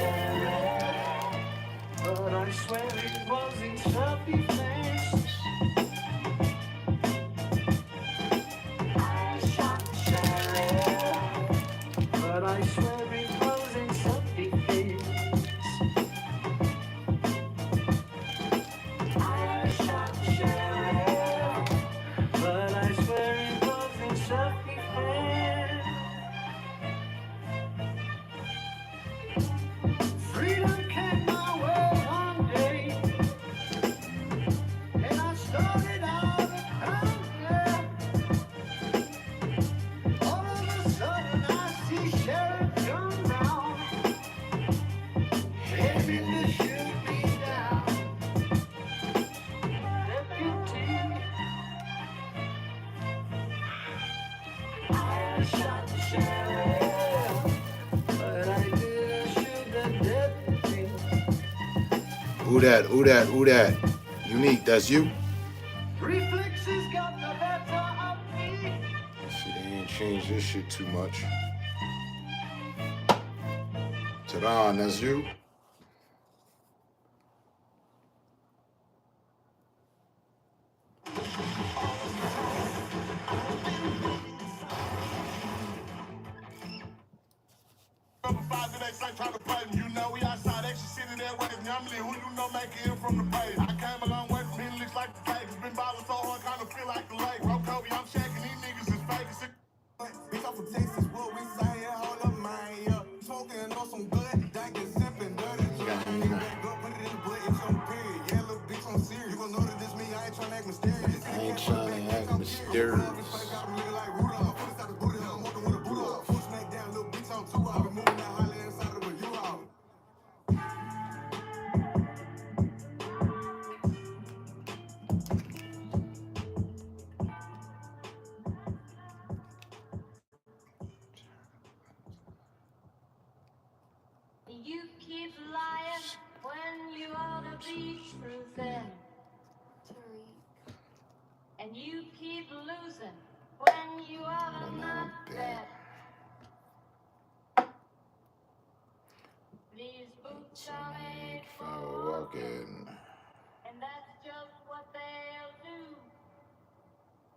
sheriff, but I swear it was in self-defense. I shot the sheriff, but I swear it was in self-defense. I shot the sheriff, but I swear it was in self-defense. Freedom came my way one day, and I started out at all of a sudden I see Sheriff come down, heading to shoot me down. Deputy, I shot the sheriff, but I didn't shoot the deputy. Who that? Who that? Who that? Unique, that's you? Reflexes got the better of me. See, they ain't changed this shit too much. Tehran, that's you? Trying to button, you know we outside extra city there with his numbly. Who you know make it in from the page? I came a long way from here, looks like the fake. It's been ballin' so hard, kinda feel like the lake. Bro, Kobe, I'm checking these niggas is fake. Bitch, I'm from Texas, what we say, hold up, man, yeah. Smoking on some good, drinking, sipping, dirty. Go put it in the butt, it's on period. Yeah, little bitch, I'm serious. You gon' know that this me, I ain't tryna act mysterious. I ain't trying to act mysterious. You keep lying when you ought to be truthin'. And you keep losing when you ought to not bet. These boots are made for walking. and that's just what they'll do.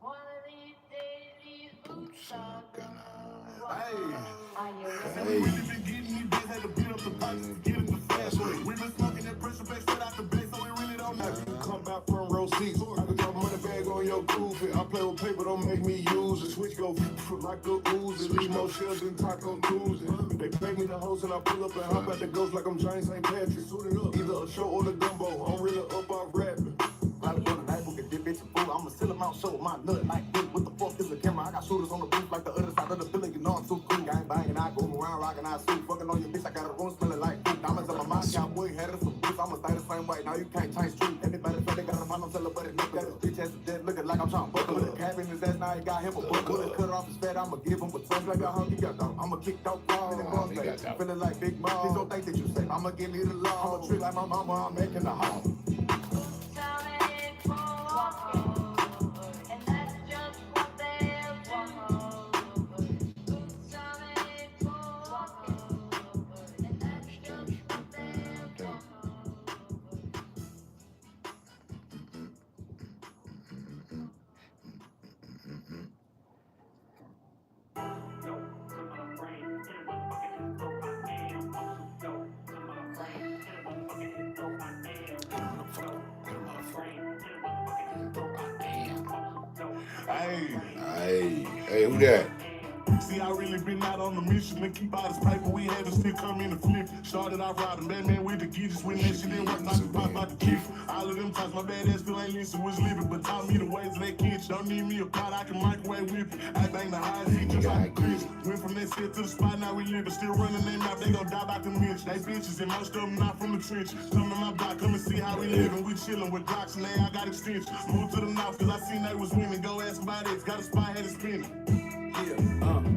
One of these days, these boots are gonna walk. Are you ready? We really been getting these bitches, had to beat up the bikes, get it the fast way. We been smoking that pressure back, set out the base, so we really don't know. Come back front row seats. I can drop a money bag on your groove. I play with paper, don't make me use it. Switch go like a ooze. Leave more shells than Taco Tuesday. They pay me the host and I pull up and hop at the ghost like I'm James St. Patrick. Suited up, either a show or the gumbo. I'm really up off rapping. Probably go to night book and dip bitch and fool. I'ma sell him out, show my nut like this. What the fuck is a camera? I got shooters on the booth like the other side of the building. You know I'm too cool. Gang banging, I go around rocking, I suit. Fucking on your bitch, I got a room smelling like food. Diamonds on my mind, cowboy had it some boots. I'ma stay the same way. Now you can't change street. Anybody feel they got a mind, I'm telling but nigga. That bitch has a dead looking like I'm trying to buckle with a cap in his ass. Now he got him a buck. Bullet cut off his fat, I'ma give him a touch like a hungry got dog. I'ma kick dog ball in the ball face. Feeling like Big Mom. Please don't think that you say I'ma give me the law. I'ma treat like my mama, I'm making the home. Boots are made for walking, and that's just what they'll do. Boots are made for walking, and that's just what they'll do. Hey, who that? See, I really been out on the mission and keep out his paper. We had to still come in and flip. Started off riding Batman with the geezers when that shit didn't work. Not to pop out the kick. All of them times my bad ass still ain't listen, was living, but taught me the ways of that kids. Don't need me a pot, I can microwave whip it. I bang the high seat just like Chris. Went from that set to the spot, now we live, but still running them out. They gon' die about the minch. They bitches and most of them not from the trench. Come to my block, come and see how we living. We chillin' with Glocks and I got extensions. Moved to the north cause I seen they was winning. Go ask about it, got a spot, had it spinning.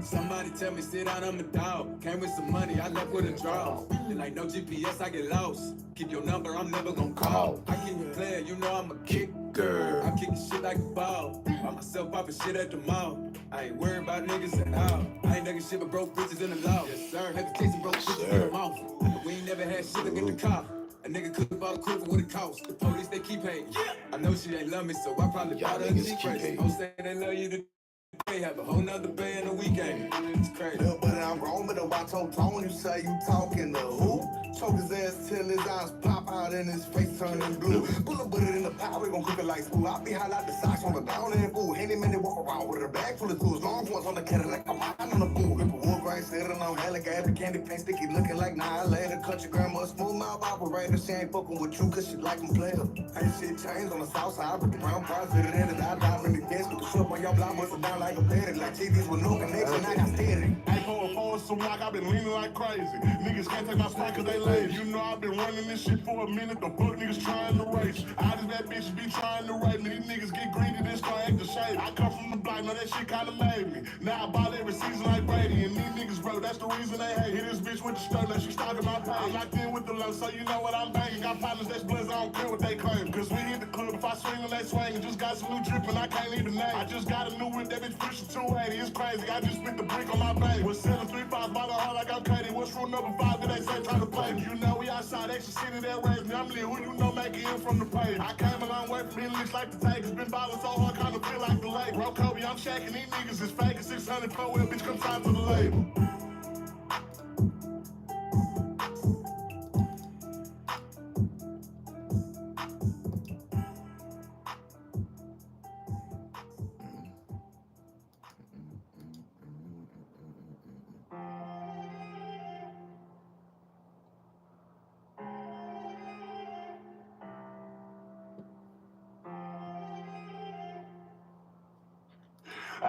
Somebody tell me sit down, I'm a dog. Came with some money, I left with a draw. And like no GPS, I get lost. Keep your number, I'm never gonna call. I keep it playing, you know I'm a kicker. I kick shit like a ball. By myself popping shit at the mall. I ain't worried about niggas at all. I ain't nigga shit but broke bitches in the law. Yes sir, never chasing broke bitches in the mouth. We ain't never bad shit, look in the car. A nigga could've bought a quiver with a cost. The police, they keep hating. I know she ain't love me, so I probably Y'all bought her a niggas G keep crazy. hating. Don't say they love you today, have a whole nother bay in a weekend. It's crazy. Little buddy, I'm wrong, but I told Tone, you say you talking to who? Choke his ass till his eyes pop out and his face turning blue. Pull a bullet in the pot, we gon' cook it like school. I'll be high like the socks on the down and fool. Any minute walk around with a bag full of tools. Long ones on the Cadillac, I'm riding on the pool. Rip a wood grain, sitting on alligator, candy paint, sticky looking like Nihilator. Cut your grandma, smooth mouth operator. She ain't fucking with you cause she like them player. Ain't shit changed on the south side, but the brown price fitted in it. I dive in the gas, put the shop on your block, bust it down like a petty. Like TVs with no connection, I got steady. I pull forward some rock, I've been leaning like crazy. Niggas can't take my spot cause they lazy. You know I've been running this shit for a minute. The fuck niggas trying to race. I just that bitch be trying to rape me. These niggas get greedy, then start acting shady. I come from the block, know that shit kinda made me. Now I bought every season like Brady. And these niggas, bro, that's the reason they hate. Hit this bitch with the stroke, now she stalking my page. I'm locked in with the low, so you know what I'm banging. Got partners that's bloods, I don't care what they claim. Cause we hit the club, if I swing and they swing. And just got some new drip and I can't even name. I just got a new whip, that bitch pushing 280. It's crazy, I just spit the brick on my baby. Was selling 3-5 by the heart like I'm Katie. What's rule number 5 that they say try to play me? You know we outside, extra city that raised me. I'm lit, who you know make it in from the page. I came a long way from here, looks like the Tigers. Been ballin' so hard, kinda feel like the lake. Bro, Kobe, I'm shacking, these niggas is fake. 600 pro, well, bitch, come sign to the label.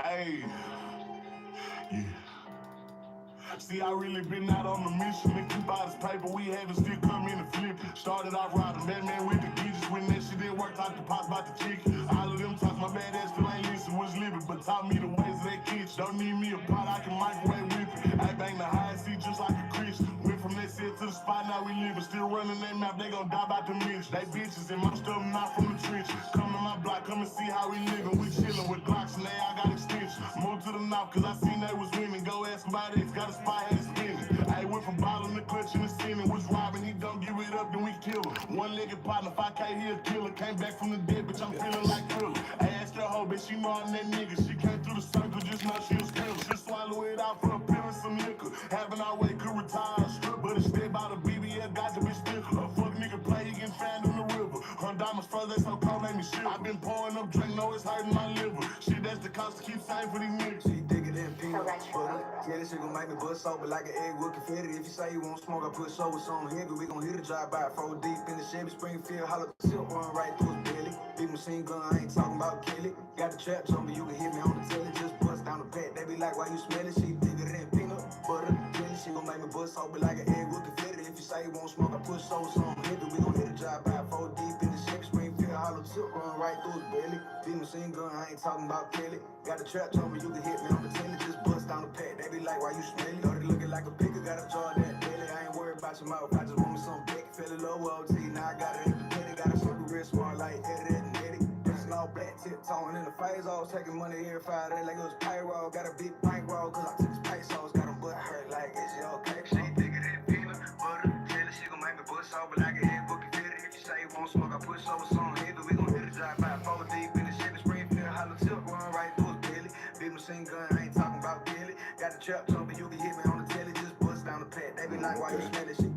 Hey, yeah. See, I really been out on the mission to keep all this paper we having still come in and flip it. Started off riding Batman with the geezers when that shit didn't work out the pots about the chicken. All of them talks my bad ass still ain't listen, was living, but taught me the ways of that kitchen. Don't need me a pot, I can microwave whip it. I bang the high seat just like a Christian. Went from that set to the spot, now we living. Still running that map, they gon' die about the mission. They bitches and most of them not from the trenches. Come to my block, come and see how we living. We chillin' with Glocks and they all got extensions. Moved to the north cause I seen they was winning. Go ask somebody that's got a spot, had it spinning. I went from bottom to clutch in the scene and was robbing. He don't give it up, then we kill him. One-legged partner, 5K, he a killer. Came back from the dead, bitch, I'm feeling like Thriller. I asked her hoe, bitch, she know I'm that nigga. She came through the circle, just know she was killer. She swallow it out for a pill and some liquor. Having our way could retire a strip, but instead by the BBL, got the bitch sticker. A fuck nigga play, he getting found in the river. Her diamonds froze, they so cold, made me shit. I been pouring up drink, know it's hurting my liver. Shit, that's the cost to keep saying for these niggas. She digging in peanut butter. Yeah, this shit gon' make me bust open like an egg with confetti. If you say you won't smoke, I put show with something heavy. We gon' hit a drive by, 4 deep in the Chevy Springfield, hollow silk run right through his belly. Big machine gun, I ain't talking about Kelly. Got the trap jumping, you can hit me on the telly. Just bust down the pack, they be like, why you smell it? She digging in peanut butter. Jelly, she gon' make me bust open like an egg with confetti. If you say you won't smoke, I put show with something heavy. We gon' hit a drive by, 4 deep in the Chevy Springfield, hollow silk run right through his belly. Big machine gun, I ain't talking about Kelly. Got the trap jumping, you can hit me on the telly. Just bust down the pack, they be like, why you smell it? Dirty looking like a picker, got a jaw that belly. I ain't worried about your mouth, I just want me some big. Fell in love with OT, now I got it in the petty. Got a super wrist smart like Eddie and Eddie. Dressing all black, tiptoeing in the phase. I was taking money every Friday like it was payroll. Got a big bankroll, cause I took his pesos. Got him butt hurt like, is it okay? She digging in peanut butter. Jelly, she gon' make me bust over like an egg bookie fitted. If you say you won't smoke, I push over something heavy. We gon' hit a drive by, 4 deep in the Chevy Springfield, hollow tip run right through his belly. Big machine gun, I ain't talking about Kelly. Got the trap jumping, you can hit me on the telly. Just bust down the pad, they be like, why you smell it? Shit.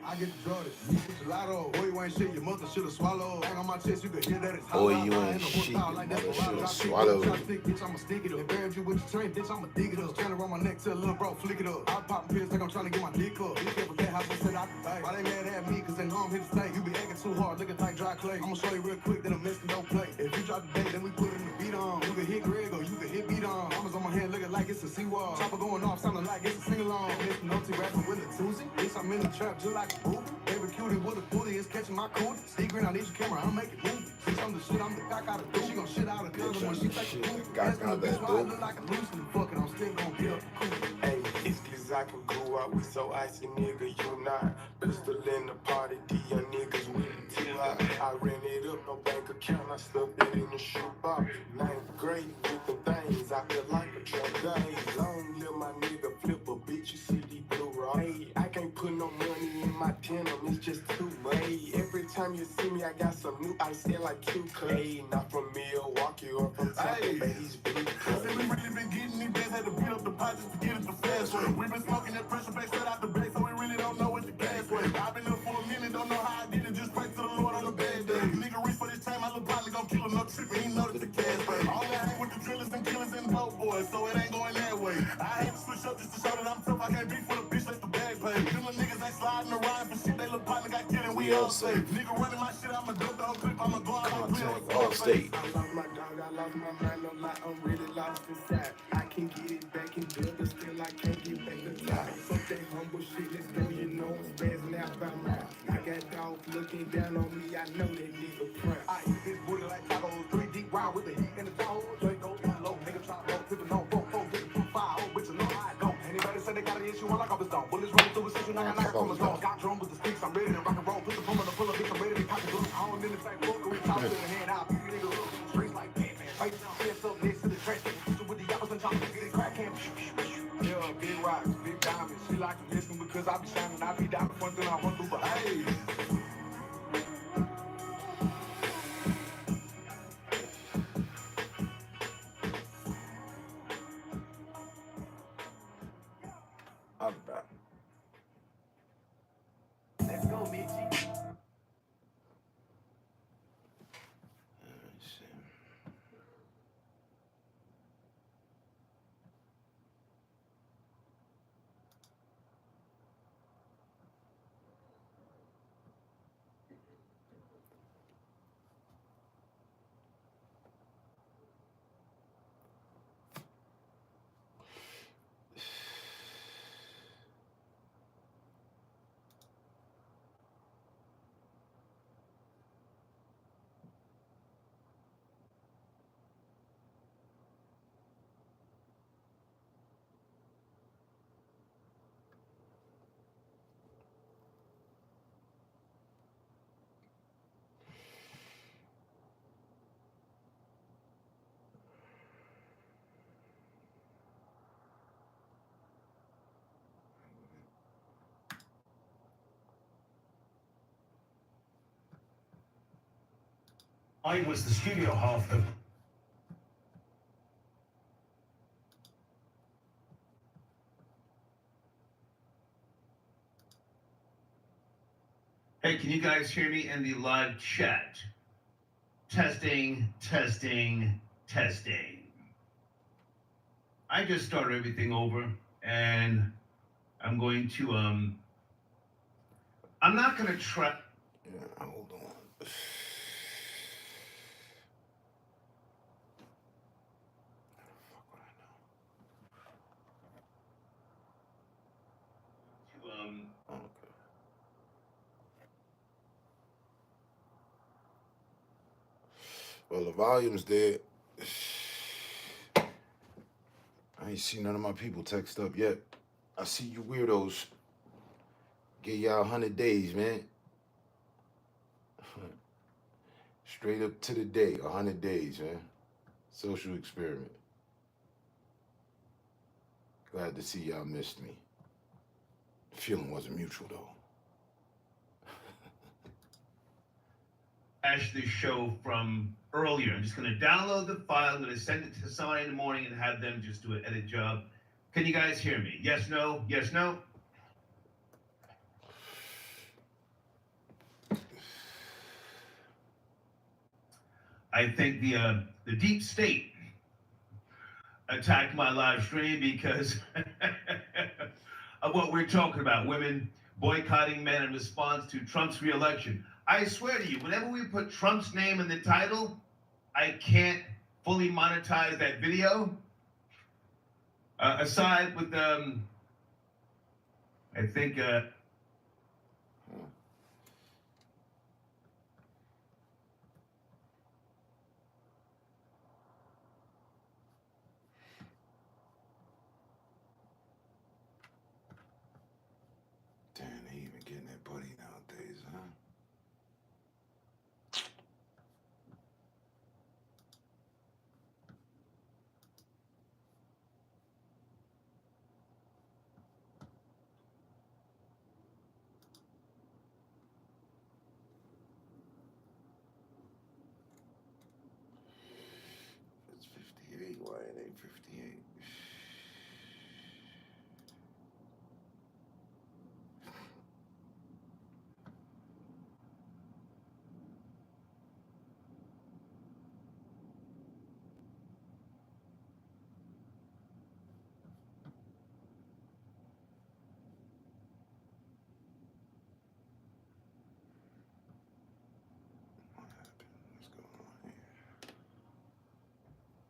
I get the Jordan, you get the lotto. Boy, you ain't shit, your mother should've swallowed. Bang on my chest, you could hear that it's hot. Boy, you ain't shit, your mother should've swallowed. Bitch, I'ma stick it up. Embarrass you with your train, bitch, I'ma dig it up. Trying to run my neck till a little bro flick it up. I pop pills like I'm trying to get my dick up. These people that house, I said I could pay. Why they mad at me? Cause they know I'm here to stay. You be acting too hard, looking like dry clay. I'ma show you real quick that I'm missing no play. If you drop the bait, then we put it in the beat on. You can hit Greg or you can hit beat on. Mama's on my hand looking like it's a seawall. Chopper going off, sounding like it's a sing along. Mr. Naughty rapping with a Tuesday. Bitch, I'm in the trap just like a booty. baby cutie with a booty is catching my cootie. Stay green on each camera, I'm making movies. Bitch, I'm the shit, I'm the cock out of do. She gon' shit out of condom when she take a poop. Ask me bitch why I look like a loose and fuck it, I'm still gon' get up the coop. Hey, it's cause I can go out with so icy, nigga, you not. Pistol in the party, the young niggas with it too hot. I ran it up, no bank account, I stuffed it in the shoebox. Ninth grade with the things, I feel like a truck guy. Long live my nigga, flip a bitch, you see the blue rock. Hey, I can't put no money in my denim, it's just too much. Hey, every time you see me, I got some new ice in like Q-Cut. Hey, not from Milwaukee or from Tampa Bay, he's blue. Say we really been getting these bands, had to beat up the pot just to get it the fast way. We been smoking that pressure back, set out the base, so we really don't know what the gas way. I've been up for a minute, don't know how I did it, just pray to the Lord on a bad day. Nigga reach for this time, I look probably gon' kill him, no trippin', he know that the gas way. All that hang with the drillers and killers and dope boys, so it ain't going that way. I had to switch up just to show that I'm tough, I can't be for the bitch, let the bag pay. Them little niggas ain't sliding around for shit, they look partner got killed and we all safe. Nigga running my shit, I'ma dump the whole clip, I'ma go out and clear Contact off state. I lost my dog, I lost my mind, no lie, I'm really lost inside. I can get it back in good, but still I can't get back the top. Fuck that humble shit, let's go, you know I'm spazzing out by mouth. I got dogs looking down on me, I know that nigga proud. I eat this booty like tacos, 3 deep round with the heat and the dog. Drake goes low, nigga try to go, tipping on 4-4, get the 2-5, oh bitch, you know how I go. Anybody say they got an issue, I like off his dome. Bullets rolling through his system, I got knocked from his dome. Got drum with the sticks, I'm ready to rock and roll. Put the pump on the pull up, bitch, I'm ready to cock the glue. I don't entertain fuckery, talk to the hand out. Nigga look in the streets like Batman. Face down, fist up next to the trash. With the apples and chocolate, get it crack can. Yeah, big rocks, big diamonds. She like to miss me because I be shining, I be down front, then I run through, but hey. I'm back. Let's go, Mitchie. I was the studio half of. Hey, can you guys hear me in the live chat? Testing, testing, testing. I just started everything over and I'm going to, I'm not going to try. Yeah, hold on. Okay. Well, the volume's dead. I ain't seen none of my people text up yet. I see you weirdos. Get y'all 100 days, man. Straight up to the day, 100 days, man. Social experiment. Glad to see y'all missed me. The feeling wasn't mutual, though. The show from earlier. I'm just going to download the file. I'm going to send it to somebody in the morning and have them just do an edit job. Can you guys hear me? Yes, no, yes, no. I think the deep state attacked my live stream because of what we're talking about, women boycotting men in response to Trump's re-election. I swear to you, whenever we put Trump's name in the title, I can't fully monetize that video. Aside with I think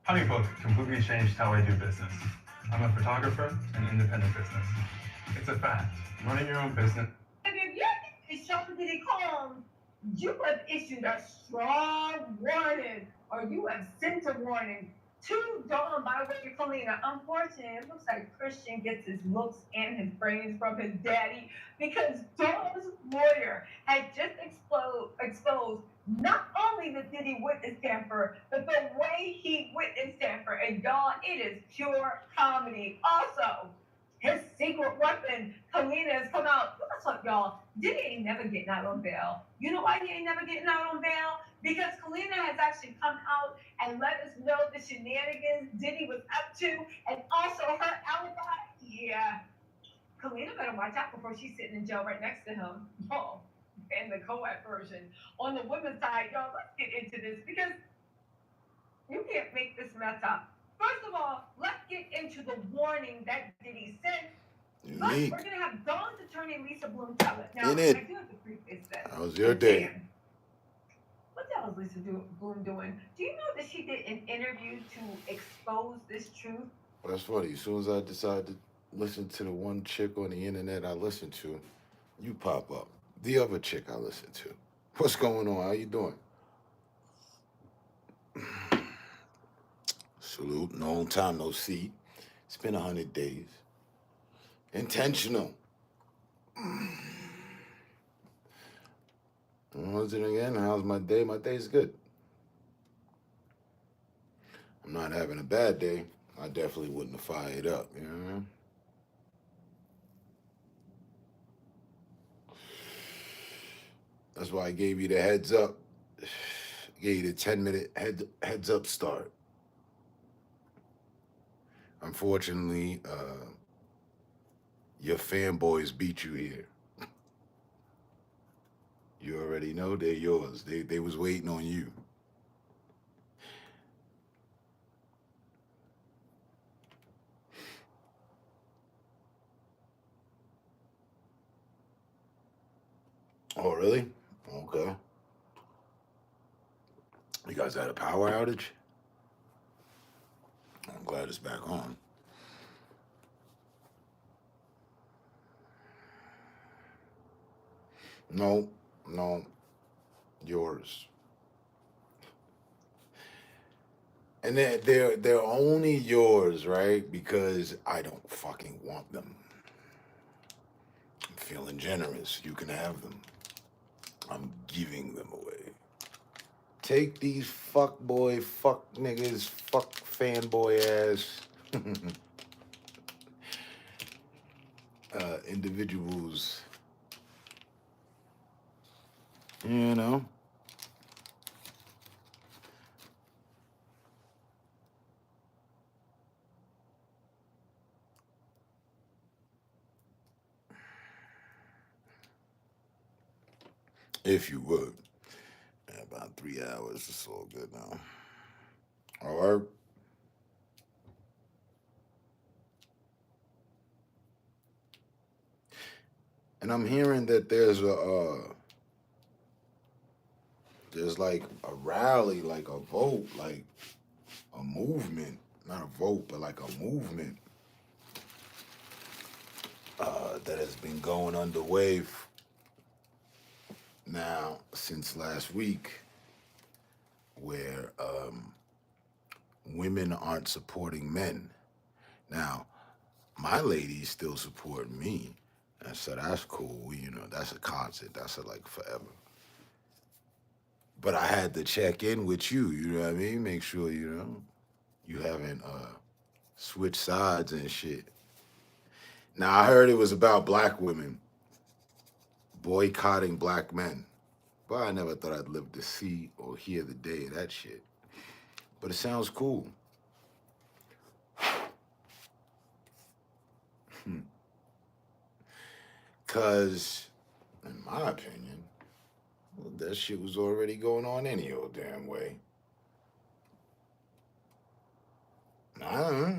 HoneyBook completely changed how I do business. I'm a photographer and independent business. It's a fact. Running your own business. If your is shown Diddy Combs, you have issued a strong warning, or you have sent a warning to Dawn by way of Kalina. Unfortunately, it looks like Christian gets his looks and his brains from his daddy because Dawn's lawyer had just exposed not only the Diddy witness tamper, but the way he witnessed tamper. And y'all, it is pure comedy. Also, his secret weapon, Kalina, has come out. What's up, y'all? Diddy ain't never getting out on bail. You know why he ain't never getting out on bail? Because Kalina has actually come out and let us know the shenanigans Diddy was up to, and also her alibi. Yeah, Kalina better watch out before she's sitting in jail right next to him. Oh, and the co-ed version. On the women's side, y'all, let's get into this because you can't make this mess up. First of all, let's get into the warning that Diddy sent. Unique. We're going to have Dawn's attorney, Lisa Bloom, tell it. Now, In it. I do have to preface this. How was your day? What the hell is Lisa Bloom doing? Do you know that she did an interview to expose this truth? That's funny. As soon as I decide to listen to the one chick on the internet I listen to, you pop up. The other chick I listen to. What's going on? How you doing? Salute. No time, no see. It's been 100 days. Intentional. Once again, how's my day? My day's good. I'm not having a bad day. I definitely wouldn't have fired up, you know? That's why I gave you the heads up. Gave you the 10-minute heads up start. Unfortunately, your fanboys beat you here. You already know they're yours. They was waiting on you. Oh, really? Okay. You guys had a power outage? I'm glad it's back on. No, yours. And they're only yours, right? Because I don't fucking want them. I'm feeling generous. You can have them. I'm giving them away. Take these fuck boy, fuck niggas, fuck fanboy ass individuals. You know? If you would. About 3 hours. It's all good now. All right. And I'm hearing that there's like a rally, like a vote, like a movement, not a vote, but like a movement that has been going underway now since last week, where women aren't supporting men. Now, my ladies still support me. And so that's cool, you know, that's a concert, that's a like forever. But I had to check in with you, you know what I mean? Make sure, you know, you haven't switched sides and shit. Now, I heard it was about black women boycotting black men. But I never thought I'd live to see or hear the day of that shit. But it sounds cool. Because, in my opinion, well, that shit was already going on any old damn way. I don't know.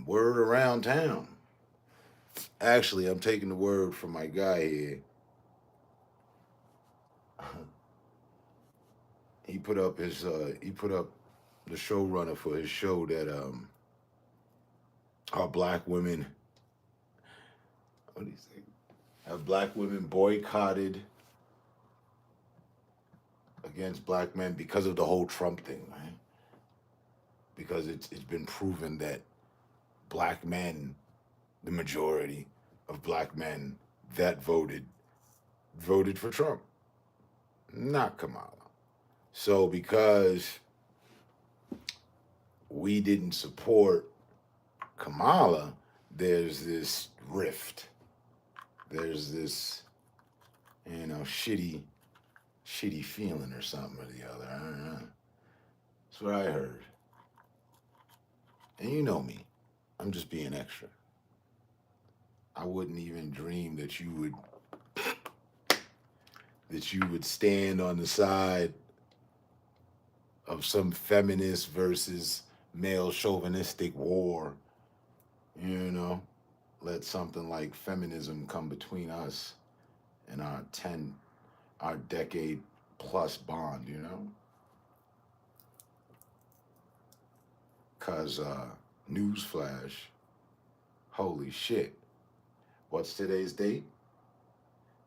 Word around town. Actually, I'm taking the word from my guy here. He put up the showrunner for his show, that our black women, what do you say? Have black women boycotted against black men because of the whole Trump thing, right? Because it's been proven that black men, the majority of black men that voted for Trump, not Kamala. So because we didn't support Kamala, there's this rift. There's this, shitty feeling or something or the other. I don't know. That's what I heard. And you know me. I'm just being extra. I wouldn't even dream that you would stand on the side of some feminist versus male chauvinistic war, let something like feminism come between us and our decade plus bond, Cause newsflash, holy shit. What's today's date?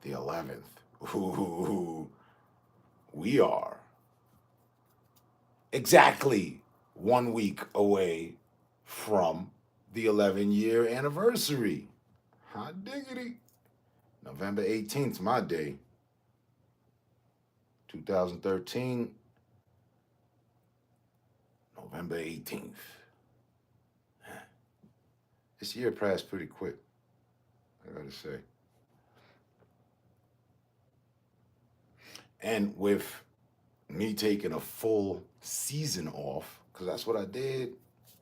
The 11th. Ooh, we are exactly 1 week away from the 11-year anniversary. Hot diggity. November 18th, my day. 2013, November 18th. This year passed pretty quick, I gotta say. And with me taking a full season off, because that's what I did.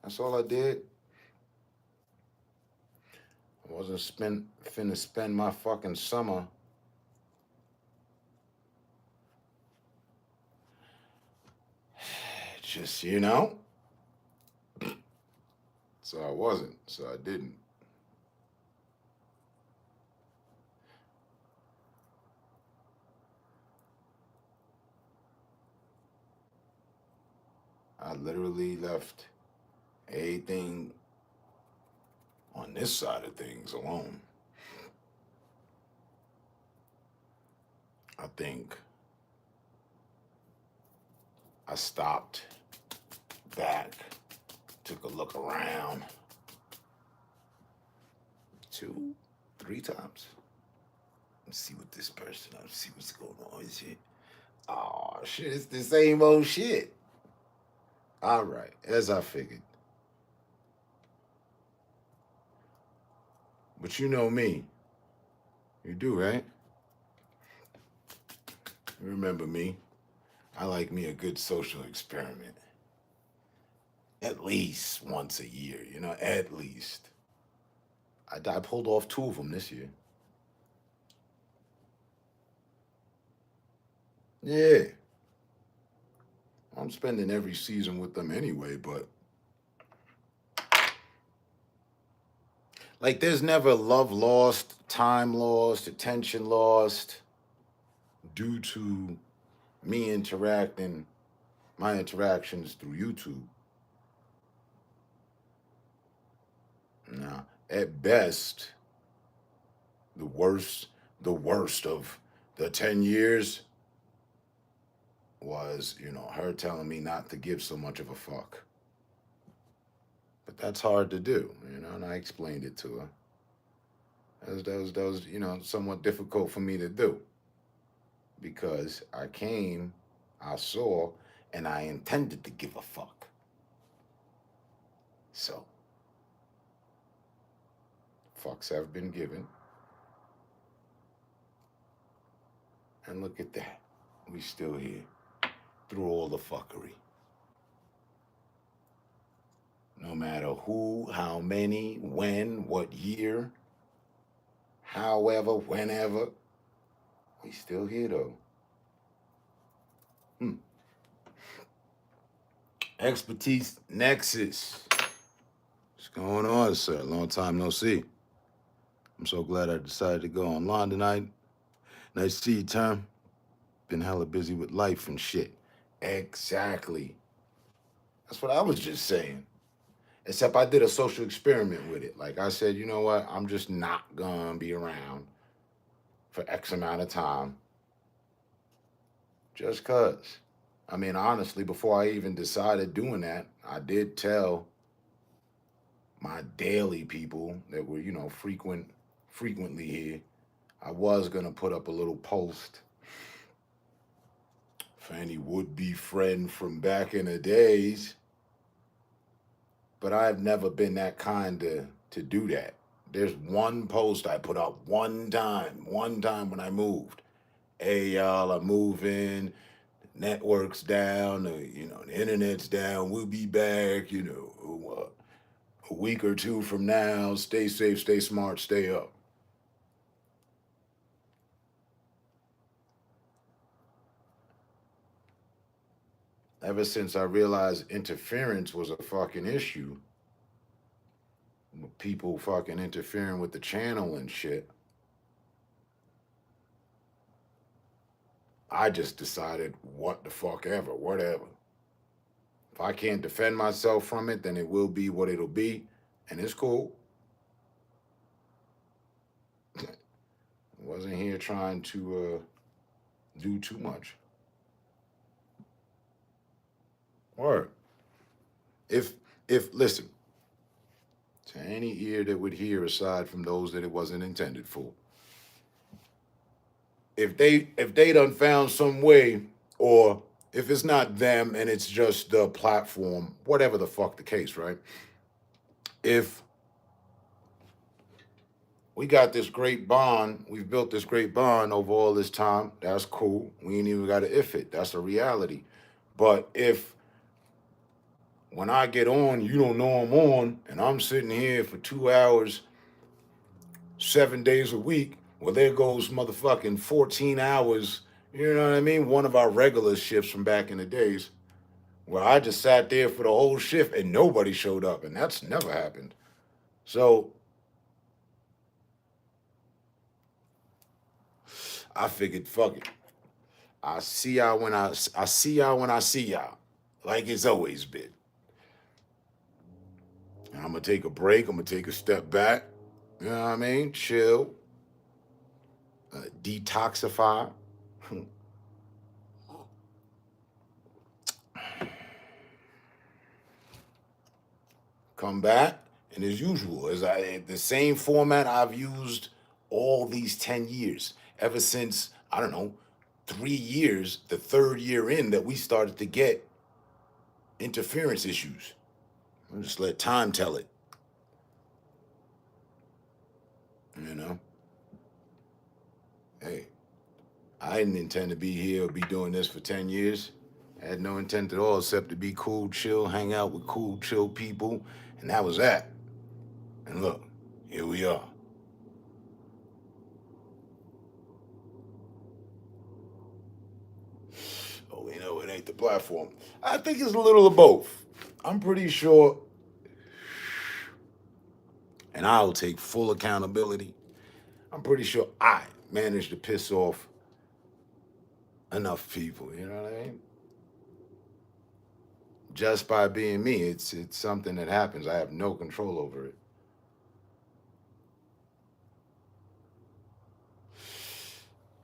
That's all I did. I wasn't finna spend my fucking summer just, So I wasn't, so I didn't. I literally left everything on this side of things alone. I think I stopped back, took a look around 2, 3 times. Let's see what this person, let's see what's going on. Is it? Oh shit, it's the same old shit. All right, as I figured. But you know me. You do, right? You remember me. I like me a good social experiment. At least once a year, at least. I pulled off 2 of them this year. Yeah. I'm spending every season with them anyway, but like there's never love lost, time lost, attention lost due to me my interactions through YouTube. Now, at best, the worst of the 10 years was, her telling me not to give so much of a fuck. But that's hard to do, and I explained it to her. That was somewhat difficult for me to do. Because I came, I saw, and I intended to give a fuck. So, fucks have been given. And look at that. We still here. Through all the fuckery. No matter who, how many, when, what year, however, whenever, we still here though. Expertise Nexus. What's going on, sir? Long time no see. I'm so glad I decided to go online tonight. Nice to see you, Tom. Been hella busy with life and shit. Exactly. That's what I was just saying. Except I did a social experiment with it. Like I said, you know what? I'm just not gonna be around for X amount of time. Just cause. I mean, honestly, before I even decided doing that, I did tell my daily people that were, frequently here, I was gonna put up a little post for any would-be friend from back in the days. But I've never been that kind to do that. There's one post I put up one time when I moved. Hey y'all, I'm moving, network's down, the internet's down, we'll be back, a week or two from now. Stay safe, stay smart, stay up. Ever since I realized interference was a fucking issue, people fucking interfering with the channel and shit, I just decided what the fuck ever, whatever. If I can't defend myself from it, then it will be what it'll be, and it's cool. Wasn't here trying to do too much. Word. If listen, to any ear that would hear aside from those that it wasn't intended for, if they done found some way, or if it's not them and it's just the platform, whatever the fuck the case, right? If we got this great bond, we've built this great bond over all this time, that's cool. We ain't even got to if it. That's a reality. But if when I get on, you don't know I'm on, and I'm sitting here for 2 hours, 7 days a week, well, there goes motherfucking 14 hours, you know what I mean? One of our regular shifts from back in the days, where I just sat there for the whole shift and nobody showed up, and that's never happened. So I figured, fuck it. I see y'all when I see y'all when I see y'all, like it's always been. And I'm gonna take a break. I'm gonna take a step back. You know what I mean? Chill. Detoxify. Come back, and as usual, the same format I've used all these 10 years, ever since, I don't know, 3 years, the third year in that we started to get interference issues. I'll just let time tell it. You know? Hey, I didn't intend to be here or be doing this for 10 years. I had no intent at all except to be cool, chill, hang out with cool, chill people, and that was that. And look, here we are. Oh, it ain't the platform. I think it's a little of both. I'm pretty sure, and I'll take full accountability, I'm pretty sure I managed to piss off enough people, you know what I mean? Just by being me, it's something that happens. I have no control over it.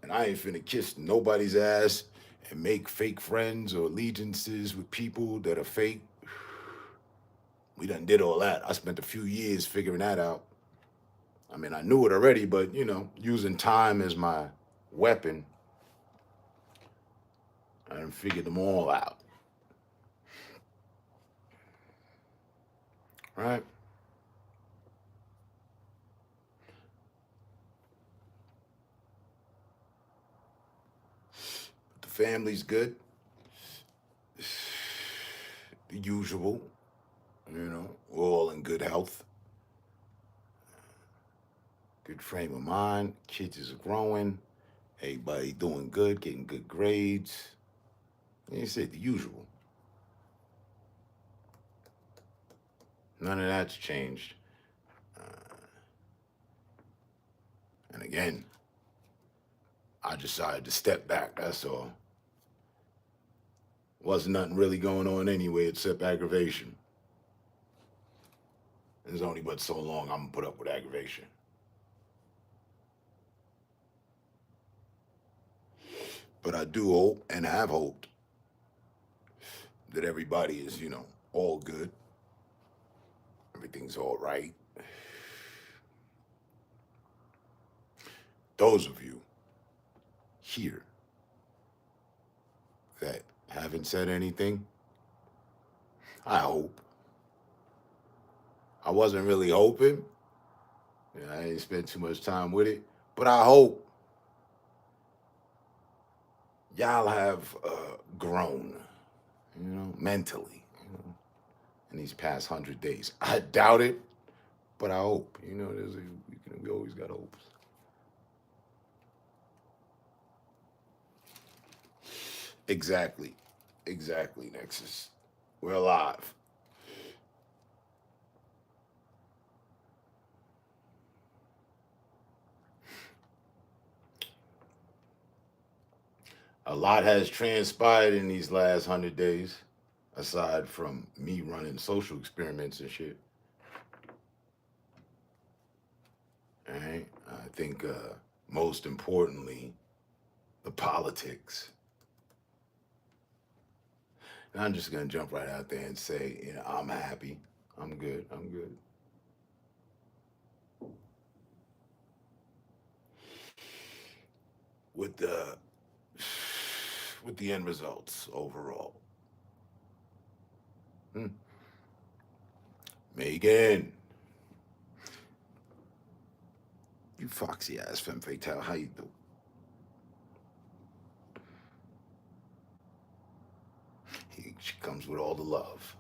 And I ain't finna kiss nobody's ass and make fake friends or allegiances with people that are fake. We done did all that. I spent a few years figuring that out. I mean, I knew it already, but, using time as my weapon, I done figured them all out. Right? The family's good. The usual. We're all in good health. Good frame of mind. Kids is growing. Everybody doing good, getting good grades. You said the usual. None of that's changed. And again, I decided to step back, that's all. Wasn't nothing really going on anyway except aggravation. There's only but so long I'm gonna put up with aggravation. But I do hope and have hoped that everybody is, all good. Everything's all right. Those of you here that haven't said anything, I hope. I wasn't really hoping. I didn't spend too much time with it, but I hope y'all have grown, mentally, in these past 100 days. I doubt it, but I hope. We always got hopes. Exactly, Nexus. We're alive. A lot has transpired in these last 100 days, aside from me running social experiments and shit. All right? I think most importantly, the politics. And I'm just going to jump right out there and say, I'm happy. I'm good. With the end results overall. Megan. You foxy ass femme fatale, how you do? She comes with all the love.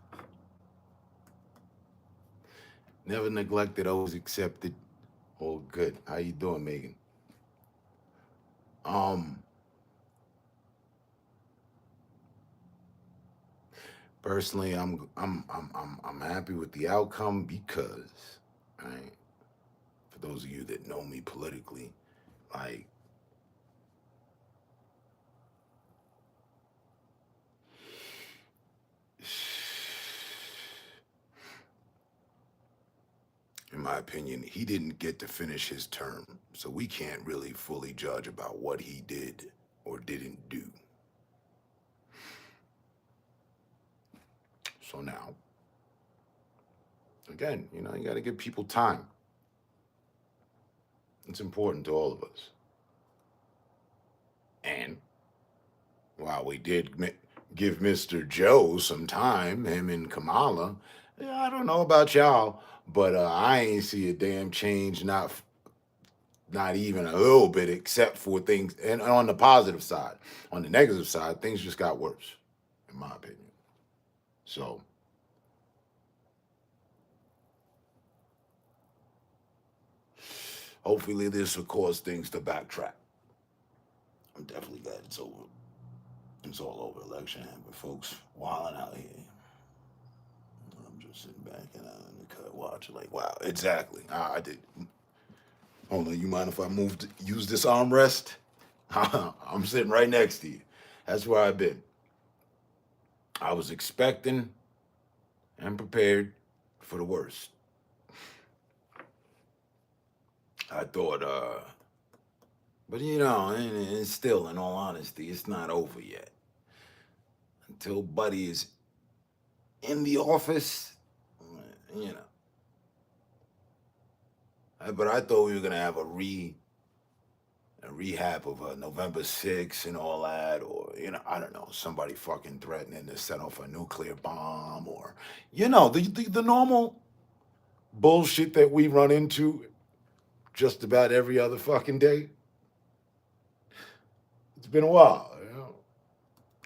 Never neglected, always accepted. All good. How you doing, Megan? Personally, I'm happy with the outcome because, right, for those of you that know me politically, like, in my opinion, he didn't get to finish his term, so we can't really fully judge about what he did or didn't do. So now, again, you got to give people time. It's important to all of us. And while we did give Mr. Joe some time, him and Kamala, I don't know about y'all, but I ain't see a damn change, not even a little bit, except for things, and on the positive side. On the negative side, things just got worse, in my opinion. So, hopefully this will cause things to backtrack. I'm definitely glad it's over. It's all over. Election happened, folks. Wilding out here. I'm just sitting back and in the cut watching, like, wow, exactly. I did. Hold on, you mind if I use this armrest? I'm sitting right next to you. That's where I've been. I was expecting and prepared for the worst. I thought, but and still, in all honesty, it's not over yet. Until Buddy is in the office, But I thought we were gonna have a rehab of November 6th and all that, or I don't know, somebody fucking threatening to set off a nuclear bomb, or the normal bullshit that we run into just about every other fucking day. It's been a while,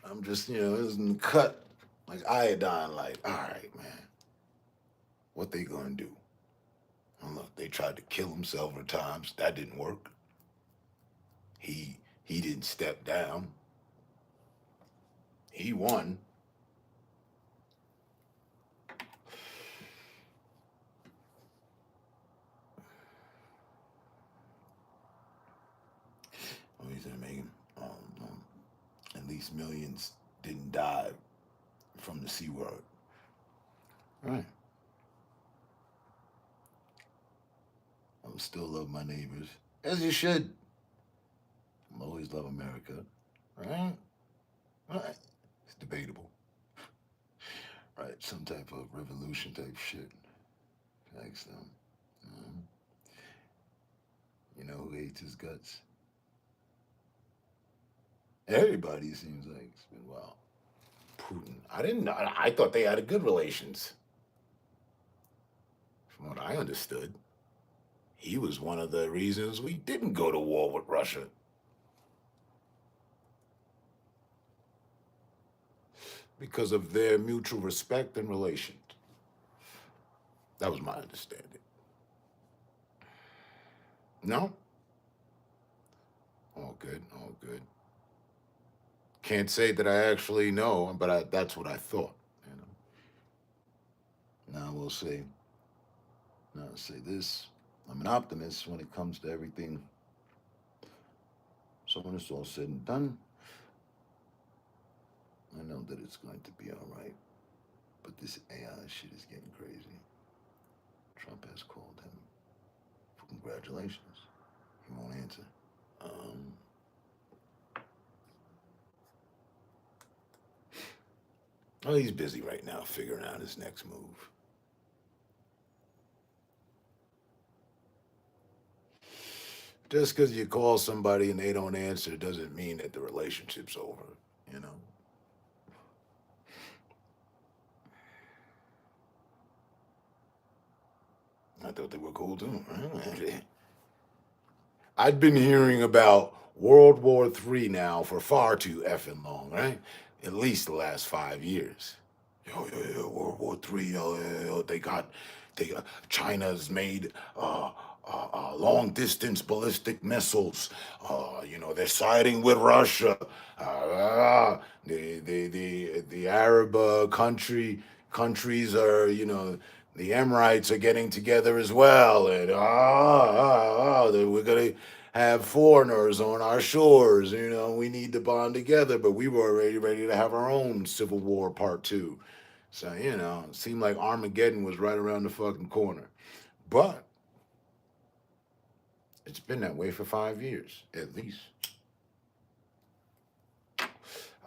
I'm just, it's in the cut like iodine, like, all right, man, what they gonna do? And look, they tried to kill him several times. That didn't work. He didn't step down. He won. What are you saying, Megan? At least millions didn't die from the C word. Right. I still love my neighbors, as you should. I always love America, right? Right. It's debatable, right? Some type of revolution type shit. Thanks, them. Mhm. You know who hates his guts? Everybody seems like it's been wild. Putin. I didn't know. I thought they had a good relations. From what I understood, he was one of the reasons we didn't go to war with Russia. Because of their mutual respect and relations. That was my understanding. No? All good, all good. Can't say that I actually know, but that's what I thought. Now we'll see. Now I'll say this. I'm an optimist when it comes to everything. So when it's all said and done, I know that it's going to be all right. But this AI shit is getting crazy. Trump has called him for congratulations. He won't answer. Oh, he's busy right now figuring out his next move. Just because you call somebody and they don't answer doesn't mean that the relationship's over, you know? I thought they were cool too. Right? I'd been hearing about World War III now for far too effing long, right? At least the last 5 years. World War III. They got China's made long distance ballistic missiles. They're siding with Russia. The Arab countries are, the Emirates are getting together as well, and we're gonna have foreigners on our shores. We need to bond together, but we were already ready to have our own Civil War Part 2. So, it seemed like Armageddon was right around the fucking corner. But it's been that way for 5 years, at least.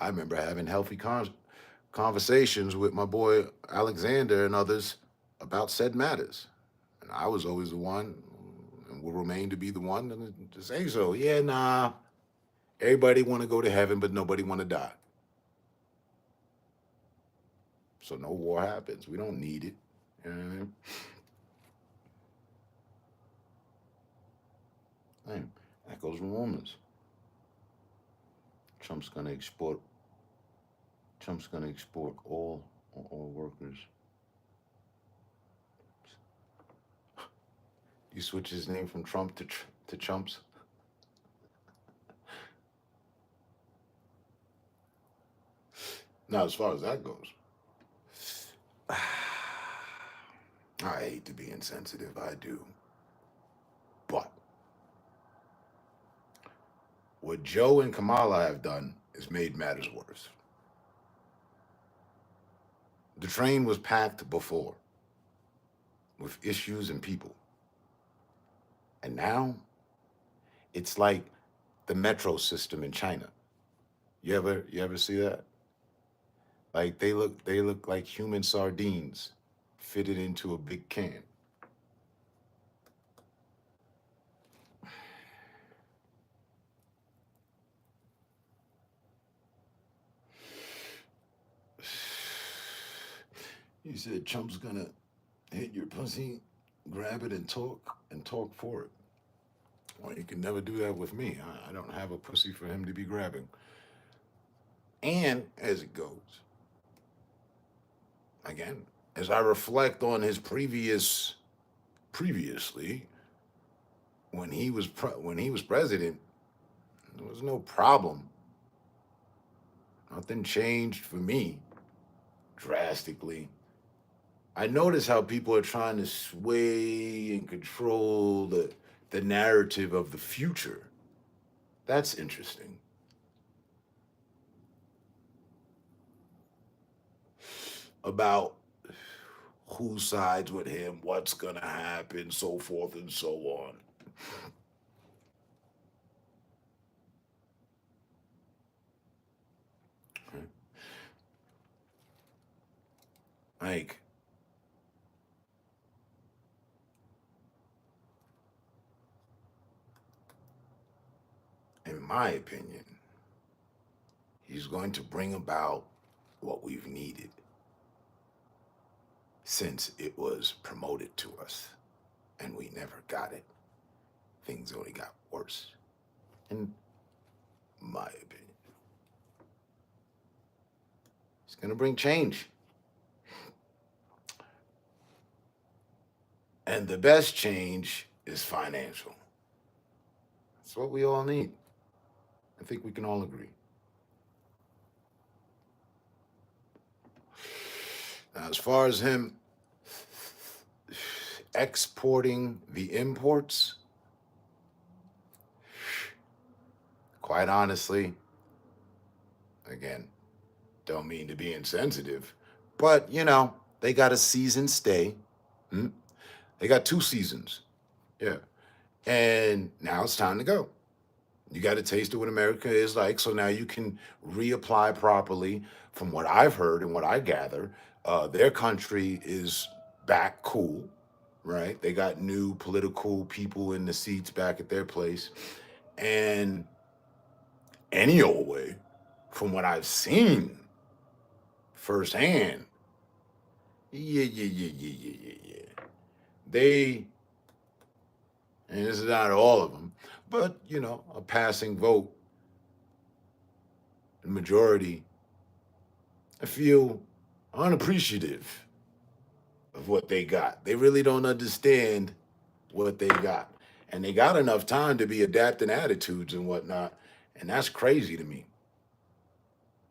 I remember having healthy conversations with my boy Alexander and others about said matters. And I was always the one, and will remain to be the one to say so. Yeah, nah. Everybody want to go to heaven, but nobody want to die. So no war happens. We don't need it. You know what I mean? Hey, that goes with Romans. Trump's gonna export all workers. You switch his name from Trump to Chumps. Now, as far as that goes, I hate to be insensitive, I do. But what Joe and Kamala have done has made matters worse. The train was packed before with issues and people. And now it's like the metro system in China. You ever see that? Like they look like human sardines fitted into a big can. You said Trump's gonna hit your pussy, grab it and talk for it. Well, you can never do that with me. I don't have a pussy for him to be grabbing. And as it goes, again, as I reflect on his previously, when he was president, there was no problem. Nothing changed for me drastically. I notice how people are trying to sway and control the narrative of the future. That's interesting. about who sides with him, what's going to happen, so forth and so on. Like, in my opinion, he's going to bring about what we've needed since it was promoted to us and we never got it. Things only got worse, in my opinion. It's going to bring change. And the best change is financial. That's what we all need. I think we can all agree. Now, as far as him exporting the imports, quite honestly, again, don't mean to be insensitive, but you know, they got a season stay. They got 2 seasons. Yeah. And now it's time to go. You got a taste of what America is like, so now you can reapply properly. From what I've heard and what I gather, their country is back cool, right? They got new political people in the seats back at their place. And any old way, from what I've seen firsthand, yeah. They, and this is not all of them, but you know, a passing vote, the majority, I feel unappreciative of what they got. They really don't understand what they got. And they got enough time to be adapting attitudes and whatnot. And that's crazy to me.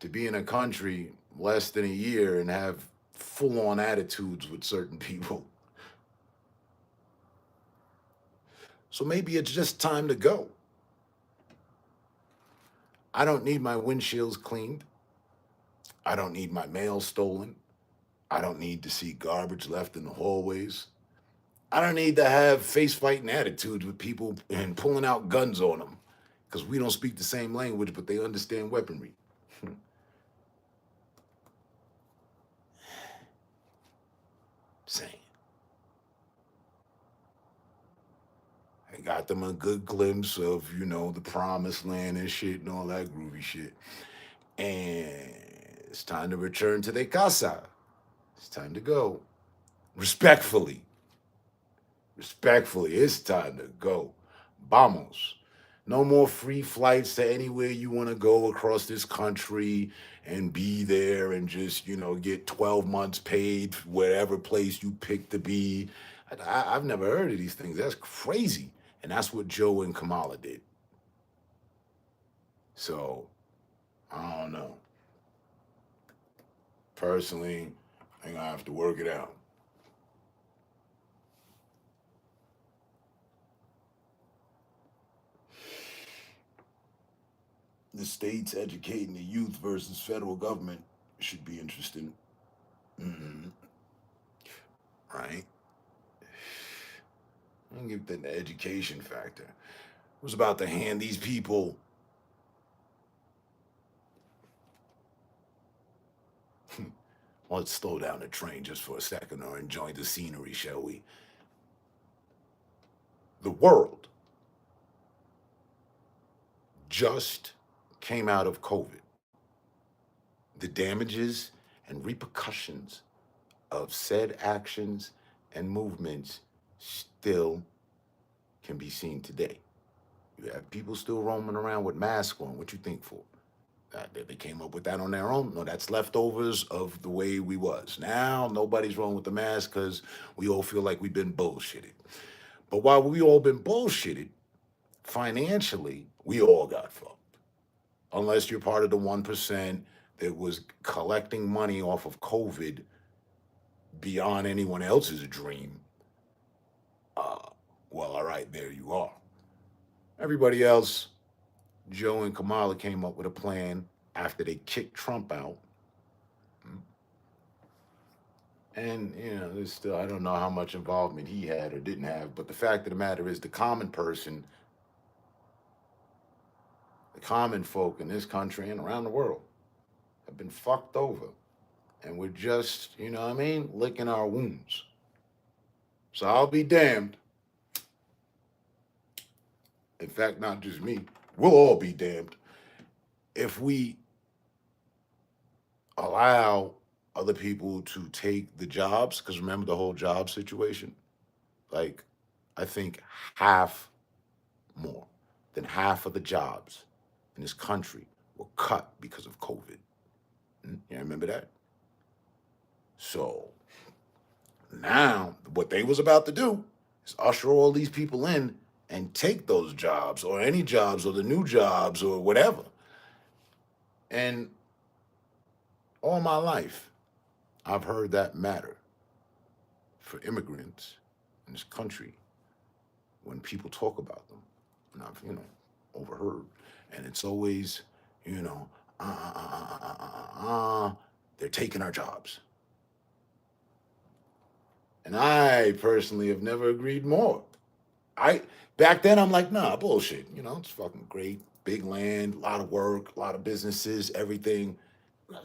To be in a country less than a year and have full on attitudes with certain people. So maybe it's just time to go. I don't need my windshields cleaned. I don't need my mail stolen. I don't need to see garbage left in the hallways. I don't need to have face fighting attitudes with people and pulling out guns on them because we don't speak the same language, but they understand weaponry. Saying. I got them a good glimpse of, you know, the promised land and shit and all that groovy shit. And it's time to return to their casa. It's time to go. Respectfully. Respectfully, it's time to go. Vamos. No more free flights to anywhere you want to go across this country and be there and just, you know, get 12 months paid wherever place you pick to be. I've never heard of these things. That's crazy. And that's what Joe and Kamala did. So, I don't know. Personally, I think I have to work it out. The states educating the youth versus federal government should be interesting. Right? I don't give them the education factor. I was about to hand these people let's slow down the train just for a second or enjoy the scenery, shall we? The world just came out of COVID. The damages and repercussions of said actions and movements still can be seen today. You have people still roaming around with masks on. What you think for? They came up with that on their own? No, that's leftovers of the way we was. Now nobody's wrong with the mask because we all feel like we've been bullshitted. But while we all been bullshitted, financially, we all got fucked. Unless you're part of the 1% that was collecting money off of COVID beyond anyone else's dream. Well, all right, there you are. Everybody else, Joe and Kamala came up with a plan after they kicked Trump out. And there's still, I don't know how much involvement he had or didn't have, but the fact of the matter is, the common person, the common folk in this country and around the world have been fucked over, and we're just, what I mean, licking our wounds. So I'll be damned. In fact, not just me. We'll all be damned if we allow other people to take the jobs. Because remember the whole job situation? Like, I think more than half of the jobs in this country were cut because of COVID. You remember that? So now what they was about to do is usher all these people in and take those jobs, or any jobs, or the new jobs, or whatever. And all my life, I've heard that matter for immigrants in this country when people talk about them. And I've, overheard. And it's always, they're taking our jobs. And I personally have never agreed more. Back then I'm like, nah, bullshit. It's fucking great. Big land, a lot of work, a lot of businesses, everything.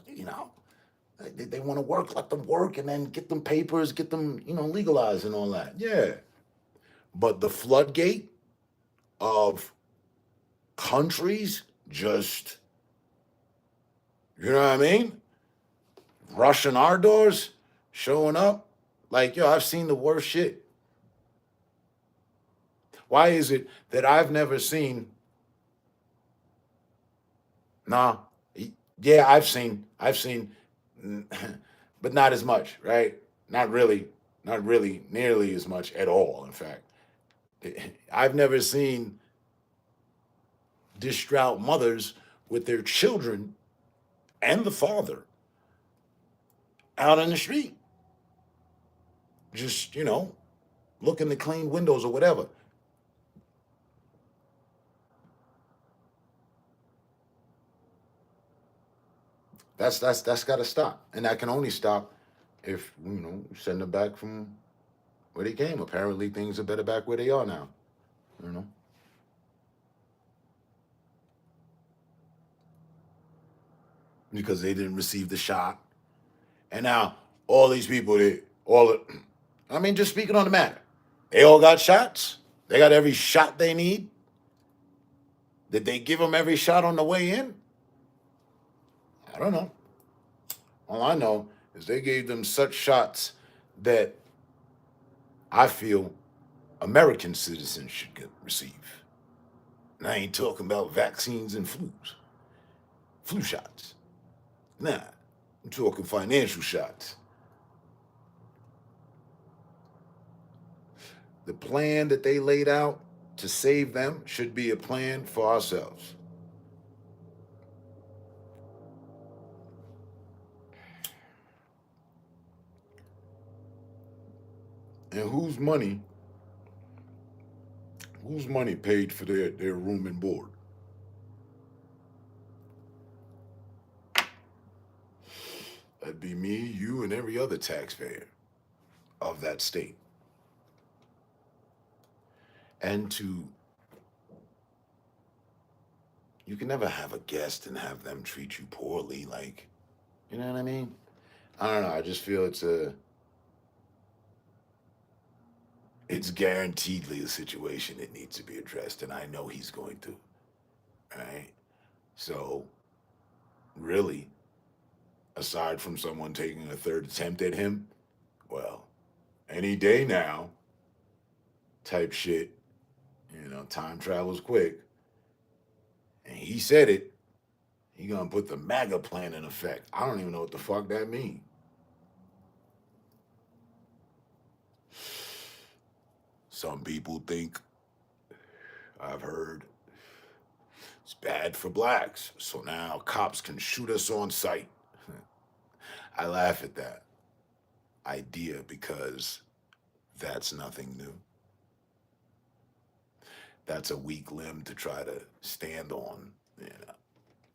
They want to work, let them work, and then get them papers, get them, legalized and all that. Yeah. But the floodgate of countries just, you know what I mean? Rushing our doors, showing up. Like, I've seen the worst shit. Why is it that I've never seen? Nah, yeah, I've seen, but not as much, right? Not really nearly as much at all, in fact. I've never seen distraught mothers with their children and the father out on the street. Just, looking to clean windows or whatever. That's got to stop, and that can only stop if send them back from where they came. Apparently, things are better back where they are now. Because they didn't receive the shot, and now all these people, just speaking on the matter, they all got shots. They got every shot they need. Did they give them every shot on the way in? I don't know. All I know is they gave them such shots that I feel American citizens should receive. And I ain't talking about vaccines and flu shots. Nah, I'm talking financial shots. The plan that they laid out to save them should be a plan for ourselves. And whose money paid for their room and board? That'd be me, you, and every other taxpayer of that state. And you can never have a guest and have them treat you poorly, like, you know what I mean? I don't know, I just feel it's guaranteedly a situation that needs to be addressed, and I know he's going to, right? So, really, aside from someone taking a third attempt at him, well, any day now, type shit, time travels quick. And he said it, he gonna put the MAGA plan in effect. I don't even know what the fuck that means. Some people think, I've heard, it's bad for blacks, so now cops can shoot us on sight. I laugh at that idea because that's nothing new. That's a weak limb to try to stand on.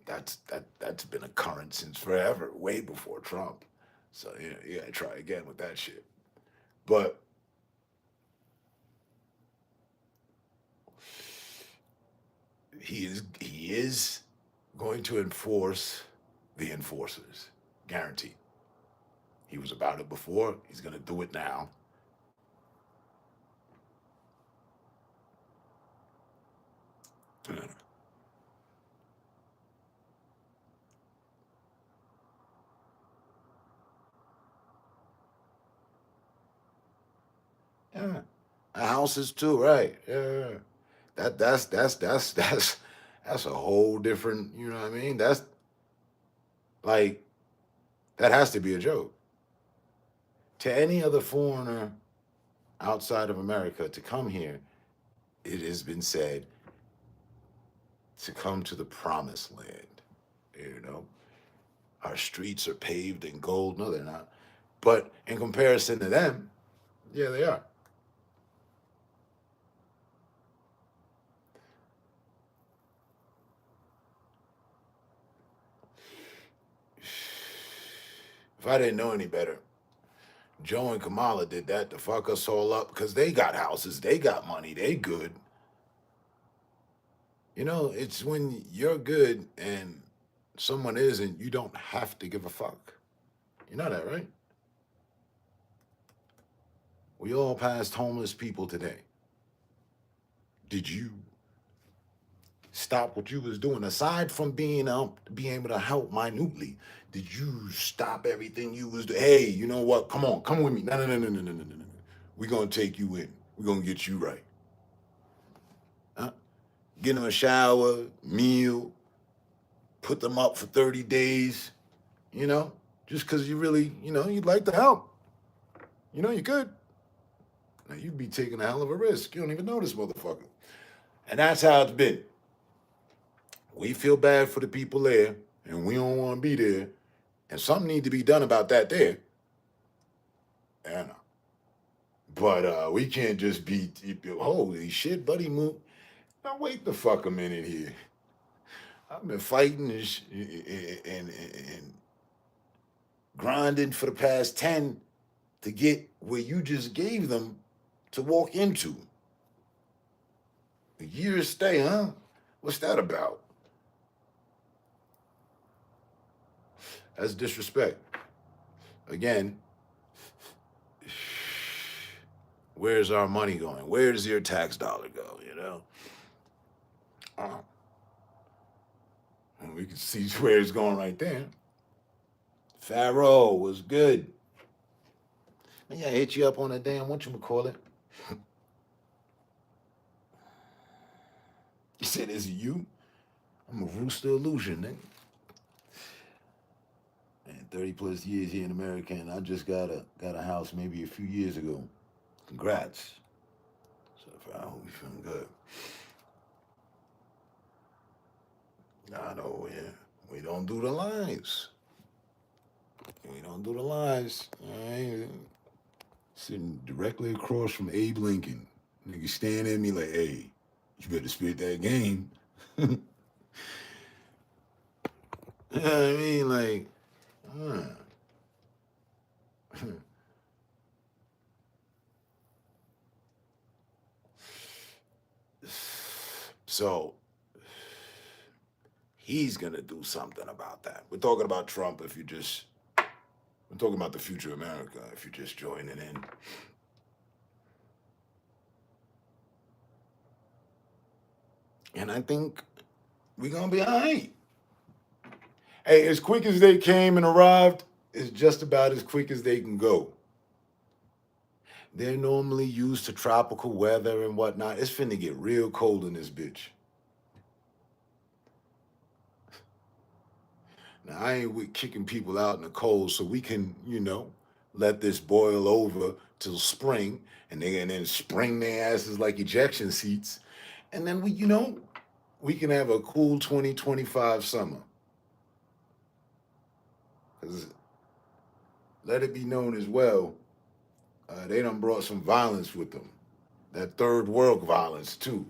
That's been a current since forever, way before Trump. So you gotta try again with that shit. But he is going to enforce the enforcers, guaranteed. He was about it before. He's gonna do it now. Yeah. Houses too, right? Yeah. That's a whole different. You know what I mean? That's like that has to be a joke to any other foreigner outside of America to come here. It has been said to come to the promised land. You know, our streets are paved in gold. No, they're not. But in comparison to them, yeah, they are. If I didn't know any better, Joe and Kamala did that to fuck us all up because they got houses, they got money, they good. You know, it's when you're good and someone isn't, you don't have to give a fuck. You know that, right? We all passed homeless people today. Did you stop what you was doing aside from being able to help minutely? Did you stop everything you was doing? Hey, you know what? Come on, come with me. No. We're gonna take you in. We're gonna get you right. Huh? Get them a shower, meal, put them up for 30 days, you know, just because you really, you'd like to help. You know, you could. Now, you'd be taking a hell of a risk. You don't even know this motherfucker. And that's how it's been. We feel bad for the people there, and we don't want to be there. And something needs to be done about that there. I know. But we can't just be, holy shit, buddy, move. Now, wait the fuck a minute here. I've been fighting and grinding for the past 10 to get where you just gave them to walk into. A year's stay, huh? What's that about? That's disrespect. Again, where's our money going? Where does your tax dollar go, you know? And we can see where it's going right there. Pharaoh was good. Yeah, I hit you up on that damn, whatchamacallit. You said, is it you? I'm a Rooster Illusion, nigga. And 30 plus years here in America, and I just got a house maybe a few years ago. Congrats. So I hope you're feeling good. I know, yeah. We don't do the lies. We don't do the lies. All right? Sitting directly across from Abe Lincoln. Nigga staring at me like, hey, you better spit that game. You know what I mean? Like, So he's gonna do something about that. We're talking about Trump we're talking about the future of America if you're just joining in. And I think we're gonna be all right. Hey, as quick as they came and arrived, it's just about as quick as they can go. They're normally used to tropical weather and whatnot. It's finna get real cold in this bitch. Now, I ain't with kicking people out in the cold so we can, let this boil over till spring and then spring their asses like ejection seats. And then we can have a cool 2025 summer. 'Cause let it be known as well, they done brought some violence with them. That third world violence, too.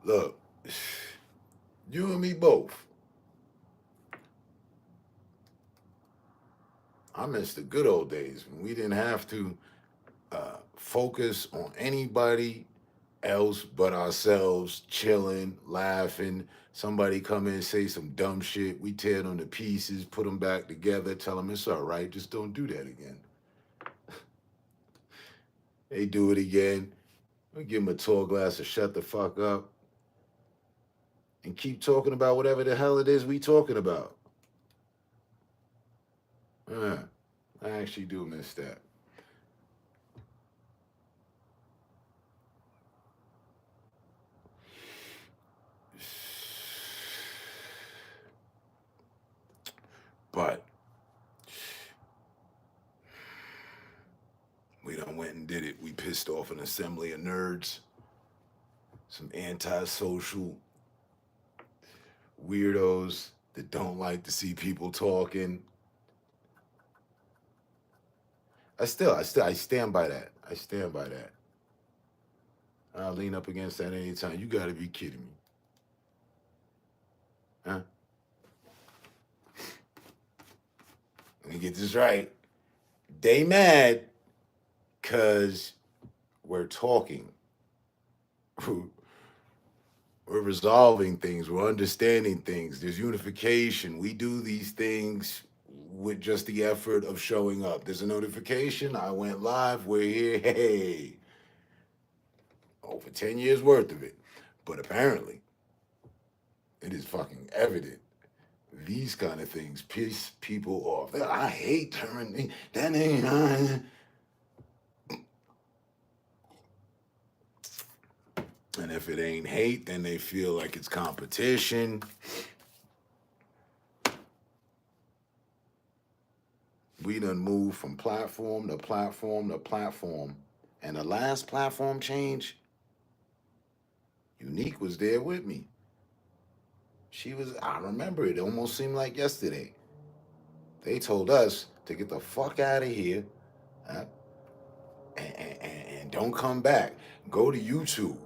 Look, you and me both. I miss the good old days when we didn't have to focus on anybody else but ourselves, chilling, laughing. Somebody come in and say some dumb shit. We tear them to pieces, put them back together, tell them it's all right. Just don't do that again. They do it again. We give them a tall glass to shut the fuck up and keep talking about whatever the hell it is we talking about. I actually do miss that. But we done went and did it. We pissed off an assembly of nerds, some antisocial weirdos that don't like to see people talking. I stand by that. I stand by that. I'll lean up against that anytime. You gotta be kidding me. Huh? Let me get this right. They mad because we're talking. We're resolving things. We're understanding things. There's unification. We do these things with just the effort of showing up. There's a notification. I went live. We're here. Hey. Over 10 years worth of it. But apparently, it is fucking evident. These kind of things piss people off. I hate turning that ain't on. And if it ain't hate, then they feel like it's competition. We done moved from platform to platform to platform. And the last platform change, Unique was there with me. I remember it almost seemed like yesterday. They told us to get the fuck out of here and don't come back. Go to YouTube.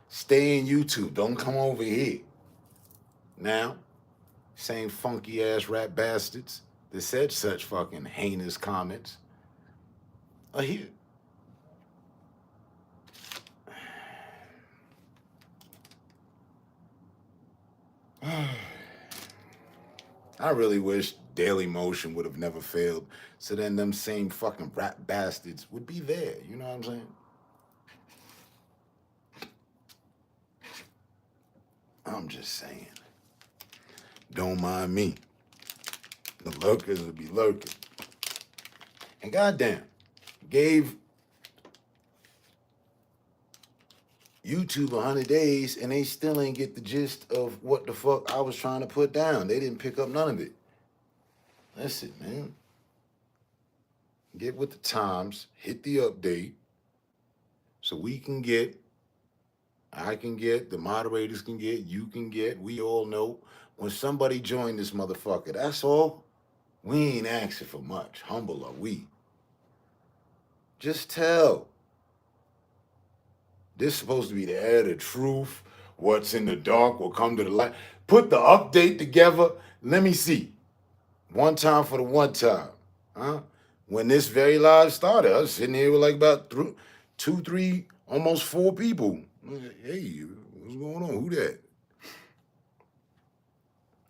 Stay in YouTube. Don't come over here. Now, same funky ass rap bastards that said such fucking heinous comments are here. I really wish Daily Motion would have never failed, so then them same fucking rap bastards would be there. You know what I'm saying? I'm just saying. Don't mind me. The lurkers will be lurking. And goddamn, gave YouTube 100 days and they still ain't get the gist of what the fuck I was trying to put down. They didn't pick up none of it. Listen, man. Get with the times, hit the update so I can get, the moderators can get, you can get, we all know when somebody joined this motherfucker. That's all. We ain't asking for much. Humble are we. Just tell. This is supposed to be the air, the truth. What's in the dark will come to the light. Put the update together. Let me see. One time for the one time. Huh? When this very live started, I was sitting here with like about 2, 3, almost 4 people. Hey, what's going on? Who that?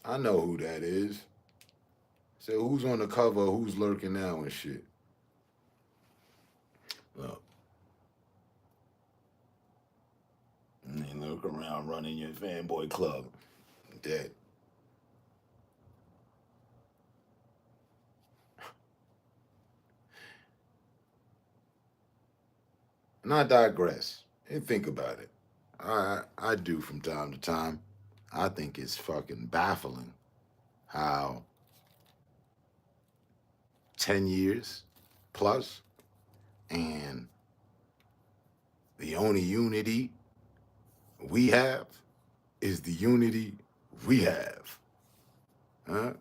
I know who that is. So who's on the cover, who's lurking now and shit. Look. And then look around running your fanboy club. Dead. And I digress. And think about it. I do from time to time. I think it's fucking baffling how 10 years plus and the only unity we have is the unity we have. Huh?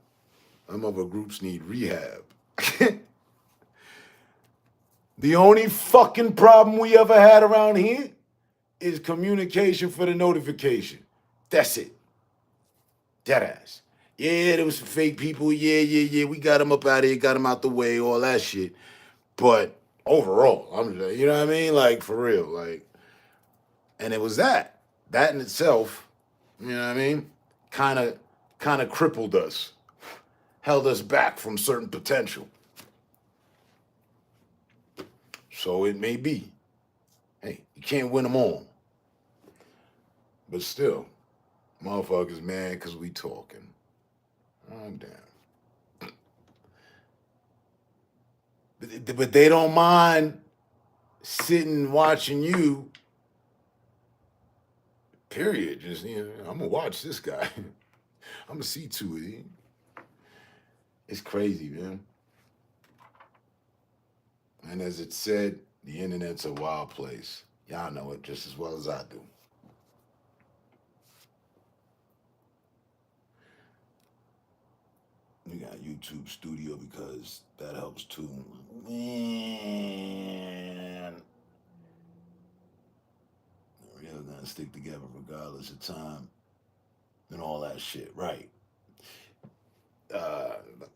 Some other groups need rehab. The only fucking problem we ever had around here is communication for the notification. That's it. Deadass. Yeah, there was some fake people. Yeah. We got them up out of here, got them out the way, all that shit. But overall, I'm just, you know what I mean? Like, for real. Like, and it was that. That in itself, you know what I mean? Kind of crippled us. Held us back from certain potential. So it may be. Hey, you can't win them all. But still, motherfuckers mad because we talking. I'm damn. But they don't mind sitting watching you. Period. Just, you know, I'm gonna watch this guy. I'm gonna see to it. It's crazy, man. And as it said, the internet's a wild place. Y'all know it just as well as I do. We got YouTube Studio because that helps too. Man. We're gonna stick together regardless of time and all that shit, right?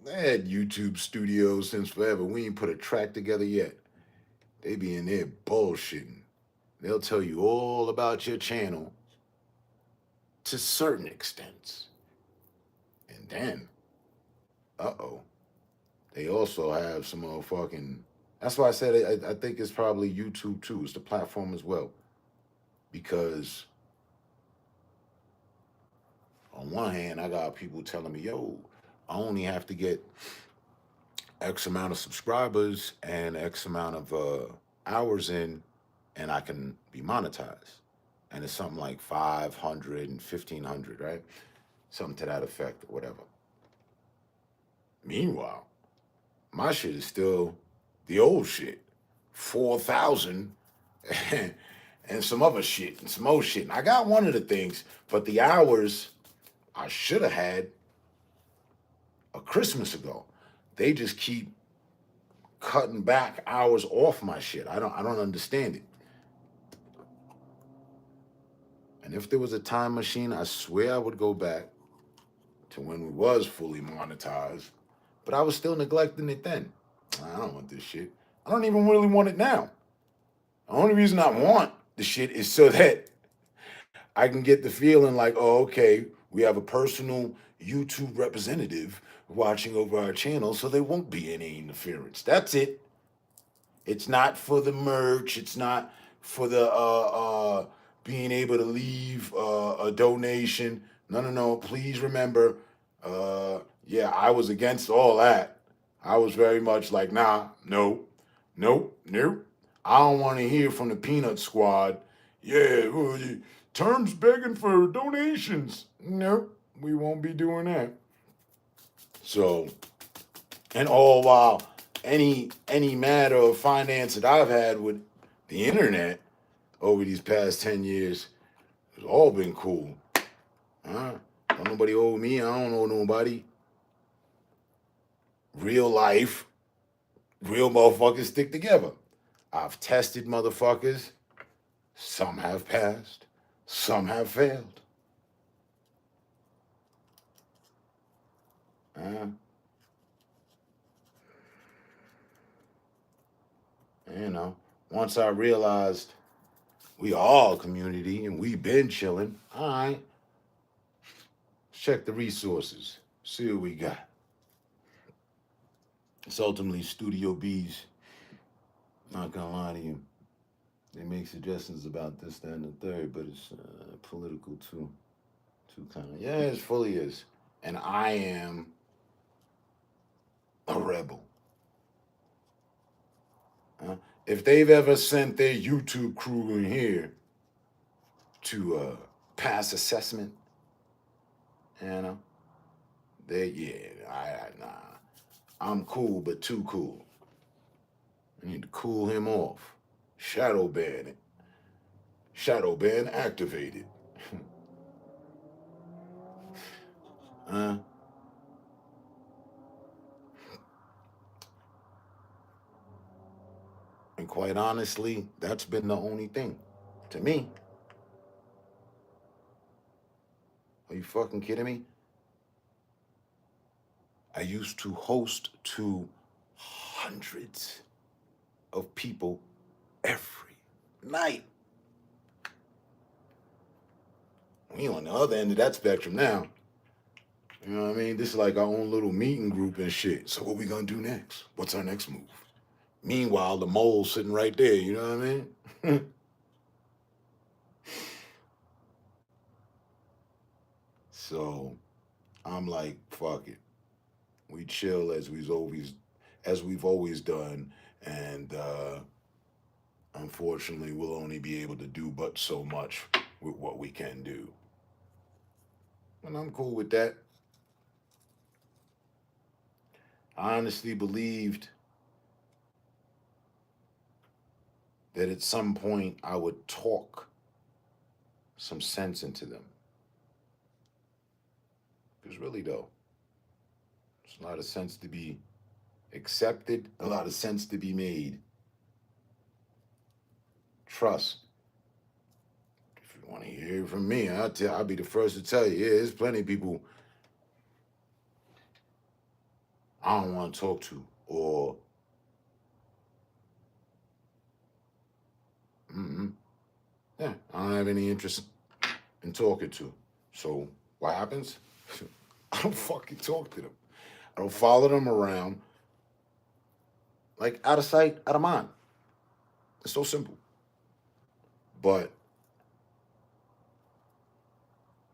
They had YouTube Studios since forever. We ain't put a track together yet. They be in there bullshitting. They'll tell you all about your channel to certain extents. And then, they also have some motherfucking. That's why I said I think it's probably YouTube too. It's the platform as well. Because on one hand, I got people telling me, yo, I only have to get X amount of subscribers and X amount of hours in, and I can be monetized. And it's something like 500 and 1,500, right? Something to that effect or whatever. Meanwhile, my shit is still the old shit. 4,000 and some other shit and some old shit. And I got one of the things, but the hours I should have had a Christmas ago. They just keep cutting back hours off my shit. I don't understand it. And if there was a time machine, I swear I would go back to when we was fully monetized. But I was still neglecting it then. I don't want this shit. I don't even really want it now. The only reason I want the shit is so that I can get the feeling like, oh, okay, we have a personal YouTube representative watching over our channel, so there won't be any interference. That's it. It's not for the merch. It's not for the being able to leave a donation. No. Please remember, yeah, I was against all that. I was very much like, nah, no. I don't want to hear from the Peanut Squad. Yeah, Term's begging for donations. Nope, we won't be doing that. So, and all while any matter of finance that I've had with the internet over these past 10 years, it's all been cool. Don't nobody owe me. I don't owe nobody. Real life, real motherfuckers stick together. I've tested motherfuckers. Some have passed. Some have failed. You know, once I realized we all a community and we been chilling, all right, let's check the resources, see what we got. It's ultimately Studio B's. Not gonna lie to you. They make suggestions about this, that, and the third, but it's political too. Too kind of. Yeah, it fully is. And I am a rebel. If they've ever sent their YouTube crew in here to pass assessment, you know, nah. I'm cool, but too cool. I need to cool him off. Shadow ban it. Shadow ban activated. And quite honestly, that's been the only thing. To me, Are you fucking kidding me? I used to host to hundreds of people every night. We on the other end of that spectrum now. You know what I mean? This is like our own little meeting group and shit. So what we gonna do next? What's our next move? Meanwhile, the mole's sitting right there, you know what I mean? So I'm like, fuck it. We chill as we've always done, and unfortunately we'll only be able to do but so much with what we can do. And I'm cool with that. I honestly believed that at some point I would talk some sense into them. Because really though, there's a lot of sense to be accepted, a lot of sense to be made. Trust. If you want to hear from me, I'll be the first to tell you, yeah, there's plenty of people I don't want to talk to, or yeah, I don't have any interest in talking to. So what happens? I don't fucking talk to them. I don't follow them around. Like out of sight, out of mind. It's so simple. But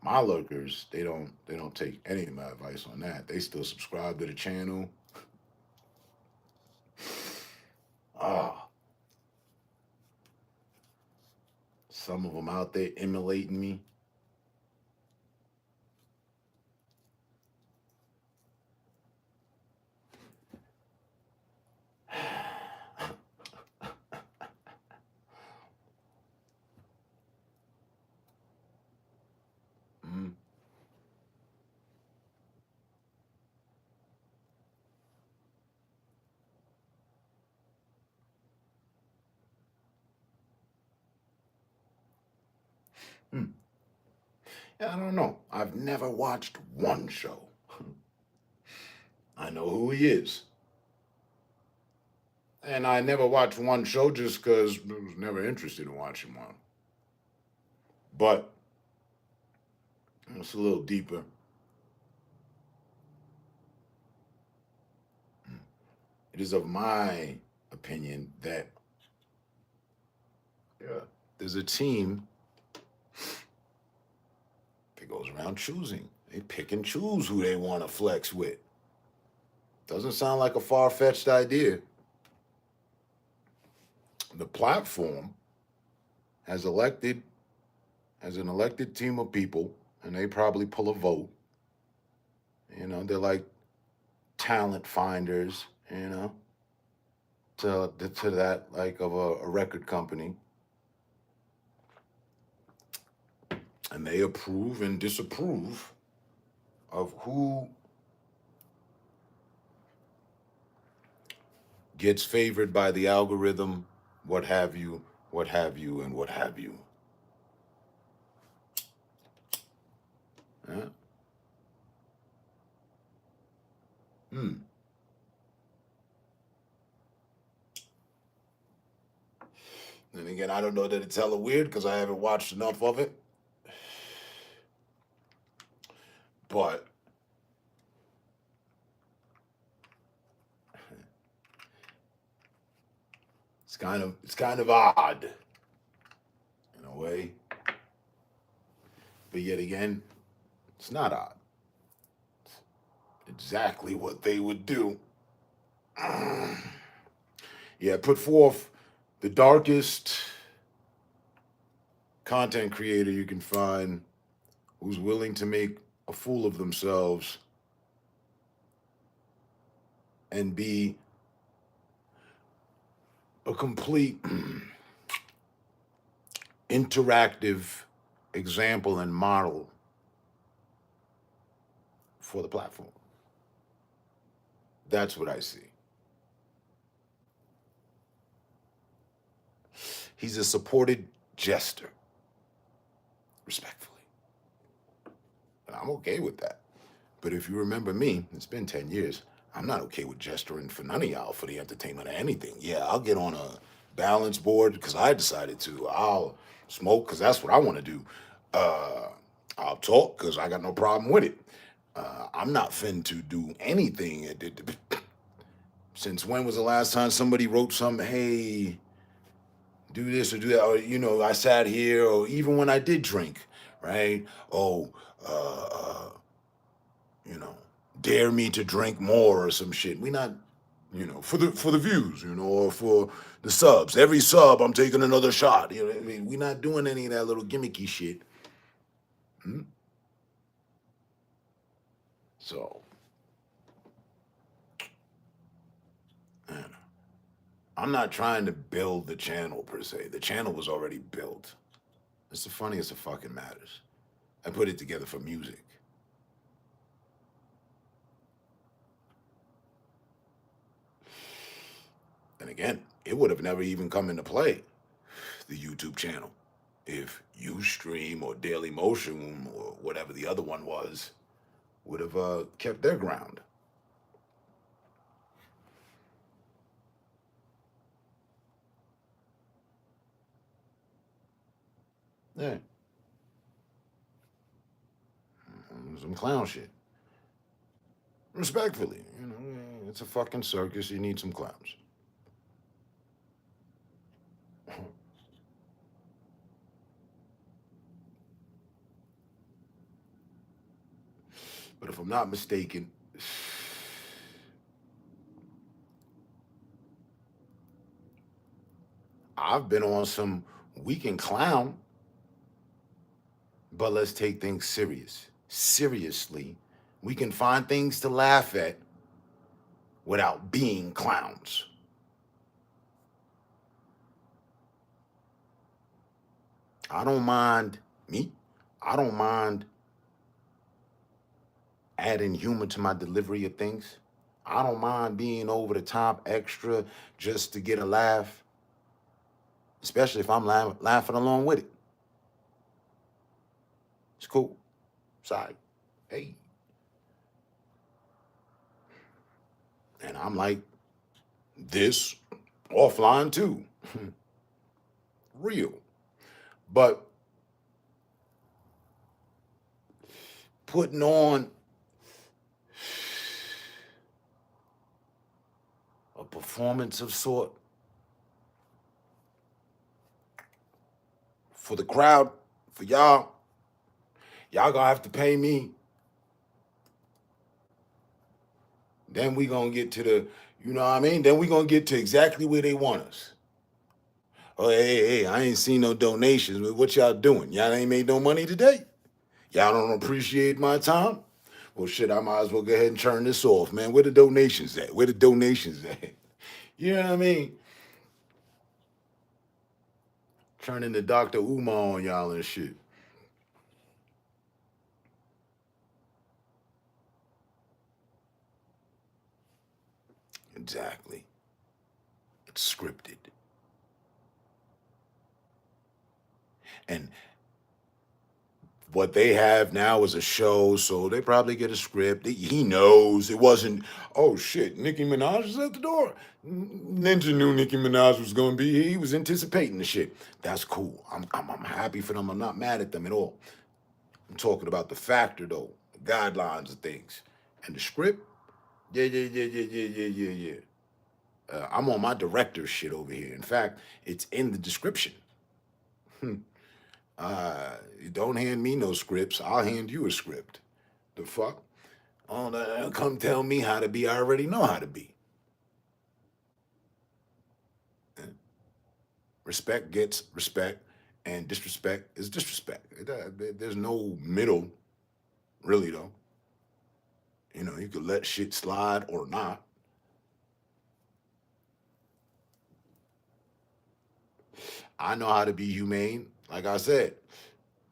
my lurkers, they don't take any of my advice on that. They still subscribe to the channel. Some of them out there emulating me. Yeah, I don't know. I've never watched one show. I know who he is. And I never watched one show just because I was never interested in watching one. But it's a little deeper. It is of my opinion that there's a team that goes around choosing. They pick and choose who they want to flex with. Doesn't sound like a far-fetched idea. The platform has an elected team of people, and they probably pull a vote. You know, they're like talent finders, you know, to that like of a record company. And they approve and disapprove of who gets favored by the algorithm, what have you, and what have you. Yeah. And again, I don't know that it's hella weird because I haven't watched enough of it. But it's kind of odd in a way. But yet again, it's not odd. It's exactly what they would do. Yeah, put forth the darkest content creator you can find who's willing to make a fool of themselves and be a complete interactive example and model for the platform. That's what I see. He's a supported jester, respectfully. And I'm okay with that. But if you remember me, it's been 10 years. I'm not okay with gesturing for none of y'all for the entertainment or anything. Yeah, I'll get on a balance board because I decided to. I'll smoke because that's what I want to do. I'll talk because I got no problem with it. I'm not fin to do anything. Since when was the last time somebody wrote something, hey, do this or do that? Or, you know, I sat here, or even when I did drink, right? Oh, you know, dare me to drink more or some shit. We not, you know, for the views, you know, or for the subs. Every sub, I'm taking another shot. You know what I mean? We not doing any of that little gimmicky shit. So, man, I'm not trying to build the channel per se. The channel was already built. It's the funniest of fucking matters. I put it together for music. And again, it would have never even come into play, the YouTube channel, if Ustream or Daily Motion or whatever the other one was would have kept their ground. Yeah. Some clown shit. Respectfully, you know, it's a fucking circus. You need some clowns. But if I'm not mistaken, I've been on some we can clown, but let's take things seriously. We can find things to laugh at without being clowns. I don't mind adding humor to my delivery of things. I don't mind being over the top extra just to get a laugh, especially if I'm laughing along with it. It's cool. Sorry. Hey. And I'm like this offline too. Real. But putting on a performance of sort for the crowd, for y'all gonna have to pay me. Then we gonna get to the, you know what I mean? Then we gonna get to exactly where they want us. Oh, hey, I ain't seen no donations. What y'all doing? Y'all ain't made no money today? Y'all don't appreciate my time? Well, shit, I might as well go ahead and turn this off, man. Where the donations at? Where the donations at? You know what I mean? Turning to Dr. Umar on y'all and shit. Exactly. It's scripted. And what they have now is a show, so they probably get a script. He knows it wasn't, oh shit, Nicki Minaj is at the door. Ninja knew Nicki Minaj was gonna be here. He was anticipating the shit. That's cool. I'm happy for them. I'm not mad at them at all. I'm talking about the factor though, the guidelines of things. And the script, yeah. I'm on my director's shit over here. In fact, it's in the description. Don't hand me no scripts. I'll hand you a script. The fuck? Oh, come tell me how to be. I already know how to be. Respect gets respect, and disrespect is disrespect. There's no middle, really, though. You know, you could let shit slide or not. I know how to be humane. Like I said,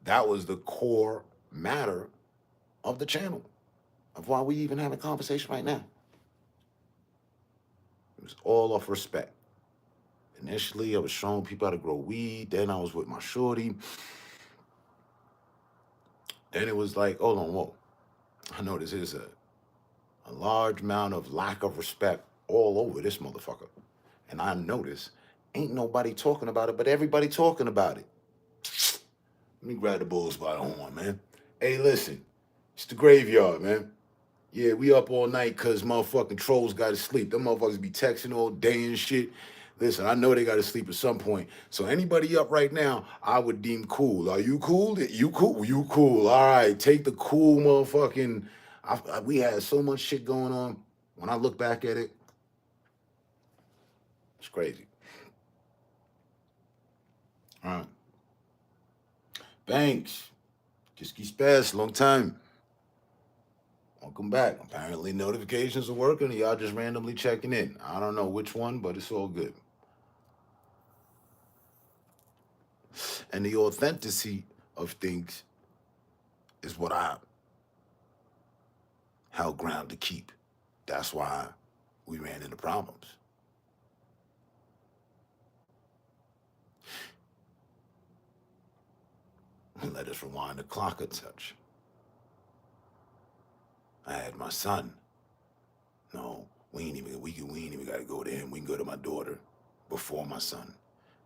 that was the core matter of the channel, of why we even have a conversation right now. It was all off respect. Initially, I was showing people how to grow weed. Then I was with my shorty. Then it was like, hold on, whoa. I know this is a large amount of lack of respect all over this motherfucker. And I notice ain't nobody talking about it, but everybody talking about it. Let me grab the bulls by the horn, man. Hey, listen, it's the graveyard, man. Yeah, we up all night because motherfucking trolls got to sleep. Them motherfuckers be texting all day and shit. Listen, I know they got to sleep at some point. So anybody up right now, I would deem cool. Are you cool? You cool? You cool. All right, take the cool motherfucking... we had so much shit going on. When I look back at it, it's crazy. All right. Banks. Kiski Spaz, long time. Welcome back. Apparently notifications are working and y'all just randomly checking in. I don't know which one, but it's all good. And the authenticity of things is what I held ground to keep. That's why we ran into problems. Let us rewind the clock a touch. I had my son. No, we ain't even gotta go to him. We can go to my daughter before my son.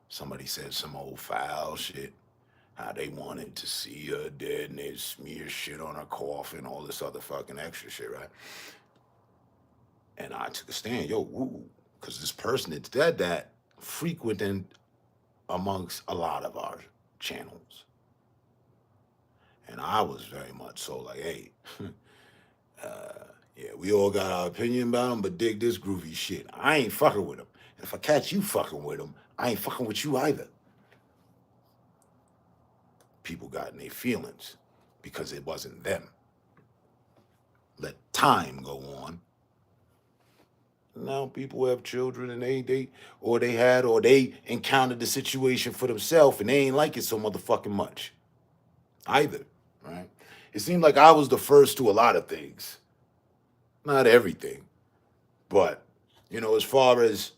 Somebody said some old foul shit. How they wanted to see her dead and they'd smear shit on her coffin, all this other fucking extra shit, right? And I took a stand, because this person that said that frequented amongst a lot of our channels. And I was very much so like, hey, yeah, we all got our opinion about him, but dig this groovy shit. I ain't fucking with him. And if I catch you fucking with him, I ain't fucking with you either. People got in their feelings because it wasn't them. Let time go on. Now people have children and they encountered the situation for themselves and they ain't like it so motherfucking much either, right? It seemed like I was the first to a lot of things. Not everything, but, as far as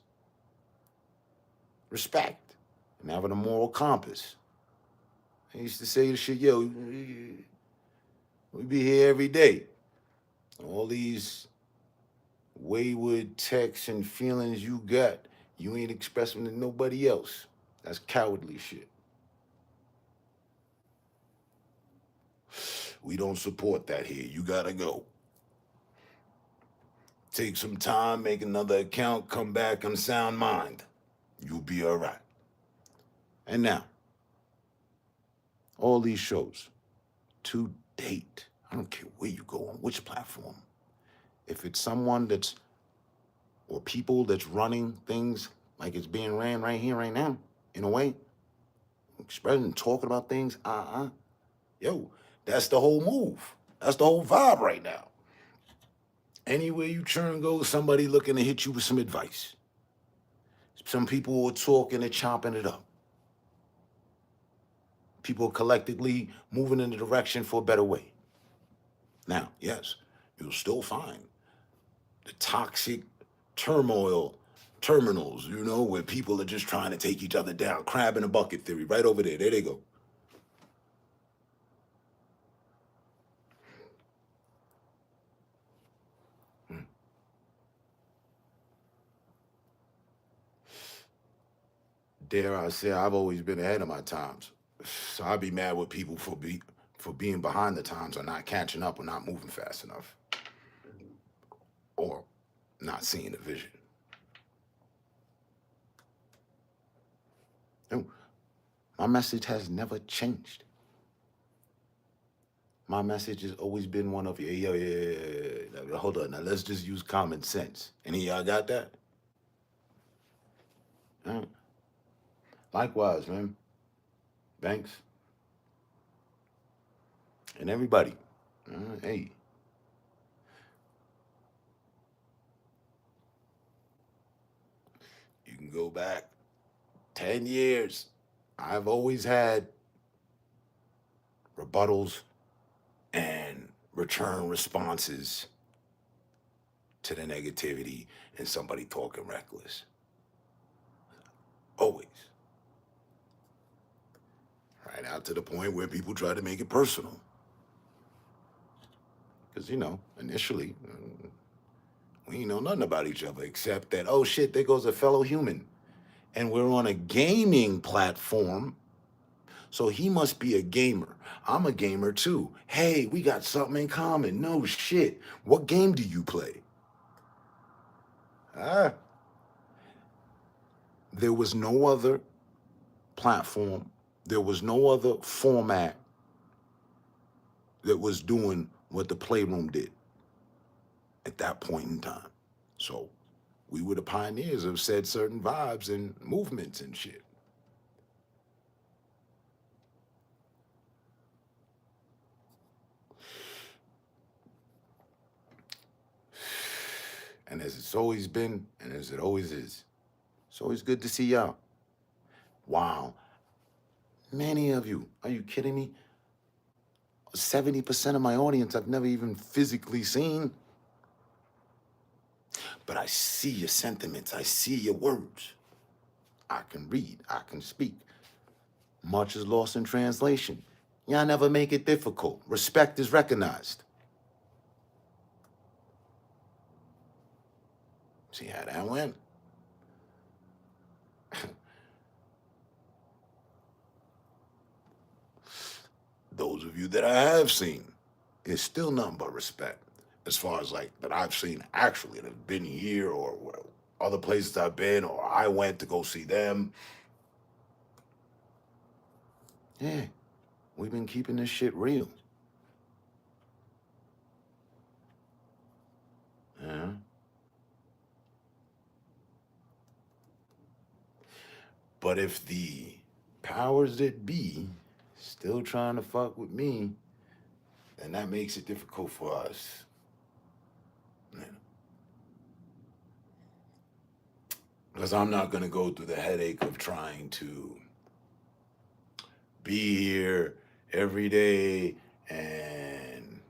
respect and having a moral compass. I used to say the shit, we be here every day. All these wayward texts and feelings you got, you ain't expressing to nobody else. That's cowardly shit. We don't support that here. You gotta go. Take some time, make another account, come back in sound mind. You'll be all right. And now, all these shows, to date, I don't care where you go, on which platform, if it's someone or people that's running things like it's being ran right here, right now, in a way, expressing, talking about things, that's the whole move. That's the whole vibe right now. Anywhere you turn goes, somebody looking to hit you with some advice. Some people are talking and chopping it up. People are collectively moving in the direction for a better way. Now, yes, you'll still find the toxic turmoil terminals, where people are just trying to take each other down. Crab in a bucket theory, right over there. There they go. Dare I say, I've always been ahead of my times. So I'd be mad with people for being behind the times or not catching up or not moving fast enough. Or not seeing the vision. No, my message has never changed. My message has always been one of, yeah. Hold on, now let's just use common sense. Any of y'all got that? All right. Likewise, man. Banks. And everybody. Hey. You can go back 10 years. I've always had rebuttals and return responses to the negativity and somebody talking reckless. Always. Right out to the point where people try to make it personal. Because, initially, we ain't know nothing about each other except that, oh shit, there goes a fellow human. And we're on a gaming platform, so he must be a gamer. I'm a gamer too. Hey, we got something in common. No shit. What game do you play? There was no other platform. There was no other format that was doing what the Playroom did at that point in time. So we were the pioneers of said certain vibes and movements and shit. And as it's always been, and as it always is, it's always good to see y'all. Wow. Many of you, are you kidding me? 70% of my audience I've never even physically seen. But I see your sentiments, I see your words. I can read, I can speak. Much is lost in translation. Y'all never make it difficult. Respect is recognized. See how that went? Those of you that I have seen, it's still nothing but respect. As far as like that I've seen actually that have been here or other places I've been or I went to go see them. Yeah, we've been keeping this shit real. Yeah. But if the powers that be still trying to fuck with me, then that makes it difficult for us. Because I'm not going to go through the headache of trying to be here every day and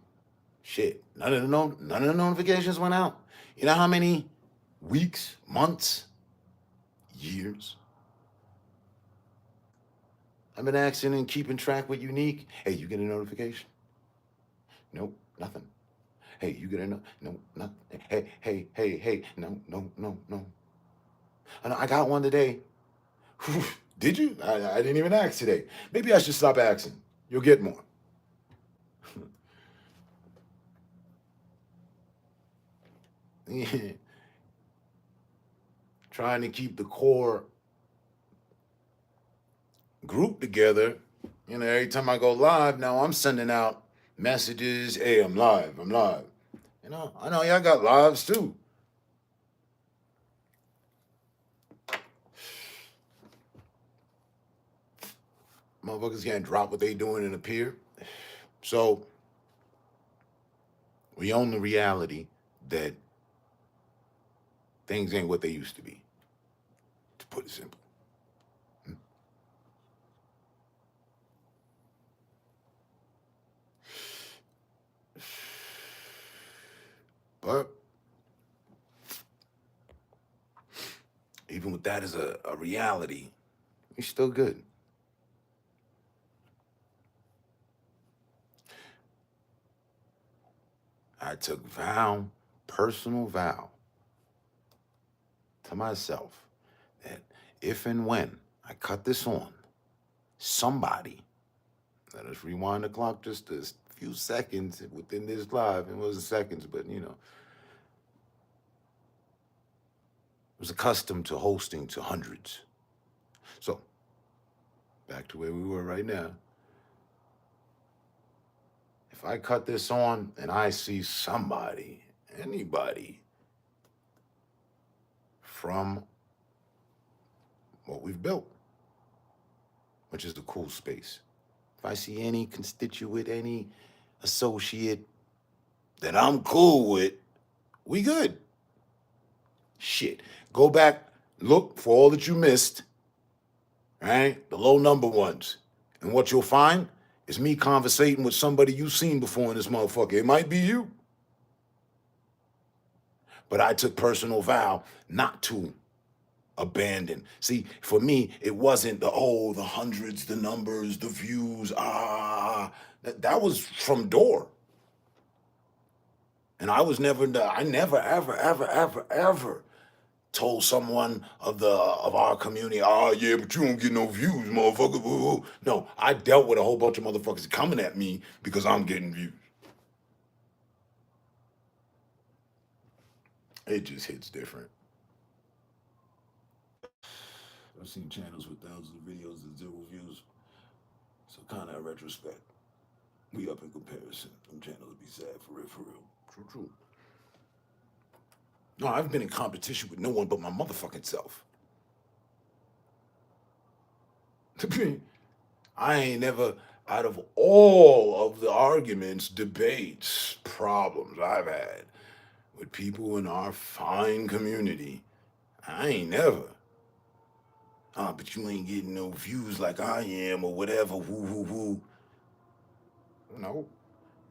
shit. None of the notifications went out. You know how many weeks, months, years I've been asking and keeping track with Unique? Hey, you get a notification? Nope, nothing. Hey, you get a no? No, nothing. Hey, no. I got one today. Did you? I didn't even ask today. Maybe I should stop asking. You'll get more. Yeah. Trying to keep the core group together. Every time I go live, now I'm sending out messages. Hey, I'm live. I know y'all got lives too. Motherfuckers can't drop what they doing and appear. So we own the reality that things ain't what they used to be, to put it simple. But even with that as a reality, we're still good. I took personal vow to myself that if and when I cut this on, somebody, let us rewind the clock just a few seconds within this live. It wasn't seconds, but was accustomed to hosting to hundreds. So, back to where we were right now. If I cut this on and I see somebody, anybody, from what we've built, which is the cool space, if I see any constituent, any associate that I'm cool with, we good. Shit. Go back, look for all that you missed, right? The low number ones. And what you'll find is me conversating with somebody you've seen before in this motherfucker. It might be you. But I took personal vow not to abandon. See, for me, it wasn't the hundreds, the numbers, the views. That was from door. And I was never, I never, ever, ever, ever, ever told someone of our community, oh yeah, but you don't get no views, motherfucker. Woo, woo." No, I dealt with a whole bunch of motherfuckers coming at me because I'm getting views. It just hits different. I've seen channels with thousands of videos and 0 views. So kind of in retrospect, we up in comparison. Them channels would be sad for real, for real. True, true. No, I've been in competition with no one but my motherfucking self. I ain't never, out of all of the arguments, debates, problems I've had with people in our fine community, I ain't never. But you ain't getting no views like I am or whatever, woo, woo, woo. No.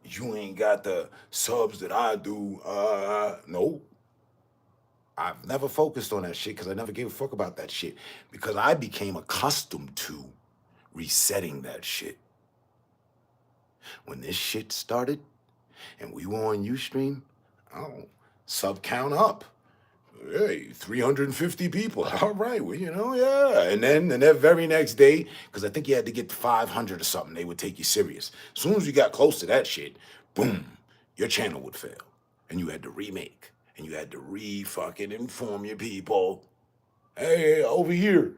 You ain't got the subs that I do, no. I've never focused on that shit because I never gave a fuck about that shit because I became accustomed to resetting that shit. When this shit started and we were on Ustream, oh, sub count up. Hey, 350 people. All right, well, you know, yeah. And then that very next day, because I think you had to get to 500 or something, they would take you serious. As soon as you got close to that shit, boom, your channel would fail. And you had to remake. And you had to fucking inform your people. Hey, over here.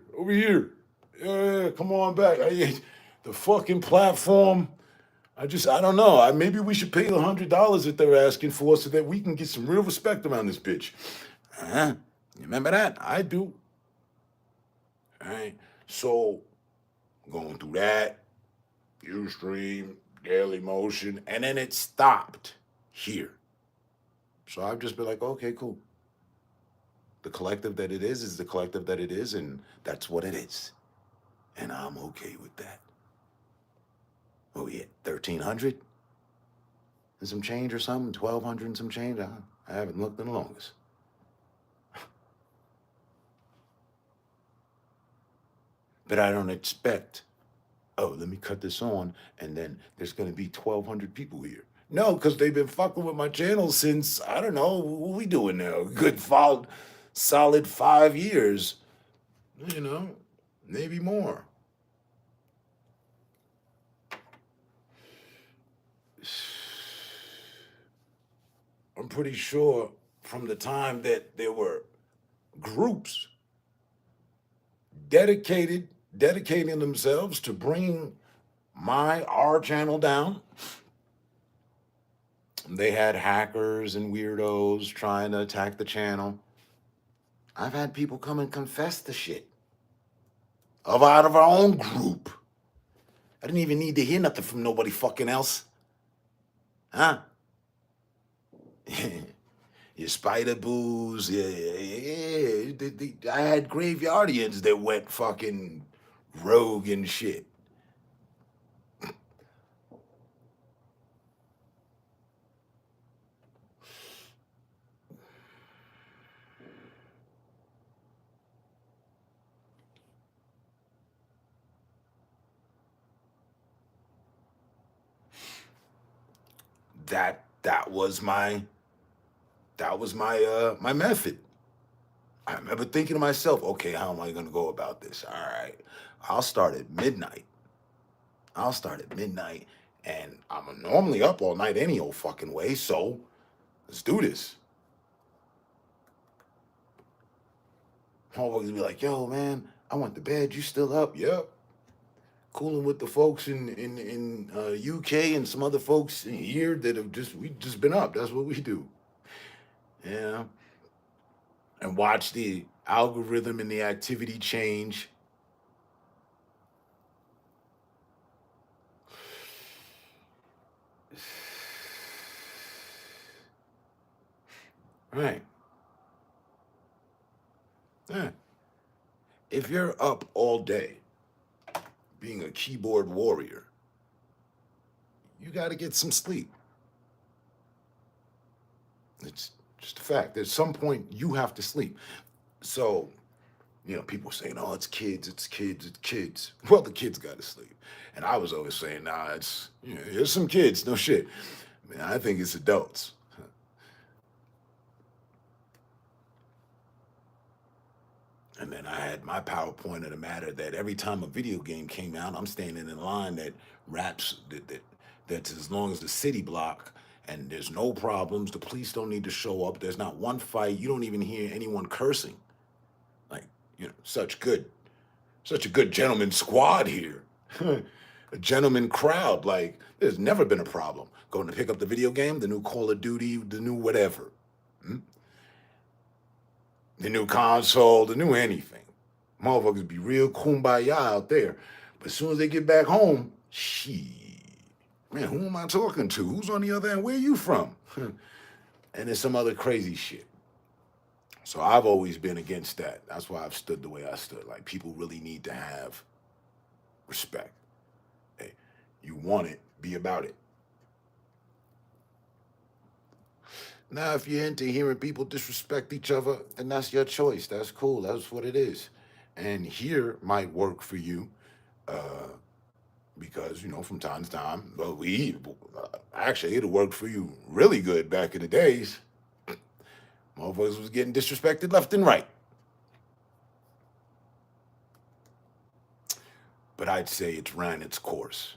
Yeah, come on back. The fucking platform, I don't know. Maybe we should pay the $100 that they're asking for so that we can get some real respect around this bitch. You remember that? I do. All right. So, going through that, Ustream, Daily Motion, and then it stopped here. So I've just been like, okay, cool. The collective that it is the collective that it is, and that's what it is. And I'm okay with that. Oh, yeah, 1,300 and some change or something, 1,200 and some change. I haven't looked in the longest. But I don't expect, oh, let me cut this on, and then there's going to be 1,200 people here. No, because they've been fucking with my channel since, I don't know, what we doing now? Good, solid 5 years. You know, maybe more. I'm pretty sure from the time that there were groups dedicating themselves to bringing our channel down. They had hackers and weirdos trying to attack the channel. I've had people come and confess the shit out of our own group. I didn't even need to hear nothing from nobody fucking else. Huh? Your spider boos, yeah. I had graveyardians that went fucking rogue and shit. That was my my method. I remember thinking to myself, okay, how am I gonna go about this? All right, I'll start at midnight, and I'm normally up all night any old fucking way, so let's do this. Motherfuckers be like, yo, man, I went to bed, you still up? Yep. Cooling with the folks in UK and some other folks here that have we just been up. That's what we do. Yeah. And watch the algorithm and the activity change. Right. Yeah. If you're up all day being a keyboard warrior, you got to get some sleep. It's just a fact. At some point, you have to sleep. So, you know, people saying, oh, it's kids. Well, the kids got to sleep. And I was always saying, nah, it's, you know, there's some kids, no shit. Man, I think it's adults. And then I had my PowerPoint of the matter that every time a video game came out, I'm standing in line that that's as long as the city block, and there's no problems. The police don't need to show up. There's not one fight. You don't even hear anyone cursing. Like, such a good gentleman squad here. A gentleman crowd. Like, there's never been a problem. Going to pick up the video game, the new Call of Duty, the new whatever. The new console, the new anything. Motherfuckers be real kumbaya out there. But as soon as they get back home, man, who am I talking to? Who's on the other end? Where you from? And there's some other crazy shit. So I've always been against that. That's why I've stood the way I stood. Like, people really need to have respect. Hey, you want it, be about it. Now, if you're into hearing people disrespect each other, then that's your choice. That's cool. That's what it is. And here might work for you because, from time to time, actually, it'll work for you really good back in the days. Motherfuckers was getting disrespected left and right. But I'd say it's ran its course.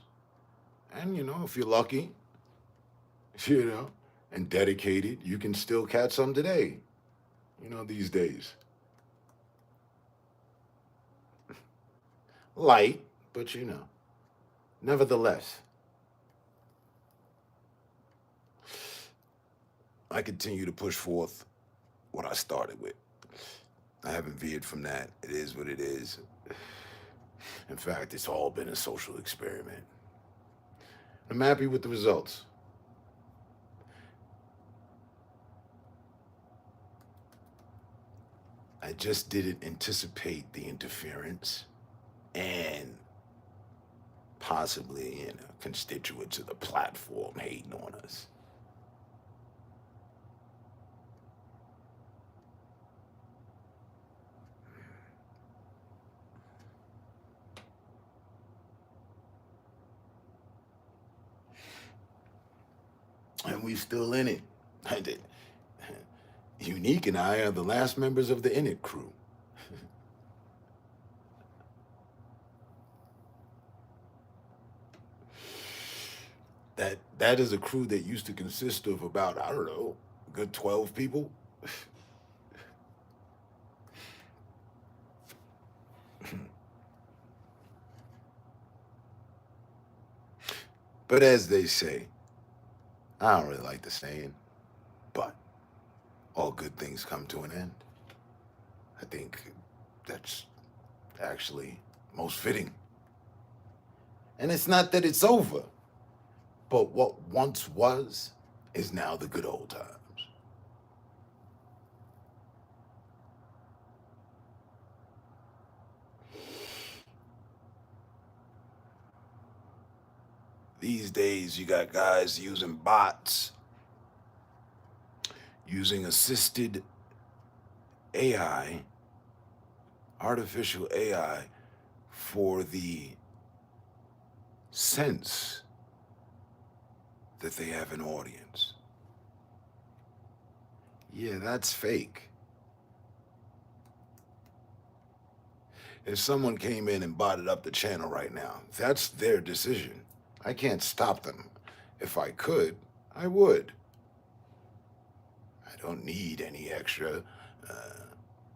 And, if you're lucky, and dedicated, you can still catch some today, these days. Light, but nevertheless. I continue to push forth what I started with. I haven't veered from that. It is what it is. In fact, it's all been a social experiment. I'm happy with the results. I just didn't anticipate the interference and possibly, constituents of the platform hating on us. And we still in it. Unique and I are the last members of the In It crew. That is a crew that used to consist of about, I don't know, a good 12 people. But as they say, I don't really like the saying, but all good things come to an end. I think that's actually most fitting. And it's not that it's over, but what once was is now the good old times. These days, you got guys using bots, using assisted AI, artificial AI, for the sense that they have an audience. Yeah, that's fake. If someone came in and botted up the channel right now, that's their decision. I can't stop them. If I could, I would. I don't need any extra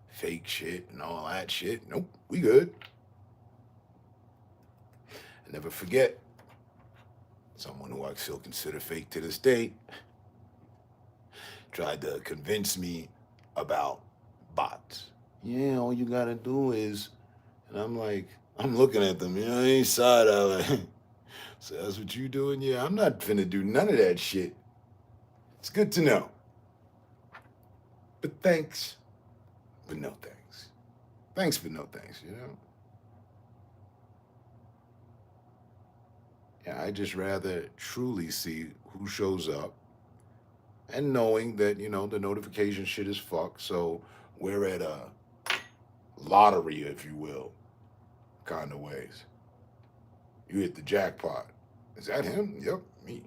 fake shit and all that shit. Nope, we good. And never forget, someone who I still consider fake to this day tried to convince me about bots. Yeah, all you gotta do is, and I'm like, I'm looking at them, I ain't side eye. Like, so that's what you doing? Yeah, I'm not finna do none of that shit. It's good to know. But thanks, but no thanks. Thanks, but no thanks, Yeah, I just rather truly see who shows up and knowing that, the notification shit is fucked. So we're at a lottery, if you will, kind of ways. You hit the jackpot. Is that him? Yep, me.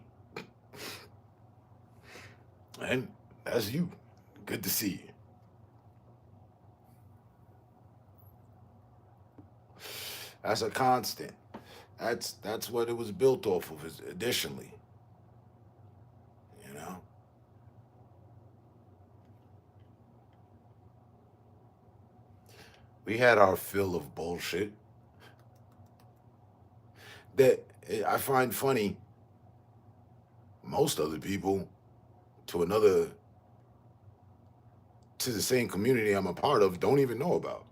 And that's you. Good to see you. That's a constant. That's what it was built off of. Is additionally, you know. We had our fill of bullshit that I find funny. Most other people to the same community I'm a part of don't even know about.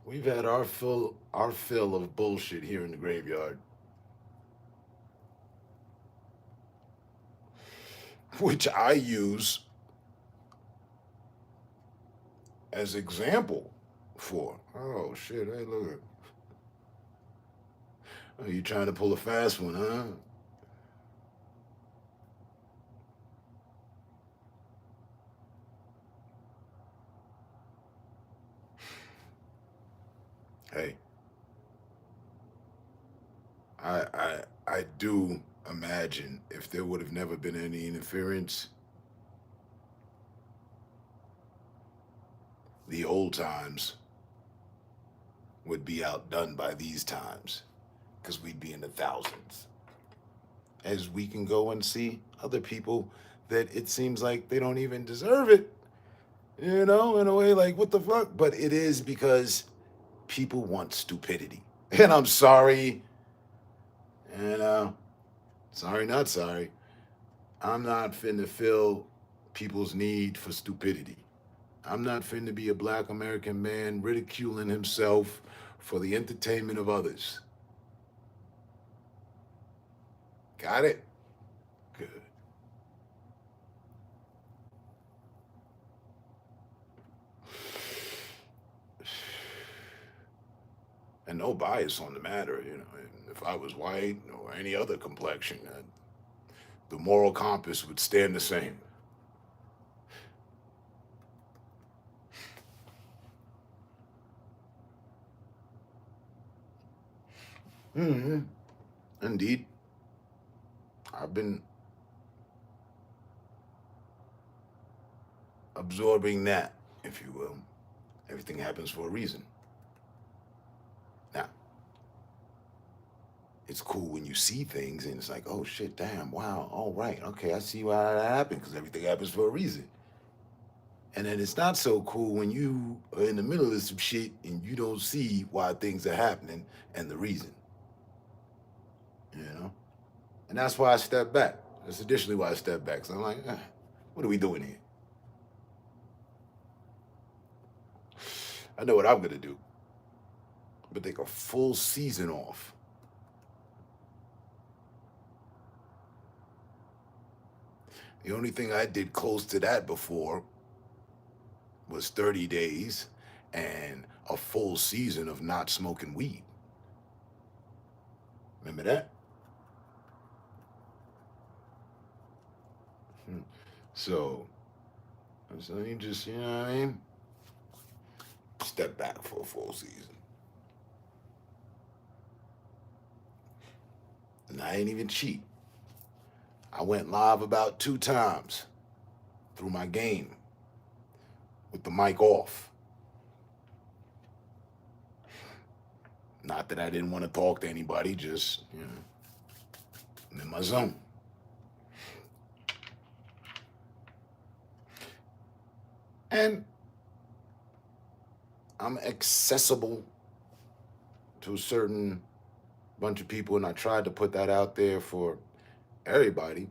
We've had our fill of bullshit here in the graveyard, which I use as example for. Oh shit! Hey, look. Oh, you trying to pull a fast one, huh? Hey, I do imagine if there would have never been any interference, the old times would be outdone by these times, because we'd be in the thousands. As we can go and see other people that it seems like they don't even deserve it, you know, in a way like, what the fuck? But it is because people want stupidity. And I'm sorry, you know, sorry, not sorry. I'm not finna fill people's need for stupidity. I'm not finna be a black American man ridiculing himself for the entertainment of others. Got it? Good. And no bias on the matter, you know. If I was white or any other complexion, the moral compass would stand the same. Mm-hmm. Indeed. I've been absorbing that, if you will. Everything happens for a reason. Now, it's cool when you see things and it's like, oh shit, damn, wow, all right, okay, I see why that happened, because everything happens for a reason. And then it's not so cool when you are in the middle of some shit and you don't see why things are happening and the reason. You know? And that's why I step back. That's additionally why I step back. So I'm like, what are we doing here? I know what I'm gonna do. But take a full season off. The only thing I did close to that before was 30 days and a full season of not smoking weed. Remember that? So you just, you know what I mean? Step back for a full season. And I ain't even cheat. I went live about 2 times through my game with the mic off. Not that I didn't want to talk to anybody, just, you know, I'm in my zone. And I'm accessible to a certain bunch of people, and I tried to put that out there for everybody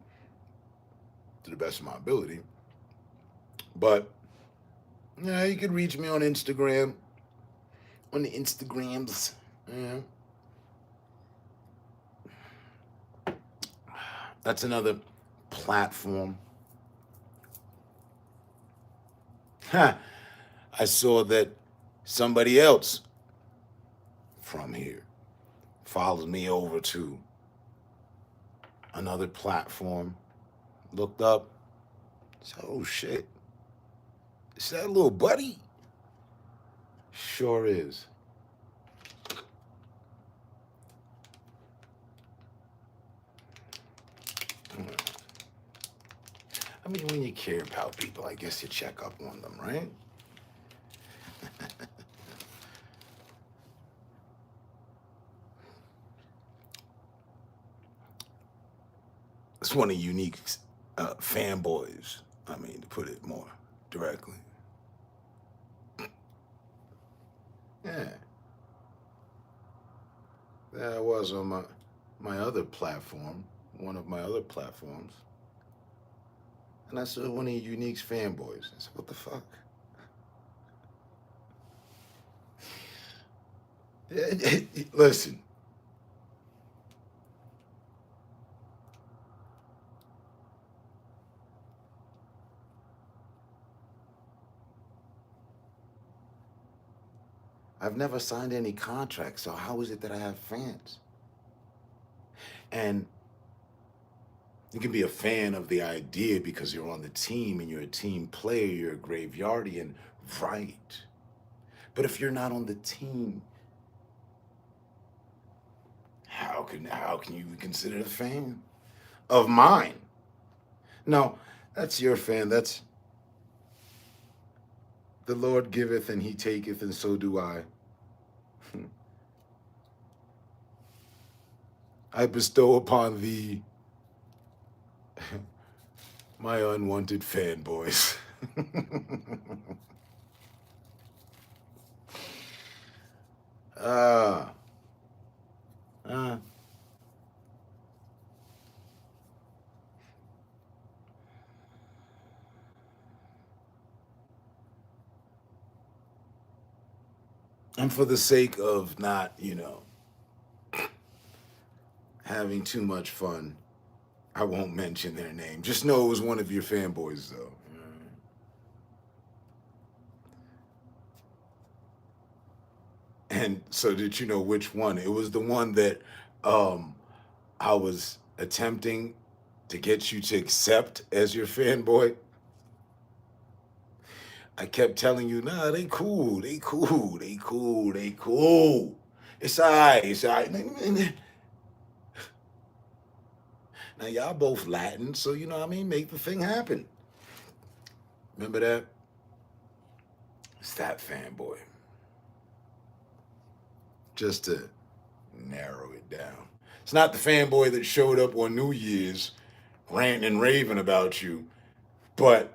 to the best of my ability. But yeah, you can reach me on Instagram, on the Instagrams. Yeah. That's another platform. I saw that somebody else from here follows me over to another platform. Looked up. Said, oh shit. Is that little buddy? Sure is. I mean, when you care about people, I guess you check up on them, right? It's one of Unique's fanboys. I mean, to put it more directly. Yeah. That was on my other platform, one of my other platforms. And I saw one of Unique's fanboys. I said, what the fuck? Listen. I've never signed any contracts, so how is it that I have fans? And you can be a fan of the idea because you're on the team and you're a team player, you're a graveyardian, right? But if you're not on the team, how can you be considered a fan of mine? No, that's your fan. That's the Lord giveth and he taketh, and so do I. I bestow upon thee my unwanted fanboys. And for the sake of not, having too much fun, I won't mention their name. Just know it was one of your fanboys, though. And so did you know which one? It was the one that I was attempting to get you to accept as your fanboy. I kept telling you, nah, they cool. It's all right. Now, y'all both Latin, so you know what I mean? Make the thing happen. Remember that? It's that fanboy. Just to narrow it down. It's not the fanboy that showed up on New Year's ranting and raving about you, but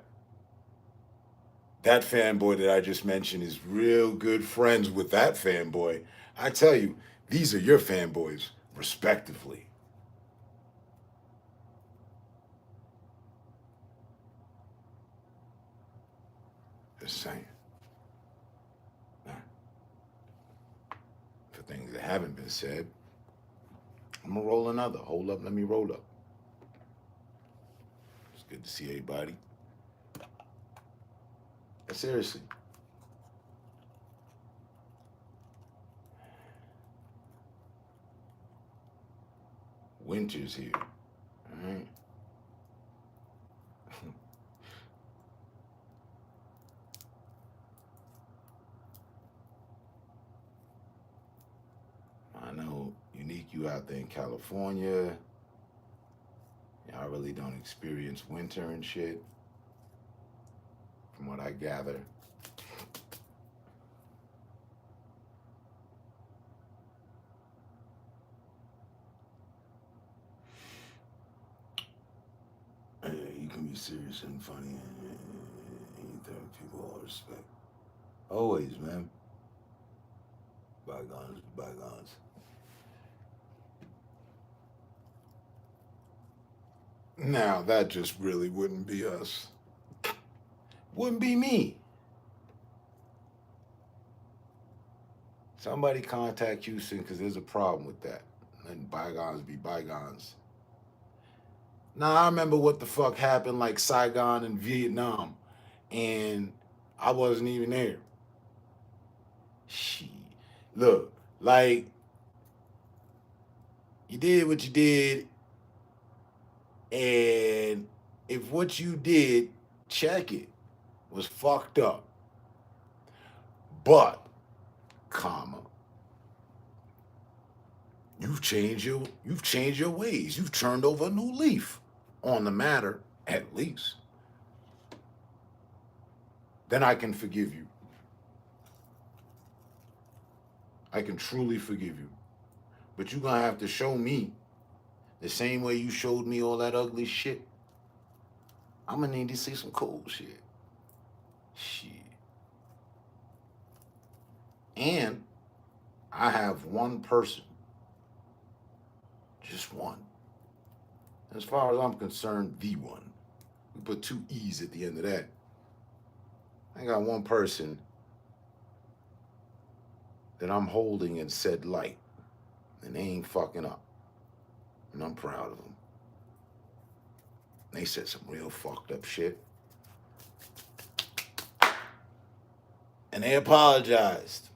that fanboy that I just mentioned is real good friends with that fanboy. I tell you, these are your fanboys, respectively. Just saying. Now, for things that haven't been said, I'm gonna roll another. Hold up, let me roll up. It's good to see everybody. But seriously. Winter's here. All right. I know, Unique, you out there in California. Y'all really don't experience winter and shit, from what I gather. You can be serious and funny and you tell people all respect. Always, man. Bygones, bygones. Now, that just really wouldn't be us. Wouldn't be me. Somebody contact Houston because there's a problem with that. Letting bygones be bygones. Now, I remember what the fuck happened like Saigon and Vietnam, and I wasn't even there. Shit. Look, like, you did what you did, and if what you did, check it, was fucked up. But, comma, you've changed your ways. You've turned over a new leaf on the matter, at least. Then I can forgive you. I can truly forgive you. But you're gonna have to show me The same way you showed me all that ugly shit, I'm gonna need to see some cool shit. Shit. And I have one person, just one. As far as I'm concerned, the one. We put 2 E's at the end of that. I got one person that I'm holding in said light, and they ain't fucking up. And I'm proud of them. They said some real fucked up shit. And they apologized.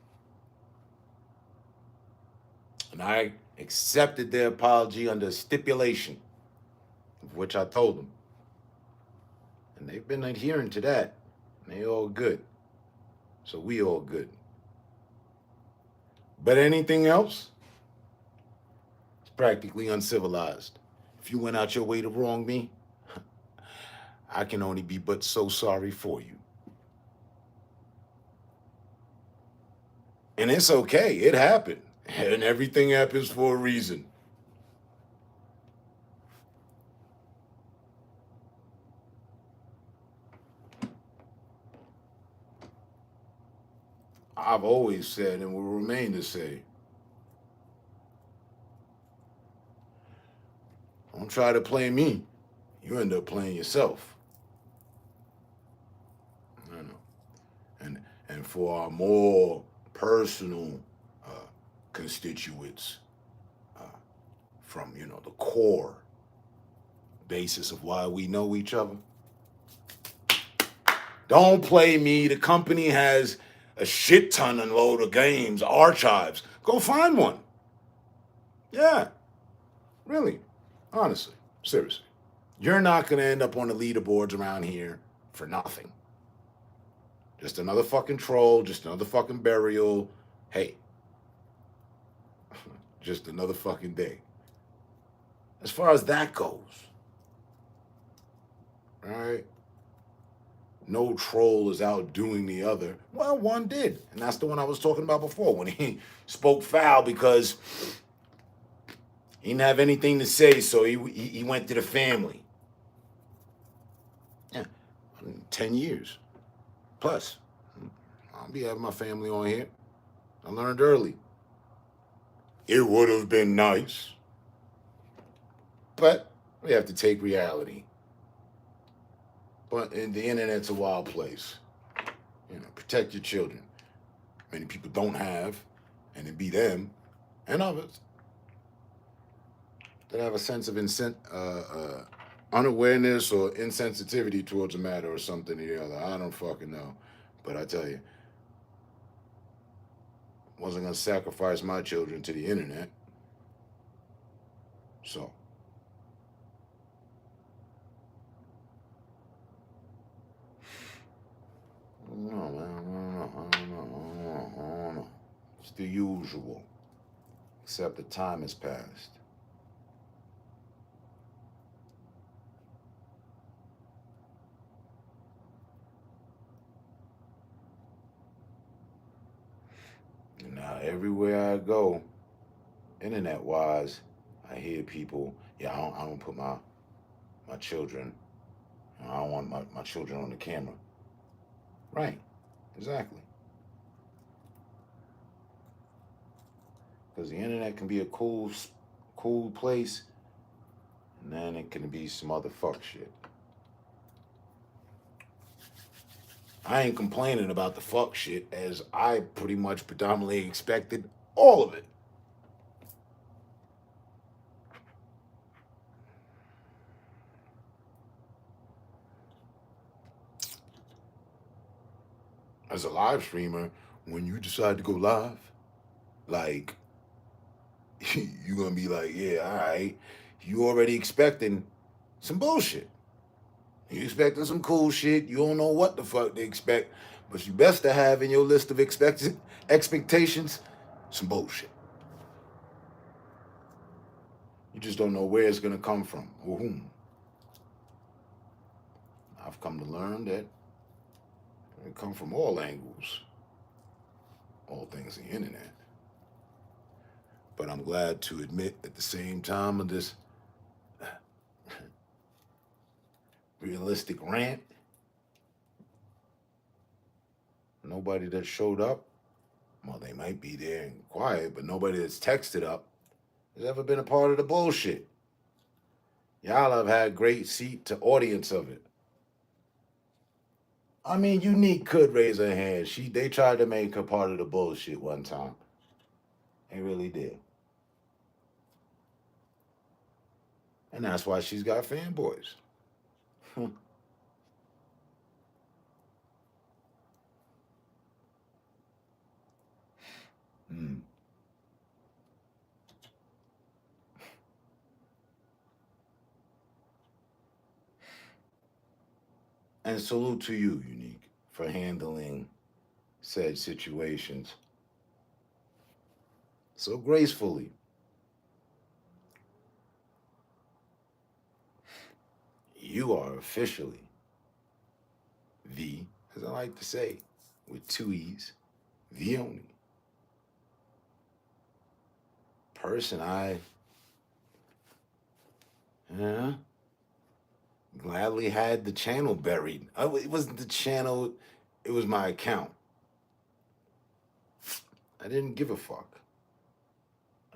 And I accepted their apology under stipulation, of which I told them. And they've been adhering to that. And they all good. So we all good. But anything else, it's practically uncivilized. If you went out your way to wrong me, I can only be but so sorry for you. And it's okay, it happened. And everything happens for a reason. I've always said and will remain to say, don't try to play me. You end up playing yourself. I know. And for our more personal constituents, from, you know, the core basis of why we know each other, don't play me. The company has a shit ton and load of games, archives. Go find one. Yeah. Really. Honestly. Seriously. You're not going to end up on the leaderboards around here for nothing. Just another fucking troll, just another fucking burial. Hey. Just another fucking day. As far as that goes. All right? No troll is outdoing the other. Well, one did. And that's the one I was talking about before when he spoke foul because he didn't have anything to say, so he went to the family. Yeah, 10 years plus. I'll be having my family on here. I learned early. It would have been nice. But we have to take reality. But the internet's a wild place. You know, protect your children. Many people don't have, and it be them and others that have a sense of unawareness or insensitivity towards a matter or something or the other. I don't fucking know. But I tell you, wasn't going to sacrifice my children to the internet. So. No, man, I don't know. It's the usual. Except the time has passed. Now, everywhere I go, internet-wise, I hear people, yeah, I don't put my children, I don't want my children on the camera. Right, exactly. Because the internet can be a cool place, and then it can be some other fuck shit. I ain't complaining about the fuck shit, as I pretty much predominantly expected all of it. As a live streamer, when you decide to go live, like, you're gonna be like, yeah, all right, you already expecting some bullshit. You expecting some cool shit. You don't know what the fuck to expect, but you best to have in your list of expectations some bullshit. You just don't know where it's gonna come from or whom. I've come to learn that it come from all angles, all things the internet. But I'm glad to admit at the same time of this realistic rant. Nobody that showed up. Well, they might be there and quiet, but nobody that's texted up has ever been a part of the bullshit. Y'all have had great seat to audience of it. I mean, Unique could raise her hand. They tried to make her part of the bullshit one time. They really did. And that's why she's got fanboys. Hmm. And salute to you, Unique, for handling said situations so gracefully. You are officially the, as I like to say, with two E's, the only person I gladly had the channel buried. It wasn't the channel, it was my account. I didn't give a fuck.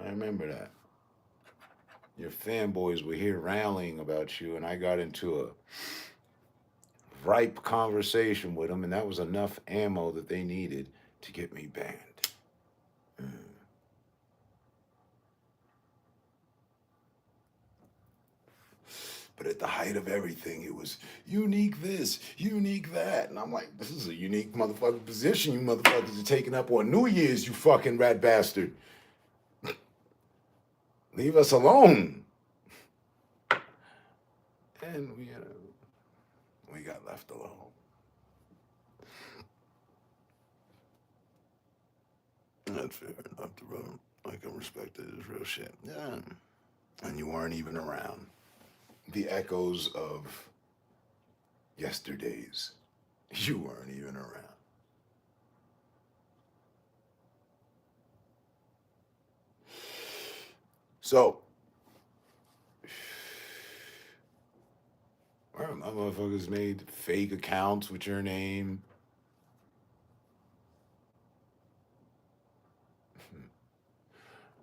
I remember that. Your fanboys were here rallying about you, and I got into a ripe conversation with them, and that was enough ammo that they needed to get me banned. But at the height of everything, it was Unique this, Unique that. And I'm like, this is a unique motherfucking position you motherfuckers are taking up on New Year's, you fucking rat bastard. Leave us alone. And we got left alone. That's fair enough to run. I can respect it as real shit. Yeah. And you weren't even around. The echoes of yesterdays. You weren't even around. So, well, my motherfuckers made fake accounts with your name.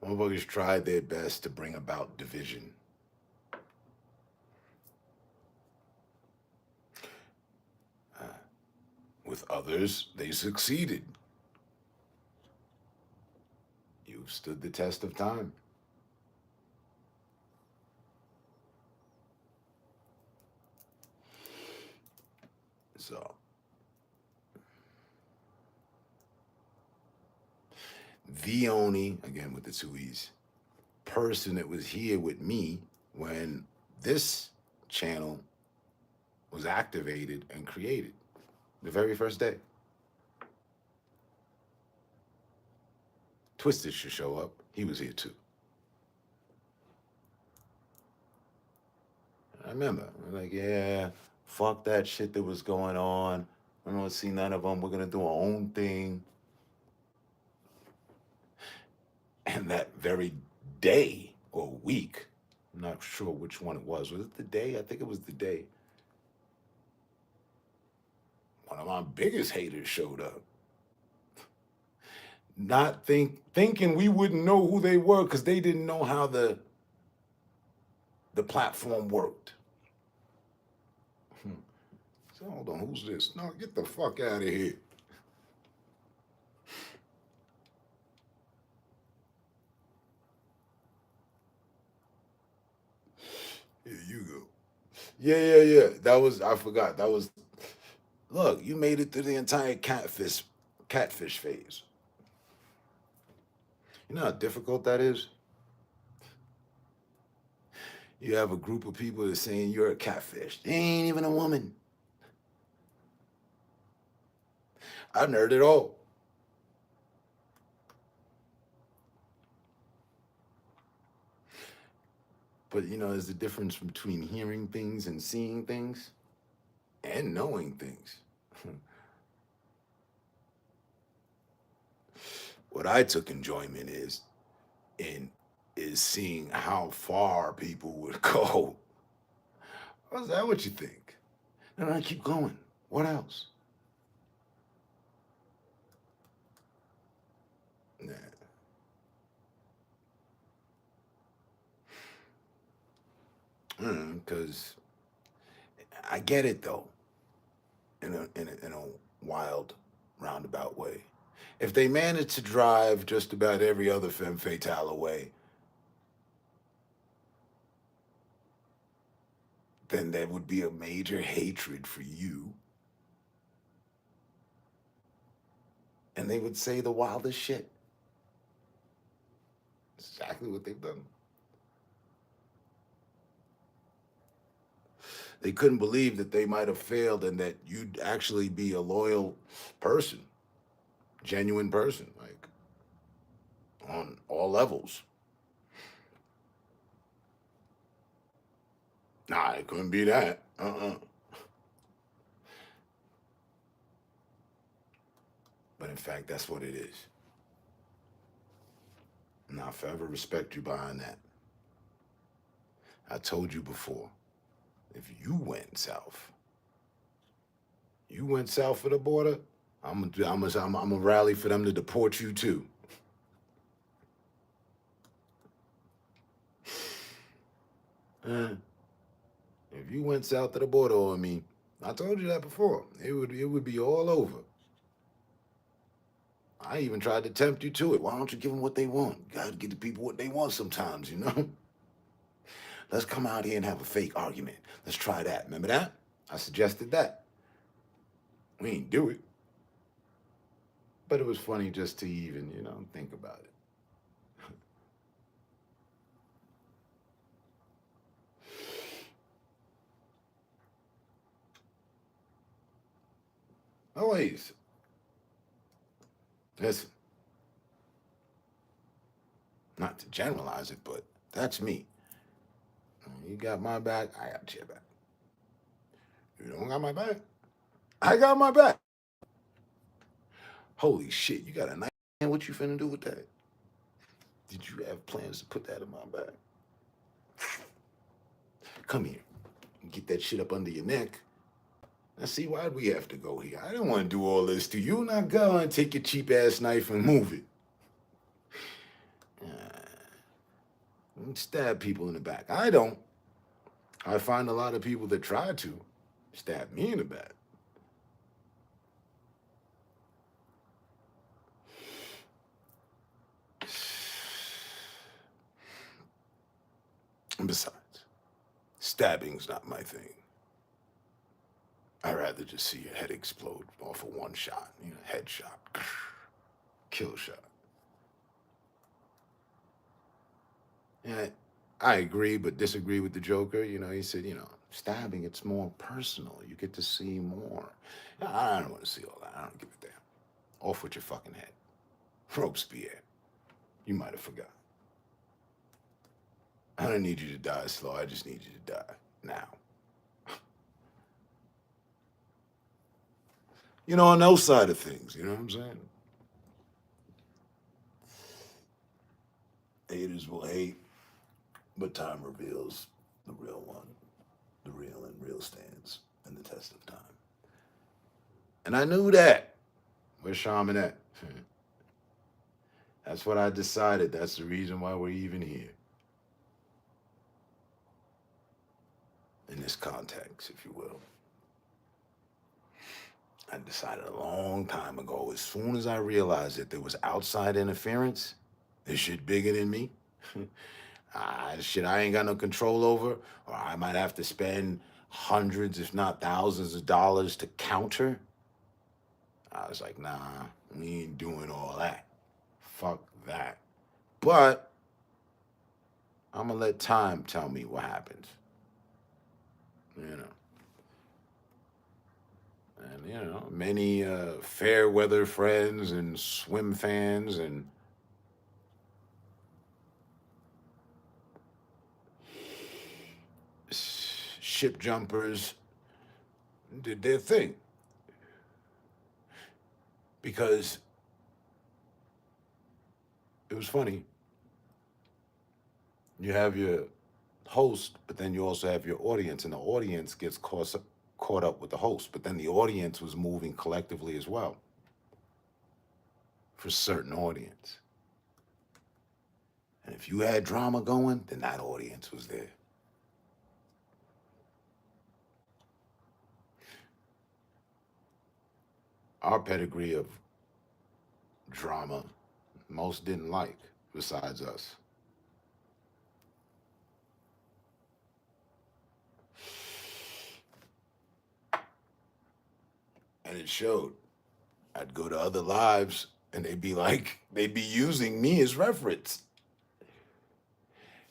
Motherfuckers tried their best to bring about division. With others, they succeeded. You've stood the test of time. So, the only, again with the two E's, person that was here with me when this channel was activated and created. The very first day. Twisted should show up. He was here too. I remember. I was like, yeah, fuck that shit that was going on. I don't see none of them. We're going to do our own thing. And that very day or week, I'm not sure which one it was. Was it the day? I think it was the day. One of my biggest haters showed up. Not thinking we wouldn't know who they were because they didn't know how the platform worked. So hold on, who's this? No, get the fuck out of here. Here you go. Yeah. That was, I forgot. That was, look, you made it through the entire catfish phase. You know how difficult that is? You have a group of people that are saying you're a catfish. They ain't even a woman. I've heard it all. But you know, there's a difference between hearing things and seeing things and knowing things. What I took enjoyment is seeing how far people would go. Is that what you think? And I keep going. What else? Nah. Because I get it though, in a wild roundabout way. If they managed to drive just about every other femme fatale away, then there would be a major hatred for you. And they would say the wildest shit. Exactly what they've done. They couldn't believe that they might have failed and that you'd actually be a loyal person, genuine person, like on all levels. Nah, it couldn't be that. But in fact, that's what it is. And I'll forever respect you behind that. I told you before, if you went south of the border, I'm gonna rally for them to deport you too. If you went south of the border on me, I told you that before. It would be all over. I even tried to tempt you to it. Why don't you give them what they want? You gotta give the people what they want sometimes, you know? Let's come out here and have a fake argument. Let's try that. Remember that? I suggested that. We ain't do it. But it was funny just to even, think about it. Always. Listen. Not to generalize it, but that's me. You got my back, I got your back. You don't got my back, I got my back. Holy shit, you got a knife? What you finna do with that? Did you have plans to put that in my bag? Come here. Get that shit up under your neck. Now see, why'd we have to go here? I didn't want to do all this to you. Now go and take your cheap ass knife and move it. Stab people in the back. I don't. I find a lot of people that try to stab me in the back. And besides, stabbing's not my thing. I'd rather just see your head explode off of one shot, headshot, kill shot. Yeah, I agree, but disagree with the Joker. He said, stabbing, it's more personal. You get to see more. I don't want to see all that. I don't give a damn. Off with your fucking head. Robespierre. You might have forgot. I don't need you to die slow. I just need you to die now. On those side of things, you know what I'm saying? Haters will hate, but time reveals the real one. The real and real stands in the test of time. And I knew that. Where's Shaman at? That's what I decided. That's the reason why we're even here. In this context, if you will. I decided a long time ago, as soon as I realized that there was outside interference, this shit bigger than me, shit I ain't got no control over, or I might have to spend hundreds, if not thousands of dollars to counter. I was like, nah, we ain't doing all that. Fuck that. But I'm gonna let time tell me what happens. And, many fair weather friends and swim fans and ship jumpers did their thing. Because it was funny. You have your host, but then you also have your audience, and the audience gets caught caught up with the host, but then the audience was moving collectively as well for certain audience. And if you had drama going, then that audience was there. Our pedigree of drama, most didn't like, besides us. And it showed. I'd go to other lives and they'd be using me as reference.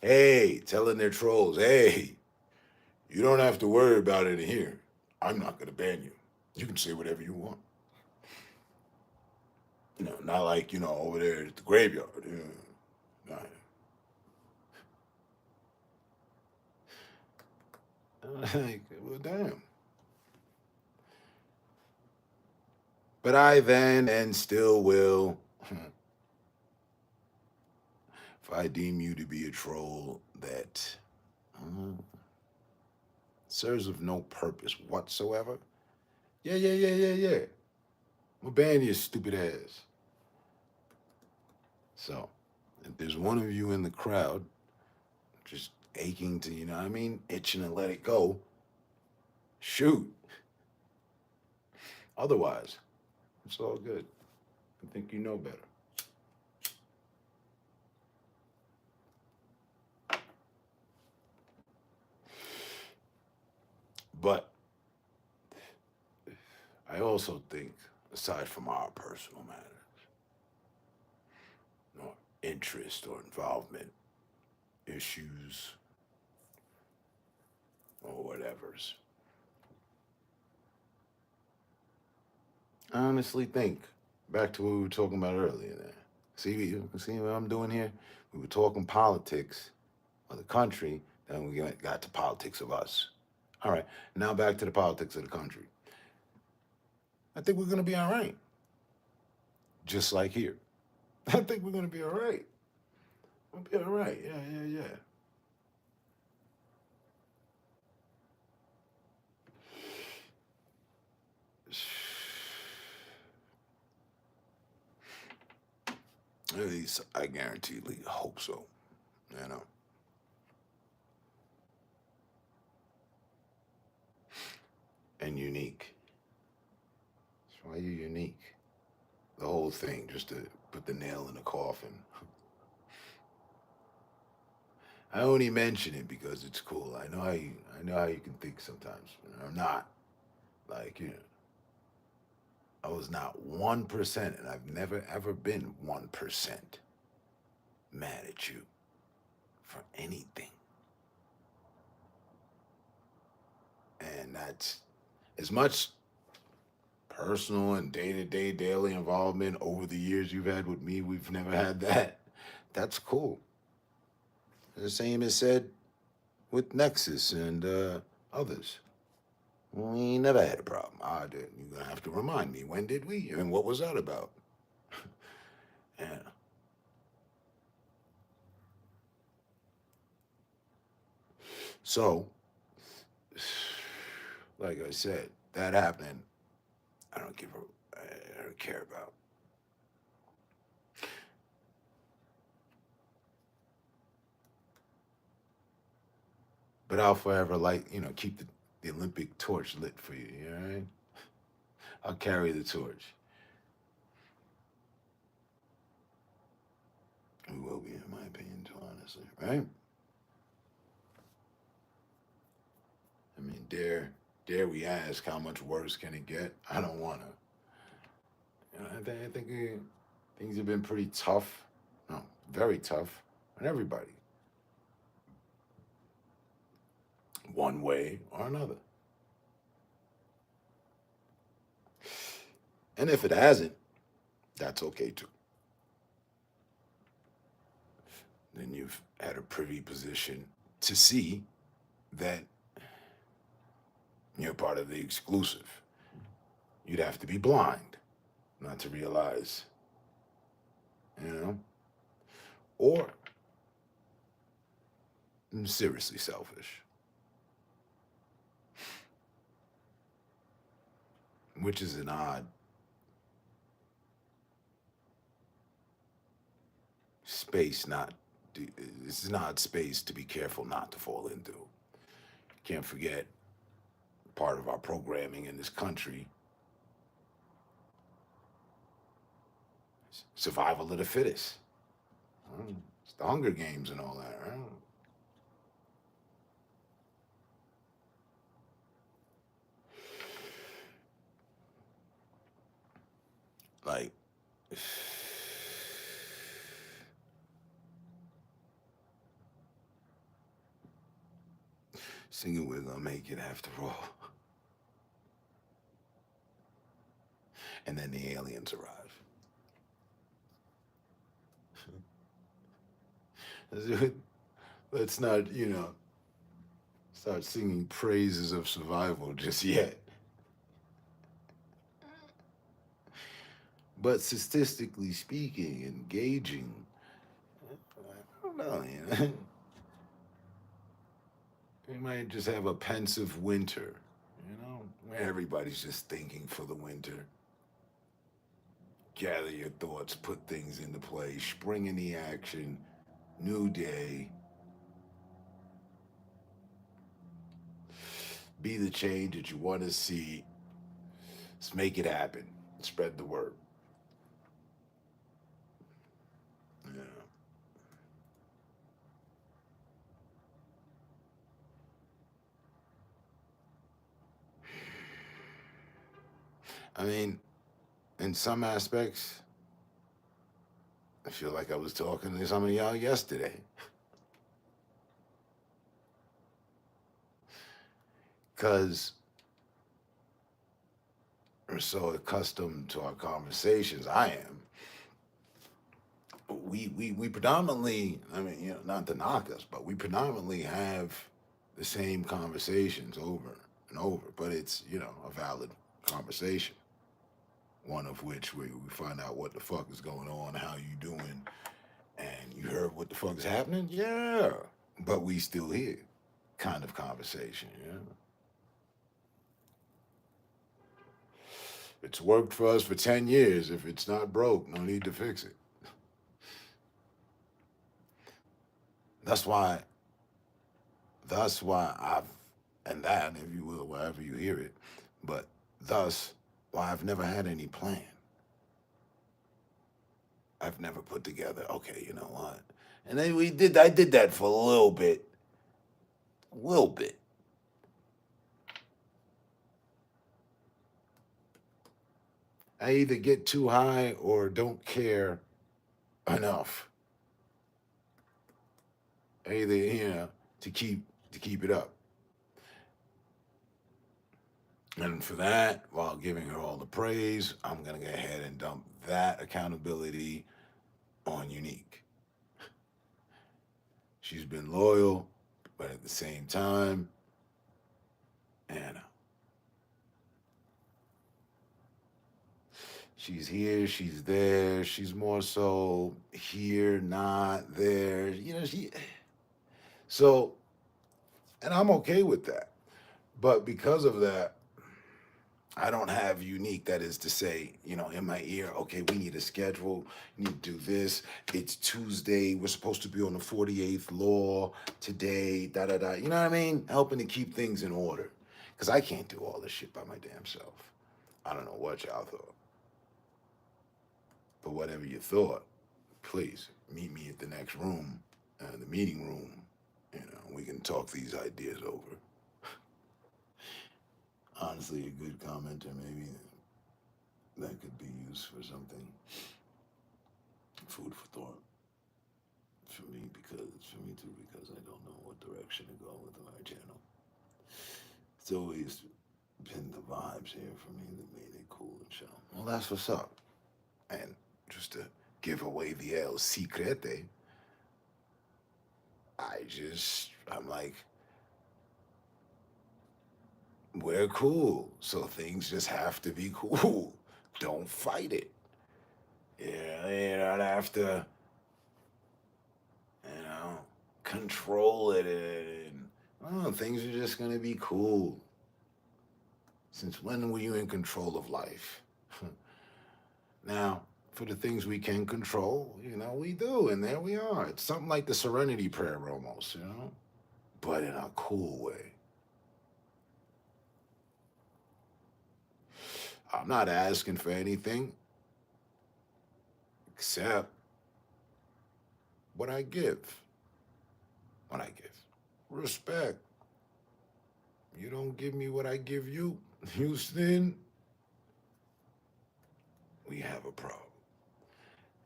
Hey, telling their trolls, hey, you don't have to worry about it in here. I'm not going to ban you. You can say whatever you want. Not like, over there at the graveyard. Nah. Like, well, damn. But I then and still will, if I deem you to be a troll that serves of no purpose whatsoever, yeah. We'll ban your stupid ass. So, if there's one of you in the crowd just aching to, itching to let it go, shoot. Otherwise, it's all good. I think you know better. But I also think, aside from our personal matters, or interest or involvement, issues, or whatever's, I honestly think, back to what we were talking about earlier there. See what I'm doing here? We were talking politics of the country, then we got to politics of us. All right, now back to the politics of the country. I think we're going to be all right. Just like here. I think we're going to be all right. We'll be all right. Yeah. At least I guaranteedly hope so. And unique. That's why you're unique. The whole thing, just to put the nail in the coffin. I only mention it because it's cool. I know how you can think sometimes. I'm not. I was not 1%, and I've never ever been 1% mad at you for anything. And that's as much personal and day-to-day daily involvement over the years you've had with me. We've never had that. That's cool. The same is said with Nexus and others. We never had a problem. You're going to have to remind me, when did we? And what was that about? Yeah. So, like I said, that happening, I don't care about. But I'll forever keep the Olympic torch lit for you, you know what I mean? I'll carry the torch. We will be, in my opinion, too, honestly, right? I mean, dare we ask, how much worse can it get? I don't want to. I think things have been pretty tough. No, very tough on everybody. One way or another. And if it hasn't, that's okay too. Then you've had a privy position to see that you're part of the exclusive. You'd have to be blind not to realize, or seriously selfish. which is an odd space it's an odd space to be careful not to fall into. Can't forget part of our programming in this country, survival of the fittest. It's the Hunger Games and all that, right? Like, singing We're Gonna Make It After All. And then the aliens arrive. Let's not, start singing praises of survival just yet. But statistically speaking, engaging, I don't know, we might just have a pensive winter, where everybody's just thinking for the winter. Gather your thoughts, put things into play, spring in the action, new day. Be the change that you want to see. Let's make it happen. Spread the word. Yeah. I mean, in some aspects, I feel like I was talking to some of y'all yesterday. Because we're so accustomed to our conversations, I am. We predominantly, not to knock us, but we predominantly have the same conversations over and over, but it's, a valid conversation. One of which we find out what the fuck is going on, how you doing, and you heard what the fuck is happening? Yeah. But we still here kind of conversation, It's worked for us for 10 years. If it's not broke, no need to fix it. That's why and that, if you will, wherever you hear it, but thus why I've never had any plan. I've never put together, okay, you know what? And then I did that for a little bit. I either get too high or don't care enough. Either, to keep it up. And for that, while giving her all the praise, I'm going to go ahead and dump that accountability on Unique. She's been loyal, but at the same time, Anna. She's here, she's there, she's more so here, not there. So, and I'm okay with that. But because of that, I don't have Unique, that is to say, in my ear, okay, we need a schedule, you need to do this. It's Tuesday, we're supposed to be on the 48th law today, da-da-da. You know what I mean? Helping to keep things in order. Because I can't do all this shit by my damn self. I don't know what y'all thought. But whatever you thought, please meet me at the next room, the meeting room. We can talk these ideas over. Honestly, a good commenter, maybe that could be used for something. Food for thought. For me too, because I don't know what direction to go with my channel. It's always been the vibes here for me that made it cool and show. Well, that's what's up. And just to give away the El Secrete, I'm like, we're cool, so things just have to be cool. Don't fight it. You don't have to, control it, and things are just gonna be cool. Since when were you in control of life? Now, for the things we can control, we do, and there we are. It's something like the Serenity Prayer almost, but in a cool way. I'm not asking for anything except what I give. What I give. Respect. You don't give me what I give you, Houston, we have a problem.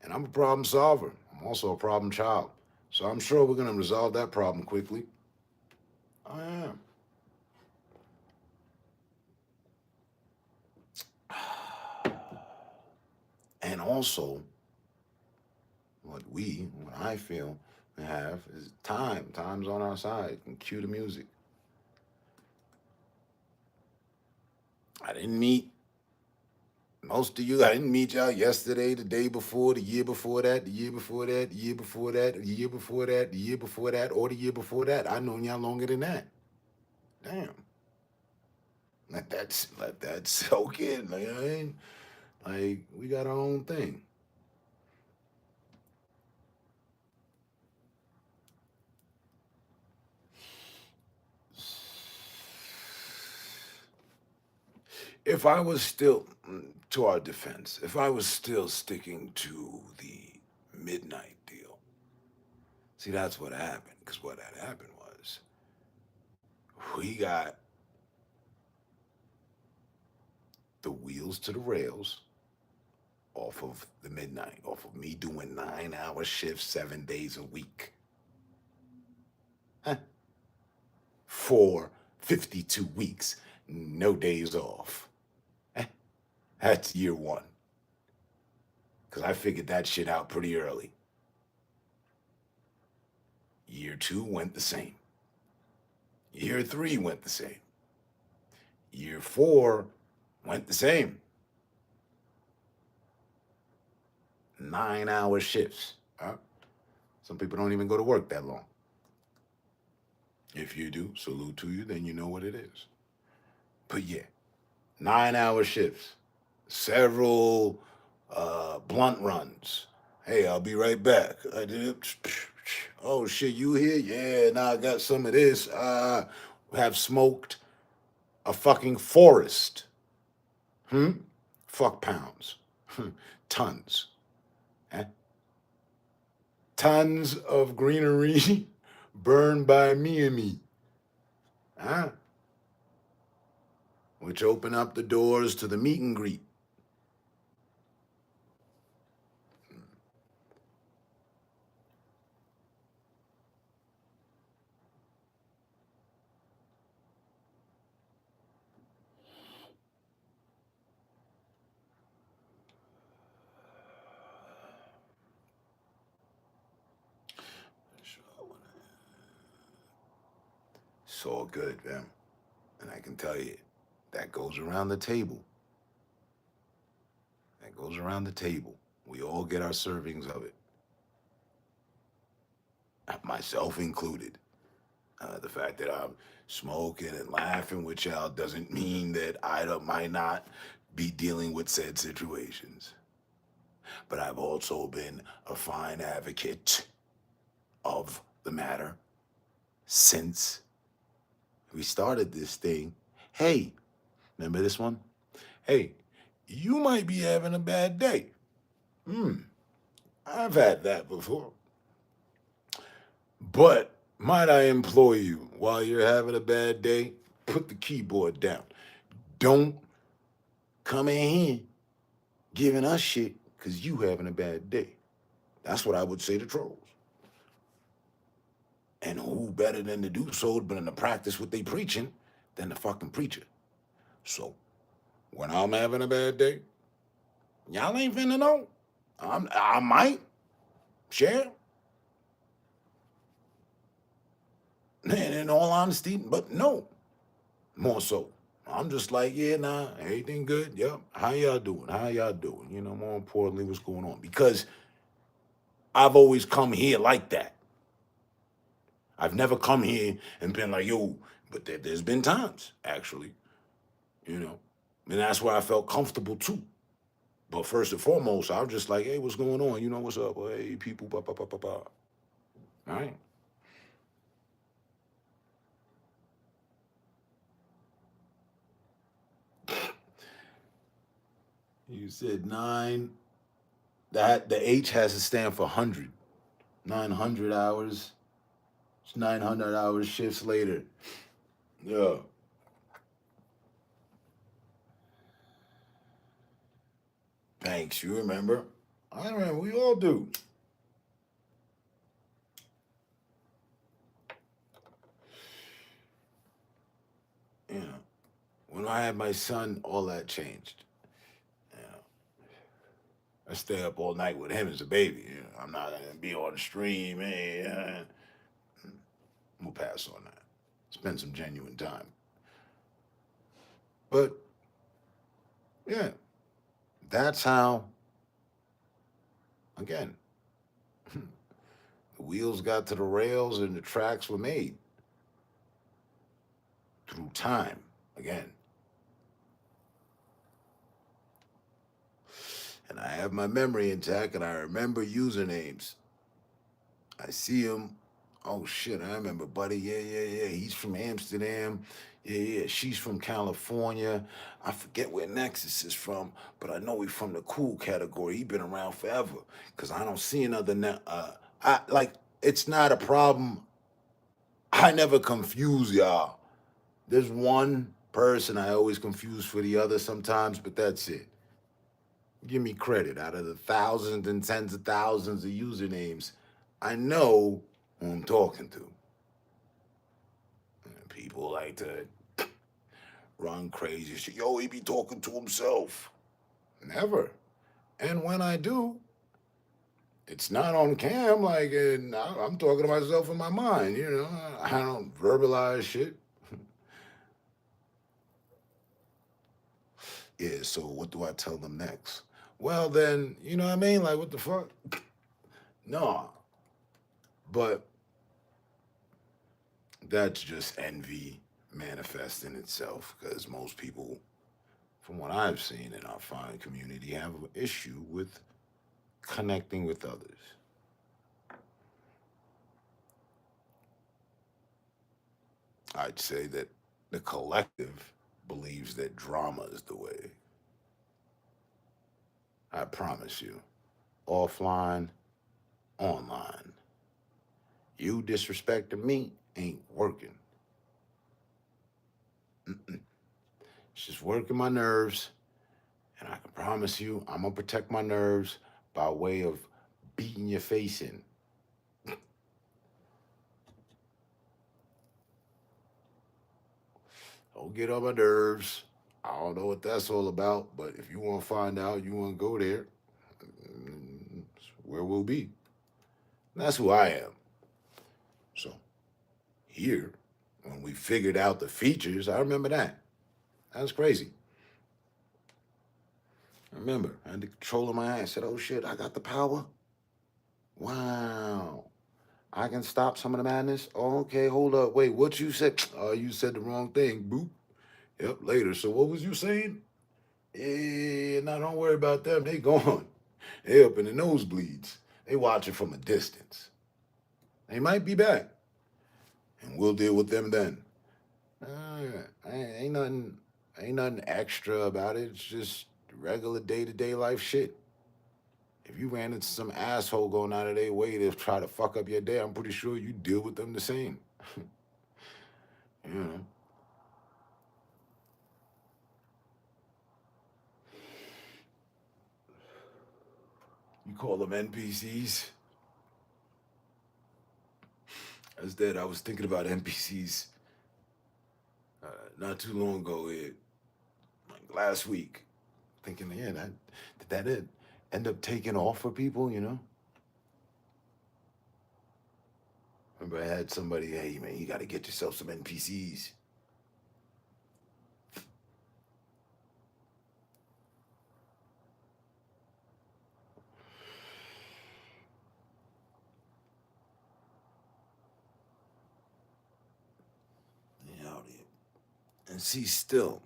And I'm a problem solver. I'm also a problem child. So I'm sure we're going to resolve that problem quickly. I am. And also, what I feel we have is time. Time's on our side. You can cue the music. I didn't meet most of you. I didn't meet y'all yesterday, the day before, the year before that, the year before that, the year before that, the year before that, the year before that, or the year before that. I've known y'all longer than that. Damn. Let that soak in, man. Like, we got our own thing. If I was still, to our defense, if I was still sticking to the midnight deal, see, that's what happened. Because what had happened was we got the wheels to the rails off of the midnight, off of me doing 9-hour shifts 7 days a week. For 52 weeks, no days off. That's year one. Because I figured that shit out pretty early. Year 2 went the same. Year 3 went the same. Year 4 went the same. 9-hour shifts. Some people don't even go to work that long. If you do, salute to you, then you know what it is. But yeah, 9-hour shifts. Several blunt runs. Hey, I'll be right back. I did. Oh shit, you here? Yeah, now I got some of this. I have smoked a fucking forest. Fuck pounds. Tons. Tons of greenery burned by me and me. Which open up the doors to the meet and greet. It's all good, man. And I can tell you, that goes around the table. That goes around the table. We all get our servings of it. Myself included. The fact that I'm smoking and laughing with y'all doesn't mean that I might not be dealing with said situations. But I've also been a fine advocate of the matter since we started this thing. Hey, remember this one? Hey, you might be having a bad day. I've had that before. But might I implore you, while you're having a bad day, put the keyboard down. Don't come in here giving us shit because you having a bad day. That's what I would say to trolls. And who better than to do so, but to practice what they preaching, than the fucking preacher. So, when I'm having a bad day, y'all ain't finna know. I might share. And in all honesty, but no. More so. I'm just like, yeah, nah, everything good? Yep. How y'all doing? How y'all doing? More importantly, what's going on? Because I've always come here like that. I've never come here and been like, yo, but there's been times, actually, And that's where I felt comfortable too. But first and foremost, I was just like, hey, what's going on? You know, what's up? Well, hey, people, blah, blah, blah, blah, blah. All right. You said 9. That the H has to stand for 100. 900 hours. It's 900 hours shifts later. Yeah. Thanks. You remember? I remember. We all do. You know, when I had my son, all that changed. You know, I stay up all night with him as a baby. You know, I'm not gonna be on the stream. Hey, we'll pass on that. Spend some genuine time. But yeah, that's how. Again, the wheels got to the rails and the tracks were made through time. Again. And I have my memory intact and I remember usernames. I see them. Oh shit, I remember Buddy. Yeah. He's from Amsterdam. Yeah. She's from California. I forget where Nexus is from, but I know he's from the cool category. He been around forever. Cause I don't see another I like it's not a problem. I never confuse y'all. There's one person I always confuse for the other sometimes, but that's it. Give me credit. Out of the thousands and tens of thousands of usernames, I know who I'm talking to. And people like to run crazy shit. Yo, he be talking to himself. Never. And when I do, it's not on cam. Like, and I'm talking to myself in my mind. You know, I don't verbalize shit. Yeah, so what do I tell them next? Well, then, you know what I mean? Like, what the fuck? No. But that's just envy manifesting itself because most people, from what I've seen in our fine community, have an issue with connecting with others. I'd say that the collective believes that drama is the way. I promise you, offline, online. You disrespecting me ain't working. Mm-mm. It's just working my nerves, and I can promise you, I'm gonna protect my nerves by way of beating your face in. Don't get on my nerves. I don't know what that's all about, but if you want to find out, you want to go there, it's where we'll be. And that's who I am. So here, when we figured out the features, I remember that. That was crazy. I remember, I had the control of my eye. I said, oh shit, I got the power. Wow. I can stop some of the madness. Oh, okay, hold up. Wait, what you said? Oh, you said the wrong thing. Boop. Yep, later. So what was you saying? Yeah, now don't worry about them. They gone. They up in the nosebleeds. They watching from a distance. They might be back. And we'll deal with them then. Ain't nothing extra about it. It's just regular day-to-day life shit. If you ran into some asshole going out of their way to try to fuck up your day, I'm pretty sure you deal with them the same. You know. You call them NPCs? That's dead. I was thinking about NPCs not too long ago, like last week. Thinking, yeah, did that end up taking off for people, you know? Remember, I had somebody, hey, man, you got to get yourself some NPCs. And see, still,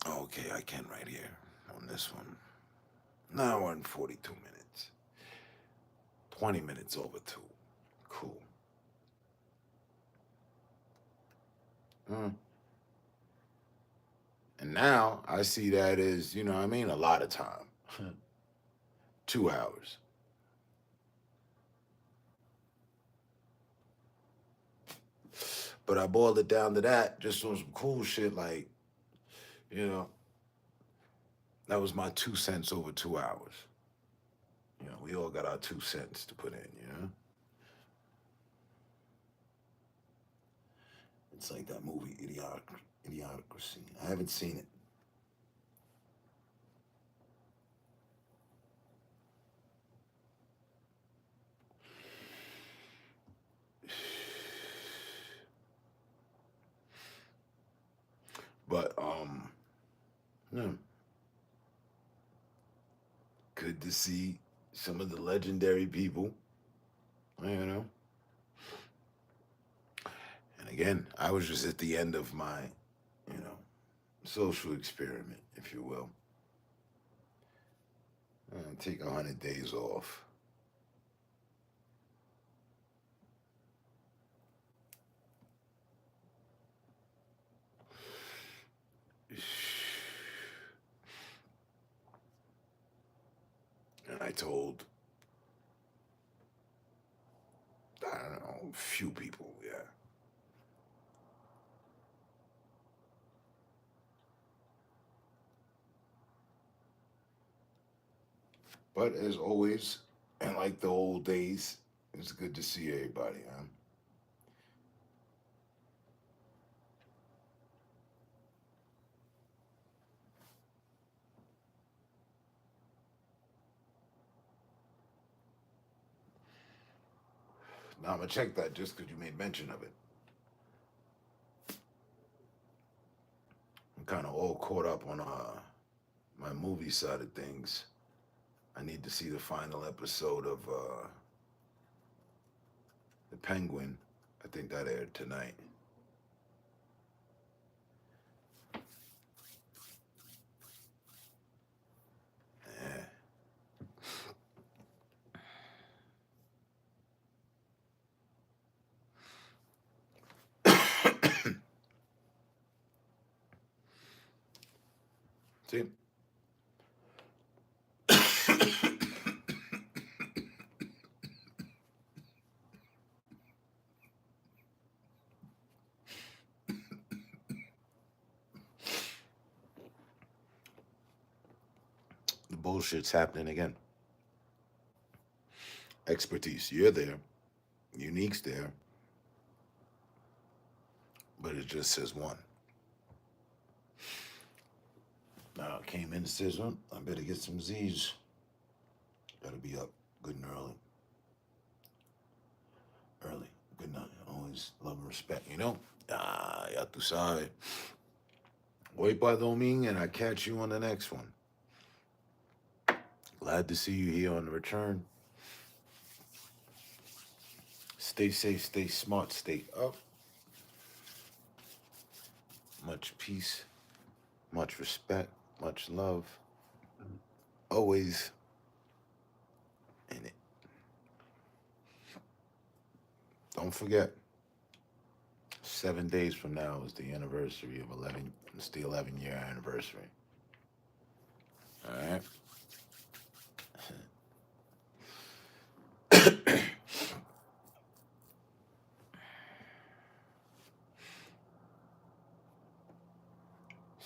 Okay, I can right here on this one. Now we're in 42 minutes. 20 minutes over 2. Cool. And now I see that as, you know what I mean, a lot of time. 2 hours. But I boiled it down to that just on some cool shit like, you know, that was my 2 cents over 2 hours. You know, we all got our 2 cents to put in, you know? It's like that movie, Idiocracy. I haven't seen it. But, yeah. Good to see some of the legendary people, you know? And again, I was just at the end of my, you know, social experiment, if you will. Take 100 days off. And I told, I don't know, a few people, yeah. But as always, and like the old days, it's good to see everybody, huh? Now I'm gonna check that just because you made mention of it. I'm kind of all caught up on my movie side of things. I need to see the final episode of The Penguin. I think that aired tonight. Yeah. See? The bullshit's happening again. Expertise, you're there. Unique's there. But it just says one. Now I came in and says, well, I better get some Z's. Gotta be up good and early. Early. Good night. Always love and respect, you know? Ya tú sabes. Voy pa Doming and I catch you on the next one. Glad to see you here on the return. Stay safe, stay smart, stay up. Much peace, much respect, much love. Always in it. Don't forget, 7 days from now is the anniversary of 11. It's the 11-year anniversary. All right.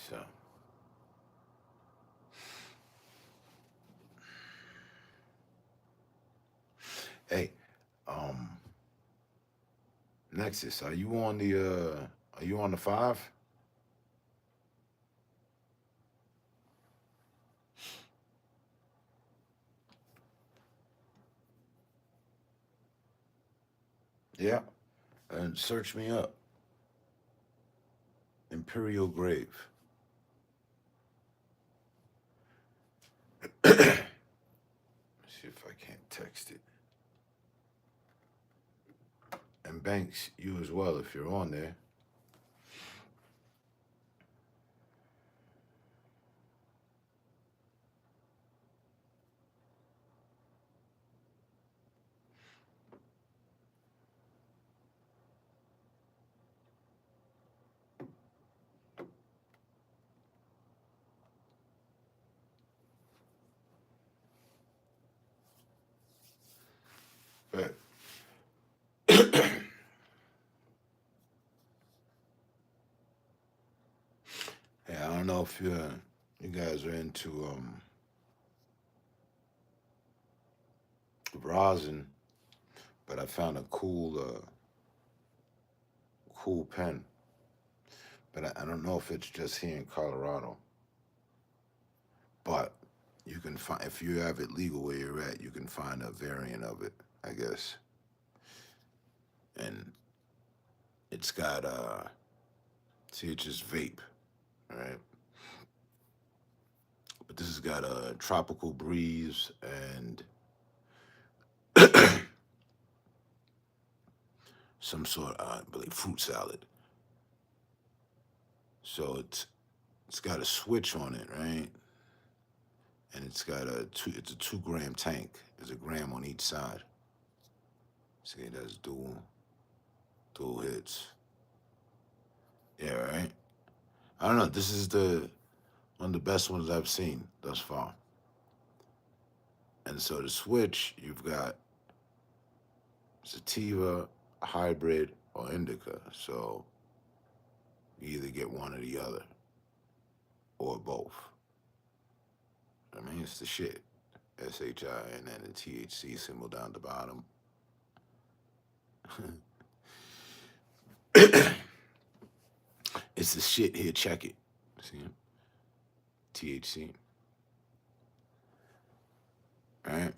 So, hey, Nexus, are you on the 5? Yeah. And search me up. Imperial Grave. See if I can't text it. And Banks, you as well, if you're on there. know if you guys are into rosin, but I found a cool pen. But I don't know if it's just here in Colorado. But you can find, if you have it legal where you're at, you can find a variant of it, I guess. And it's got see, it's just vape, right? But this has got a tropical breeze and some sort of, I believe, fruit salad. So it's got a switch on it, right? And it's got it's a 2 gram tank. There's a gram on each side. See, it has dual hits. Yeah, right? I don't know. This is one of the best ones I've seen thus far. And so the switch, you've got sativa, hybrid, or indica. So you either get one or the other, or both. I mean, it's the shit. SHI and then the THC symbol down the bottom. It's the shit here. Check it. See it? THC. All right.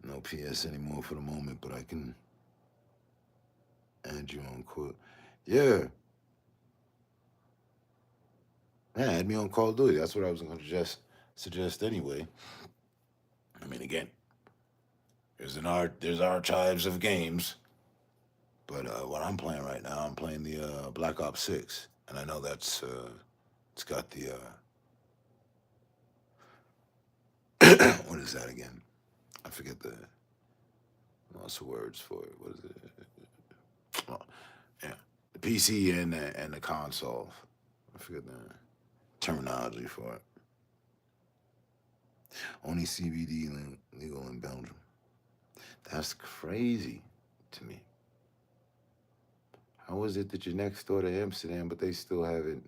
No PS anymore for the moment, but I can add you on quote. Yeah. Yeah, add me on Call of Duty. That's what I was going to suggest anyway. I mean, again, there's archives of games, but what I'm playing right now, I'm playing the Black Ops 6, and I know that's it's got the what is that again? I forget lots of words for it. What is it? Oh, yeah, the PC and the console. I forget the terminology for it. Only CBD legal in Belgium. That's crazy to me. How is it that you're next door to Amsterdam, but they still have it?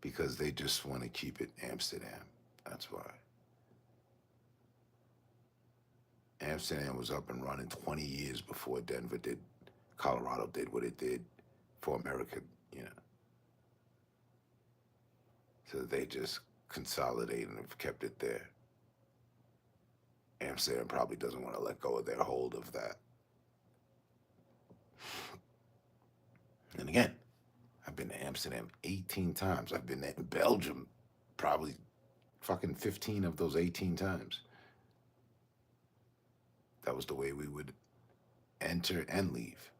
Because they just want to keep it Amsterdam. That's why. Amsterdam was up and running 20 years before Denver did. Colorado did what it did for America, you know. So they just consolidated and have kept it there. Amsterdam probably doesn't want to let go of their hold of that. And again, I've been to Amsterdam 18 times. I've been to Belgium probably fucking 15 of those 18 times. That was the way we would enter and leave.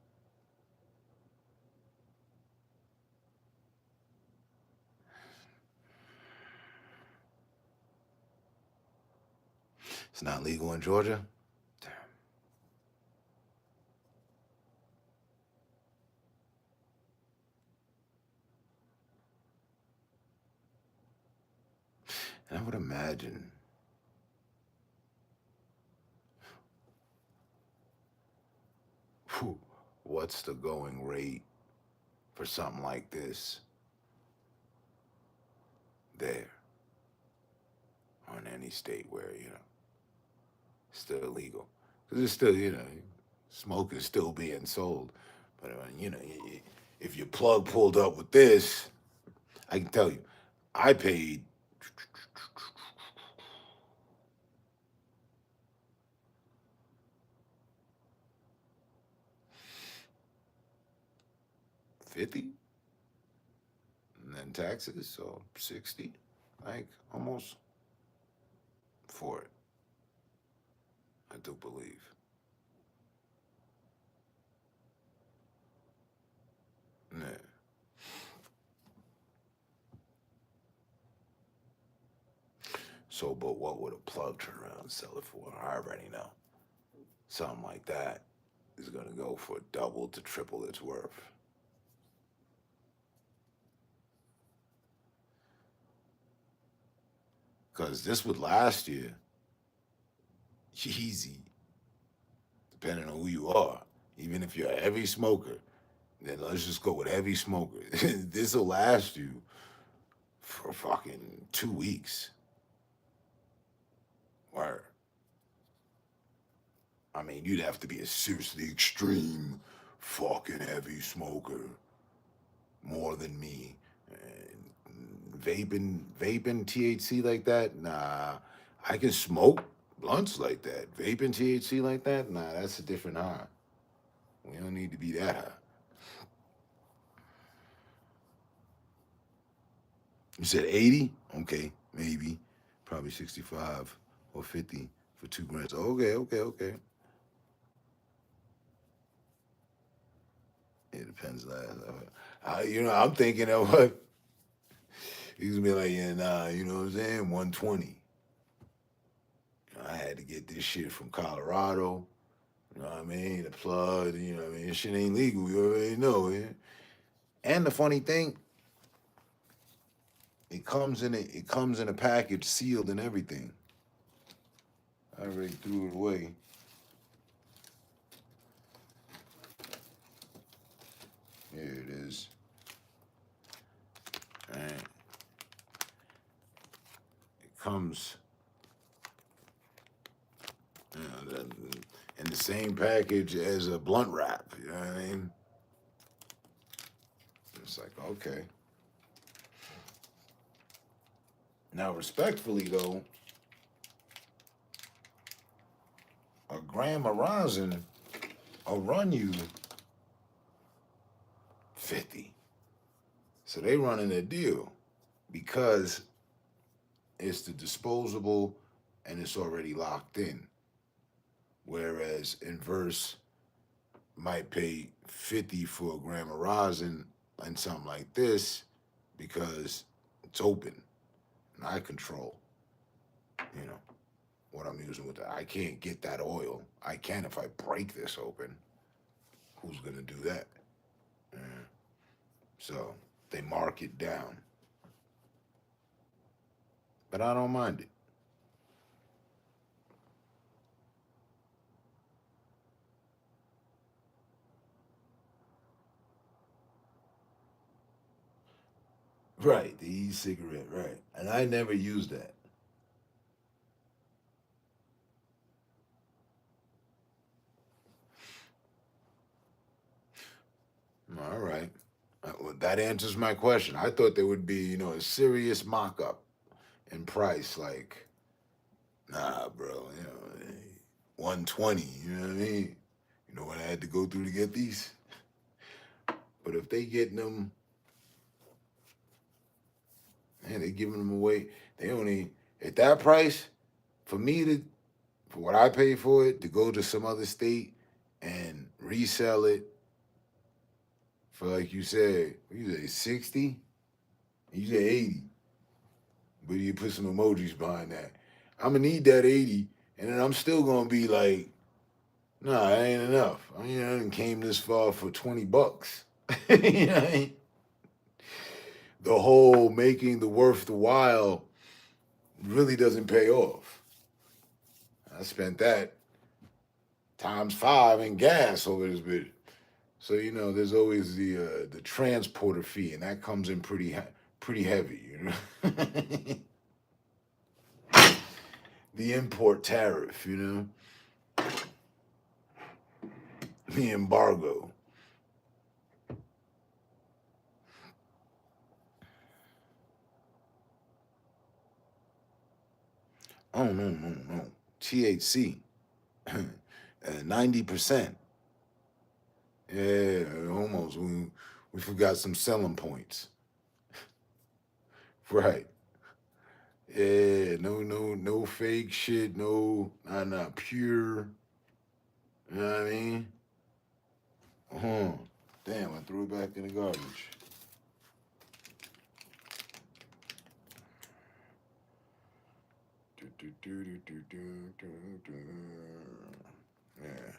It's not legal in Georgia? Damn. And I would imagine what's the going rate for something like this there or in any state where, you know, still illegal. Because it's still, you know, smoke is still being sold. But, you know, if your plug pulled up with this, I can tell you, I paid $50, and then taxes, so $60, like almost for it. I do believe. Yeah. So, but what would a plug turn around and sell it for? I already know. Something like that is going to go for double to triple its worth. Because this would last you easy, depending on who you are. Even if you're a heavy smoker, then let's just go with heavy smoker. This will last you for fucking 2 weeks. Word. I mean, you'd have to be a seriously extreme fucking heavy smoker. More than me. And vaping THC like that? Nah. I can smoke blunts like that. Vaping THC like that? Nah, that's a different high. We don't need to be that high. You said 80? Okay, maybe. Probably 65 or 50 for 2 grams. Okay. It depends. I'm thinking of what he's gonna be like, yeah, nah, you know what I'm saying? 120. I had to get this shit from Colorado. You know what I mean? The plug, you know what I mean? This shit ain't legal. You already know, yeah. And the funny thing, it comes in a package sealed and everything. I already threw it away. Here it is. All right. It comes in the same package as a blunt wrap. You know what I mean? It's like, okay. Now, respectfully, though, a gram of rosin will run you 50. So they running a deal because it's the disposable and it's already locked in. Whereas Inverse might pay 50 for a gram of rosin and something like this because it's open and I control, what I'm using with that. I can't get that oil. I can if I break this open. Who's gonna do that? Yeah. So they mark it down. But I don't mind it. Right, the e-cigarette, right. And I never used that. All right. Well, that answers my question. I thought there would be, a serious mock-up in price. Like, nah, bro, 120, you know what I mean? You know what I had to go through to get these? But if they getting them, man, they giving them away. They only, at that price, for what I pay for it, to go to some other state and resell it for, like you said, 60? You said 80. But you put some emojis behind that. I'm gonna need that 80, and then I'm still gonna be like, nah, it ain't enough. I done came this far for $20. You know what I mean? The whole making the worth the while really doesn't pay off. I spent that times 5 in gas over this bit. So there's always the transporter fee, and that comes in pretty heavy. The import tariff, the embargo. Oh no. THC, 90%. Yeah, almost. We forgot some selling points. Right. Yeah, no fake shit, not pure. You know what I mean? Damn, I threw it back in the garbage. Yeah.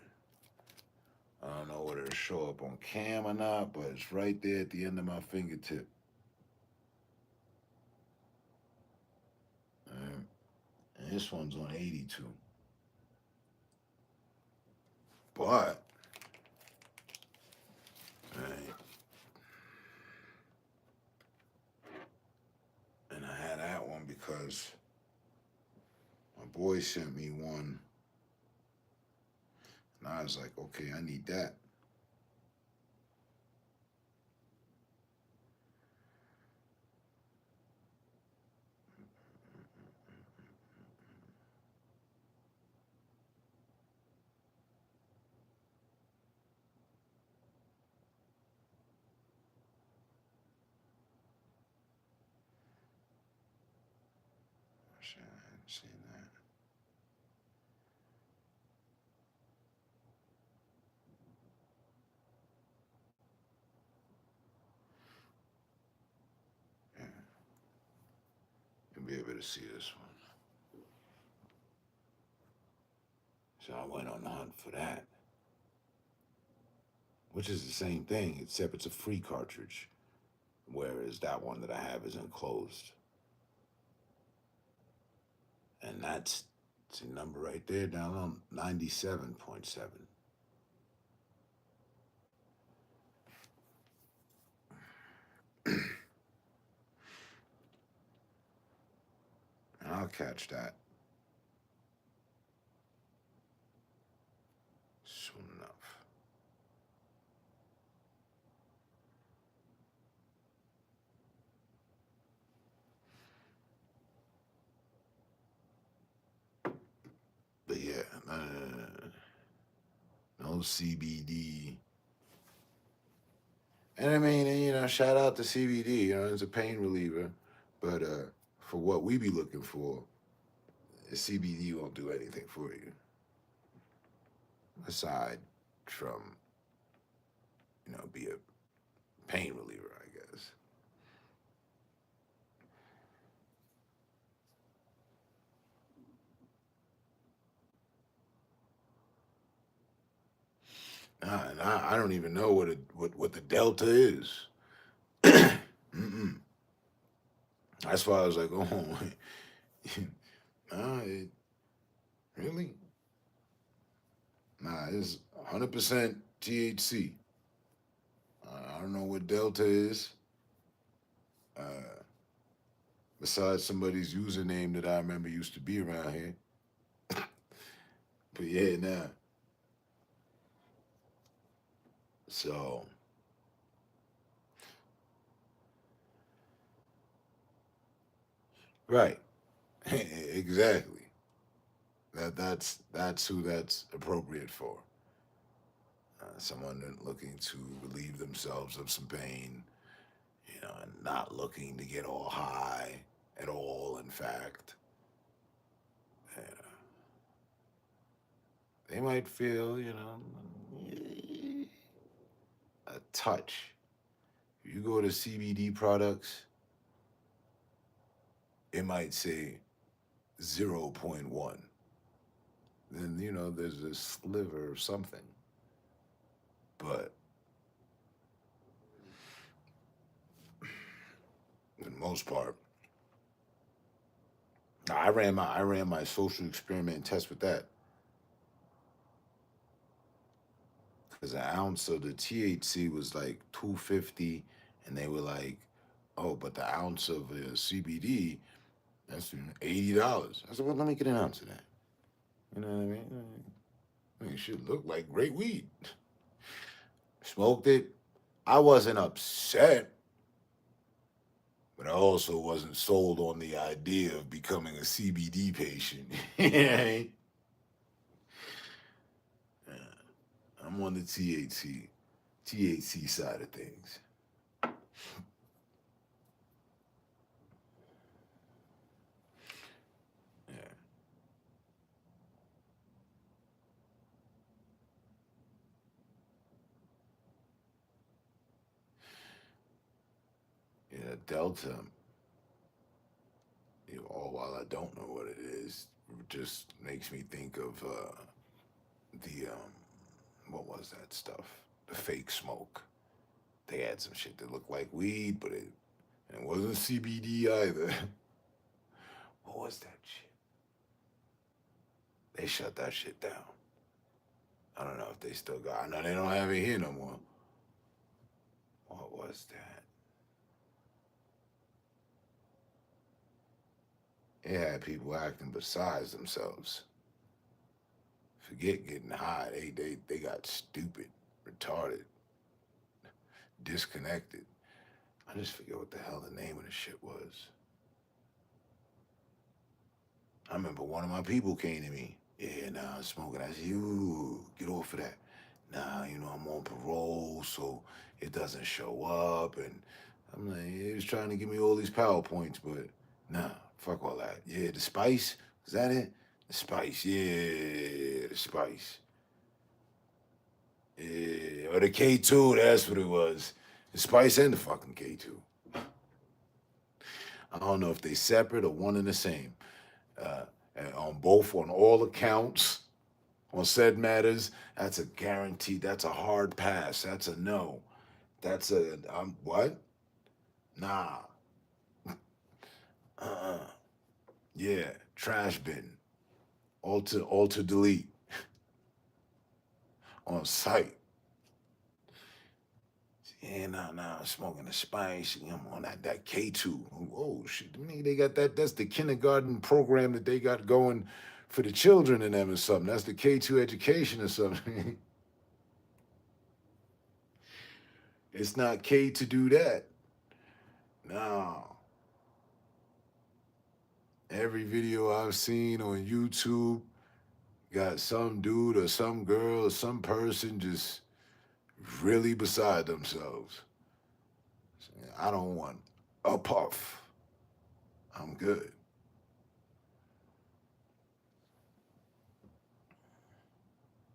I don't know whether it'll show up on cam or not, but it's right there at the end of my fingertip. And this one's on 82. But, right, because my boy sent me one, and I was like, okay, I need that. Shit, I hadn't seen that. Yeah, you'll be able to see this one. So I went on the hunt for that, which is the same thing, except it's a free cartridge, whereas that one that I have is enclosed. And that's the number right there, down on 97.7. And I'll catch that soon enough. But yeah, no CBD. And I mean, you know, shout out to CBD, you know, it's a pain reliever. But for what we be looking for, CBD won't do anything for you. Aside from, you know, be a pain reliever, I guess. And I don't even know what the delta is. Mm-mm. That's why I was like, oh, really? Nah, it's 100% THC. I don't know what delta is. Besides somebody's username that I remember used to be around here. But yeah, nah. So right. Exactly. That's who that's appropriate for. Someone looking to relieve themselves of some pain, you know, and not looking to get all high at all. In fact, you know, they might feel, you know, a touch. If you go to CBD products, it might say 0.1. Then, you know, there's a sliver of something. But for the most part, I ran my social experiment test with that. Because an ounce of the THC was like $2.50, and they were like, "Oh, but the ounce of the CBD, that's $80." I said, "Well, let me get an ounce of that." You know what I mean? I mean, it should look like great weed. Smoked it. I wasn't upset, but I also wasn't sold on the idea of becoming a CBD patient. Yeah, I'm on the THC side of things. Yeah. Yeah, Delta, you know, all while I don't know what it is, it just makes me think of the what was that stuff? The fake smoke. They had some shit that looked like weed, but it wasn't CBD either. What was that shit? They shut that shit down. I don't know if they still got. I know they don't have it here no more. What was that? They had people acting besides themselves. Forget getting high. They got stupid, retarded, disconnected. I just forget what the hell the name of the shit was. I remember one of my people came to me. Yeah, nah, I'm smoking. I said, you get off of that. Nah, you know, I'm on parole, so it doesn't show up. And I'm like, he was trying to give me all these PowerPoints, but nah, fuck all that. Yeah, the spice, is that it? The spice, yeah, the spice. Yeah, or the K2, that's what it was. The spice and the fucking K2. I don't know if they separate or one and the same. And on both, on all accounts, on said matters, that's a guarantee. That's a hard pass. That's a no. That's a what? Nah. Yeah, trash bin. Alter, delete. On site. Yeah, nah, I'm smoking the spice. I'm on that K2. Oh, shit. They got that. That's the kindergarten program that they got going for the children in them or something. That's the K2 education or something. It's not K to do that. No. Every video I've seen on YouTube got some dude or some girl or some person just really beside themselves. I don't want a puff. I'm good.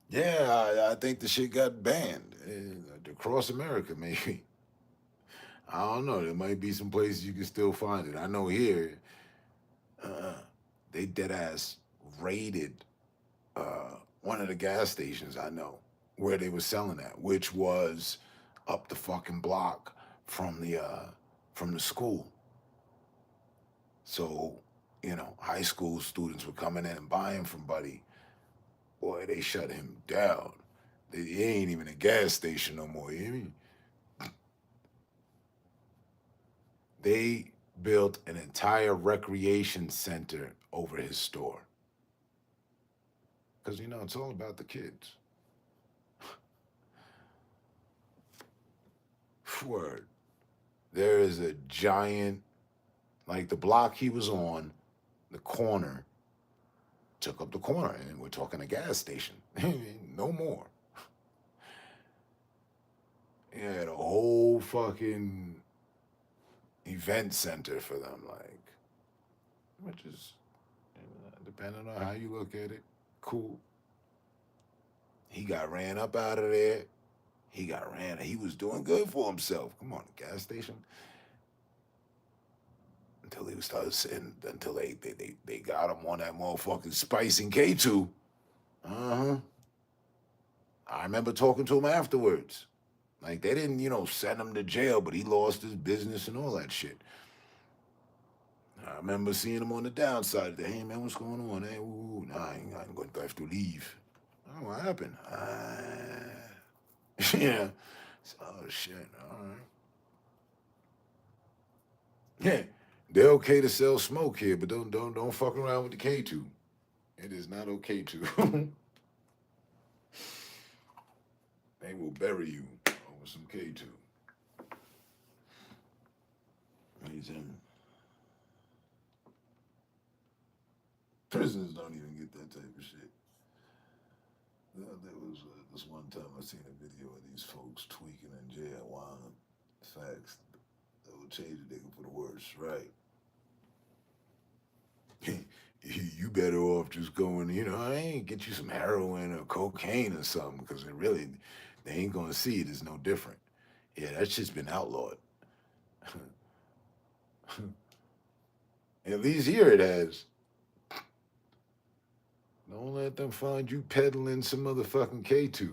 Yeah, I think the shit got banned across America, maybe. I don't know. There might be some places you can still find it. I know here, they dead ass raided one of the gas stations I know where they were selling that, which was up the fucking block from the school. So, you know, high school students were coming in and buying from Buddy. Boy, they shut him down. It ain't even a gas station no more. You hear me? They built an entire recreation center over his store. Because, you know, it's all about the kids. Word. There is a giant, like the block he was on, the corner, took up the corner, and we're talking a gas station. No more. He had a whole fucking event center for them, like, which is, depending on how you look at it, cool. He got ran up out of there. He was doing good for himself. Come on, gas station. Until he was started sitting, until they got him on that motherfucking spice and K2. Uh-huh. I remember talking to him afterwards. Like, they didn't, you know, send him to jail, but he lost his business and all that shit. I remember seeing him on the downside. Hey, man, what's going on? Hey, ooh, nah, I'm going to have to leave. Oh, what happened? Yeah. Oh, shit. All right. Yeah. They're okay to sell smoke here, but don't fuck around with the K2. It is not okay to. They will bury you over some K2. He's in. Prisons don't even get that type of shit. There was this one time I seen a video of these folks tweaking in jail. Wow, facts. That will change a nigga for the worse, right? You better off just going, you know, I ain't get you some heroin or cocaine or something, because it really, they ain't gonna see it as no different. Yeah, that shit's been outlawed. At least here it has. Don't let them find you peddling some motherfucking K2.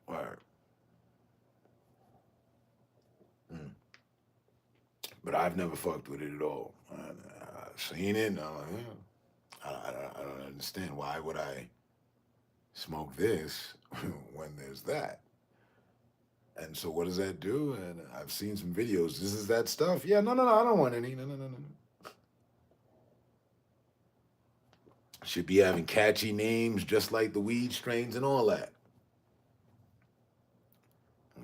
Word. But I've never fucked with it at all. I've seen it, and I'm like, I don't understand. Why would I smoke this when there's that? And so what does that do? And I've seen some videos. This is that stuff. Yeah, no, I don't want any. No. Should be having catchy names just like the weed strains and all that.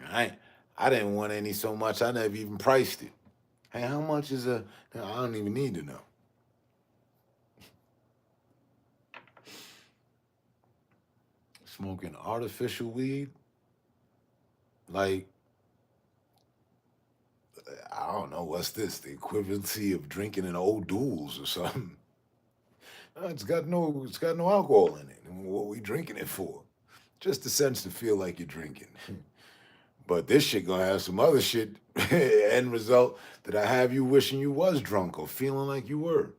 I didn't want any so much, I never even priced it. Hey, how much is a... I don't even need to know. Smoking artificial weed? Like, I don't know, what's this? The equivalency of drinking an old duels or something. It's got no alcohol in it. And what we drinking it for? Just the sense to feel like you're drinking. But this shit gonna have some other shit end result that I have you wishing you was drunk or feeling like you were.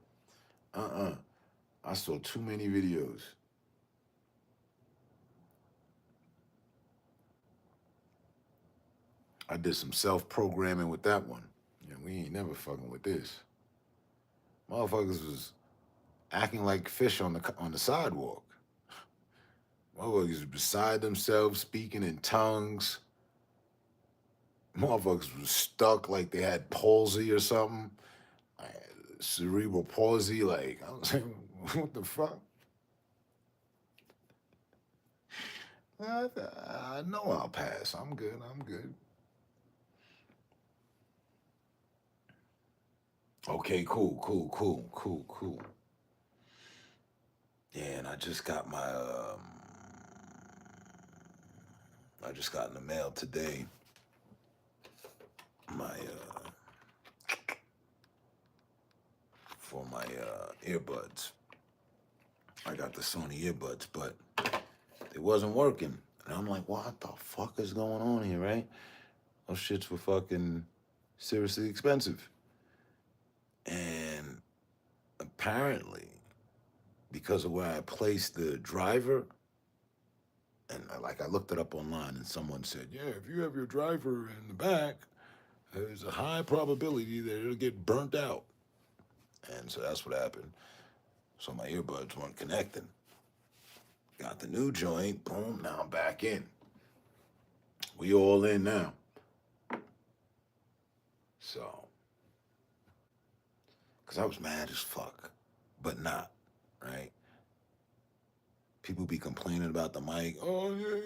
I saw too many videos. I did some self-programming with that one. Yeah, we ain't never fucking with this. Motherfuckers was acting like fish on the sidewalk. Motherfuckers was beside themselves, speaking in tongues. Motherfuckers was stuck like they had palsy or something. Cerebral palsy, like, I was saying, what the fuck? I know I'll pass. I'm good. Okay, cool. Yeah, and I just got my, I just got in the mail today for my earbuds. I got the Sony earbuds, but it wasn't working. And I'm like, what the fuck is going on here, right? Those shits were fucking seriously expensive. And apparently, because of where I placed the driver, and I looked it up online and someone said, yeah, if you have your driver in the back, there's a high probability that it'll get burnt out. And so that's what happened. So my earbuds weren't connecting. Got the new joint, boom, now I'm back in. We all in now. So, because I was mad as fuck, but not, right? People be complaining about the mic. Oh, yeah,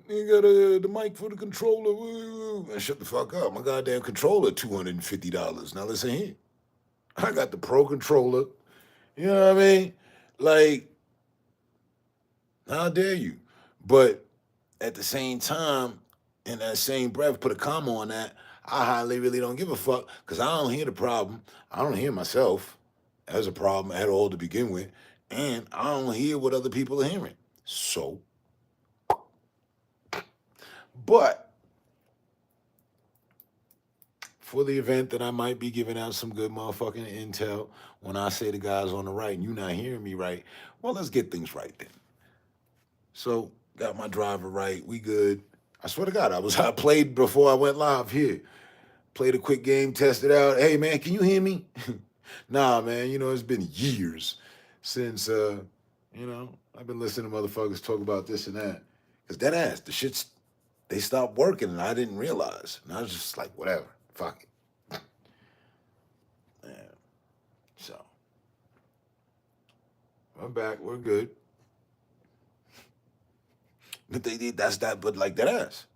you got the mic for the controller. Man, shut the fuck up. My goddamn controller, $250. Now listen here. I got the Pro controller. You know what I mean? Like, how dare you? But at the same time, in that same breath, put a comma on that, I highly really don't give a fuck because I don't hear the problem. I don't hear myself as a problem at all to begin with. And I don't hear what other people are hearing. So, but for the event that I might be giving out some good motherfucking intel when I say the guys on the right and you not hearing me right, well, let's get things right then. So, got my driver right. We good. I swear to God, I played before I went live here. Played a quick game, tested out. Hey, man, can you hear me? Nah, man, you know, it's been years since, you know, I've been listening to motherfuckers talk about this and that. Because that ass, the shits, they stopped working and I didn't realize. And I was just like, whatever, fuck it. Yeah. So, we're back, we're good. But but like that ass.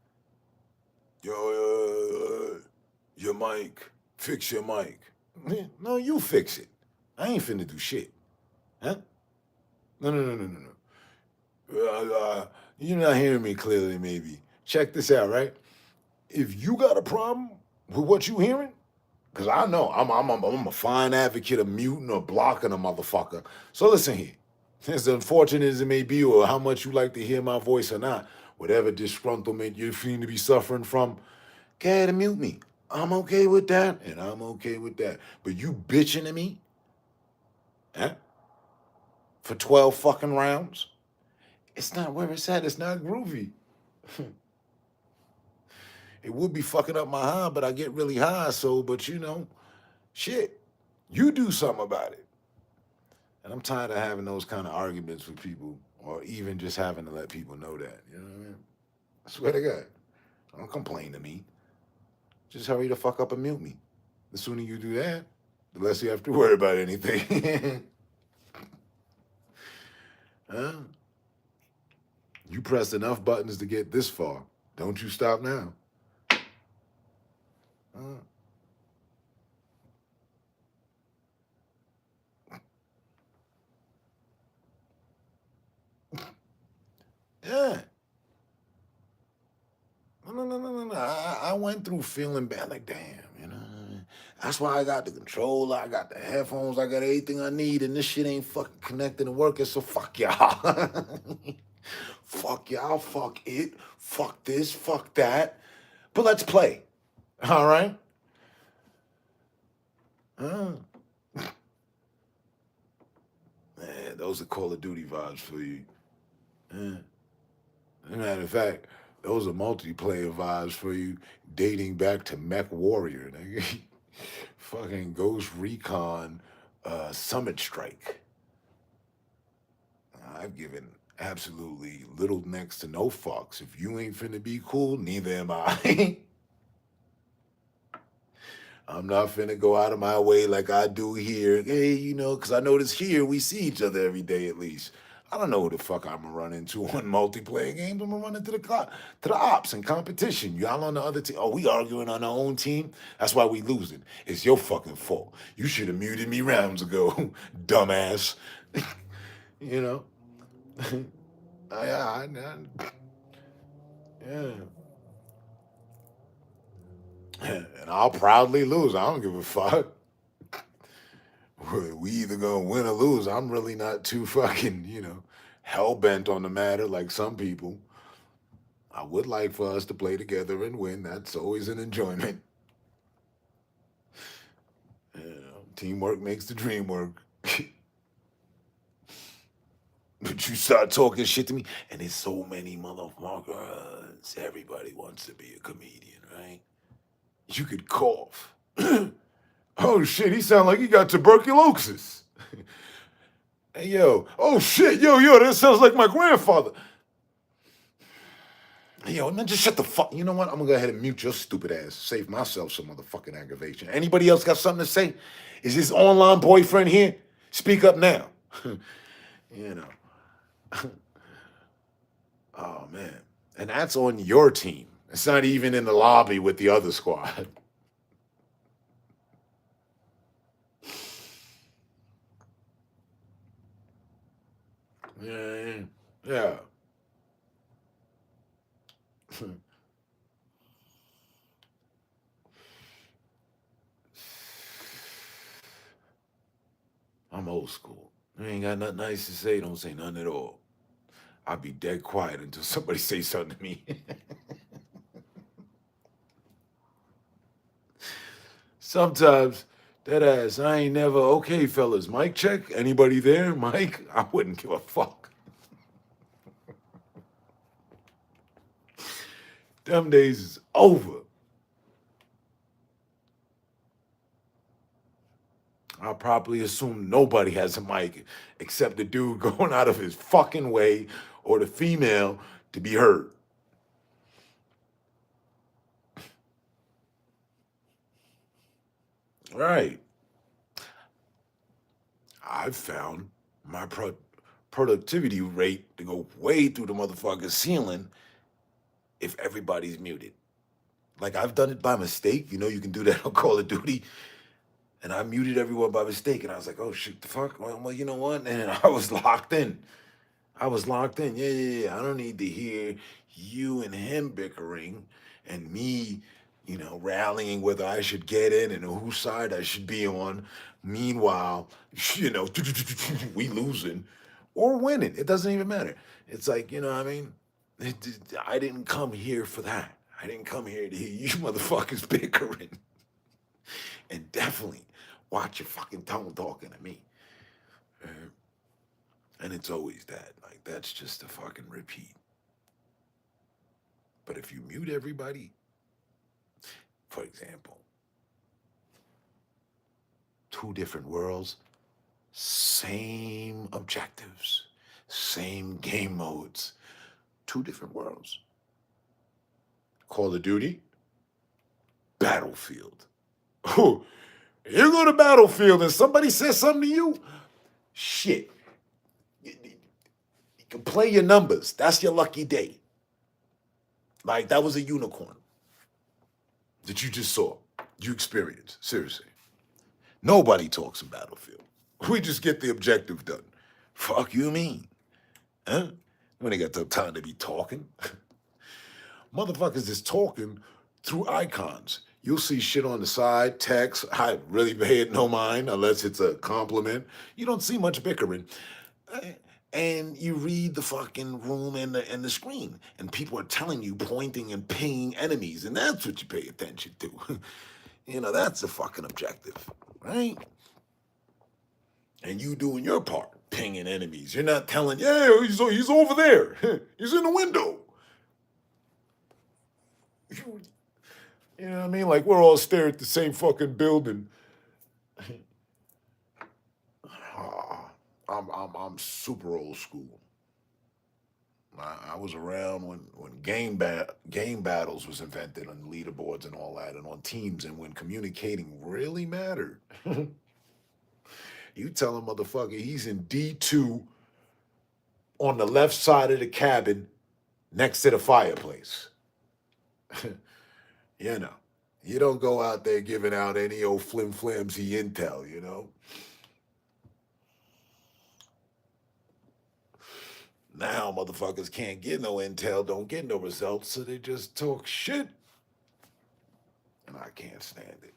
Yo, your mic, fix your mic. No, you fix it. I ain't finna do shit. Huh? No. You're not hearing me clearly, maybe. Check this out, right? If you got a problem with what you hearing, because I know I'm a fine advocate of muting or blocking a motherfucker. So listen here. As unfortunate as it may be, or how much you like to hear my voice or not, whatever disgruntlement you seem to be suffering from, go ahead and mute me. I'm okay with that, and I'm okay with that. But you bitching at me, huh? For 12 fucking rounds? It's not where it's at. It's not groovy. It would be fucking up my high, but I get really high, so, but you know, shit, you do something about it. And I'm tired of having those kind of arguments with people, or even just having to let people know that. You know what I mean? I swear to God. Don't complain to me. Just hurry the fuck up and mute me. The sooner you do that, the less you have to worry about anything. Huh? You pressed enough buttons to get this far. Don't you stop now. Huh? Yeah. No. I went through feeling bad, like, damn, you know. That's why I got the controller, I got the headphones, I got everything I need, and this shit ain't fucking connecting and working, so fuck y'all. Fuck y'all, fuck it, fuck this, fuck that. But let's play. All right? Man, those are Call of Duty vibes for you. Matter of fact, those are multiplayer vibes for you, dating back to Mech Warrior, nigga. Fucking Ghost Recon Summit Strike. I've given absolutely little next to no fucks. If you ain't finna be cool, neither am I. I'm not finna go out of my way like I do here. Hey, you know, because I notice here we see each other every day at least. I don't know who the fuck I'm gonna run into on multiplayer games. I'm gonna run into the ops and competition. Y'all on the other team. Oh, we arguing on our own team. That's why we losing. It's your fucking fault. You should have muted me rounds ago, dumbass. You know. Yeah. And I'll proudly lose. I don't give a fuck. We either gonna win or lose. I'm really not too fucking, you know, hell-bent on the matter like some people. I would like for us to play together and win. That's always an enjoyment. You know, teamwork makes the dream work. But you start talking shit to me, and there's so many motherfuckers. Everybody wants to be a comedian, right? You could cough. Oh shit, he sound like he got tuberculosis. Hey yo, oh shit, yo, that sounds like my grandfather. Hey, yo, man, just shut the fuck. You know what? I'm gonna go ahead and mute your stupid ass. Save myself some motherfucking aggravation. Anybody else got something to say? Is this online boyfriend here? Speak up now. You know. Oh man. And that's on your team. It's not even in the lobby with the other squad. Yeah. I'm old school. I ain't got nothing nice to say, don't say nothing at all. I'll be dead quiet until somebody say something to me. Sometimes, that ass, I ain't never, okay, fellas, mic check. Anybody there? Mike? I wouldn't give a fuck. Them days is over. I'll probably assume nobody has a mic except the dude going out of his fucking way or the female to be heard. Right. I've found my productivity rate to go way through the motherfucking ceiling if everybody's muted. Like, I've done it by mistake. You know, you can do that on Call of Duty. And I muted everyone by mistake. And I was like, oh, shit, the fuck? Well, you know what? And I was locked in. Yeah. I don't need to hear you and him bickering and me, you know, rallying whether I should get in and whose side I should be on. Meanwhile, you know, we losing or winning. It doesn't even matter. It's like, you know what I mean? I didn't come here for that. I didn't come here to hear you motherfuckers bickering. And definitely watch your fucking tongue talking to me. And it's always that. Like, that's just a fucking repeat. But if you mute everybody, for example, 2 different worlds, same objectives, same game modes, 2 different worlds. Call of Duty, Battlefield. You go to Battlefield and somebody says something to you, shit. You can play your numbers. That's your lucky day. Like, that was a unicorn that you just saw, you experienced. Seriously. Nobody talks in Battlefield. We just get the objective done. Fuck you mean? Huh? When they got the time to be talking. Motherfuckers is talking through icons. You'll see shit on the side, text. I really pay it no mind unless it's a compliment. You don't see much bickering. And you read the fucking room and the screen. And people are telling you, pointing and pinging enemies. And that's what you pay attention to. You know, that's the fucking objective, right? And you doing your part, pinging enemies. You're not telling, yeah, he's over there. He's in the window. You know what I mean? Like, we're all staring at the same fucking building. I'm super old school. I was around when game battles was invented on leaderboards and all that, and on teams, and when communicating really mattered. You tell a motherfucker he's in D2 on the left side of the cabin next to the fireplace. You know, you don't go out there giving out any old flim-flamsy intel, you know? Now motherfuckers can't get no intel, don't get no results, so they just talk shit. And I can't stand it.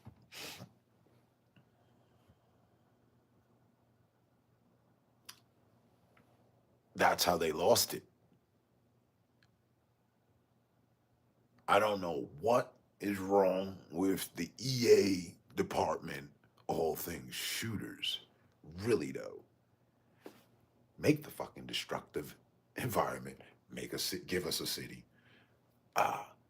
That's how they lost it. I don't know what is wrong with the EA department, all things shooters. Really, though. Make the fucking destructive environment. Give us a city.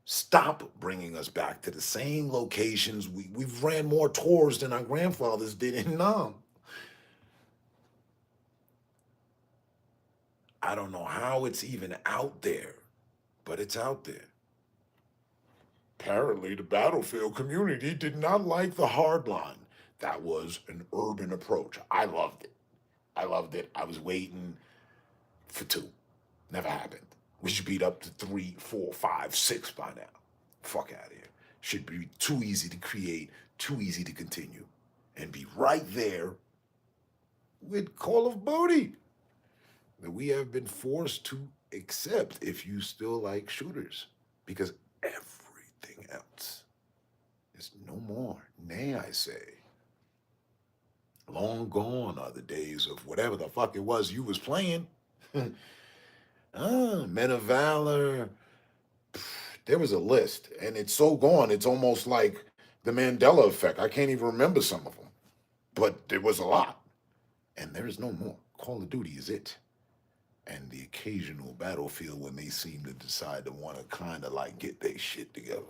Stop bringing us back to the same locations. We've ran more tours than our grandfathers did in Nam. I don't know how it's even out there, but it's out there. Apparently, the Battlefield community did not like the hardline. That was an urban approach. I loved it. I was waiting for 2. Never happened. We should beat up to 3, 4, 5, 6 by now. Fuck out of here. Should be too easy to create, too easy to continue, and be right there with Call of Duty that we have been forced to accept if you still like shooters, because everything else is no more. Nay, I say. Long gone are the days of whatever the fuck it was you was playing. Men of Valor. There was a list, and it's so gone, it's almost like the Mandela effect. I can't even remember some of them, but there was a lot, and there is no more. Call of Duty is it. And the occasional Battlefield when they seem to decide to want to kind of like get their shit together.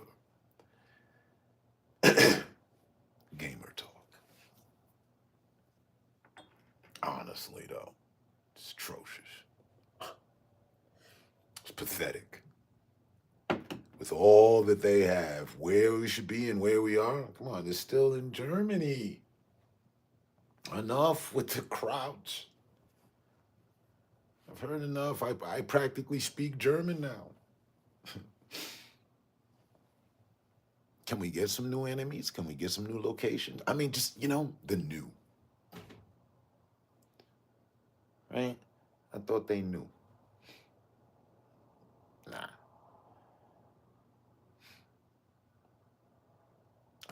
Gamer talk. Honestly, though, it's atrocious. It's pathetic. With all that they have, where we should be and where we are, come on, they're still in Germany. Enough with the crowds. I've heard enough. I practically speak German now. Can we get some new enemies? Can we get some new locations? I mean, just, you know, the new. Right? I thought they knew. Nah.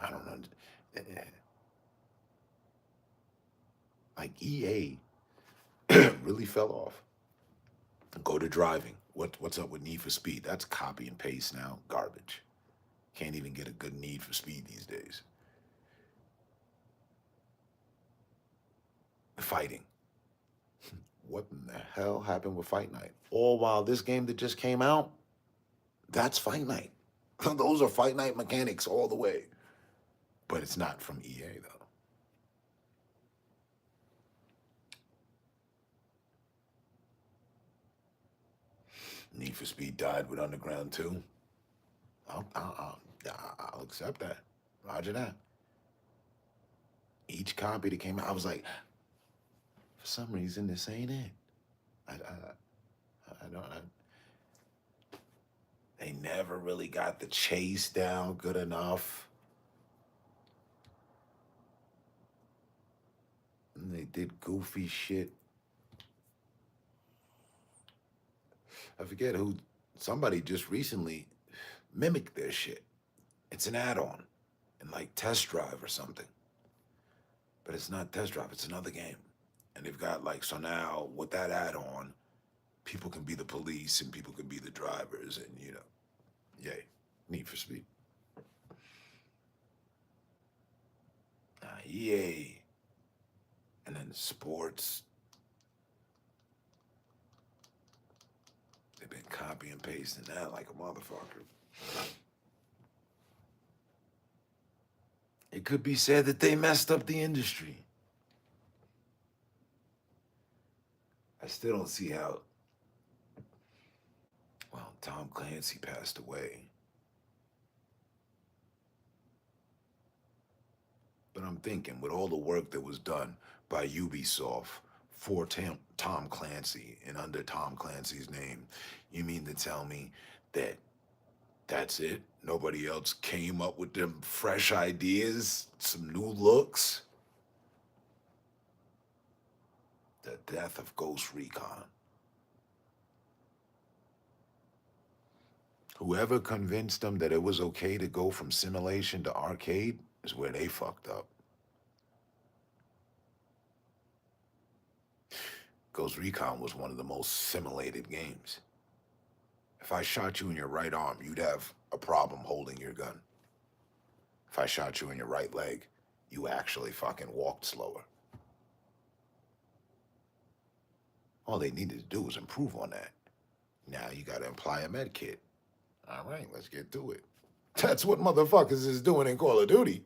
I don't know. Like EA really fell off. Go to driving. What's up with Need for Speed? That's copy and paste now. Garbage. Can't even get a good Need for Speed these days. Fighting. What in the hell happened with Fight Night? All while this game that just came out, that's Fight Night. Those are Fight Night mechanics all the way. But it's not from EA, though. Need for Speed died with Underground 2. I'll accept that. Roger that. Each copy that came out, I was like, for some reason, this ain't it. I don't. They never really got the chase down good enough. And they did goofy shit. I forget who. Somebody just recently mimicked their shit. It's an add-on in like Test Drive or something. But it's not Test Drive, it's another game. And they've got like, so now with that add-on, people can be the police and people can be the drivers and, you know, yay, Need for Speed. Yay. And then sports. They've been copy and pasting that like a motherfucker. It could be said that they messed up the industry. I still don't see how. Well, Tom Clancy passed away. But I'm thinking, with all the work that was done by Ubisoft for Tom Clancy and under Tom Clancy's name, you mean to tell me that that's it? Nobody else came up with them fresh ideas, some new looks? The death of Ghost Recon. Whoever convinced them that it was okay to go from simulation to arcade is where they fucked up. Ghost Recon was one of the most simulated games. If I shot you in your right arm, you'd have a problem holding your gun. If I shot you in your right leg, you actually fucking walked slower. All they needed to do was improve on that. Now you gotta apply a med kit. All right, let's get to it. That's what motherfuckers is doing in Call of Duty.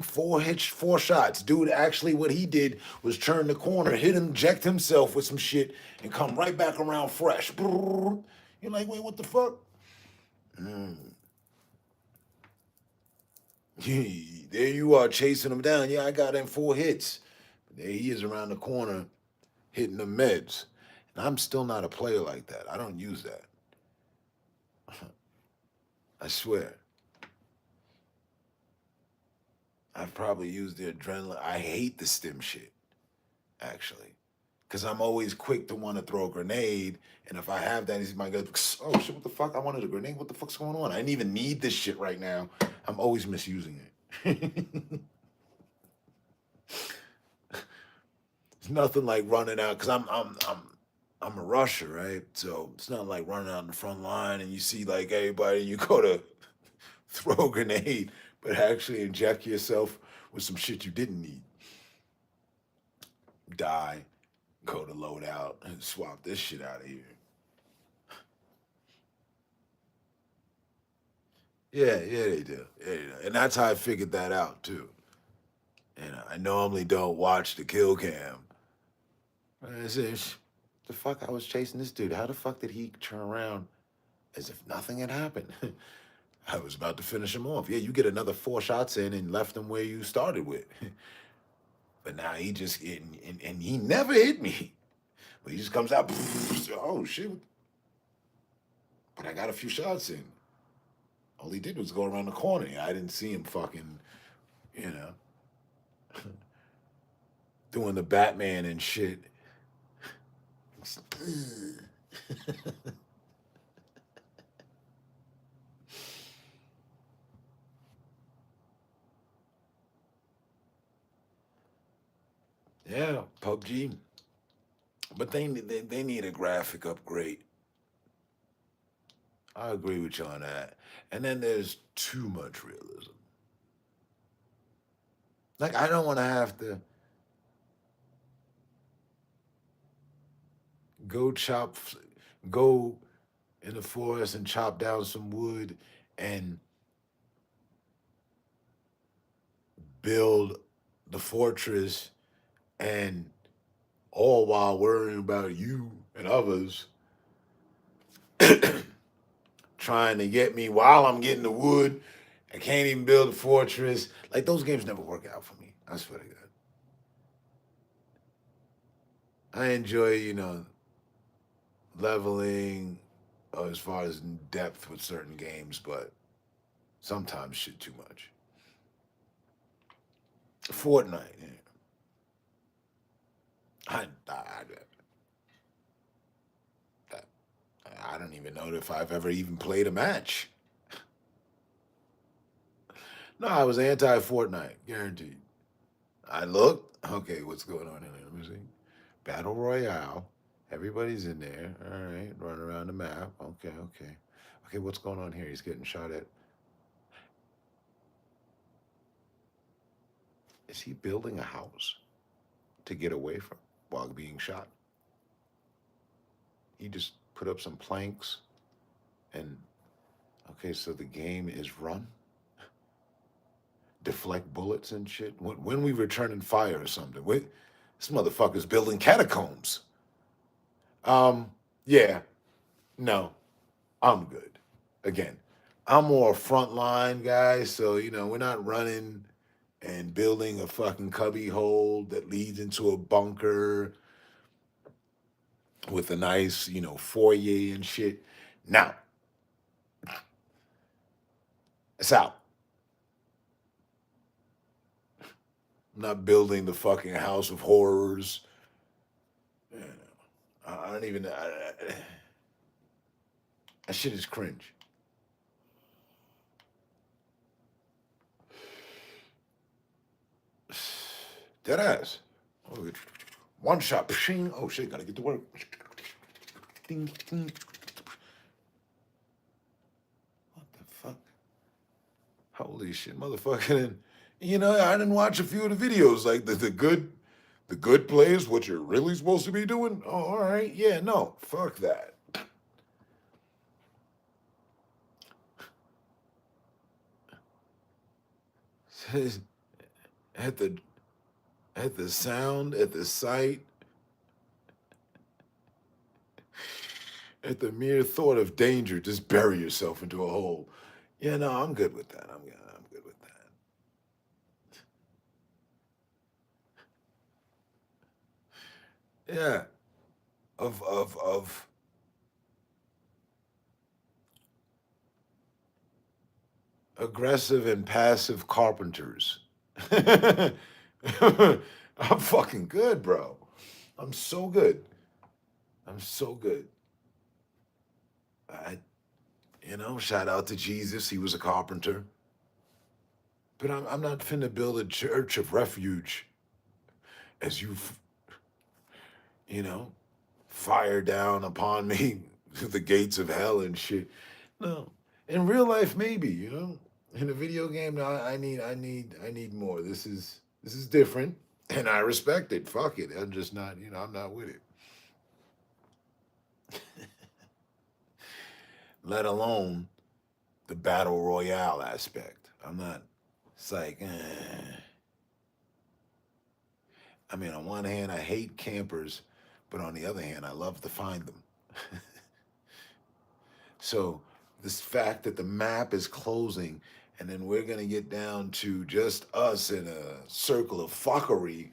Four shots. Dude, actually what he did was turn the corner, hit him, inject himself with some shit, and come right back around fresh. You're like, wait, what the fuck? There you are chasing him down. Yeah, I got in 4 hits. There he is around the corner hitting the meds. And I'm still not a player like that. I don't use that. I swear. I've probably used the adrenaline. I hate the stim shit, actually. Because I'm always quick to want to throw a grenade. And if I have that, he's my go, oh shit, what the fuck? I wanted a grenade. What the fuck's going on? I didn't even need this shit right now. I'm always misusing it. It's nothing like running out, because I'm a rusher, right? So it's not like running out in the front line and you see like everybody, you go to throw a grenade, but actually inject yourself with some shit you didn't need. Die, go to load out, and swap this shit out of here. Yeah, they do. Yeah, they do. And that's how I figured that out too. And I normally don't watch the kill cam. I said, the fuck, I was chasing this dude. How the fuck did he turn around as if nothing had happened? I was about to finish him off. Yeah, you get another 4 shots in and left him where you started with. But now he just, and he never hit me. But he just comes out, oh shit. But I got a few shots in. All he did was go around the corner. I didn't see him fucking, you know, doing the Batman and shit. Yeah, PUBG. But they need a graphic upgrade. I agree with you on that. And then there's too much realism. Like, I don't want to have to go in the forest and chop down some wood and build the fortress, and all while worrying about you and others trying to get me while I'm getting the wood. I can't even build a fortress. Like, those games never work out for me. I swear to God. I enjoy, leveling as far as in depth with certain games, but sometimes shit too much. Fortnite, yeah. I don't even know if I've ever even played a match. No, I was anti Fortnite, guaranteed. I looked. Okay, what's going on in there? Let me see. Battle Royale. Everybody's in there. All right, run around the map. Okay. Okay, what's going on here? He's getting shot at. Is he building a house to get away from while being shot? He just put up some planks and okay, so the game is run, deflect bullets and shit. When we returning fire or something? Wait, this motherfucker's building catacombs. Yeah, no, I'm good. Again, I'm more frontline guy, so we're not running and building a fucking cubby hole that leads into a bunker with a nice, foyer and shit. Now, it's out. I'm not building the fucking house of horrors. I don't even. That shit is cringe. Dead ass. Oh, one shot. Pshing. Oh shit, gotta get to work. Ding, ding. What the fuck? Holy shit, motherfucker. And, I didn't watch a few of the videos. Like the good plays, what you're really supposed to be doing. Oh, all right. Yeah, no. Fuck that. At the sound, at the sight, at the mere thought of danger, just bury yourself into a hole. Yeah, no, I'm good with that. I'm good with that. Yeah. Of aggressive and passive carpenters. I'm fucking good, bro. I'm so good. I'm so good. Shout out to Jesus. He was a carpenter. But I'm not finna build a church of refuge as fire down upon me the gates of hell and shit. No. In real life, maybe, In a video game, no, I need more. This is different, and I respect it. Fuck it. I'm just not, I'm not with it. Let alone the battle royale aspect. I'm not. It's like, I mean, on one hand, I hate campers, but on the other hand, I love to find them. So this fact that the map is closing and then we're going to get down to just us in a circle of fuckery,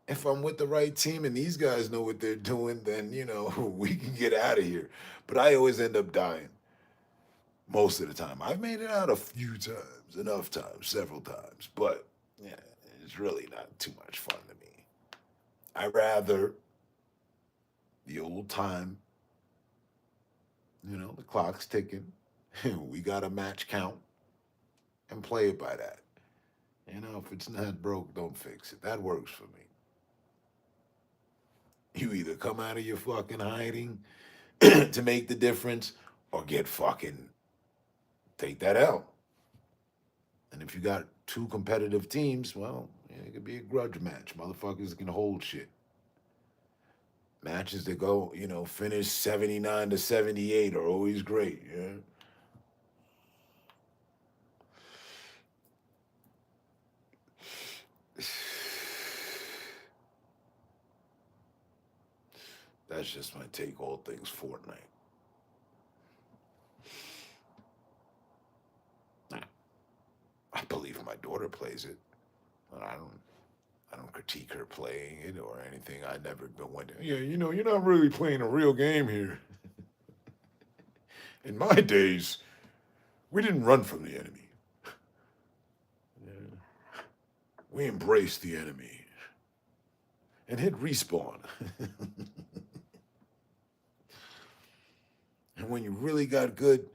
if I'm with the right team and these guys know what they're doing, then, we can get out of here. But I always end up dying. Most of the time. I've made it out a few times, enough times, several times, but yeah, it's really not too much fun to me. I rather the old time, the clock's ticking, we got a match count, and play it by that. If it's not broke, don't fix it. That works for me. You either come out of your fucking hiding to make the difference or get fucking take that out. And if you got two competitive teams, well, it could be a grudge match. Motherfuckers can hold shit. Matches that go, finish 79 to 78 are always great, yeah. That That's just my take all things Fortnite. I believe my daughter plays it, but I don't critique her playing it or anything. I never been went. Yeah, you know, you're not really playing a real game here. In my days, we didn't run from the enemy. We embraced the enemy and hit respawn. And when you really got good,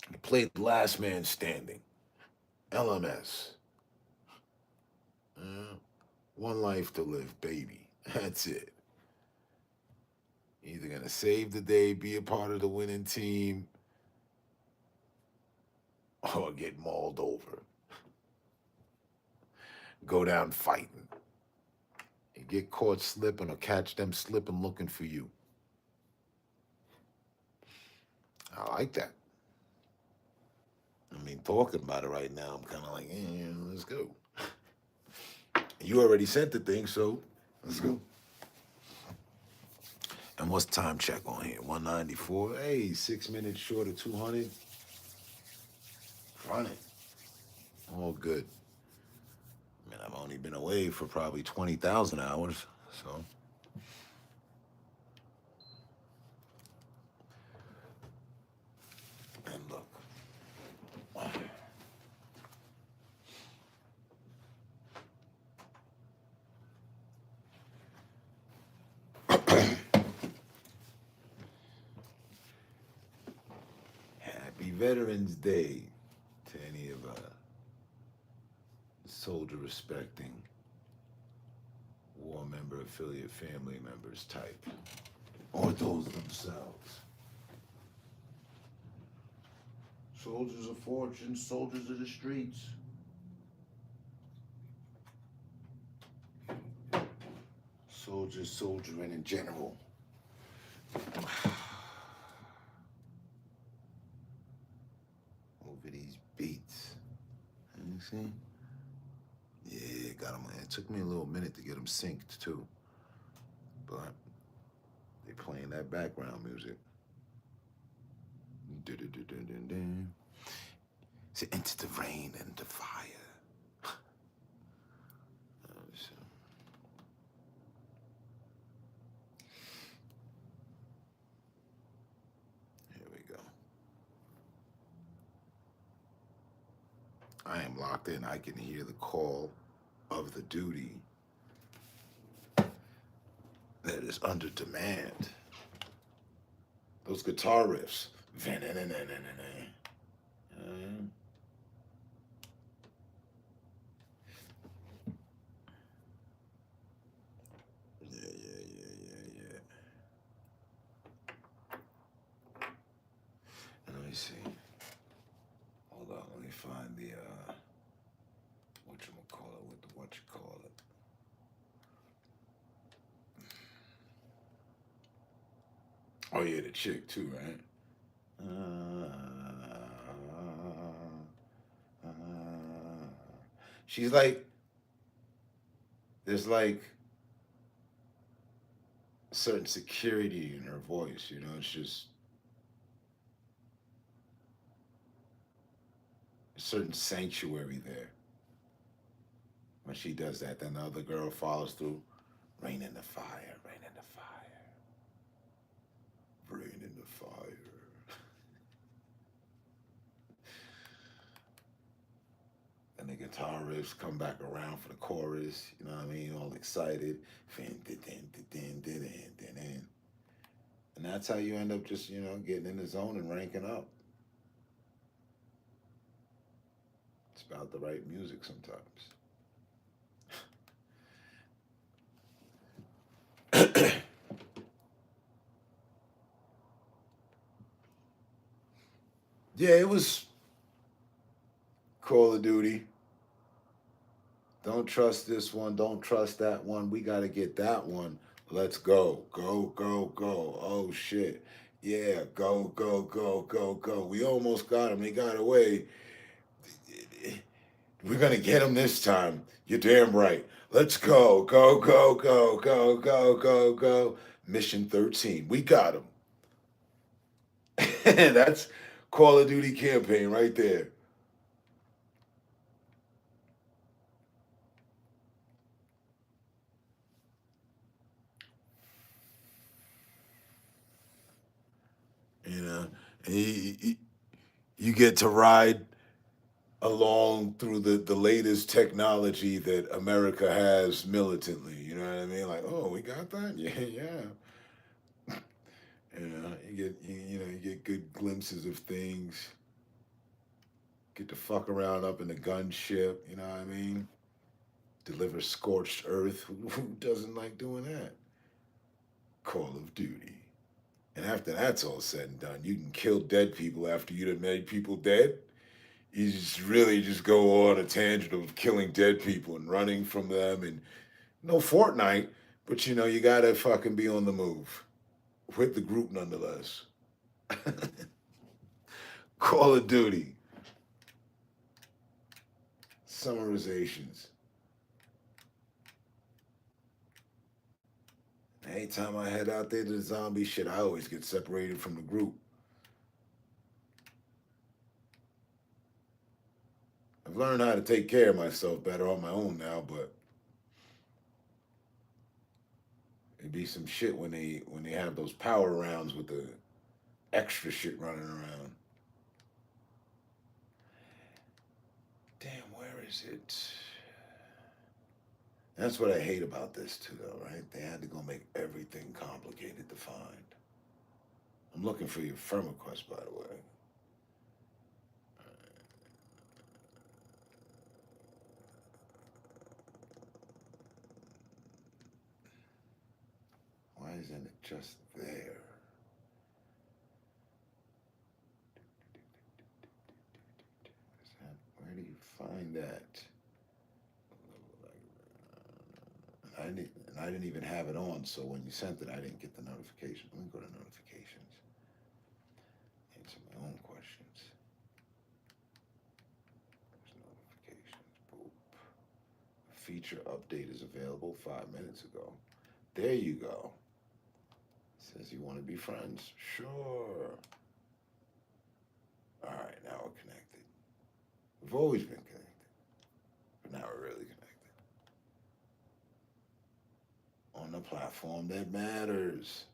you played Last Man Standing, LMS. One life to live, baby. That's it. You're either gonna save the day, be a part of the winning team, or get mauled over. Go down fighting. You get caught slipping or catch them slipping looking for you. I like that. I mean, talking about it right now, I'm kind of like, yeah, let's go. You already sent the thing, so let's go. And what's time check on here? 194. Hey, 6 minutes short of 200. Run it. All good. I mean, I've only been away for probably 20,000 hours, so. And look. Happy Veterans Day to any of soldier respecting war member, affiliate, family members type, or those themselves. Soldiers of fortune, soldiers of the streets. Soldiers soldiering in general. Over these beats. You see? Yeah, got them. It took me a little minute to get them synced too. But they playing that background music. See, into the rain and the fire. Here we go. I am locked in. I can hear the call of the duty that is under demand. Those guitar riffs. Yeah. And let me see. Hold on, let me find the whatchamacallit with the whatchamacallit. Oh yeah, the chick too, right? She's like, there's like a certain security in her voice, you know, it's just a certain sanctuary there. When she does that, then the other girl follows through. Rain in the fire, rain in the fire. Rain in the fire. And the guitar riffs come back around for the chorus, you know what I mean? All excited. And that's how you end up just, you know, getting in the zone and ranking up. It's about the right music sometimes. Yeah, it was Call of Duty. Don't trust this one. Don't trust that one. We got to get that one. Let's go. Go, go, go. Oh, shit. Yeah, go, go, go, go, go. We almost got him. He got away. We're going to get him this time. You're damn right. Let's go. Go, go, go, go, go, go, go. Mission 13. We got him. That's Call of Duty campaign right there. You know, and you get to ride along through the latest technology that America has militantly. You know what I mean? Like, oh, we got that? Yeah, yeah. You know, you get good glimpses of things. Get to fuck around up in the gunship. You know what I mean? Deliver scorched earth. Who doesn't like doing that? Call of Duty. And after that's all said and done, you can kill dead people after you done made people dead. You just really just go on a tangent of killing dead people and running from them and no Fortnite, but you know, you gotta fucking be on the move. With the group nonetheless. Call of Duty. Summarizations. Anytime I head out there to the zombie shit, I always get separated from the group. I've learned how to take care of myself better on my own now, but it'd be some shit when they have those power rounds with the extra shit running around. Damn, where is it? That's what I hate about this too, though, right? They had to go make everything complicated to find. I'm looking for your firm request, by the way. Why isn't it just there? Where do you find that? I didn't even have it on, so when you sent it, I didn't get the notification. Let me go to notifications. Answer my own questions. There's notifications. Boop. A feature update is available 5 minutes ago. There you go. Says you want to be friends. Sure. All right, now we're connected. We've always been connected, but now we're really connected. On the platform that matters.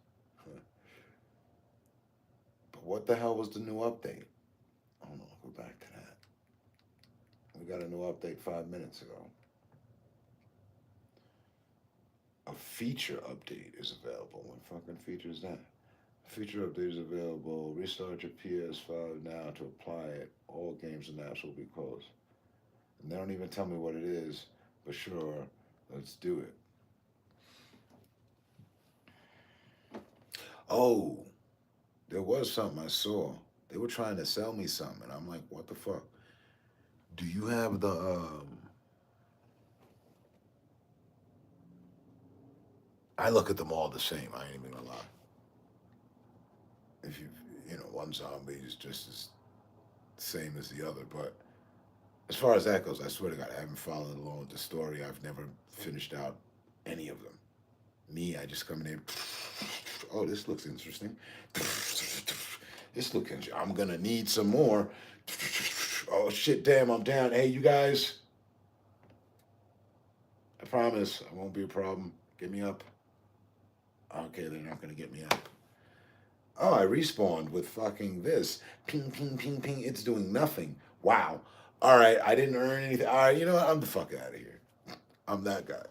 But what the hell was the new update? I don't know, go back to that. We got a new update 5 minutes ago. A feature update is available. What fucking feature is that? A feature update is available. Restart your PS5 now to apply it. All games and apps will be closed. And they don't even tell me what it is, but sure, let's do it. Oh, there was something I saw. They were trying to sell me something, and I'm like, what the fuck? Do you have the, I look at them all the same, I ain't even gonna lie. If you know, one zombie is just as same as the other, but as far as that goes, I swear to God, I haven't followed along with the story. I've never finished out any of them. Me, I just come in there, oh, this looks interesting. This looks interesting. I'm gonna need some more. Oh shit, damn, I'm down. Hey, you guys, I promise I won't be a problem. Get me up. Okay, they're not gonna get me up. Oh, I respawned with fucking this. Ping, ping, ping, ping. It's doing nothing. Wow. All right, I didn't earn anything. All right, you know what? I'm the fuck out of here. I'm that guy.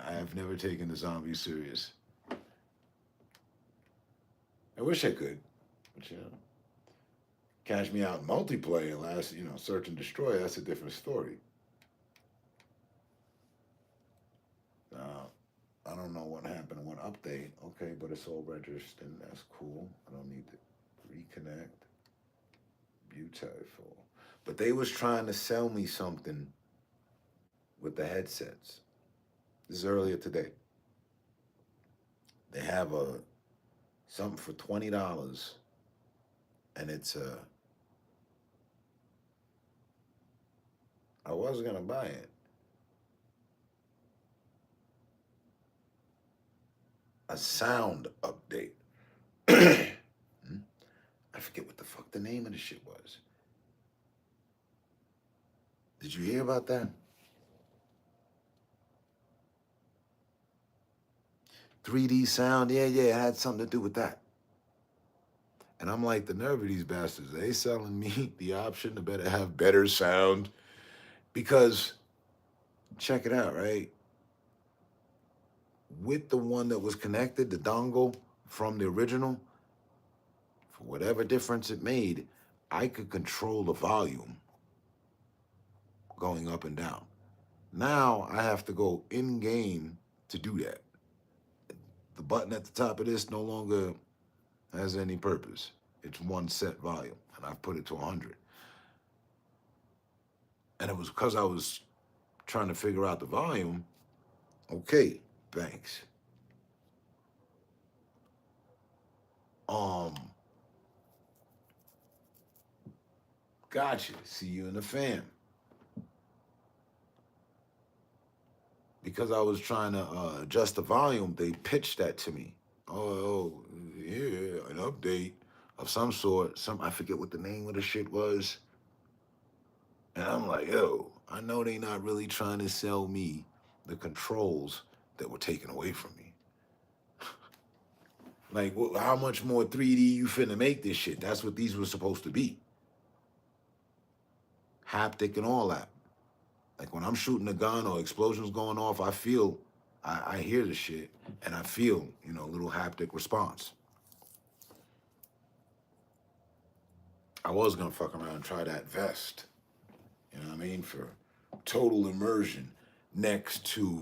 I've never taken the zombies serious. I wish I could, but you know, cash me out in multiplayer, last, you know, search and destroy, that's a different story. I don't know what happened in one update. Okay, but it's all registered. That's cool. I don't need to reconnect. Beautiful. But they was trying to sell me something with the headsets. This is earlier today. They have something for $20, and it's I was gonna buy it. a sound update. I forget what the fuck the name of the shit was. Did you hear about that? 3D sound, yeah, it had something to do with that. And I'm like, the nerve of these bastards, they selling me the option to better have better sound. Because, check it out, right? With the one that was connected, the dongle from the original, for whatever difference it made, I could control the volume going up and down. Now I have to go in-game to do that. The button at the top of this no longer has any purpose. It's one set volume, and I've put it to 100. And it was because I was trying to figure out the volume. Okay, thanks. Gotcha. See you in the fam. Because I was trying to adjust the volume, they pitched that to me. Oh, yeah, an update of some sort. I forget what the name of the shit was. And I'm like, yo, I know they not really trying to sell me the controls that were taken away from me. Like, how much more 3D you finna make this shit? That's what these were supposed to be. Haptic and all that. Like when I'm shooting a gun or explosions going off, I feel, I hear the shit and I feel, you know, a little haptic response. I was gonna fuck around and try that vest, you know what I mean, for total immersion next to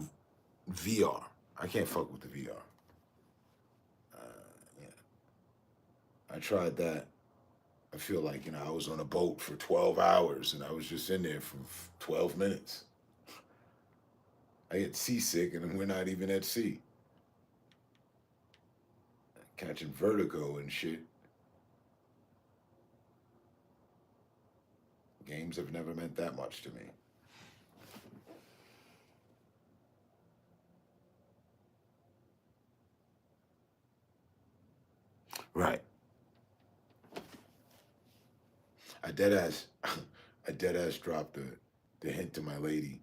VR. I can't fuck with the VR. Yeah. I tried that. I feel like, you know, I was on a boat for 12 hours and I was just in there for 12 minutes. I get seasick and we're not even at sea. Catching vertigo and shit. Games have never meant that much to me. Right. I dead ass dropped the hint to my lady.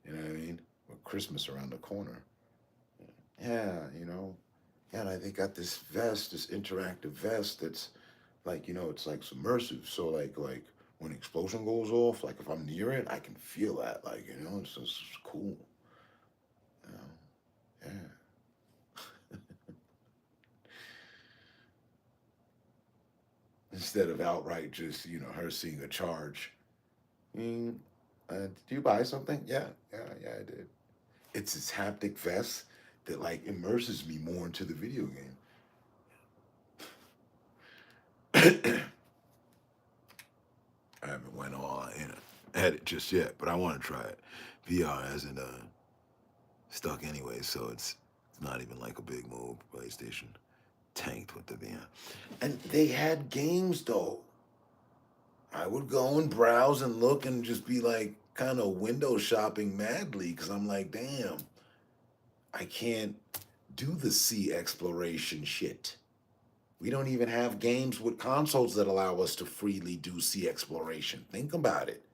You know what I mean? With Christmas around the corner. Yeah, you know. Yeah, and they got this vest, this interactive vest that's like, you know, it's like submersive. So like when an explosion goes off, like if I'm near it, I can feel that. Like, you know, it's just cool. You know? Yeah. Instead of outright just, you know, her seeing a charge. Did you buy something? Yeah, I did. It's this haptic vest that like immerses me more into the video game. I haven't went all in at it just yet, but I want to try it. VR hasn't stuck anyway, so it's not even like a big move. PlayStation tanked with the VR. And they had games though. I would go and browse and look and just be like kind of window shopping madly because I'm like, damn, I can't do the sea exploration shit. We don't even have games with consoles that allow us to freely do sea exploration. Think about it.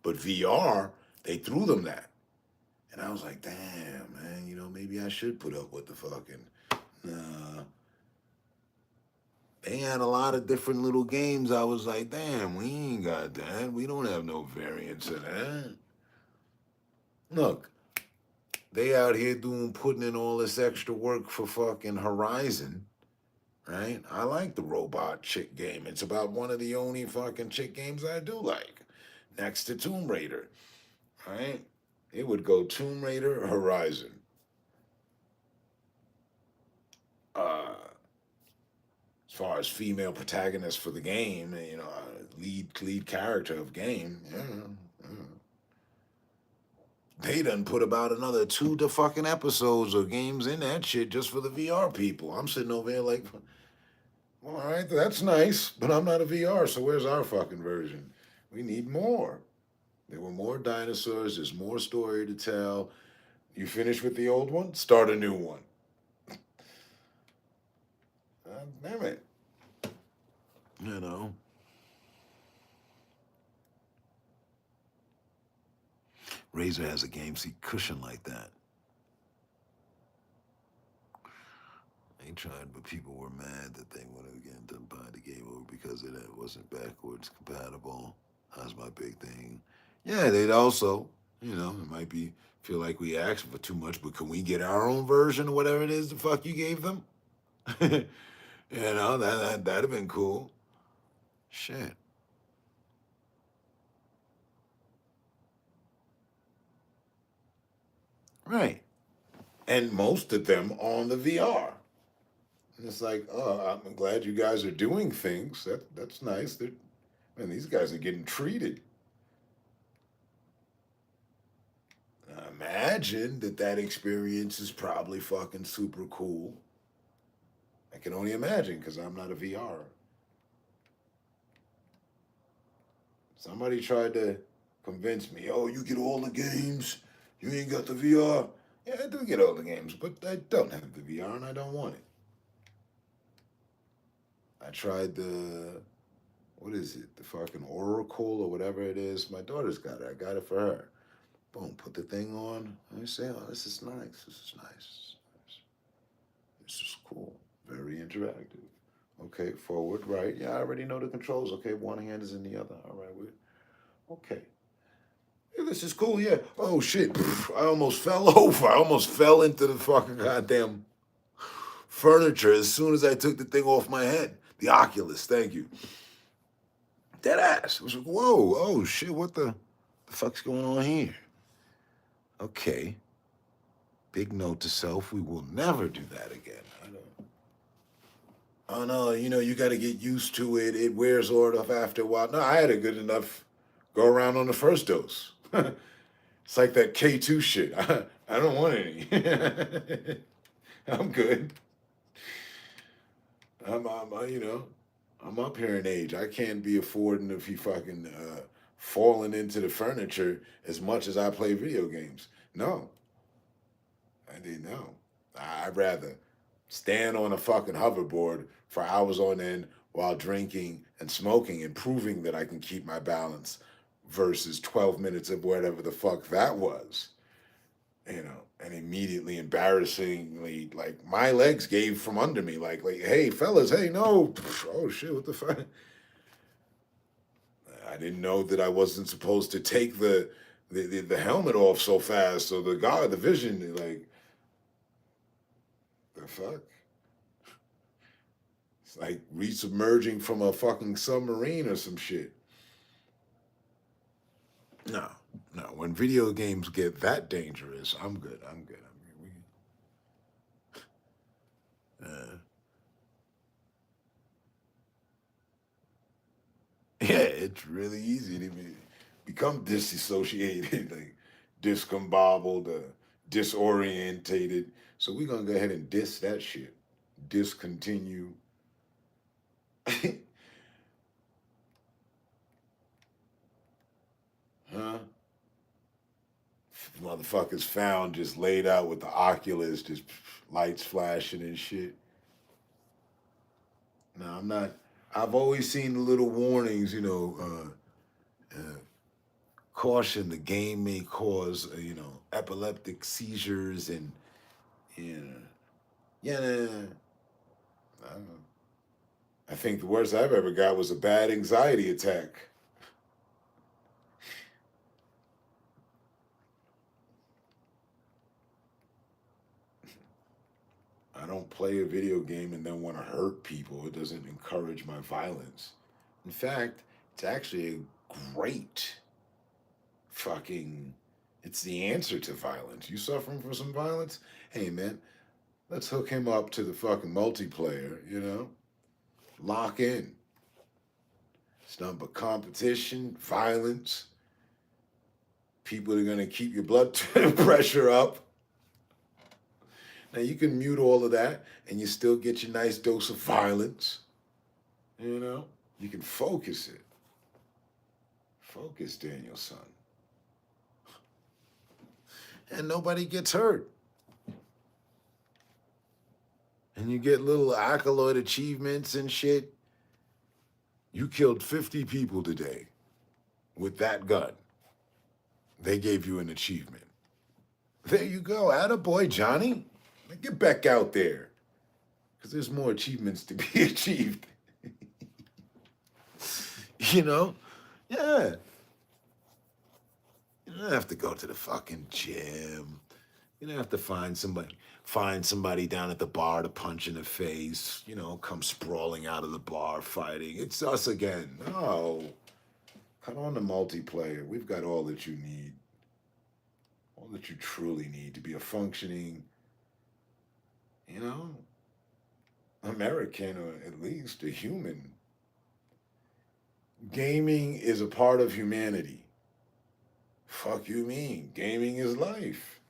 But VR, they threw them that. And I was like, damn, man, you know, maybe I should put up with the fucking, nah. They had a lot of different little games. I was like, damn, we ain't got that. We don't have no variants of that. Look, they out here putting in all this extra work for fucking Horizon, right? I like the robot chick game. It's about one of the only fucking chick games I do like, next to Tomb Raider, right? It would go Tomb Raider, Horizon. As far as female protagonist for the game, you know, lead character of game, yeah. They done put about another 2 to fucking episodes of games in that shit just for the VR people. I'm sitting over here like, well, all right, that's nice, but I'm not a VR, so where's our fucking version? We need more. There were more dinosaurs, there's more story to tell. You finish with the old one, start a new one. God damn it. You know. Razer has a game seat cushion like that. They tried, but people were mad that they went again to buy the game over because it wasn't backwards compatible. That's my big thing. Yeah, they'd also, you know, it might be feel like we asked for too much, but can we get our own version of whatever it is the fuck you gave them? You know, that'd have been cool. Shit. Right. And most of them on the VR. And it's like, oh, I'm glad you guys are doing things. That's nice. Man, these guys are getting treated. I imagine that experience is probably fucking super cool. I can only imagine because I'm not a VR. Somebody tried to convince me, oh, you get all the games, you ain't got the VR. Yeah, I do get all the games, but I don't have the VR and I don't want it. I tried what is it? The fucking Oracle or whatever it is. My daughter's got it. I got it for her. Boom, put the thing on. I say, oh, this is nice. This is nice. This is cool. Very interactive. Okay, forward, right. Yeah, I already know the controls. Okay, one hand is in the other. All right, okay. Yeah, this is cool, yeah. Oh, shit. I almost fell over. I almost fell into the fucking goddamn furniture as soon as I took the thing off my head. The Oculus, thank you. Dead ass. It was like, whoa, oh, shit, what the fuck's going on here? Okay. Big note to self, we will never do that again. Oh no, you know, you got to get used to it. It wears off after a while. No, I had a good enough go around on the first dose. It's like that K2 shit. I don't want any. I'm good. I'm up here in age. I can't be affording to be fucking falling into the furniture as much as I play video games. No. I didn't know. I'd rather stand on a fucking hoverboard for hours on end while drinking and smoking and proving that I can keep my balance versus 12 minutes of whatever the fuck that was. You know, and immediately, embarrassingly, like, my legs gave from under me. Like, hey, fellas, hey, no. Oh, shit, what the fuck? I didn't know that I wasn't supposed to take the helmet off so fast. So the vision, like, the fuck? It's like resubmerging from a fucking submarine or some shit. No. When video games get that dangerous, I'm good. Yeah, it's really easy to become disassociated, like discombobbled, disorientated. So we're gonna go ahead and diss that shit. Discontinue. Huh? Motherfuckers found just laid out with the Oculus, just lights flashing and shit. No, I'm not. I've always seen the little warnings, you know, caution, the game may cause, epileptic seizures and, I don't know. I think the worst I've ever got was a bad anxiety attack. I don't play a video game and then want to hurt people. It doesn't encourage my violence. In fact, it's actually a great it's the answer to violence. You suffering from some violence? Hey, man, let's hook him up to the fucking multiplayer, you know? Lock in. It's nothing but competition, violence. People are going to keep your blood pressure up. Now, you can mute all of that and you still get your nice dose of violence. You know? You can focus it. Focus, Daniel-san. And nobody gets hurt. and you get little accolade achievements and shit. You killed 50 people today with that gun. They gave you an achievement. There you go. Attaboy, Johnny. Get back out there. Because there's more achievements to be achieved. You know? Yeah. You don't have to go to the fucking gym. You don't have to find somebody down at the bar to punch in the face, you know, come sprawling out of the bar fighting. It's us again. No. Cut on the multiplayer. We've got all that you need. All that you truly need to be a functioning, you know, American, or at least a human. Gaming is a part of humanity. Fuck you mean? Gaming is life.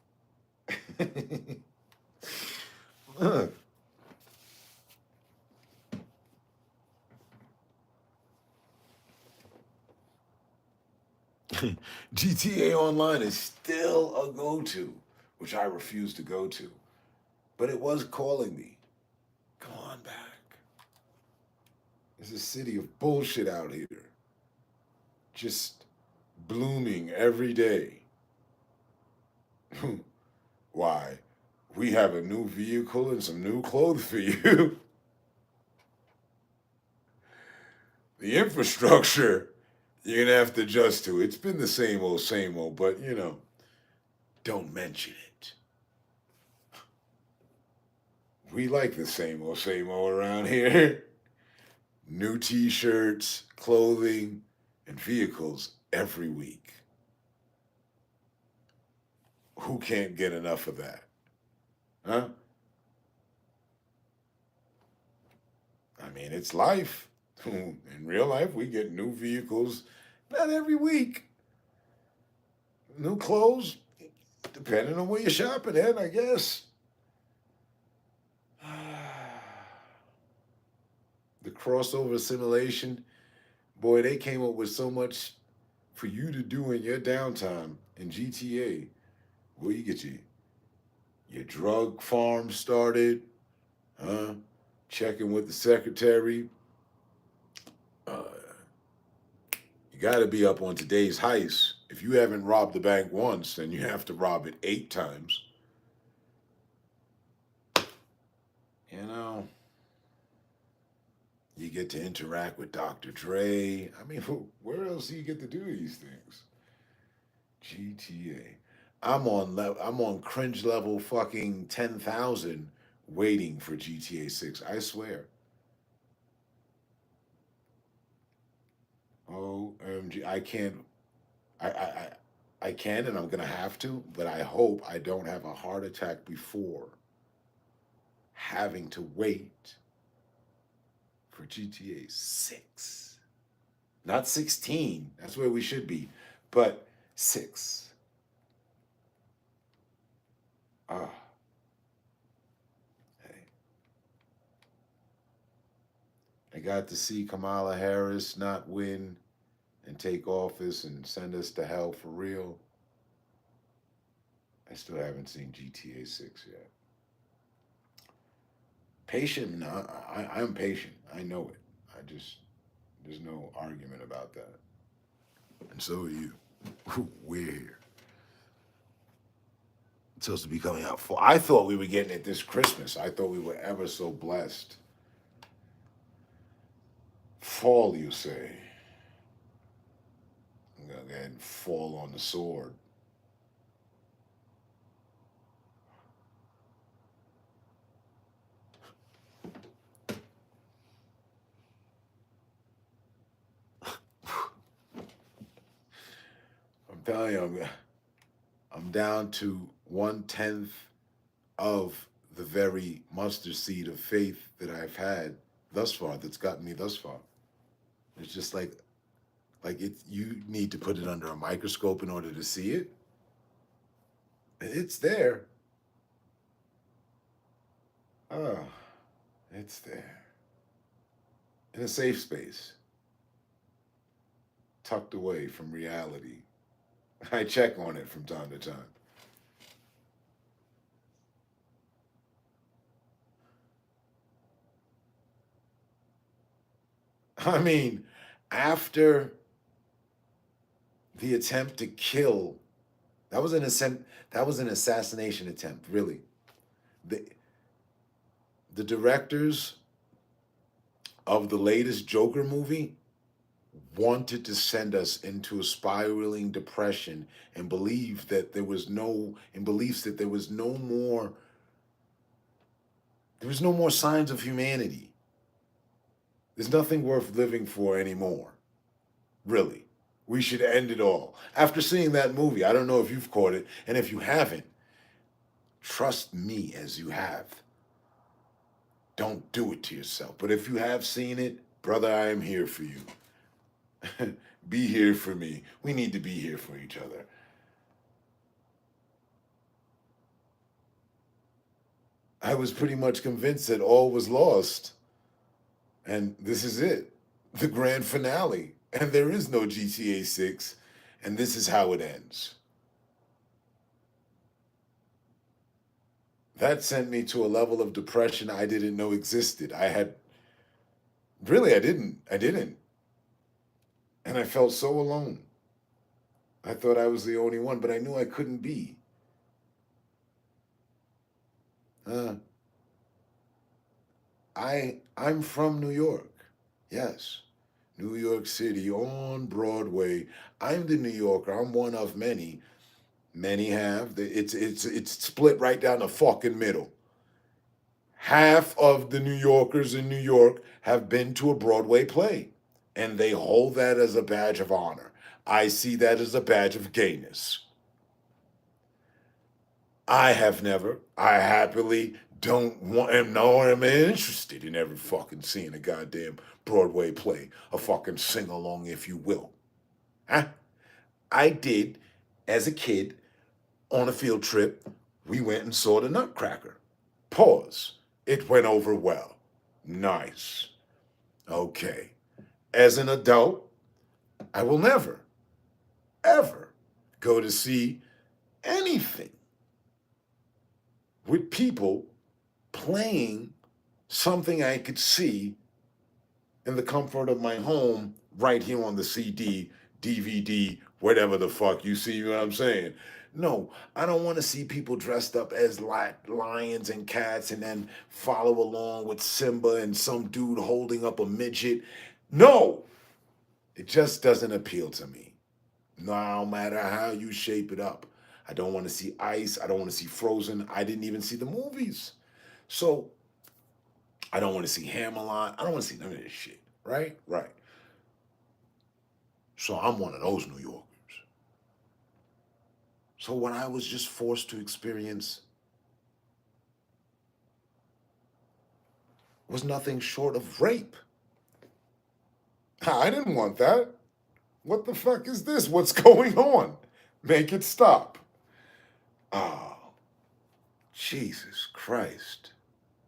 Look. GTA Online is still a go-to, which I refuse to go to. But it was calling me. Come on back. There's a city of bullshit out here. Just blooming every day. Why? We have a new vehicle and some new clothes for you. The infrastructure, you're gonna have to adjust to. It's been the same old, but you know, don't mention it. We like the same old around here. New t-shirts, clothing, and vehicles every week. Who can't get enough of that? Huh? I mean, it's life. In real life, we get new vehicles, not every week. New clothes, depending on where you're shopping at, I guess. The crossover simulation, boy, they came up with so much for you to do in your downtime in GTA. Well, you get your drug farm started, checking with the secretary. You got to be up on today's heist. If you haven't robbed the bank once, then you have to rob it 8 times. You know, you get to interact with Dr. Dre. I mean, where else do you get to do these things? GTA. I'm on cringe level fucking 10,000 waiting for GTA 6. I swear. OMG, I can, and I'm gonna have to, but I hope I don't have a heart attack before having to wait for GTA 6. Not 16, that's where we should be, but 6. Hey. I got to see Kamala Harris not win and take office and send us to hell for real. I still haven't seen GTA 6 yet. Patient, no, I'm patient. I know it. There's no argument about that. And so are you. We're here. It's supposed to be coming out for. I thought we were getting it this Christmas. I thought we were ever so blessed. Fall, you say? I'm gonna go ahead and fall on the sword. I'm telling you, I'm down to 1/10 of the very mustard seed of faith that I've had thus far, that's gotten me thus far. It's just like you need to put it under a microscope in order to see it. It's there. Oh, it's there. In a safe space. Tucked away from reality. I check on it from time to time. I mean, after the attempt to kill, that was an assassination attempt, really. The directors of the latest Joker movie wanted to send us into a spiraling depression and beliefs that there was no more signs of humanity. There's nothing worth living for anymore. Really. We should end it all. After seeing that movie, I don't know if you've caught it, and if you haven't, trust me as you have. Don't do it to yourself. But if you have seen it, brother, I am here for you. Be here for me. We need to be here for each other. I was pretty much convinced that all was lost. And this is it. The grand finale. And there is no GTA 6. And this is how it ends. That sent me to a level of depression I didn't know existed. I didn't. And I felt so alone. I thought I was the only one, but I knew I couldn't be. I'm from New York. Yes. New York City on Broadway. I'm the New Yorker. I'm one of many. Many have. It's split right down the fucking middle. Half of the New Yorkers in New York have been to a Broadway play, and they hold that as a badge of honor. I see that as a badge of gayness. I have never. I happily don't want, am nor am interested in ever fucking seeing a goddamn Broadway play, a fucking sing-along, if you will. Huh? I did, as a kid, on a field trip, we went and saw the Nutcracker. Pause. It went over well. Nice. Okay. As an adult, I will never, ever go to see anything with people playing something I could see in the comfort of my home right here on the CD, DVD, whatever the fuck. You see what I'm saying? No, I don't want to see people dressed up as lions and cats and then follow along with Simba and some dude holding up a midget. No, it just doesn't appeal to me. No matter how you shape it up. I don't want to see Ice. I don't want to see Frozen. I didn't even see the movies. So I don't want to see Hammerlot. I don't want to see none of this shit. Right? Right. So I'm one of those New Yorkers. So when I was just forced to experience was nothing short of rape. I didn't want that. What the fuck is this? What's going on? Make it stop. Oh, Jesus Christ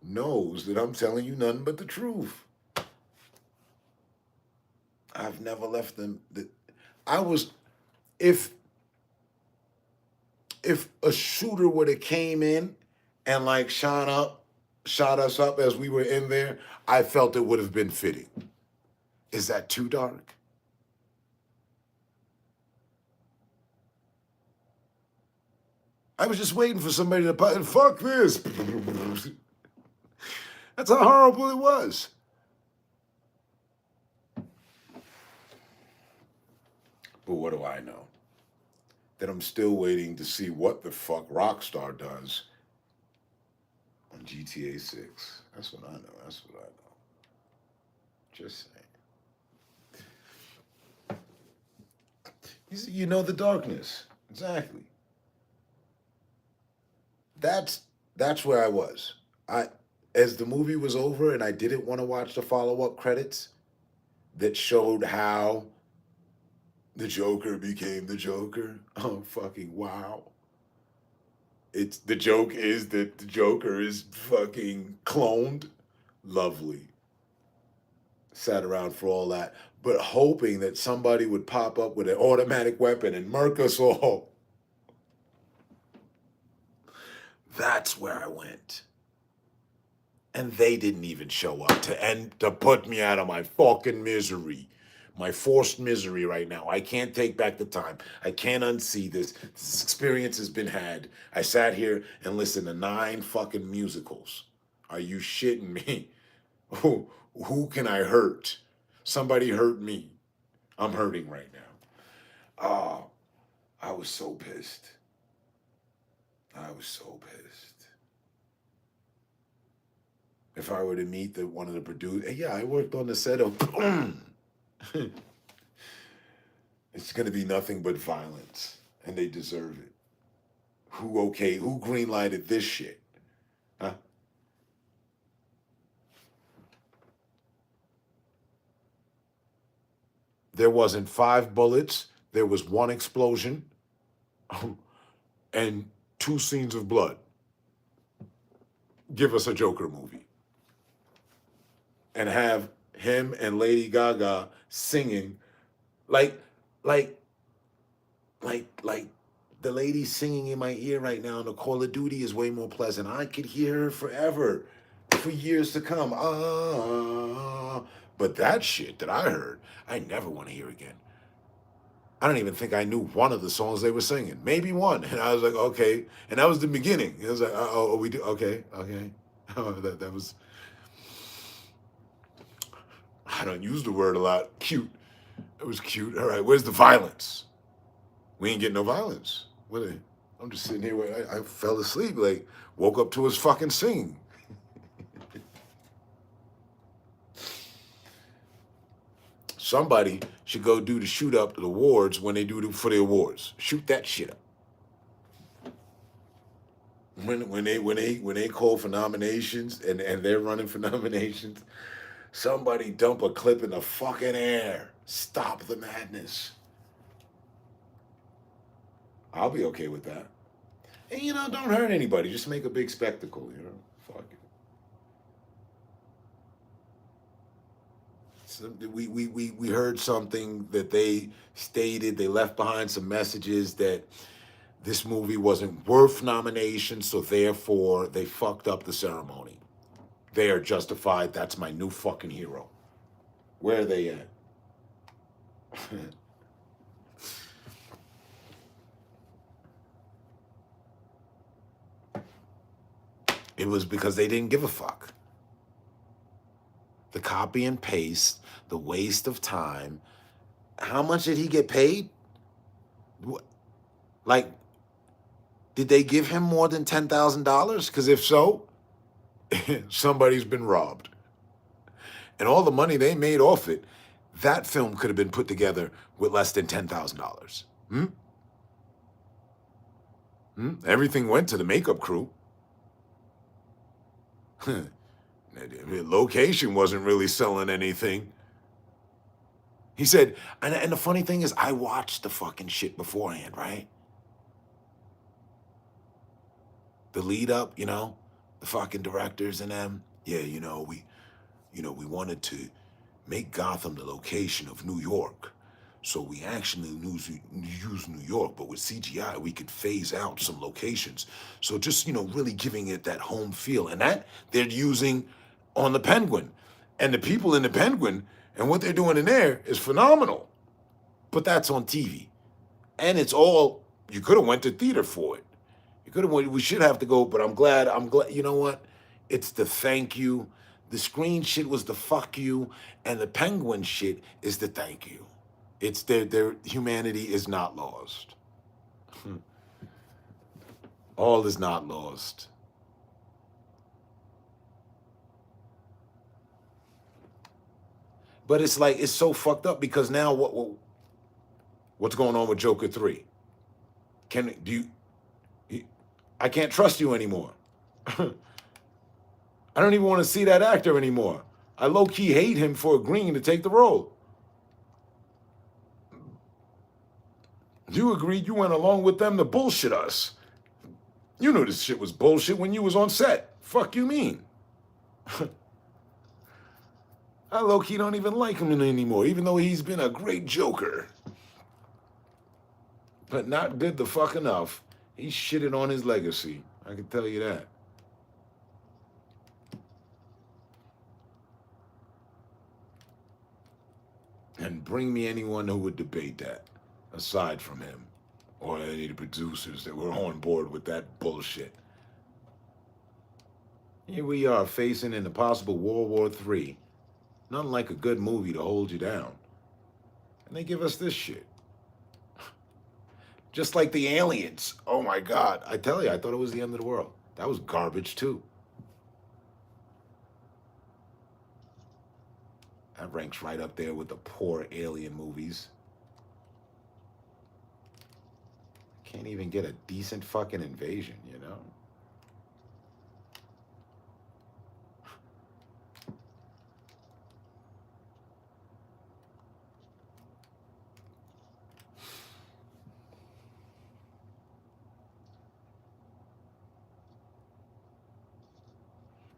knows that I'm telling you nothing but the truth. I've never left them. If a shooter would have came in and like shot us up as we were in there, I felt it would have been fitting. Is that too dark? I was just waiting for somebody to fuck this. That's how horrible it was. But what do I know? That I'm still waiting to see what the fuck Rockstar does on GTA 6. That's what I know. That's what I know. Just saying. You know the darkness. Exactly. That's where I was. As the movie was over and I didn't want to watch the follow-up credits that showed how the Joker became the Joker. Oh, fucking wow. The joke is that the Joker is fucking cloned. Lovely. Sat around for all that, but hoping that somebody would pop up with an automatic weapon and murk us all. That's where I went. And they didn't even show up to put me out of my fucking misery. My forced misery right now. I can't take back the time. I can't unsee this. This experience has been had. I sat here and listened to 9 fucking musicals. Are you shitting me? Who can I hurt? Somebody hurt me. I'm hurting right now. Oh, I was so pissed. I was so pissed. If I were to meet one of the producers, yeah, I worked on the set of it's gonna be nothing but violence, and they deserve it. Who greenlighted this shit? Huh? There wasn't 5 bullets, there was 1 explosion, and 2 scenes of blood. Give us a Joker movie. And have him and Lady Gaga singing like the lady singing in my ear right now in the Call of Duty is way more pleasant. I could hear her forever, for years to come. But that shit that I heard, I never want to hear again. I don't even think I knew one of the songs they were singing. Maybe one. And I was like, okay. And that was the beginning. It was like, oh, we do, okay. That was, I don't use the word a lot. Cute. It was cute. All right, where's the violence? We ain't getting no violence. I'm just sitting here where I fell asleep, like, woke up to his fucking singing. Somebody should go do the shoot up to the awards when they do for the awards. Shoot that shit up. When they call for nominations and they're running for nominations, somebody dump a clip in the fucking air. Stop the madness. I'll be okay with that. And don't hurt anybody. Just make a big spectacle, Fuck it. So we heard something that they stated. They left behind some messages that this movie wasn't worth nomination, so therefore they fucked up the ceremony. They are justified. That's my new fucking hero. Where are they at? It was because they didn't give a fuck. The copy and paste, the waste of time. How much did he get paid? Like, did they give him more than $10,000? Because if so, somebody's been robbed. And all the money they made off it, that film could have been put together with less than $10,000. Everything went to the makeup crew. The location wasn't really selling anything. He said, and the funny thing is, I watched the fucking shit beforehand, right? The lead up, the fucking directors and them. Yeah, we wanted to make Gotham the location of New York. So we actually use New York, but with CGI, we could phase out some locations. So just, really giving it that home feel. And that they're using on the Penguin. And the people in the Penguin and what they're doing in there is phenomenal. But that's on TV. And it's all, you could have went to theater for it. We should have to go, but I'm glad, you know what? It's the thank you. The screen shit was the fuck you, and the Penguin shit is the thank you. It's their humanity is not lost. All is not lost. But it's like, it's so fucked up because now what's going on with Joker 3? I can't trust you anymore. I don't even want to see that actor anymore. I low-key hate him for agreeing to take the role. You agreed, you went along with them to bullshit us. You knew this shit was bullshit when you was on set. Fuck you mean? I low-key don't even like him anymore, even though he's been a great Joker. But not good the fuck enough. He shitted on his legacy. I can tell you that. And bring me anyone who would debate that, aside from him, or any of the producers that were on board with that bullshit. Here we are facing an impossible World War III. Nothing like a good movie to hold you down. And they give us this shit. Just like the aliens. Oh my God. I tell you, I thought it was the end of the world. That was garbage too. That ranks right up there with the poor alien movies. Can't even get a decent fucking invasion, you know?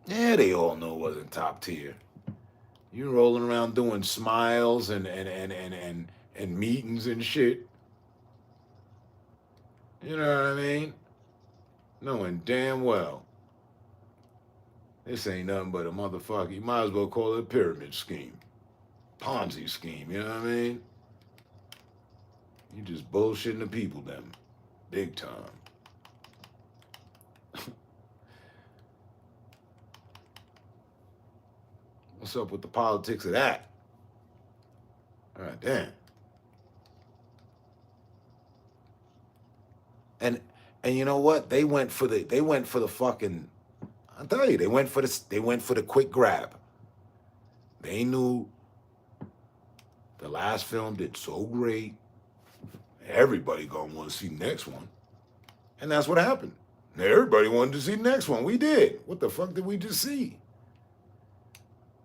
Yeah, they all know it wasn't top tier. You rolling around doing smiles and meetings and shit. You know what I mean? Knowing damn well this ain't nothing but a motherfucker. You might as well call it a pyramid scheme. Ponzi scheme, you know what I mean? You just bullshitting the people them. Big time. What's up with the politics of that? All right, damn. And you know what? They went for the fucking, I'll tell you, they went for the quick grab. They knew the last film did so great. Everybody gonna want to see the next one. And that's what happened. Everybody wanted to see the next one. We did. What the fuck did we just see?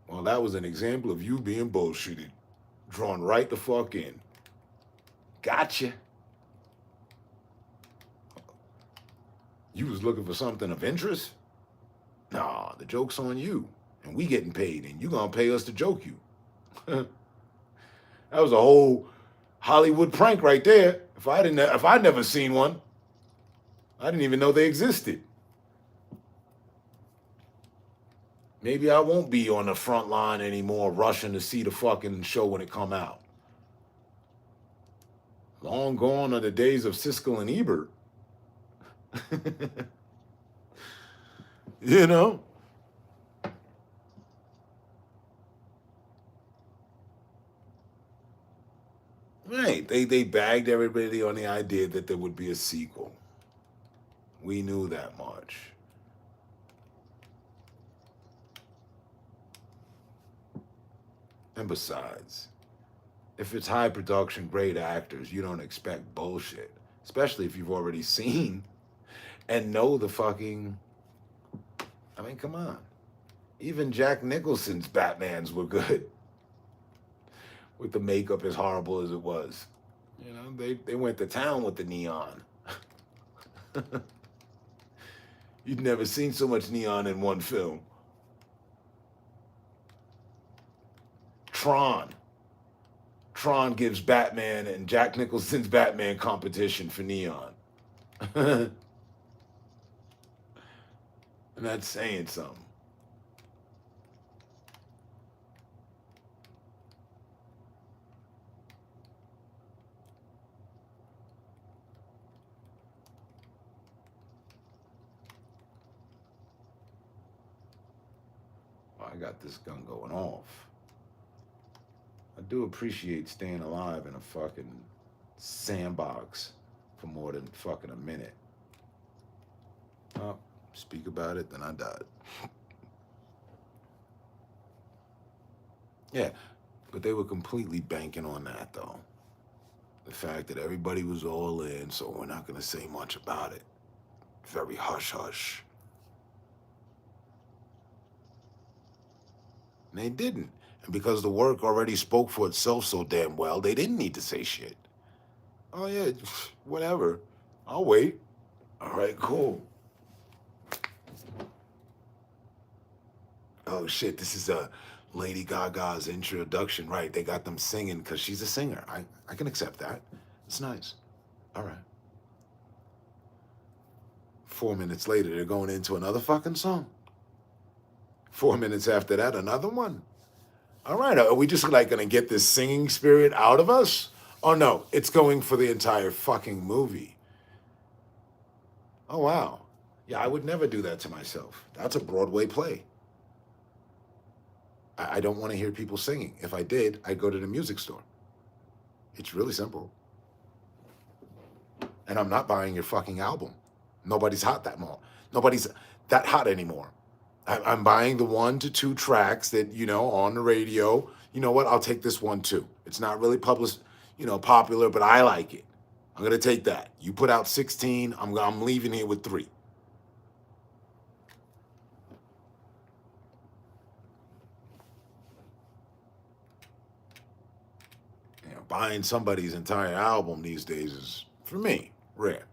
Well, that was an example of you being bullshitted. Drawn right the fuck in. Gotcha. You was looking for something of interest? Nah, the joke's on you. And we getting paid, and you gonna pay us to joke you. That was a whole Hollywood prank right there. If I'd never seen one, I didn't even know they existed. Maybe I won't be on the front line anymore rushing to see the fucking show when it come out. Long gone are the days of Siskel and Ebert. You know? Right. They bagged everybody on the idea that there would be a sequel. We knew that much. And besides, if it's high production, great actors, you don't expect bullshit. Especially if you've already seen and know the fucking... I mean, come on. Even Jack Nicholson's Batmans were good. With the makeup as horrible as it was. You know, they went to town with the neon. You'd never seen so much neon in one film. Tron gives Batman and Jack Nicholson's Batman competition for neon. And that's saying something. I got this gun going off. I do appreciate staying alive in a fucking sandbox for more than fucking a minute. Oh, speak about it, then I died. Yeah, but they were completely banking on that, though. The fact that everybody was all in, so we're not going to say much about it. Very hush-hush. And they didn't. And because the work already spoke for itself so damn well, they didn't need to say shit. Oh, yeah, whatever. I'll wait. All right, cool. Oh, shit, this is Lady Gaga's introduction. Right, they got them singing because she's a singer. I can accept that. It's nice. All right. 4 minutes later, they're going into another fucking song. 4 minutes after that, another one. All right, are we just like gonna get this singing spirit out of us? Oh no, it's going for the entire fucking movie. Oh wow. Yeah, I would never do that to myself. That's a Broadway play. I don't want to hear people singing. If I did, I'd go to the music store. It's really simple. And I'm not buying your fucking album. Nobody's hot that more. Nobody's that hot anymore. I'm buying the 1 to 2 tracks that, you know, on the radio. You know what? I'll take this one too. It's not really popular, but I like it. I'm gonna take that. You put out 16. I'm leaving here with 3. You know, buying somebody's entire album these days is, for me, rare.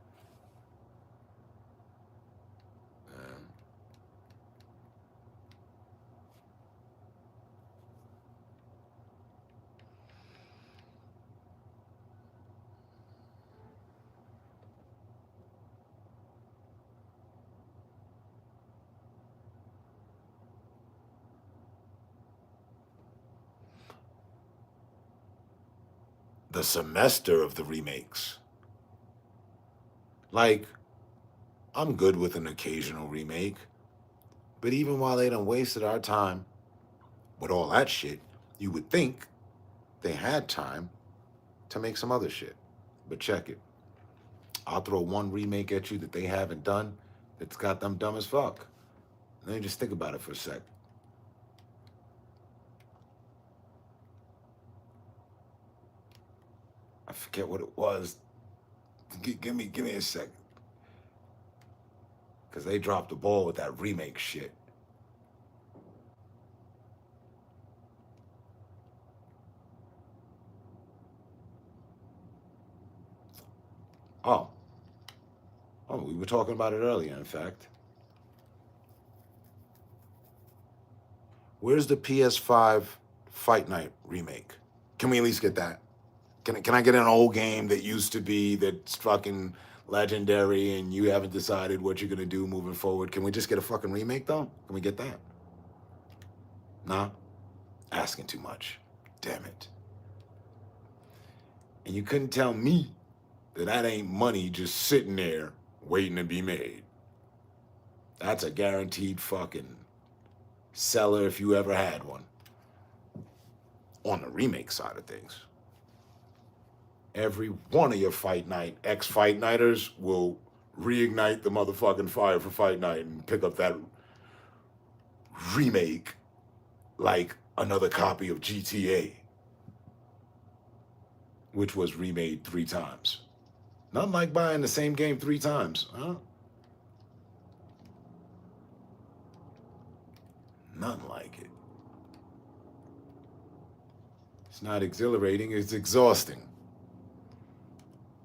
The semester of the remakes. Like, I'm good with an occasional remake, but even while they done wasted our time with all that shit, you would think they had time to make some other shit. But check it. I'll throw one remake at you that they haven't done that's got them dumb as fuck. Let me just think about it for a sec. I forget what it was. Give me a second. Because they dropped the ball with that remake shit. Oh, we were talking about it earlier, in fact. Where's the PS5 Fight Night remake? Can we at least get that? Can I get an old game that used to be, that's fucking legendary, and you haven't decided what you're gonna do moving forward? Can we just get a fucking remake though? Can we get that? Nah? Asking too much. Damn it. And you couldn't tell me that ain't money just sitting there waiting to be made. That's a guaranteed fucking seller if you ever had one. On the remake side of things. Every one of your Fight Night ex-Fight Nighters will reignite the motherfucking fire for Fight Night and pick up that remake like another copy of GTA, which was remade 3 times. Nothing like buying the same game 3 times, huh? Nothing like it. It's not exhilarating, it's exhausting.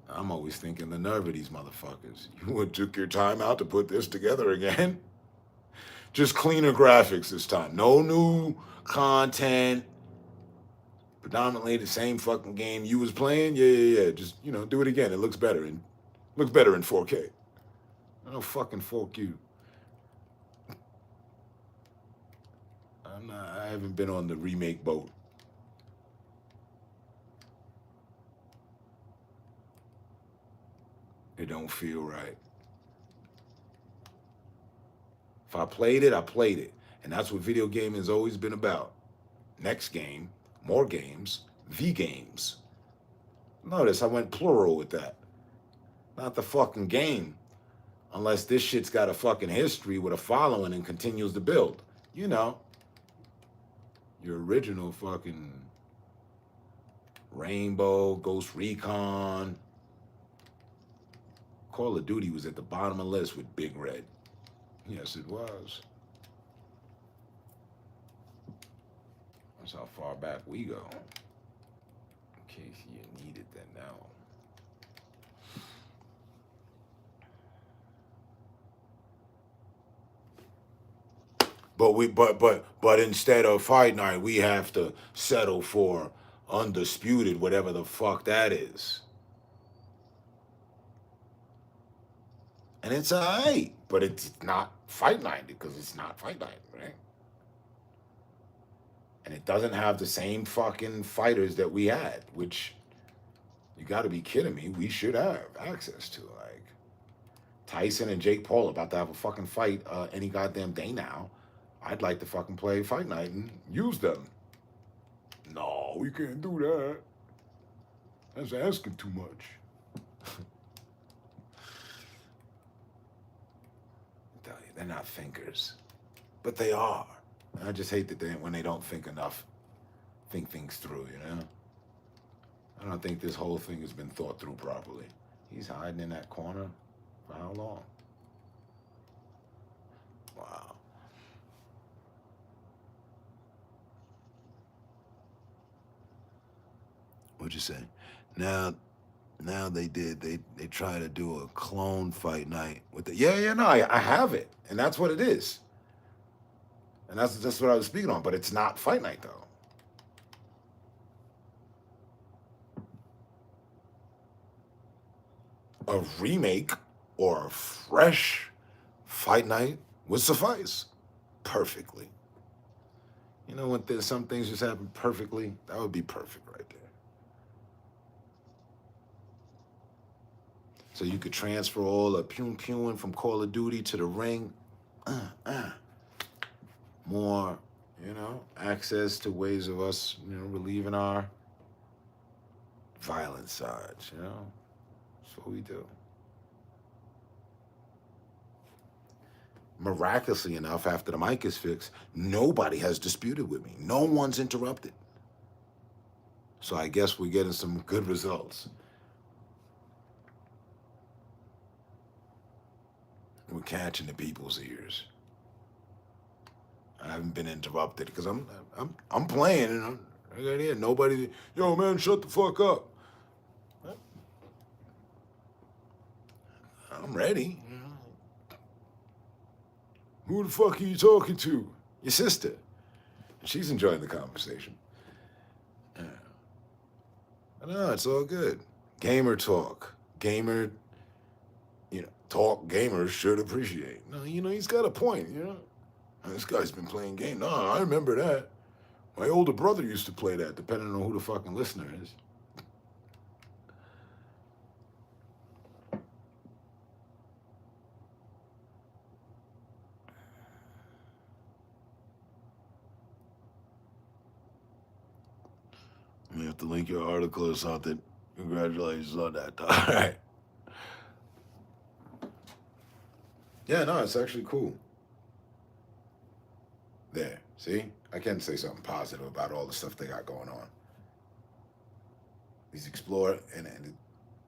I'm always thinking the nerve of these motherfuckers. You took your time out to put this together again? Just cleaner graphics this time. No new content. Predominantly the same fucking game you was playing. Yeah. Just, do it again. It looks better in 4K. Oh, fucking fuck you. I haven't been on the remake boat. It don't feel right. If I played it, I played it. And that's what video gaming has always been about. Next game, more games, V-games. Notice I went plural with that. Not the fucking game. Unless this shit's got a fucking history with a following and continues to build. Your original fucking Rainbow, Ghost Recon. Call of Duty was at the bottom of the list with Big Red. Yes, it was. That's how far back we go. In case you needed that now. But instead of Fight Night, we have to settle for Undisputed, whatever the fuck that is. And it's alright, but it's not Fight Night because it's not Fight Night, right? And it doesn't have the same fucking fighters that we had, which you got to be kidding me. We should have access to. Like, Tyson and Jake Paul about to have a fucking fight any goddamn day now. I'd like to fucking play Fight Night and use them. No, we can't do that. That's asking too much. I tell you, they're not thinkers. But they are. And I just hate that when they don't think things through, you know? I don't think this whole thing has been thought through properly. He's hiding in that corner for how long? Wow. What'd you say? Now they try to do a clone Fight Night with the I have it, and that's what it is, and that's just what I was speaking on. But it's not Fight Night though. A remake or a fresh Fight Night would suffice perfectly. You know, when some things just happen perfectly, that would be perfect right there. So you could transfer all the pew-pewing from Call of Duty to the ring. More, access to ways of us, relieving our violent sides, That's what we do. Miraculously enough, after the mic is fixed, nobody has disputed with me. No one's interrupted. So I guess we're getting some good results. We're catching the people's ears. I haven't been interrupted because I'm playing and I got here. Nobody, yo man, shut the fuck up. I'm ready. Who the fuck are you talking to? Your sister. She's enjoying the conversation. Yeah. No, it's all good. Gamer talk. Gamer, talk gamers should appreciate. No, he's got a point, This guy's been playing games. No, I remember that. My older brother used to play that, depending on who the fucking listener is. You have to link your article or something. Congratulations on that. All right. Yeah, no, it's actually cool. There, see? I can say something positive about all the stuff they got going on. These Explorer, and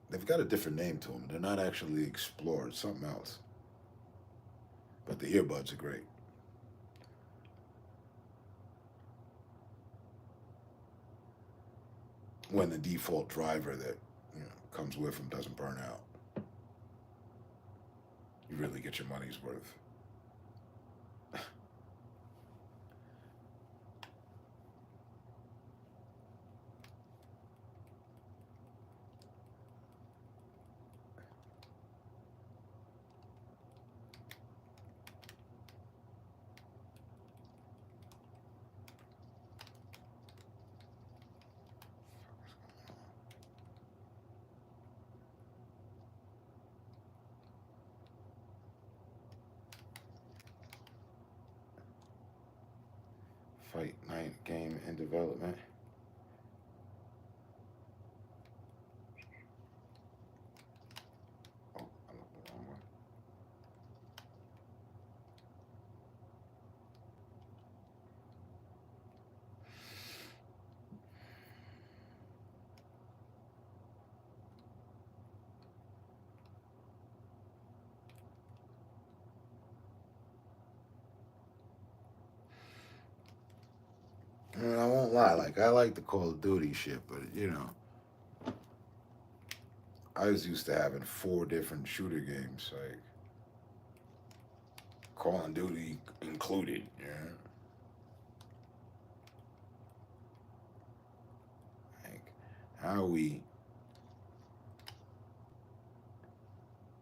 they've got a different name to them. They're not actually Explorer, it's something else. But the earbuds are great. When the default driver that comes with them doesn't burn out. You really get your money's worth. Fight Night game in development. Oh, I looked the wrong one. I mean, I won't lie, I like the Call of Duty shit, but I was used to having 4 different shooter games, like Call of Duty included, Like, how are we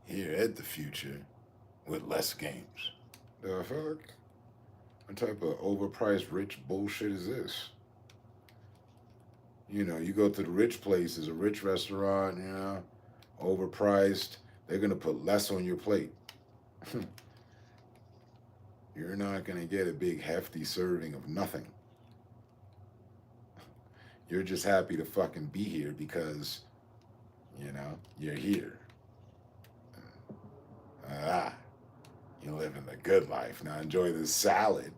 here at the future with less games? The fuck? What type of overpriced rich bullshit is this? You know, you go to the rich places, a rich restaurant, you know, overpriced. They're gonna put less on your plate. You're not gonna get a big hefty serving of nothing. You're just happy to fucking be here because, you know, you're here. Ah, you're living the good life. Now enjoy this salad.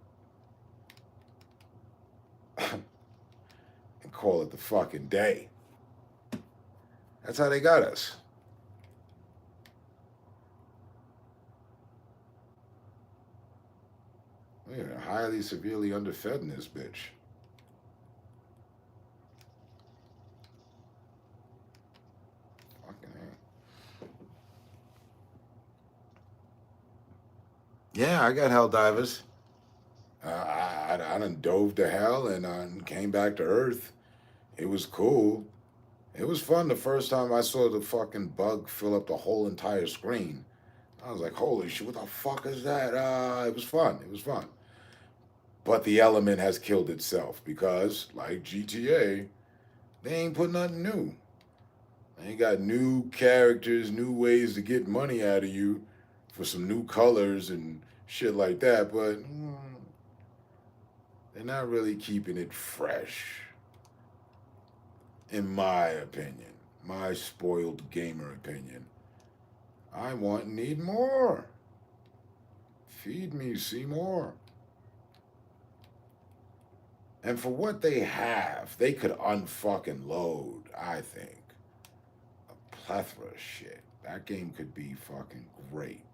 And call it the fucking day. That's how they got us. We're highly severely underfed in this bitch. Fucking hell. Yeah, I got hell divers. I done dove to hell and came back to earth. It was cool. It was fun the first time I saw the fucking bug fill up the whole entire screen. I was like, holy shit, what the fuck is that? It was fun. It was fun. But the element has killed itself because, like GTA, they ain't put nothing new. They ain't got new characters, new ways to get money out of you for some new colors and shit like that, but they're not really keeping it fresh. In my opinion, my spoiled gamer opinion. I want and need more. Feed me, see more. And for what they have, they could unfucking load, I think, a plethora of shit. That game could be fucking great.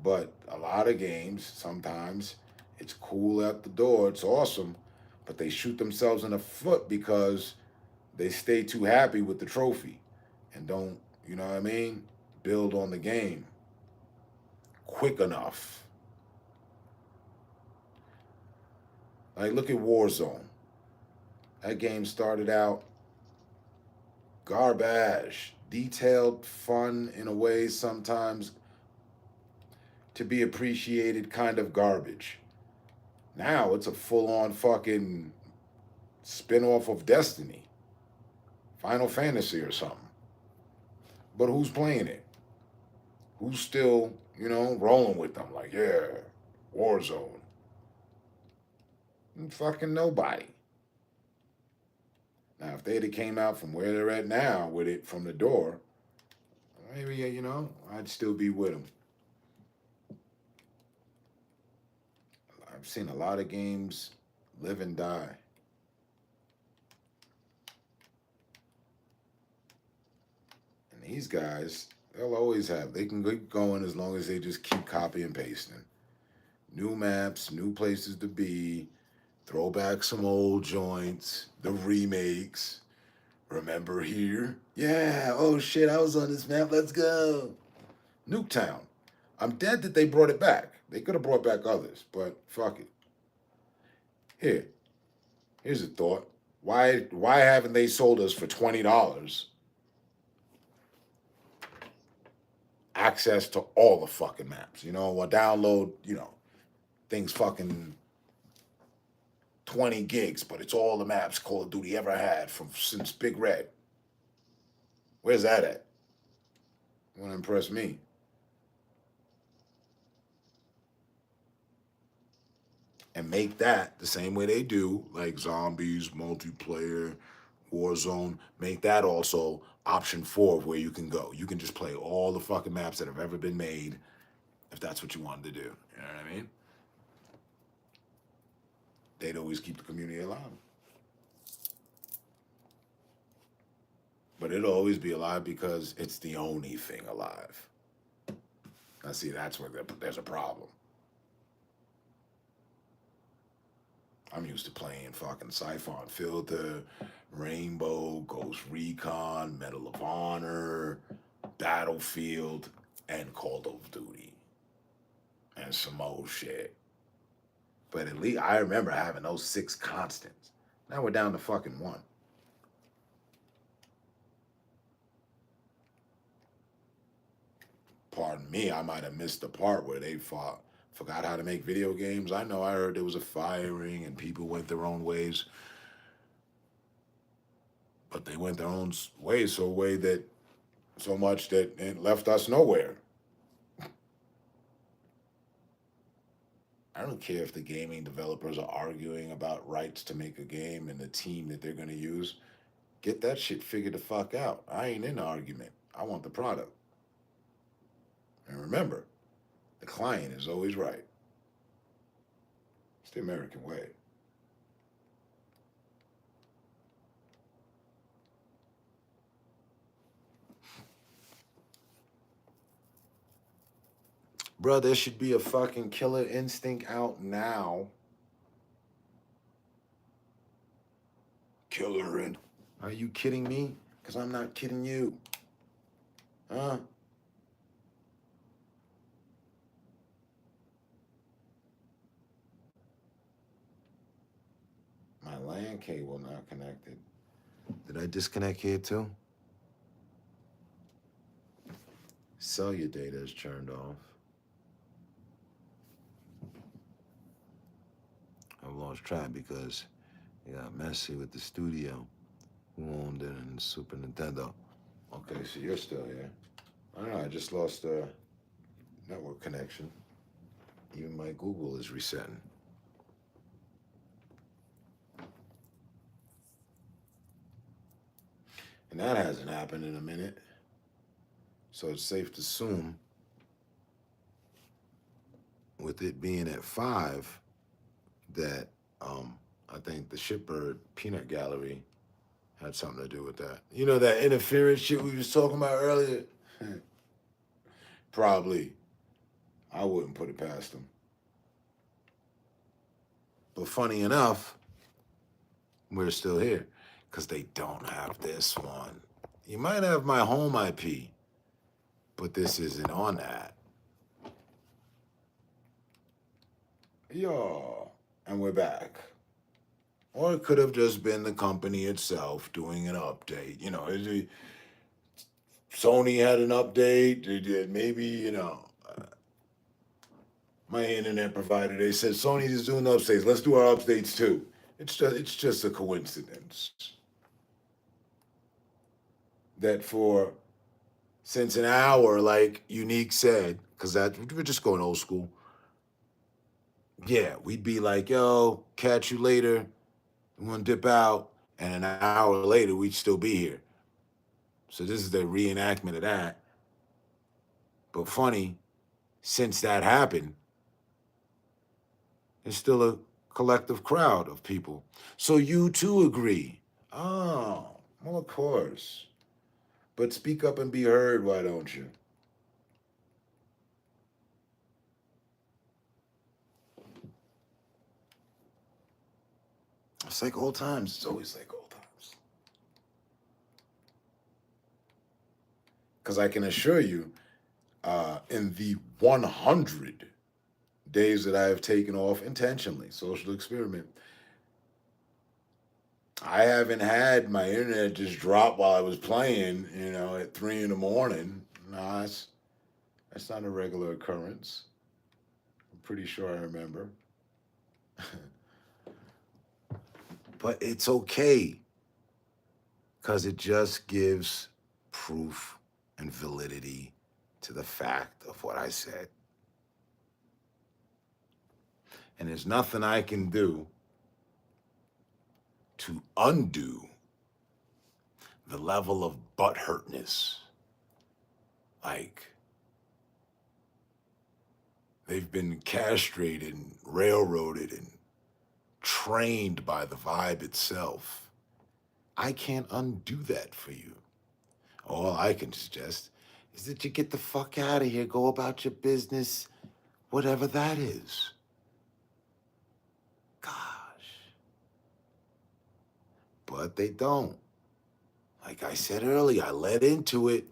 But a lot of games, sometimes it's cool at the door, it's awesome, but they shoot themselves in the foot because they stay too happy with the trophy and don't, you know what I mean, build on the game quick enough. Like, look at Warzone. That game started out garbage, detailed, fun in a way, sometimes to be appreciated, kind of garbage. Now it's a full-on fucking spin-off of Destiny, Final Fantasy or something. But who's playing it? Who's still, you know, rolling with them? Like, yeah, Warzone. Fucking nobody. Now, if they'd have came out from where they're at now with it from the door, maybe, you know, I'd still be with them. I've seen a lot of games live and die. And these guys, they'll always have, they can keep going as long as they just keep copy and pasting. New maps, new places to be, throw back some old joints, the remakes. Remember here? Yeah, oh shit, I was on this map, let's go. Nuketown. I'm dead that they brought it back. They could have brought back others, but fuck it. Here's a thought. Why haven't they sold us for $20 access to all the fucking maps? You know, or download, you know, things fucking 20 gigs, but it's all the maps Call of Duty ever had since Big Red. Where's that at? You want to impress me? And make that the same way they do, like Zombies, multiplayer, Warzone. Make that also option 4 of where you can go. You can just play all the fucking maps that have ever been made if that's what you wanted to do. You know what I mean? They'd always keep the community alive. But it'll always be alive because it's the only thing alive. Now see, that's where there's a problem. I'm used to playing fucking Siphon Filter, Rainbow, Ghost Recon, Medal of Honor, Battlefield, and Call of Duty. And some old shit. But at least I remember having those 6 constants. Now we're down to fucking 1. Pardon me, I might have missed the part where they forgot how to make video games. I know I heard there was a firing and people went their own ways. But they went their own ways so much that it left us nowhere. I don't care if the gaming developers are arguing about rights to make a game and the team that they're going to use. Get that shit figured the fuck out. I ain't in the argument. I want the product. And remember, the client is always right. It's the American way. Bro, there should be a fucking Killer Instinct out now. Killer Instinct. Are you kidding me? Because I'm not kidding you. Huh? My LAN cable not connected. Did I disconnect here too? Cellular data is turned off. I've lost track because it got messy with the studio. Who owned it and Super Nintendo? Okay, so you're still here. I don't know, I just lost the network connection. Even my Google is resetting. And that hasn't happened in a minute. So it's safe to assume, with it being at 5, that I think the Shipbird Peanut Gallery had something to do with that. You know, that interference shit we was talking about earlier? Probably. I wouldn't put it past them. But funny enough, we're still here because they don't have this one. You might have my home IP, but this isn't on that. Yo, and we're back. Or it could have just been the company itself doing an update. You know, Sony had an update. Maybe, you know, my internet provider, they said Sony is doing updates. Let's do our updates too. It's just a coincidence that since an hour, like Unique said, because we're just going old school. Yeah, we'd be like, yo, catch you later. We're gonna dip out, and an hour later, we'd still be here. So this is the reenactment of that. But funny, since that happened, there's still a collective crowd of people. So you too agree. Oh, well, of course. But speak up and be heard, why don't you? It's like old times. It's always like old times. Because I can assure you, in the 100 days that I have taken off intentionally, social experiment, I haven't had my internet just drop while I was playing, you know, at 3 in the morning. No, that's not a regular occurrence. I'm pretty sure I remember. But it's okay, because it just gives proof and validity to the fact of what I said. And there's nothing I can do to undo the level of butthurtness. Like, they've been castrated and railroaded and trained by the vibe itself. I can't undo that for you. All I can suggest is that you get the fuck out of here, go about your business, whatever that is. Gosh. But they don't. Like I said earlier, I led into it.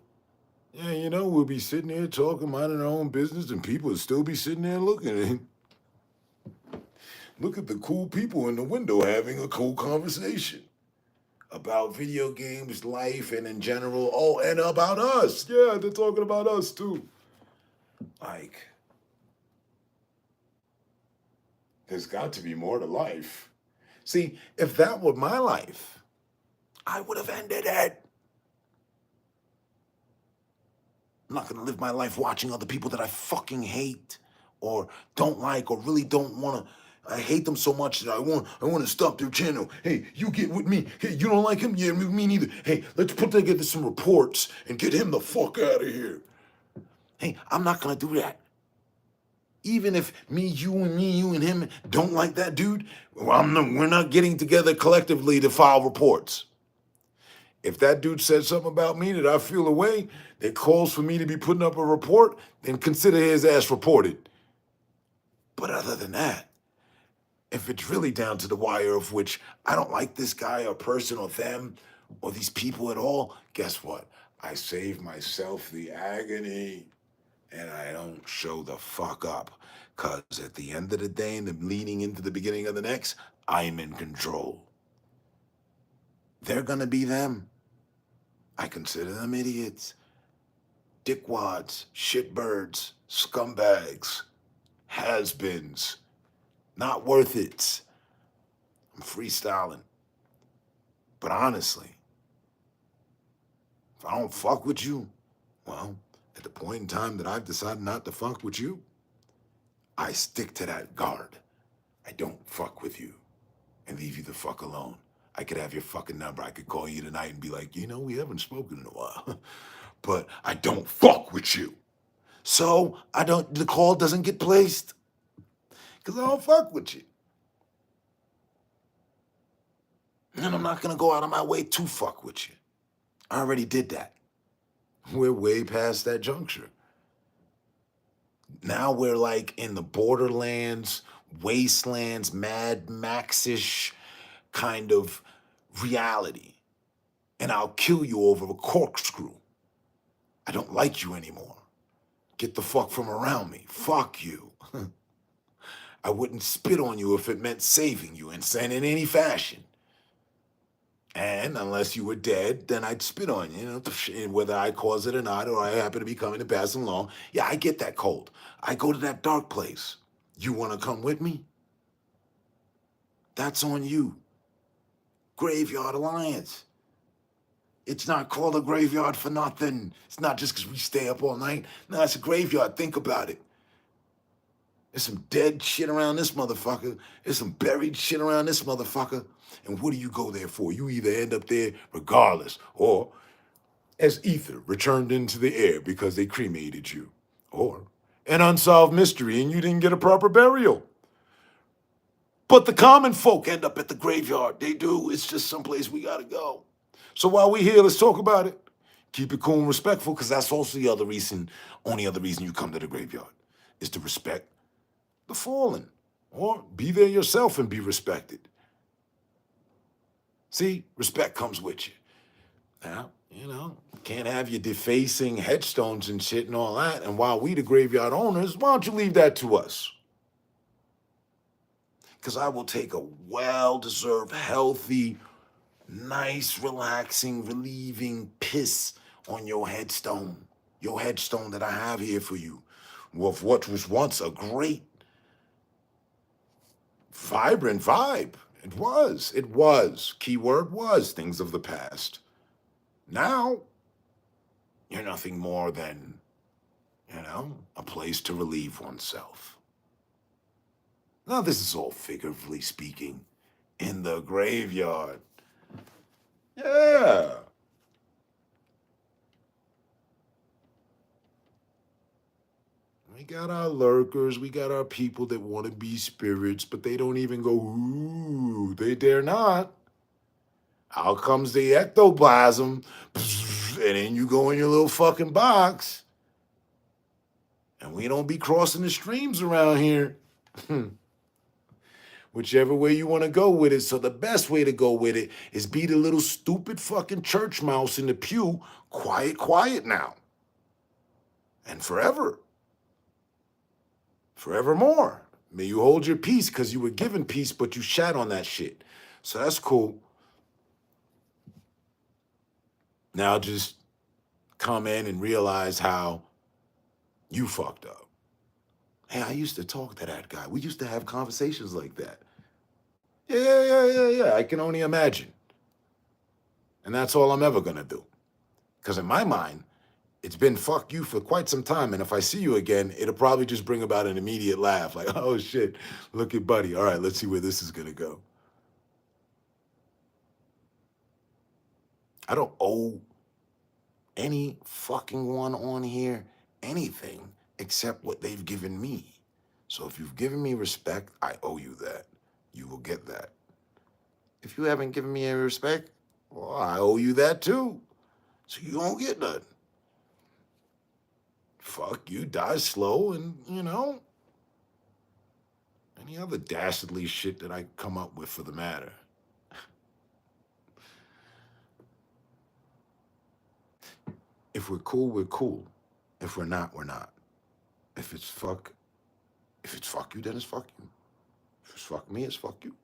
Yeah, you know, we'll be sitting here talking, minding our own business, and people will still be sitting there looking. Look at the cool people in the window having a cool conversation about video games, life, and in general. Oh, and about us. Yeah, they're talking about us too. Like, There's got to be more to life. See, if that were my life, I would have ended it. I'm not going to live my life watching other people that I fucking hate or don't like or really don't want to. I hate them so much that I want to stop their channel. Hey, you get with me. Hey, you don't like him? Yeah, me neither. Hey, let's put together some reports and get him the fuck out of here. Hey, I'm not going to do that. Even if you and him don't like that dude, we're not getting together collectively to file reports. If that dude said something about me that I feel away, that calls for me to be putting up a report, then consider his ass reported. But other than that, if it's really down to the wire of which I don't like this guy or person or them or these people at all, guess what? I save myself the agony and I don't show the fuck up. Because at the end of the day and leading into the beginning of the next, I'm in control. They're going to be them. I consider them idiots, dickwads, shitbirds, scumbags, has-beens, not worth it. I'm freestyling. But honestly, if I don't fuck with you, well, at the point in time that I've decided not to fuck with you, I stick to that guard. I don't fuck with you and leave you the fuck alone. I could have your fucking number. I could call you tonight and be like, we haven't spoken in a while, but I don't fuck with you. So the call doesn't get placed because I don't fuck with you. And I'm not going to go out of my way to fuck with you. I already did that. We're way past that juncture. Now we're like in the borderlands, wastelands, Mad Max-ish kind of reality. And I'll kill you over a corkscrew. I don't like you anymore. Get the fuck from around me. Fuck you. I wouldn't spit on you if it meant saving you in any fashion. And unless you were dead, then I'd spit on you, whether I cause it or not, or I happen to be coming to pass along. Yeah, I get that cold. I go to that dark place. You want to come with me? That's on you. Graveyard Alliance. It's not called a graveyard for nothing. It's not just because we stay up all night. No, it's a graveyard. Think about it. There's some dead shit around this motherfucker. There's some buried shit around this motherfucker. And what do you go there for? You either end up there regardless, or as ether returned into the air because they cremated you, or an unsolved mystery and you didn't get a proper burial. But the common folk end up at the graveyard. They do. It's just someplace we gotta go. So while we're here, let's talk about it. Keep it cool and respectful, because that's also the only other reason you come to the graveyard, is to respect the fallen, or be there yourself and be respected. See, respect comes with you. Now, can't have you defacing headstones and shit and all that. And while we the graveyard owners, why don't you leave that to us? Because I will take a well-deserved, healthy, nice, relaxing, relieving piss on your headstone that I have here for you, of what was once a great, vibrant vibe. It was. Keyword was, things of the past. Now, you're nothing more than, a place to relieve oneself. Now, this is all figuratively speaking, in the graveyard. Yeah. We got our lurkers, we got our people that want to be spirits, but they don't even go, ooh, they dare not. Out comes the ectoplasm, and then you go in your little fucking box. And we don't be crossing the streams around here. Whichever way you want to go with it. So the best way to go with it is be the little stupid fucking church mouse in the pew. Quiet now. And forever. Forevermore. May you hold your peace, because you were given peace, but you shat on that shit. So that's cool. Now just come in and realize how you fucked up. Hey, I used to talk to that guy. We used to have conversations like that. Yeah. I can only imagine. And that's all I'm ever going to do. Because in my mind, it's been fuck you for quite some time. And if I see you again, it'll probably just bring about an immediate laugh. Like, oh shit, look at Buddy. All right, let's see where this is going to go. I don't owe any fucking one on here anything except what they've given me. So if you've given me respect, I owe you that. You will get that. If you haven't given me any respect, well, I owe you that too. So you don't get nothing. Fuck you, die slow, and, any other dastardly shit that I come up with for the matter. If we're cool, we're cool. If we're not, we're not. If it's fuck you, then it's fuck you. If it's fuck me, it's fuck you.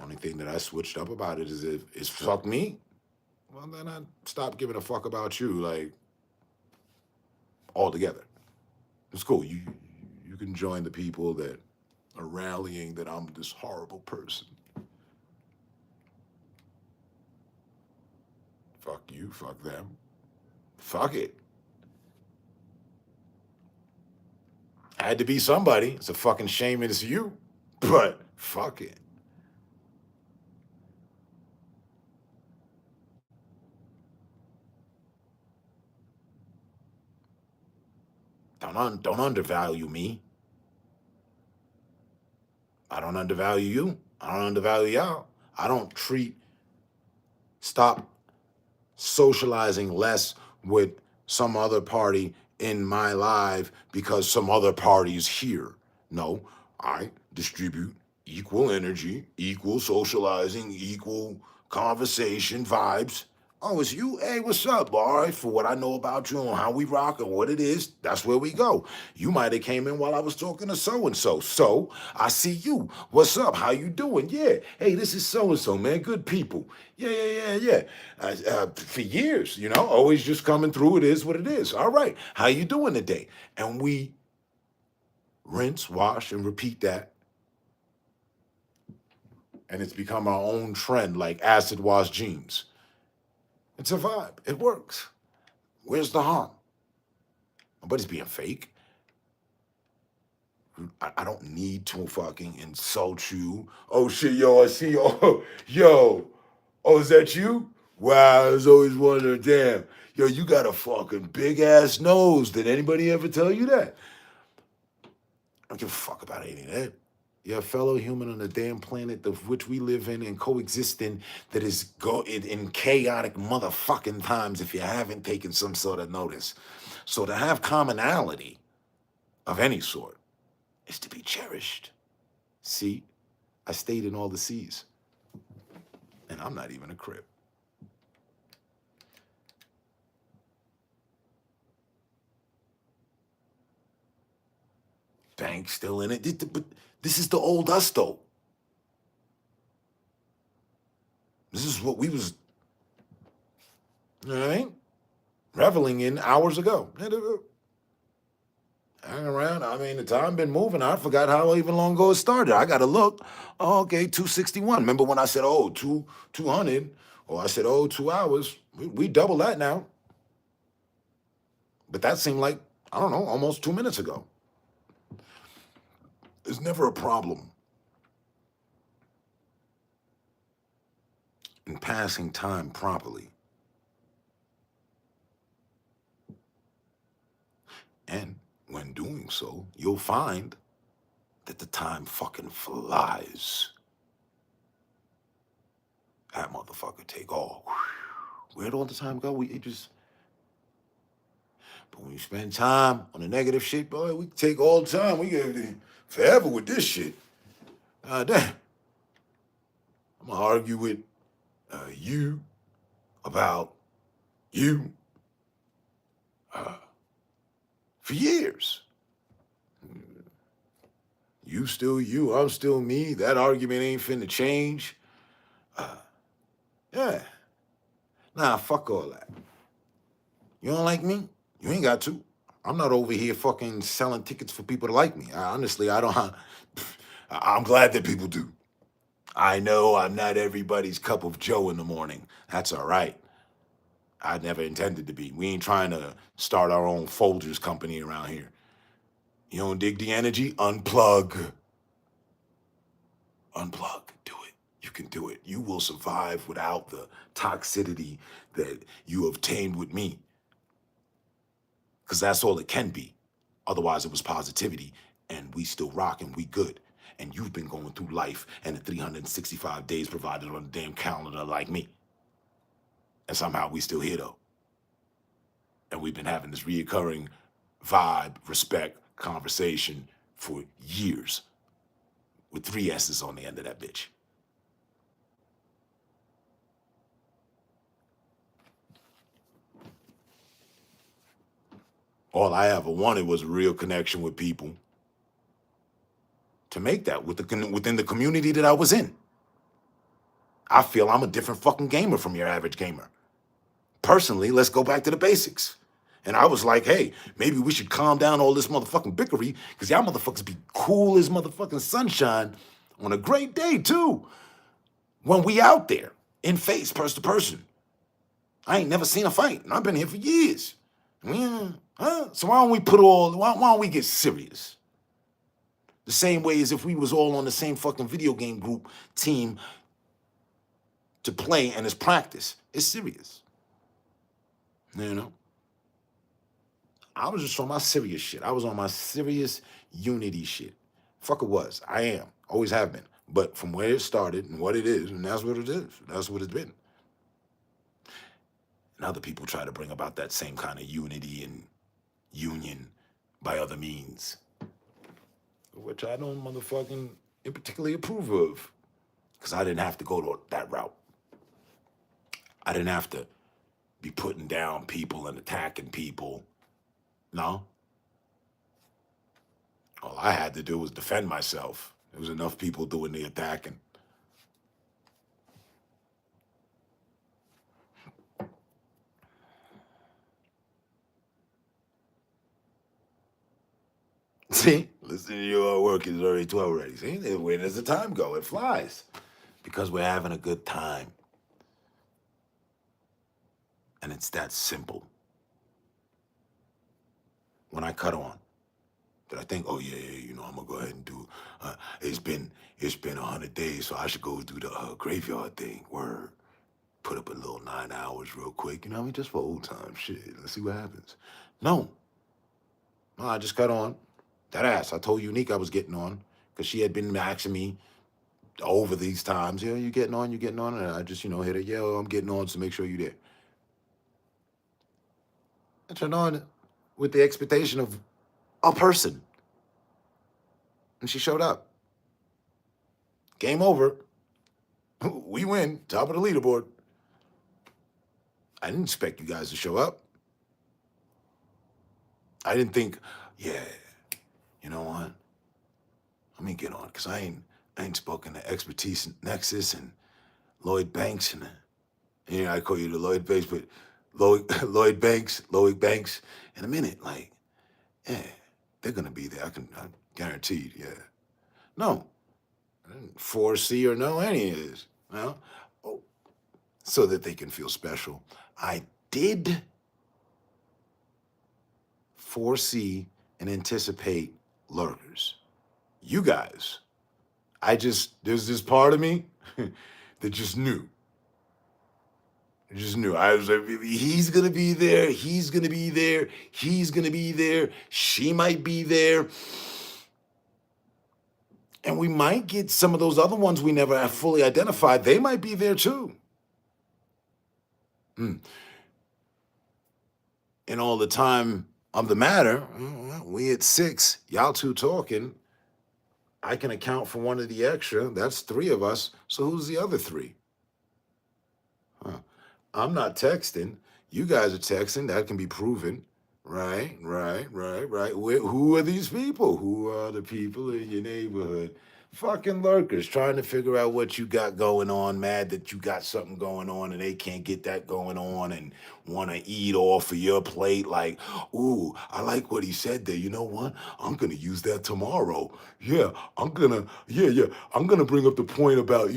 Only thing that I switched up about it is if it's fuck me, well, then I stop giving a fuck about you, like, altogether. It's cool. You can join the people that are rallying that I'm this horrible person. Fuck you, fuck them. Fuck it. I had to be somebody. It's a fucking shame it's you, but fuck it. Don't undervalue me. I don't undervalue you. I don't undervalue y'all. I don't stop socializing less with some other party in my life because some other party is here. No, I distribute equal energy, equal socializing, equal conversation, vibes. Oh, it's you? Hey, what's up? All right, for what I know about you and how we rock and what it is, that's where we go. You might have came in while I was talking to so-and-so. So, I see you. What's up? How you doing? Yeah. Hey, this is so-and-so, man. Good people. Yeah. For years, always just coming through. It is what it is. All right. How you doing today? And we rinse, wash, and repeat that. And it's become our own trend, like acid wash jeans. It's a vibe. It works. Where's the harm? Nobody's being fake. I don't need to fucking insult you. Oh, shit, yo, I see you. Oh, yo. Oh, is that you? Wow, I was always wondering, damn. Yo, you got a fucking big-ass nose. Did anybody ever tell you that? I don't give a fuck about any of that. You're a fellow human on the damn planet of which we live in and coexist in that is in chaotic motherfucking times if you haven't taken some sort of notice. So to have commonality of any sort is to be cherished. See, I stayed in all the seas. And I'm not even a Crip. Bank still in it. But this is the old us, though. This is what we was, reveling in hours ago. Hang around. I mean, the time been moving. I forgot how even long ago it started. I got to look. Oh, okay, 261. Remember when I said, 200? Or I said, 2 hours. We double that now. But that seemed like, I don't know, almost 2 minutes ago. There's never a problem in passing time properly. And when doing so, you'll find that the time fucking flies. That motherfucker take all. Where'd all the time go? But when you spend time on the negative shit, boy, we take all the time. We get forever with this shit. Damn. I'm gonna argue with you about you for years. You still you, I'm still me. That argument ain't finna change. Yeah. Nah, fuck all that. You don't like me? You ain't got to. I'm not over here fucking selling tickets for people to like me. Honestly, I don't. I'm glad that people do. I know I'm not everybody's cup of joe in the morning. That's all right. I never intended to be. We ain't trying to start our own Folgers company around here. You don't dig the energy? Unplug. Unplug. Do it. You can do it. You will survive without the toxicity that you obtained with me. Because that's all it can be. Otherwise, it was positivity, and we still rock and we good. And you've been going through life and the 365 days provided on the damn calendar like me. And somehow we still here, though. And we've been having this reoccurring vibe, respect, conversation for years with 3 S's on the end of that bitch. All I ever wanted was a real connection with people to make that within the community that I was in. I feel I'm a different fucking gamer from your average gamer. Personally, let's go back to the basics. And I was like, hey, maybe we should calm down all this motherfucking bickery, because y'all motherfuckers be cool as motherfucking sunshine on a great day, too. When we out there, in face, person to person. I ain't never seen a fight, and I've been here for years. So why don't we get serious? The same way as if we was all on the same fucking video game group team to play and it's practice. It's serious. You know? I was just on my serious shit. I was on my serious unity shit. Fuck it was. I am. Always have been. But from where it started and what it is, and that's what it is. That's what it's been. And other people try to bring about that same kind of unity and union by other means, which I don't motherfucking particularly approve of, because I didn't have to go to that route. I didn't have to be putting down people and attacking people. No. All I had to do was defend myself. There was enough people doing the attacking. See, listen to your work is already 12 already. See, where does the time go? It flies. Because we're having a good time. And it's that simple. When I cut on, did I think, oh yeah, you know, I'm gonna go ahead and do, it's been 100 days, so I should go do the graveyard thing. Word. Put up a little 9 hours real quick, you know what I mean? Just for old time shit. Let's see what happens. No, I just cut on. That ass. I told Unique I was getting on, because she had been asking me over these times, yeah, you getting on? And I just, hit her, yeah, I'm getting on, so make sure you're there. I turned on with the expectation of a person. And she showed up. Game over. We win. Top of the leaderboard. I didn't expect you guys to show up. I didn't think, yeah, you know what? Let me get on, because I ain't spoken to Expertise Nexus and Lloyd Banks and I call you the Lloyd Banks, but Lloyd Banks in a minute. Like, yeah, they're gonna be there. I'm guaranteed. Yeah, no, I didn't foresee or know any of this. No, so that they can feel special. I did foresee and anticipate lurkers. You guys, there's this part of me that just knew. I was like, he's gonna be there, he's gonna be there, he's gonna be there, she might be there. And we might get some of those other ones we never have fully identified. They might be there too. And all the time of the matter, we at 6, y'all 2 talking. I can account for one of the extra. That's 3 of us. So who's the other 3? I'm not texting. You guys are texting. That can be proven. Right. Who are these people? Who are the people in your neighborhood Fucking lurkers trying to figure out what you got going on, mad that you got something going on and they can't get that going on and want to eat off of your plate. Like, ooh, I like what he said there. You know what? I'm going to use that tomorrow. Yeah, I'm going to bring up the point about,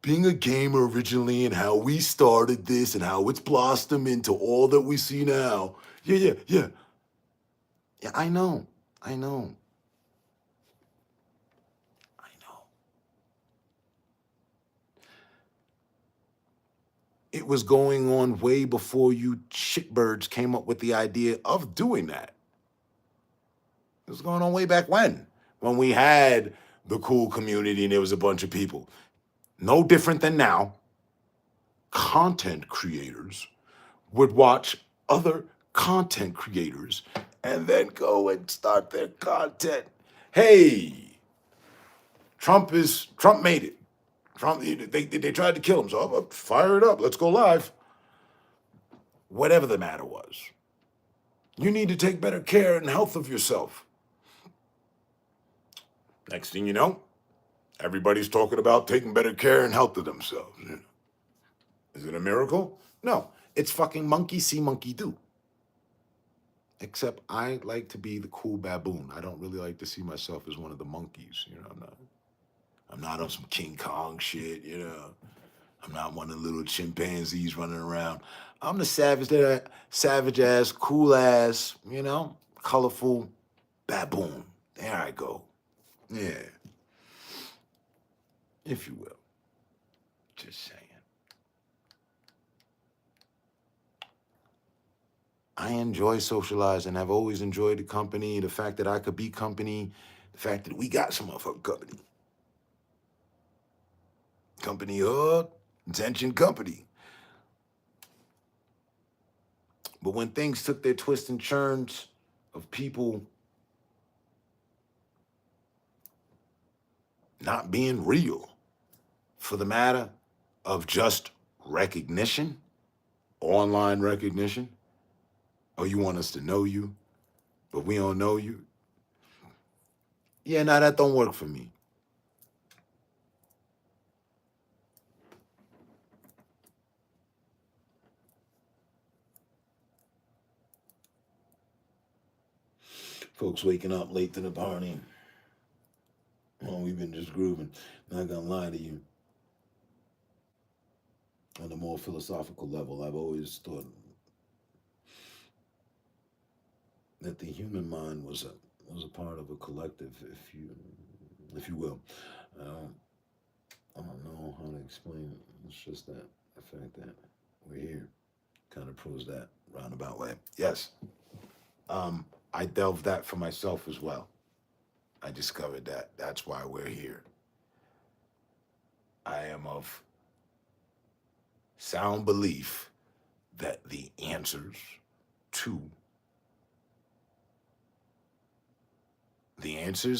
being a gamer originally and how we started this and how it's blossomed into all that we see now. Yeah. Yeah, I know. I know. It was going on way before you shitbirds came up with the idea of doing that. It was going on way back when we had the cool community and there was a bunch of people. No different than now. Content creators would watch other content creators and then go and start their content. Hey, Trump made it. Trump, they tried to kill him, so I'm fire it up. Let's go live. Whatever the matter was, you need to take better care and health of yourself. Next thing you know, everybody's talking about taking better care and health of themselves. Is it a miracle? No, it's fucking monkey see, monkey do. Except I like to be the cool baboon. I don't really like to see myself as one of the monkeys. I'm not on some King Kong shit, I'm not one of the little chimpanzees running around. I'm the savage ass, cool ass, colorful baboon. There I go. Yeah. If you will. Just saying. I enjoy socializing. I've always enjoyed the company, the fact that I could be company, the fact that we got some motherfucking company. Company attention company. But when things took their twists and turns of people not being real for the matter of just recognition, online recognition, oh, you want us to know you, but we don't know you. Yeah, that don't work for me. Folks waking up late to the party. Oh, we've been just grooving. Not gonna lie to you. On a more philosophical level, I've always thought that the human mind was a part of a collective, if you will. I don't know how to explain it. It's just that the fact that we're here kind of proves that roundabout way. Yes. I delved that for myself as well. I discovered that. That's why we're here. I am of sound belief that the answers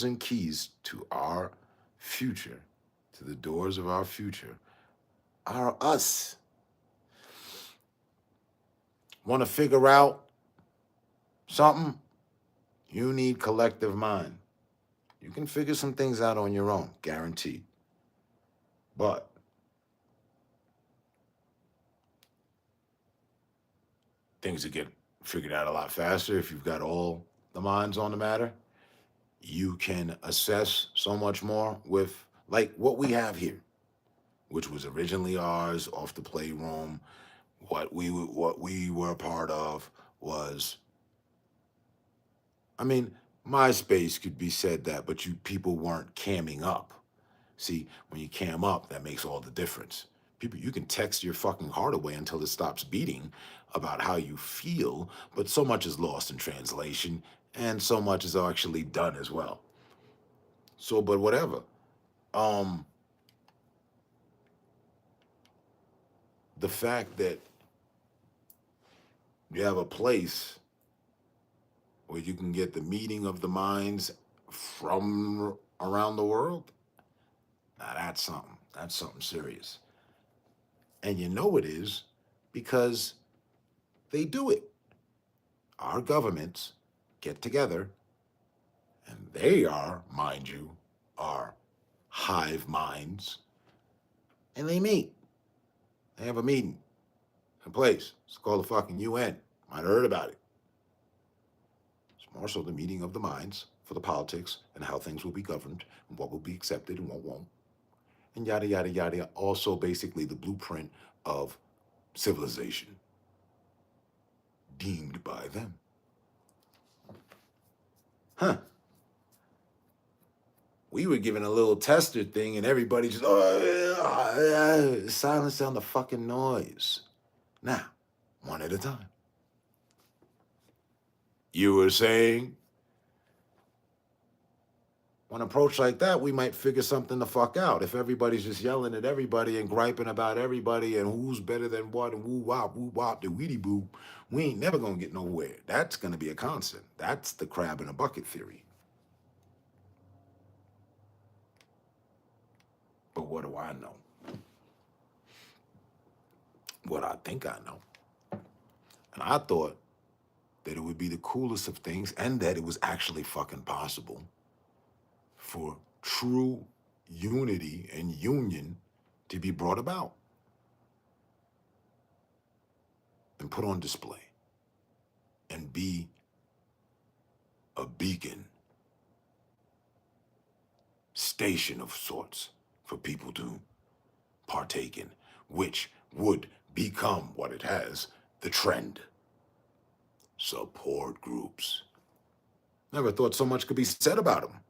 and keys to our future, to the doors of our future, are us. Want to figure out something? You need collective mind. You can figure some things out on your own, guaranteed. But things will get figured out a lot faster if you've got all the minds on the matter. You can assess so much more with, like, what we have here, which was originally ours off the playroom. What we were a part of was, MySpace could be said that, but people weren't camming up. See, when you cam up, that makes all the difference. You can text your fucking heart away until it stops beating about how you feel, but so much is lost in translation, and so much is actually done as well. So, but whatever. The fact that you have a place where you can get the meeting of the minds from around the world, now that's something. That's something serious. And you know it is because they do it. Our governments get together, and they are, mind you, our hive minds, and they meet. They have a meeting, a place. It's called the fucking UN. Might have heard about it. It's more so the meeting of the minds for the politics and how things will be governed and what will be accepted and what won't. And yada, yada, yada. Also, basically, the blueprint of civilization deemed by them. Huh. We were given a little tester thing and everybody just, silence down the fucking noise. Now, one at a time. You were saying? One approach like that, we might figure something the fuck out. If everybody's just yelling at everybody and griping about everybody and who's better than what and woo wop, the weedy boo, we ain't never gonna get nowhere. That's gonna be a constant. That's the crab in a bucket theory. But what do I know? What I think I know. And I thought that it would be the coolest of things and that it was actually fucking possible for true unity and union to be brought about and put on display and be a beacon, station of sorts for people to partake in, which would become what it has, the trend. Support groups. Never thought so much could be said about them.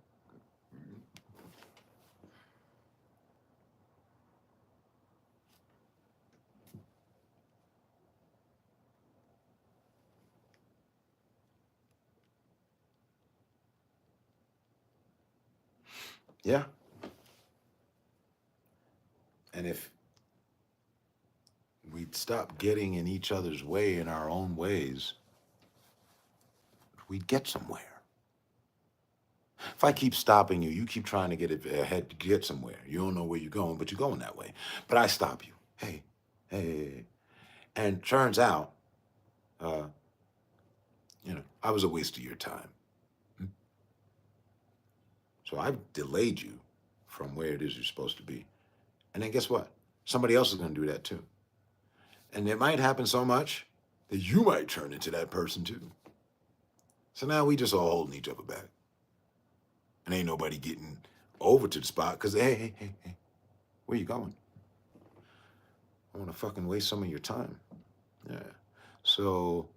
Yeah. And if we'd stop getting in each other's way in our own ways, we'd get somewhere. If I keep stopping you, you keep trying to get ahead to get somewhere. You don't know where you're going, but you're going that way. But I stop you. Hey. And turns out, I was a waste of your time. So I've delayed you from where it is you're supposed to be. And then guess what? Somebody else is going to do that too. And it might happen so much that you might turn into that person too. So now we just all holding each other back. And ain't nobody getting over to the spot because, hey, where you going? I want to fucking waste some of your time. Yeah. So,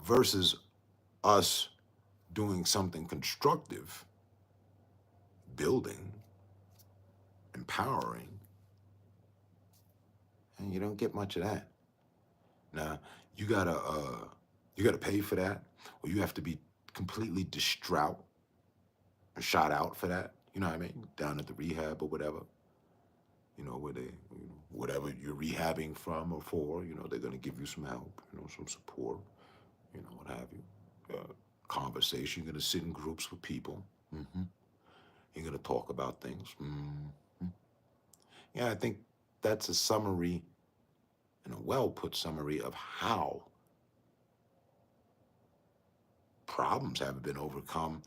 versus us doing something constructive, building, empowering, and you don't get much of that. Now, you gotta pay for that, or you have to be completely distraught or shot out for that. You know what I mean? Down at the rehab or whatever. Where they, whatever you're rehabbing from or for, they're gonna give you some help, some support, what have you. Conversation, you're gonna sit in groups with people. Mm-hmm. You're gonna talk about things. Mm-hmm. Yeah, I think that's a summary, and a well-put summary of how problems have been overcome.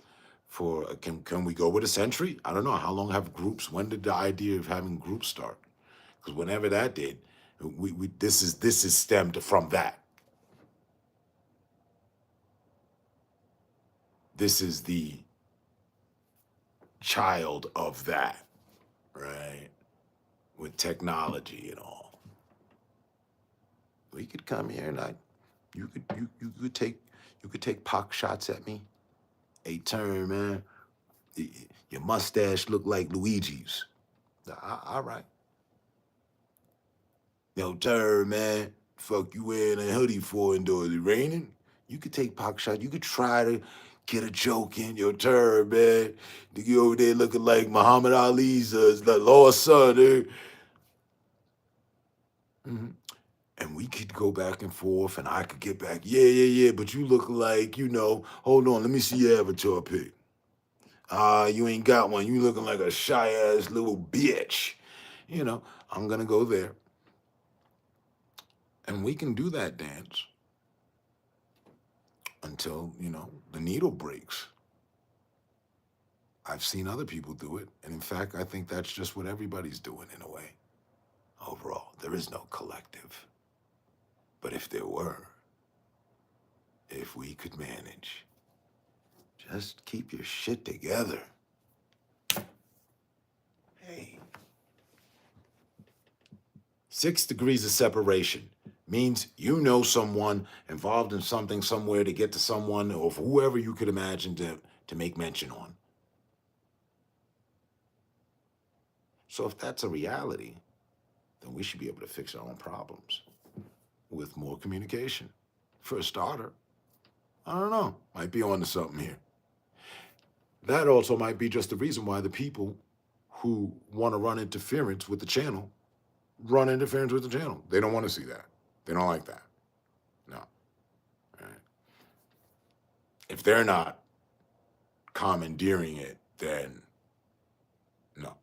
Can we go with a century? I don't know. How long have groups? When did the idea of having groups start? Because whenever that did, this is stemmed from that. This is the child of that, right? With technology and all. We could come here and you could take pock shots at me. Hey, turn, man. Your mustache look like Luigi's. All right. Yo, turn, man. Fuck you wearing a hoodie for indoors? It raining? You could take pock shots. You could try to get a joke in. Your turn, man. You over there looking like Muhammad Ali's lost son, dude. Mm-hmm. And we could go back and forth, and I could get back. Yeah, but you look like, hold on, let me see your avatar pic. You ain't got one. You looking like a shy-ass little bitch. I'm going to go there. And we can do that dance until, the needle breaks. I've seen other people do it. And in fact, I think that's just what everybody's doing in a way. Overall, there is no collective. But if there were, if we could manage, just keep your shit together. Hey. 6 degrees of separation means you know someone involved in something somewhere to get to someone or whoever you could imagine to make mention on. So if that's a reality, then we should be able to fix our own problems with more communication. For a starter, I don't know, might be onto something here. That also might be just the reason why the people who want to run interference with the channel run interference with the channel. They don't want to see that. They don't like that. No. All right. If they're not commandeering it, then no.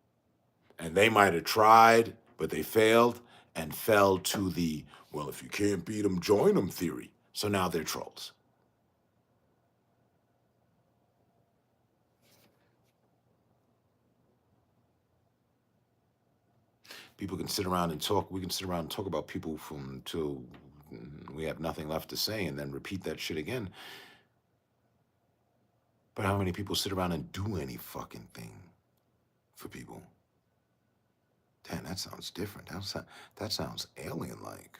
And they might have tried, but they failed and fell to the, well, if you can't beat them, join them theory. So now they're trolls. People can sit around and talk. We can sit around and talk about people from till we have nothing left to say and then repeat that shit again. But how many people sit around and do any fucking thing for people? Damn, that sounds different. That sounds alien-like.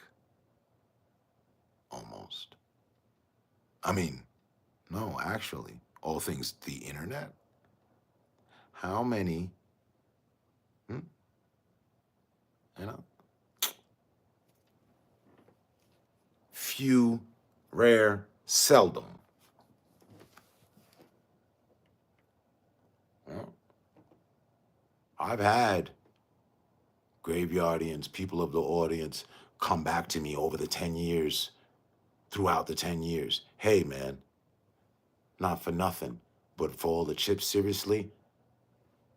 Almost. I mean, no, actually, all things the internet. How many, you know, few, rare, seldom. Well, I've had graveyardians, people of the audience, come back to me over the 10 years, throughout the 10 years. Hey, man, not for nothing, but for all the chips, seriously,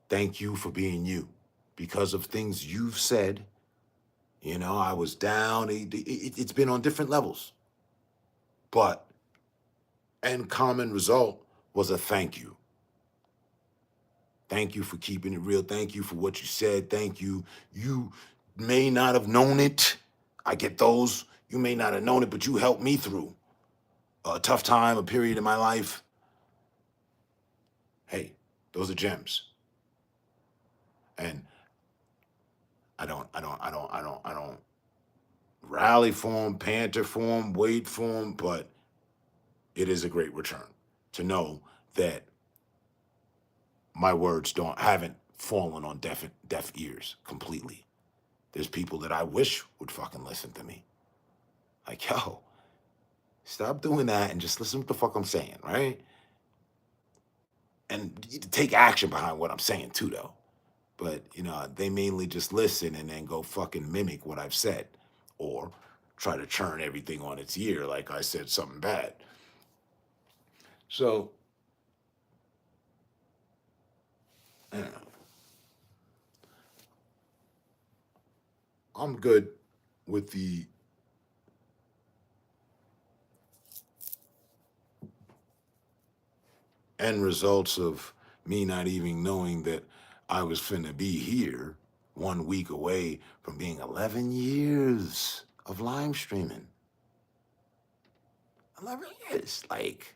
thank you for being you. Because of things you've said, you know, I was down. It's been on different levels. But end common result was a thank you. Thank you for keeping it real. Thank you for what you said. Thank you. You may not have known it. I get those. You may not have known it, but you helped me through a tough time, a period in my life. Hey, those are gems. And I don't rally for them, panter for them, wait for them, but it is a great return to know that my words haven't fallen on deaf ears completely. There's people that I wish would fucking listen to me. Like, yo, stop doing that and just listen to what the fuck I'm saying, right? And take action behind what I'm saying too, though. But, you know, they mainly just listen and then go fucking mimic what I've said or try to turn everything on its ear like I said something bad. So, I don't know. I'm good with the end results of me not even knowing that I was finna be here 1 week away from being 11 years of live streaming. 11 years, like.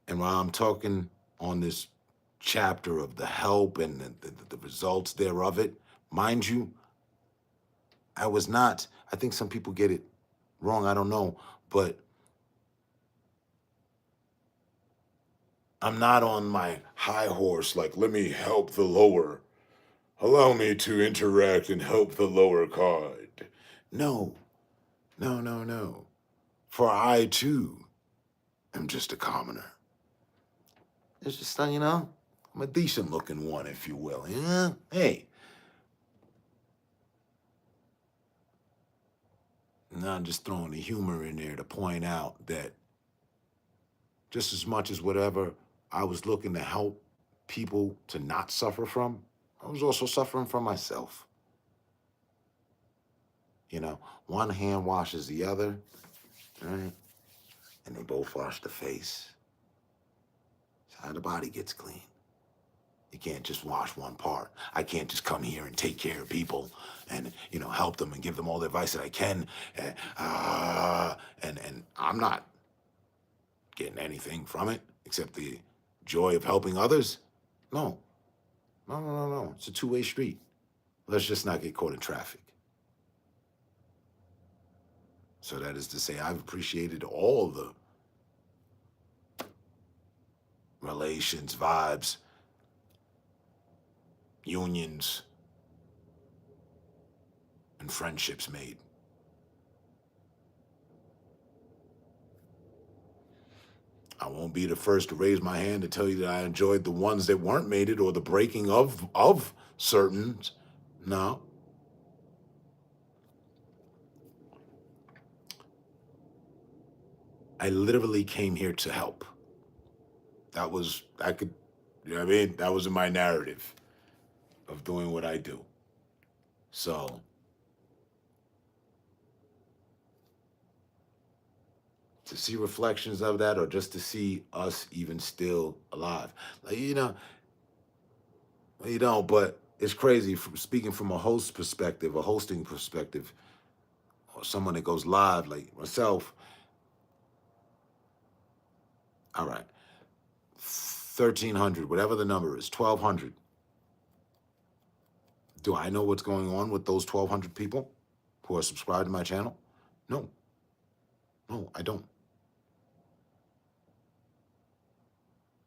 And while I'm talking on this chapter of the help and the results thereof it, mind you, I was not, I think some people get it wrong, I don't know, but I'm not on my high horse, like, let me help the lower. Allow me to interact and help the lower card. No. For I, too, am just a commoner. It's just, you know, I'm a decent-looking one, if you will. Yeah? Hey. And I'm just throwing the humor in there to point out that just as much as whatever I was looking to help people to not suffer from, I was also suffering from myself. You know, one hand washes the other, right? and they both wash the face. That's how the body gets clean. You can't just wash one part. I can't just come here and take care of people and, help them and give them all the advice that I can. And I'm not getting anything from it except the joy of helping others. No. No. It's a two-way street. Let's just not get caught in traffic. So that is to say, I've appreciated all the relations, vibes, unions, and friendships made. I won't be the first to raise my hand to tell you that I enjoyed the ones that weren't made it or the breaking of certain. No. I literally came here to help. That was in my narrative of doing what I do. So, to see reflections of that, or just to see us even still alive, but it's crazy. Speaking from a hosting perspective, or someone that goes live like myself. All right, 1,300, whatever the number is, 1,200. Do I know what's going on with those 1,200 people who are subscribed to my channel? No, I don't.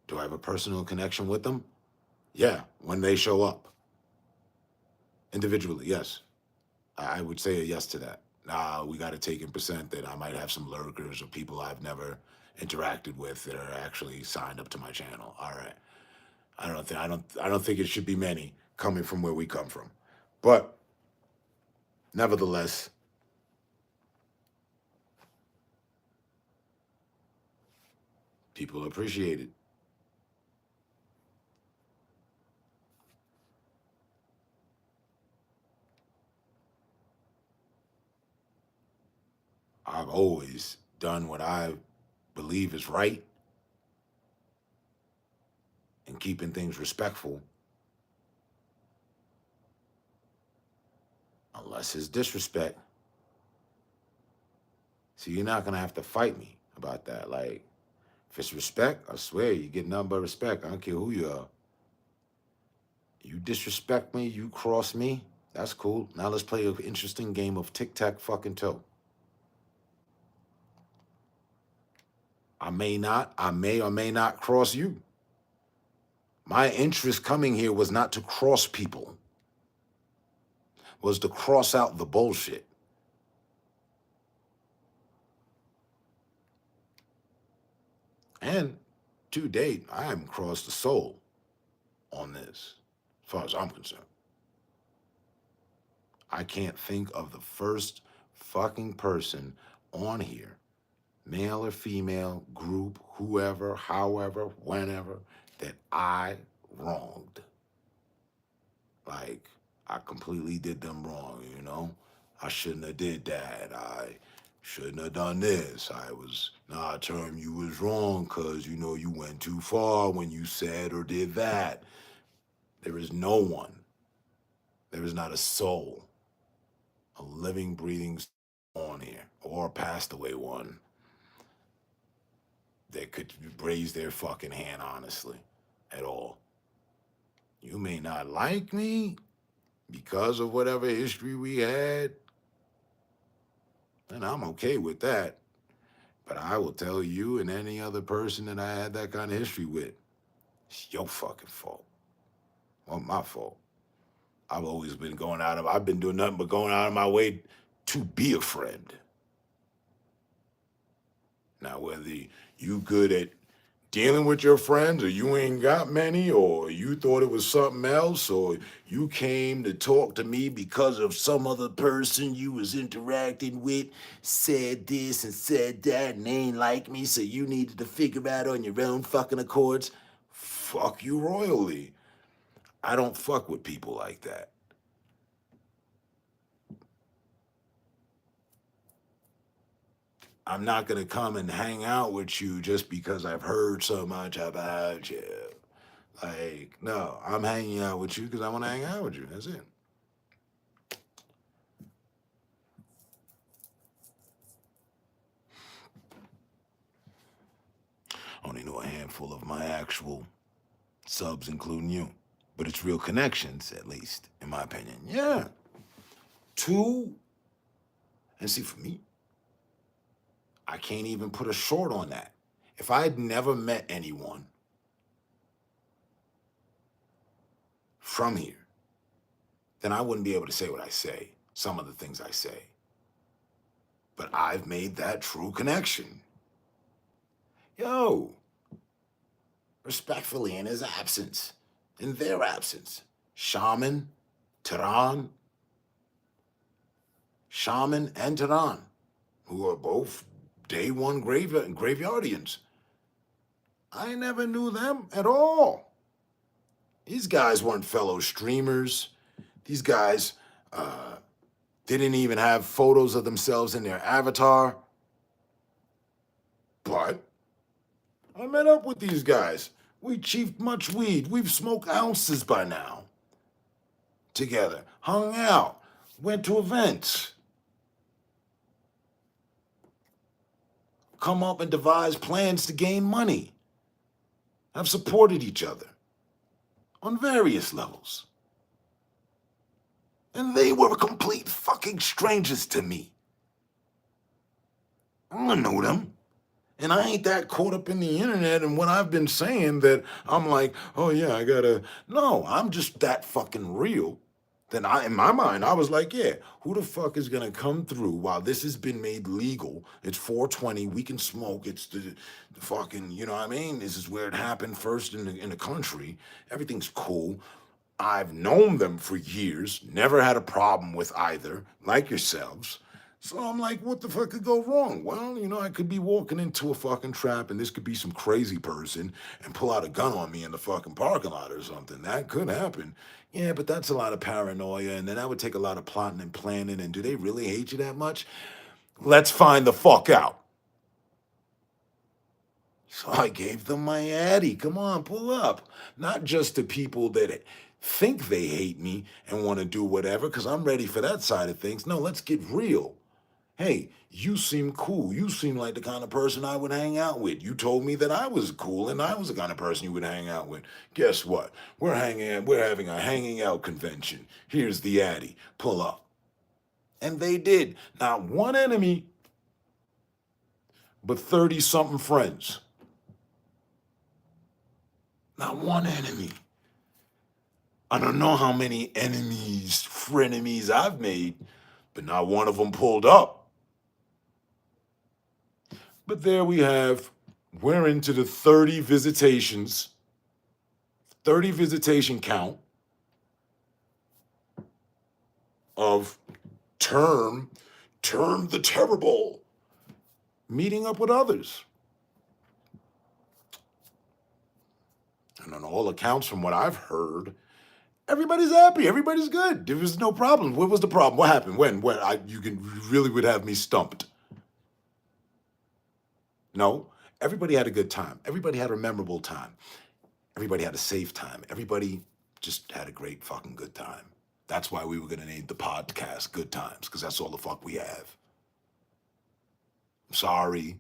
Do I have a personal connection with them? Yeah, when they show up. Individually, yes. I would say a yes to that. We got to take in percent that I might have some lurkers or people I've never interacted with that are actually signed up to my channel. All right. I don't think it should be many coming from where we come from. But nevertheless, people appreciate it. I've always done what I believe is right and keeping things respectful, unless it's disrespect. See, you're not gonna have to fight me about that. Like, if it's respect, I swear you get nothing but respect. I don't care who you are. You disrespect me, you cross me, that's cool. Now let's play an interesting game of tic-tac-fucking-toe. I may or may not cross you. My interest coming here was not to cross people, was to cross out the bullshit. And to date, I haven't crossed a soul on this, as far as I'm concerned. I can't think of the first fucking person on here, male or female, group, whoever, however, whenever, that I wronged. Like, I completely did them wrong, I shouldn't have did that. I shouldn't have done this. Term, you was wrong because, you went too far when you said or did that. There is no one. There is not a soul, a living, breathing soul on here, or a passed away one, that could raise their fucking hand, honestly, at all. You may not like me because of whatever history we had, and I'm okay with that. But I will tell you and any other person that I had that kind of history with, it's your fucking fault. Well, my fault. I've been doing nothing but going out of my way to be a friend. Now, whether you good at dealing with your friends, or you ain't got many, or you thought it was something else, or you came to talk to me because of some other person you was interacting with, said this and said that, and they ain't like me, so you needed to figure out on your own fucking accords, fuck you royally. I don't fuck with people like that. I'm not going to come and hang out with you just because I've heard so much about you. Like, no, I'm hanging out with you because I want to hang out with you. That's it. Only know a handful of my actual subs, including you. But it's real connections, at least, in my opinion. Yeah. Two. And see, for me, I can't even put a short on that. If I had never met anyone from here, then I wouldn't be able to say what I say, some of the things I say. But I've made that true connection. Yo, respectfully, in his absence, in their absence, Shaman, Tehran, and Tehran, who are both day one graveyardians. I never knew them at all. These guys weren't fellow streamers. These guys didn't even have photos of themselves in their avatar. But I met up with these guys. We chiefed much weed. We've smoked ounces by now. Together, hung out, went to events. Come up and devise plans to gain money. Have supported each other on various levels. And they were complete fucking strangers to me. I don't know them. And I ain't that caught up in the internet and what I've been saying that I'm like, oh yeah, I gotta. No, I'm just that fucking real. Then in my mind, I was like, yeah, who the fuck is gonna come through while this has been made legal? It's 420, we can smoke. It's the fucking, you know what I mean? This is where it happened first in the country. Everything's cool. I've known them for years, never had a problem with either, like yourselves. So I'm like, what the fuck could go wrong? Well, you know, I could be walking into a fucking trap and this could be some crazy person and pull out a gun on me in the fucking parking lot or something. That could happen. Yeah, but that's a lot of paranoia, and then that would take a lot of plotting and planning, and do they really hate you that much? Let's find the fuck out. So I gave them my addy. Come on, pull up. Not just to people that think they hate me and want to do whatever, because I'm ready for that side of things. No, let's get real. Hey, you seem cool. You seem like the kind of person I would hang out with. You told me that I was cool and I was the kind of person you would hang out with. Guess what? We're having a hanging out convention. Here's the addy. Pull up. And they did. Not one enemy, but 30-something friends. Not one enemy. I don't know how many frenemies I've made, but not one of them pulled up. But there we have, we're into the 30 visitations, 30 visitation count of Term the Terrible, meeting up with others. And on all accounts, from what I've heard, everybody's happy. Everybody's good. There was no problem. What was the problem? What happened? When? You really would have me stumped. No, everybody had a good time. Everybody had a memorable time. Everybody had a safe time. Everybody just had a great fucking good time. That's why we were going to name the podcast Good Times, because that's all the fuck we have. I'm sorry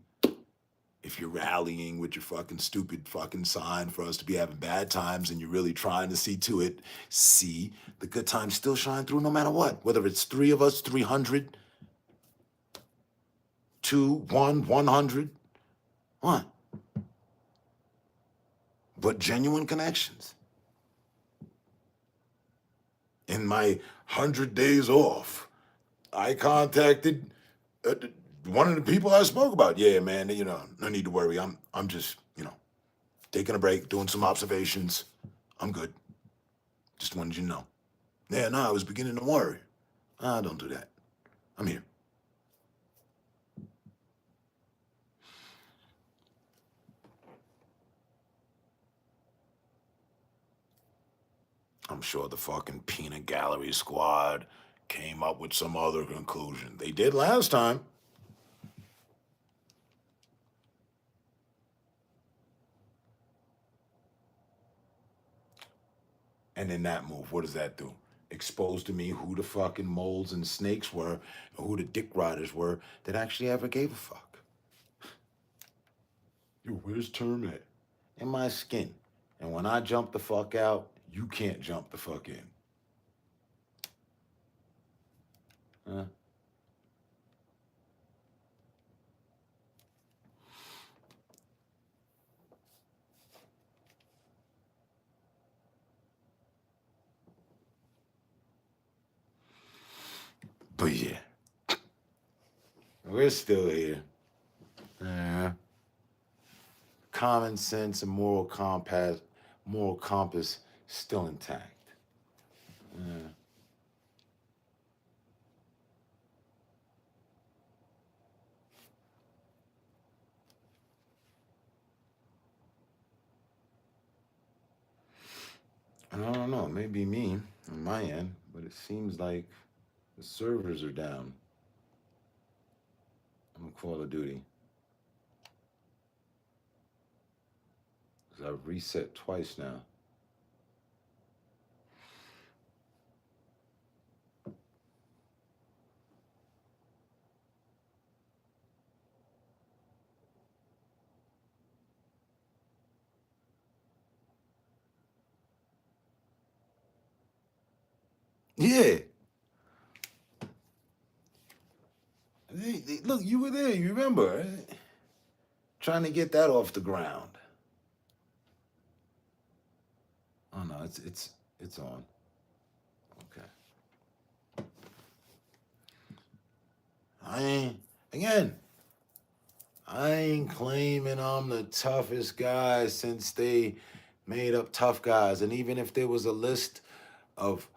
if you're rallying with your fucking stupid fucking sign for us to be having bad times and you're really trying to see to it. See, the good times still shine through no matter what. Whether it's 3 of us, 300, 2, 1, 100. What? But genuine connections. In my 100 days off, I contacted one of the people I spoke about. Yeah, man, you know, no need to worry. I'm just, you know, taking a break, doing some observations. I'm good. Just wanted you to know. Yeah, no, I was beginning to worry. Don't do that. I'm here. I'm sure the fucking peanut gallery squad came up with some other conclusion. They did last time. And in that move, what does that do? Exposed to me who the fucking moles and snakes were, and who the dick riders were that actually ever gave a fuck. Yo, where's Term at? In my skin. And when I jump the fuck out, you can't jump the fuck in. Huh? But yeah, we're still here. Common sense and moral compass still intact. And I don't know, it may be me on my end, but it seems like the servers are down on Call of Duty. Because I've reset twice now. Yeah. Look, you were there, you remember, right? Trying to get that off the ground. Oh no, it's on. Okay. I ain't claiming I'm the toughest guy since they made up tough guys. And even if there was a list of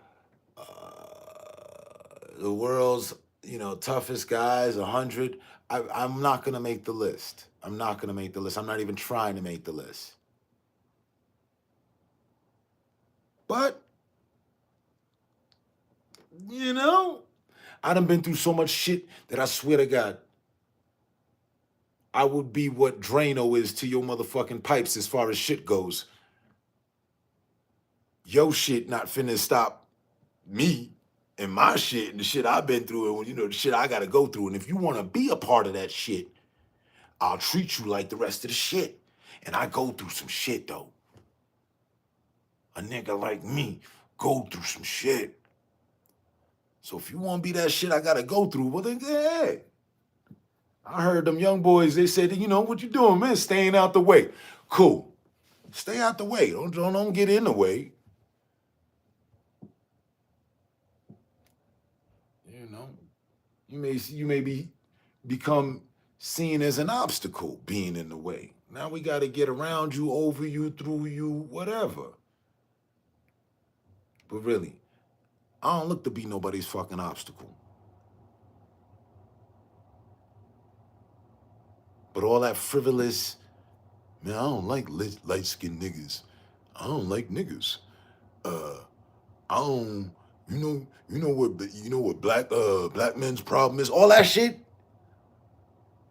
the world's, toughest guys, 100, I'm not gonna make the list. I'm not gonna make the list. I'm not even trying to make the list. But, I done been through so much shit that I swear to God, I would be what Drano is to your motherfucking pipes as far as shit goes. Yo shit not finna stop me and my shit and the shit I've been through and, the shit I gotta go through. And if you wanna be a part of that shit, I'll treat you like the rest of the shit. And I go through some shit, though. A nigga like me go through some shit. So if you want to be that shit I gotta go through, well then, hey. I heard them young boys, they said, what you doing, man? Staying out the way. Cool. Stay out the way. Don't get in the way. You may become seen as an obstacle being in the way. Now we got to get around you, over you, through you, whatever. But really, I don't look to be nobody's fucking obstacle. But all that frivolous, man, I don't like light-skinned niggas. I don't like niggas. I don't, you know what black men's problem is? All that shit,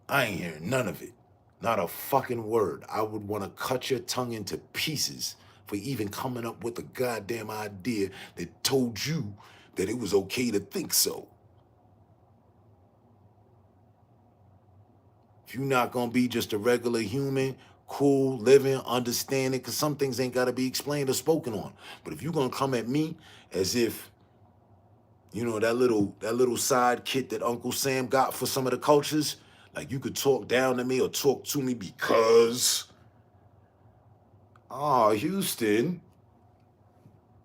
I ain't hearing none of it. Not a fucking word. I would want to cut your tongue into pieces for even coming up with a goddamn idea that told you that it was okay to think so. If you're not going to be just a regular human, cool, living, understanding, because some things ain't got to be explained or spoken on. But if you're going to come at me as if, that little side kit that Uncle Sam got for some of the cultures, like you could talk down to me or talk to me because, Houston,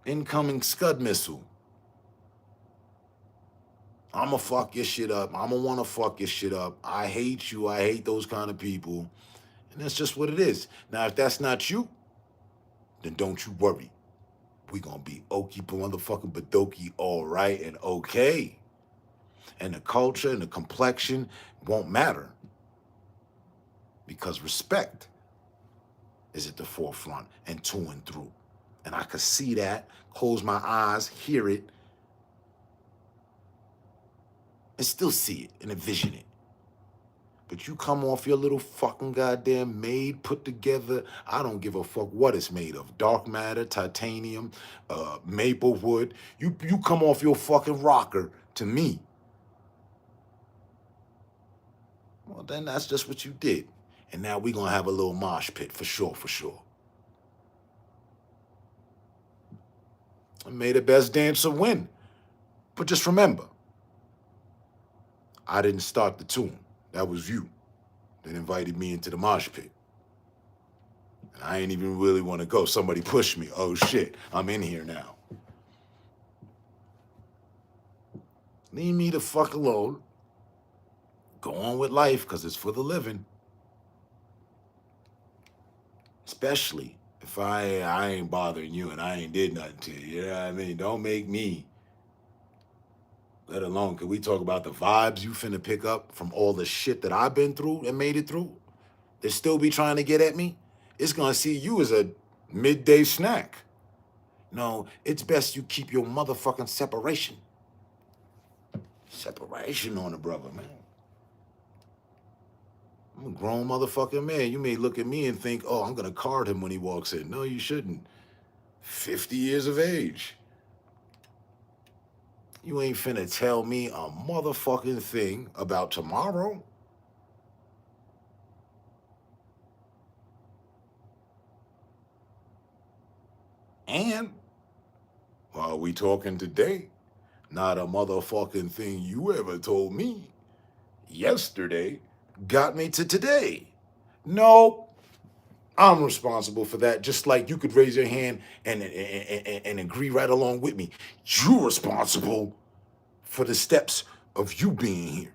incoming Scud missile. I'ma fuck your shit up. I'ma want to fuck your shit up. I hate you. I hate those kind of people. And that's just what it is. Now, if that's not you, then don't you worry. We gonna be okie motherfucking badokie, all right and okay. And the culture and the complexion won't matter. Because respect is at the forefront and to and through. And I could see that, close my eyes, hear it, and still see it and envision it. But you come off your little fucking goddamn made, put together, I don't give a fuck what it's made of. Dark matter, titanium, maple wood. You come off your fucking rocker to me. Well, then that's just what you did. And now we're going to have a little mosh pit for sure, for sure. May the best dancer win. But just remember, I didn't start the tune. That was you that invited me into the mosh pit. And I ain't even really want to go. Somebody pushed me. Oh, shit. I'm in here now. Leave me the fuck alone. Go on with life, because it's for the living. Especially if I ain't bothering you and I ain't did nothing to you. You know what I mean? Don't make me. Let alone, can we talk about the vibes you finna pick up from all the shit that I've been through and made it through? They still be trying to get at me? It's gonna see you as a midday snack. No, it's best you keep your motherfucking separation. Separation on a brother, man. I'm a grown motherfucking man. You may look at me and think, oh, I'm gonna card him when he walks in. No, you shouldn't. 50 years of age. You ain't finna tell me a motherfucking thing about tomorrow. And while we talking today, not a motherfucking thing you ever told me yesterday got me to today. No, I'm responsible for that. Just like you could raise your hand and agree right along with me. You're responsible for the steps of you being here.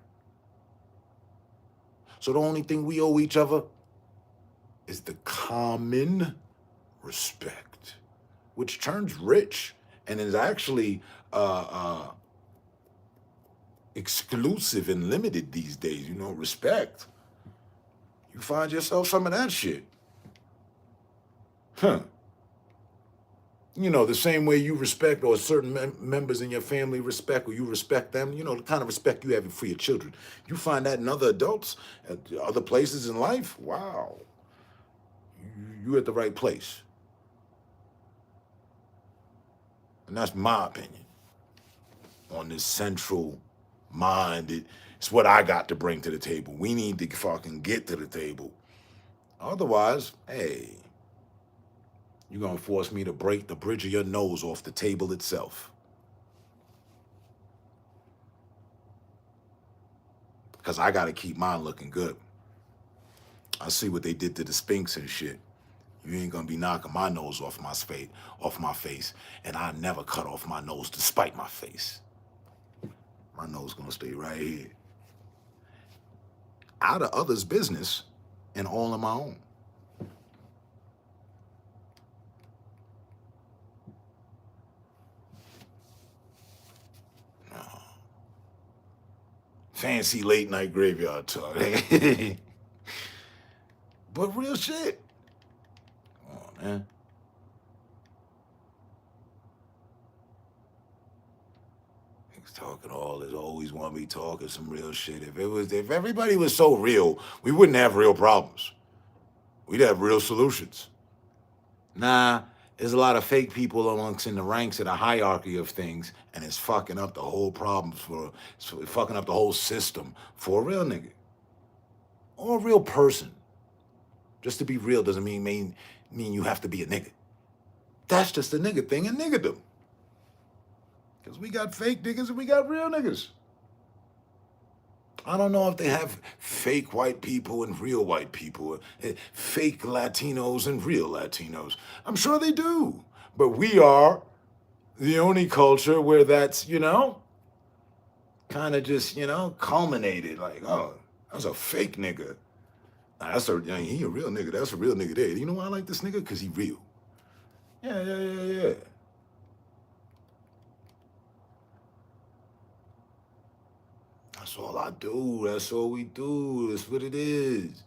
So the only thing we owe each other is the common respect, which turns rich and is actually exclusive and limited these days. You know, respect. You find yourself some of that shit. Huh. You know, the same way you respect or certain members in your family respect or you respect them, you know, the kind of respect you have for your children. You find that in other adults at other places in life. Wow. You at the right place. And that's my opinion on this central mind. It's what I got to bring to the table. We need to fucking get to the table. Otherwise, hey, you're going to force me to break the bridge of your nose off the table itself. Because I got to keep mine looking good. I see what they did to the Sphinx and shit. You ain't going to be knocking my nose off my face. And I never cut off my nose to spite my face. My nose going to stay right here. Out of others' business and all of my own. Fancy late night graveyard talk. But real shit. Come on, man. Niggas talking all this, always want me talking some real shit. If everybody was so real, we wouldn't have real problems. We'd have real solutions. Nah, there's a lot of fake people amongst in the ranks of the hierarchy of things, and it's fucking up the whole problem it's fucking up the whole system for a real nigga. Or a real person. Just to be real doesn't mean you have to be a nigga. That's just a nigga thing and niggerdom. Because we got fake niggas and we got real niggas. I don't know if they have fake white people and real white people, fake Latinos and real Latinos. I'm sure they do. But we are the only culture where that's, you know, kind of just, you know, culminated. Like, oh, that's a fake nigga. Nah, he a real nigga. That's a real nigga there. You know why I like this nigga? Because he real. Yeah. That's all I do. That's all we do. That's what it is.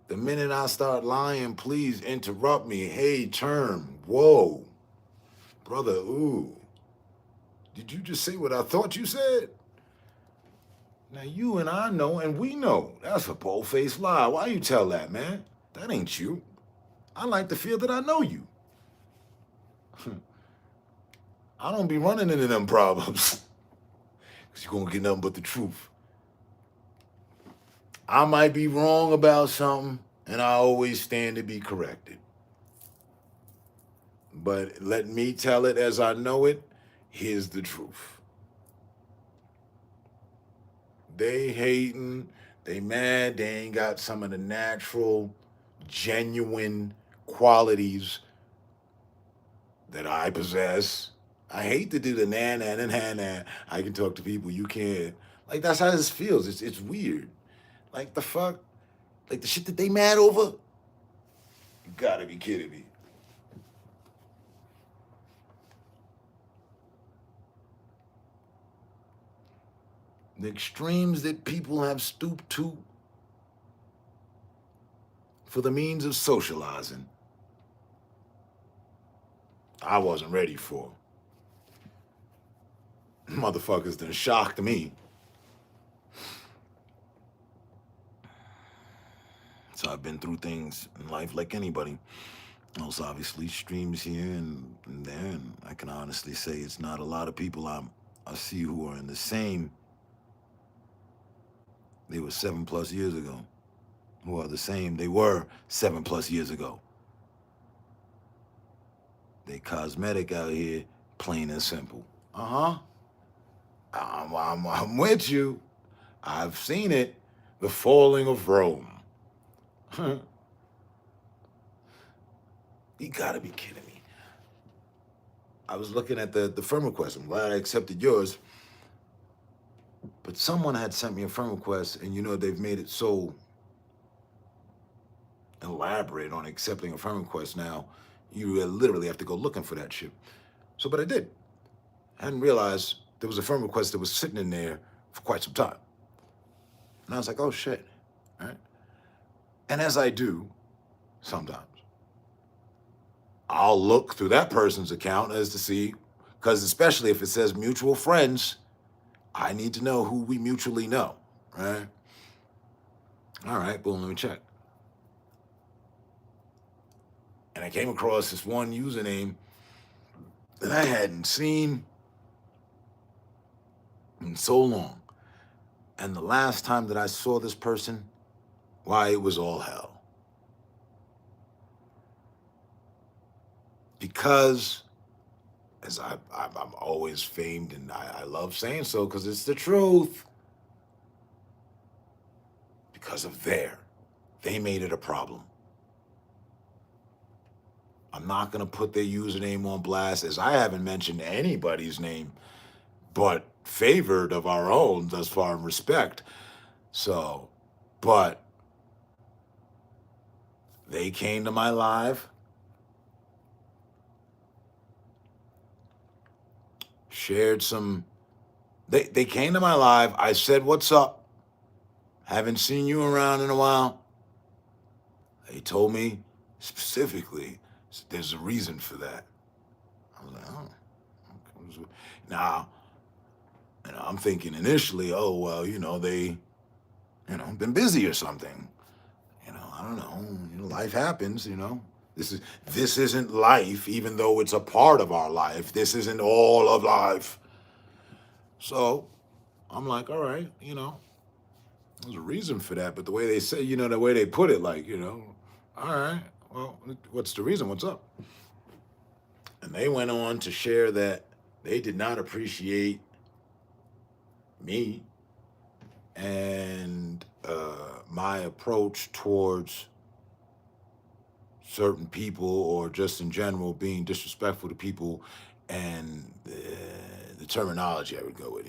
The minute I start lying, please interrupt me. Hey, term. Whoa. Brother, ooh. Did you just say what I thought you said? Now you and I know, and we know that's a bold-faced lie. Why you tell that, man? That ain't you. I like to feel that I know you. I don't be running into them problems. Because you're going to get nothing but the truth. I might be wrong about something, and I always stand to be corrected. But let me tell it as I know it. Here's the truth. They hating, they mad, they ain't got some of the natural, genuine qualities that I possess. I hate to do the nan and han. I can talk to people, you can't. Like, that's how this feels. It's weird. Like, the fuck? Like, the shit that they mad over? You gotta be kidding me. The extremes that people have stooped to for the means of socializing, I wasn't ready for. Motherfuckers done shocked me. So I've been through things in life like anybody else, obviously, streams here and there, and I can honestly say it's not a lot of people I see who are in the same. They were 7+ years ago. Who are the same they were 7+ years ago. They cosmetic out here, plain and simple. I'm with you. I've seen it. The falling of Rome. You gotta be kidding me. I was looking at the friend request. I'm glad I accepted yours. But someone had sent me a friend request, and you know they've made it so elaborate on accepting a friend request now. You literally have to go looking for that shit. So, but I did. I hadn't realized there was a friend request that was sitting in there for quite some time. And I was like, oh shit, all right? And as I do, sometimes, I'll look through that person's account as to see, because especially if it says mutual friends, I need to know who we mutually know, right? All right, boom, let me check. And I came across this one username that I hadn't seen in so long. And the last time that I saw this person, why, it was all hell. Because, as I'm always famed, and I love saying so because it's the truth. Because of they made it a problem. I'm not going to put their username on blast, as I haven't mentioned anybody's name but favored of our own thus far in respect. So, but they came to my live, shared some, they came to my live, I said, what's up? Haven't seen you around in a while. They told me specifically, there's a reason for that. I was like, oh. Now, I'm thinking initially, oh, well, they, been busy or something. I don't know. Life happens, This isn't life, even though it's a part of our life. This isn't all of life. So I'm like, all right, there's a reason for that. But the way they say, the way they put it, like, all right, well, what's the reason? What's up? And they went on to share that they did not appreciate me and my approach towards certain people, or just in general being disrespectful to people, and the terminology I would go with,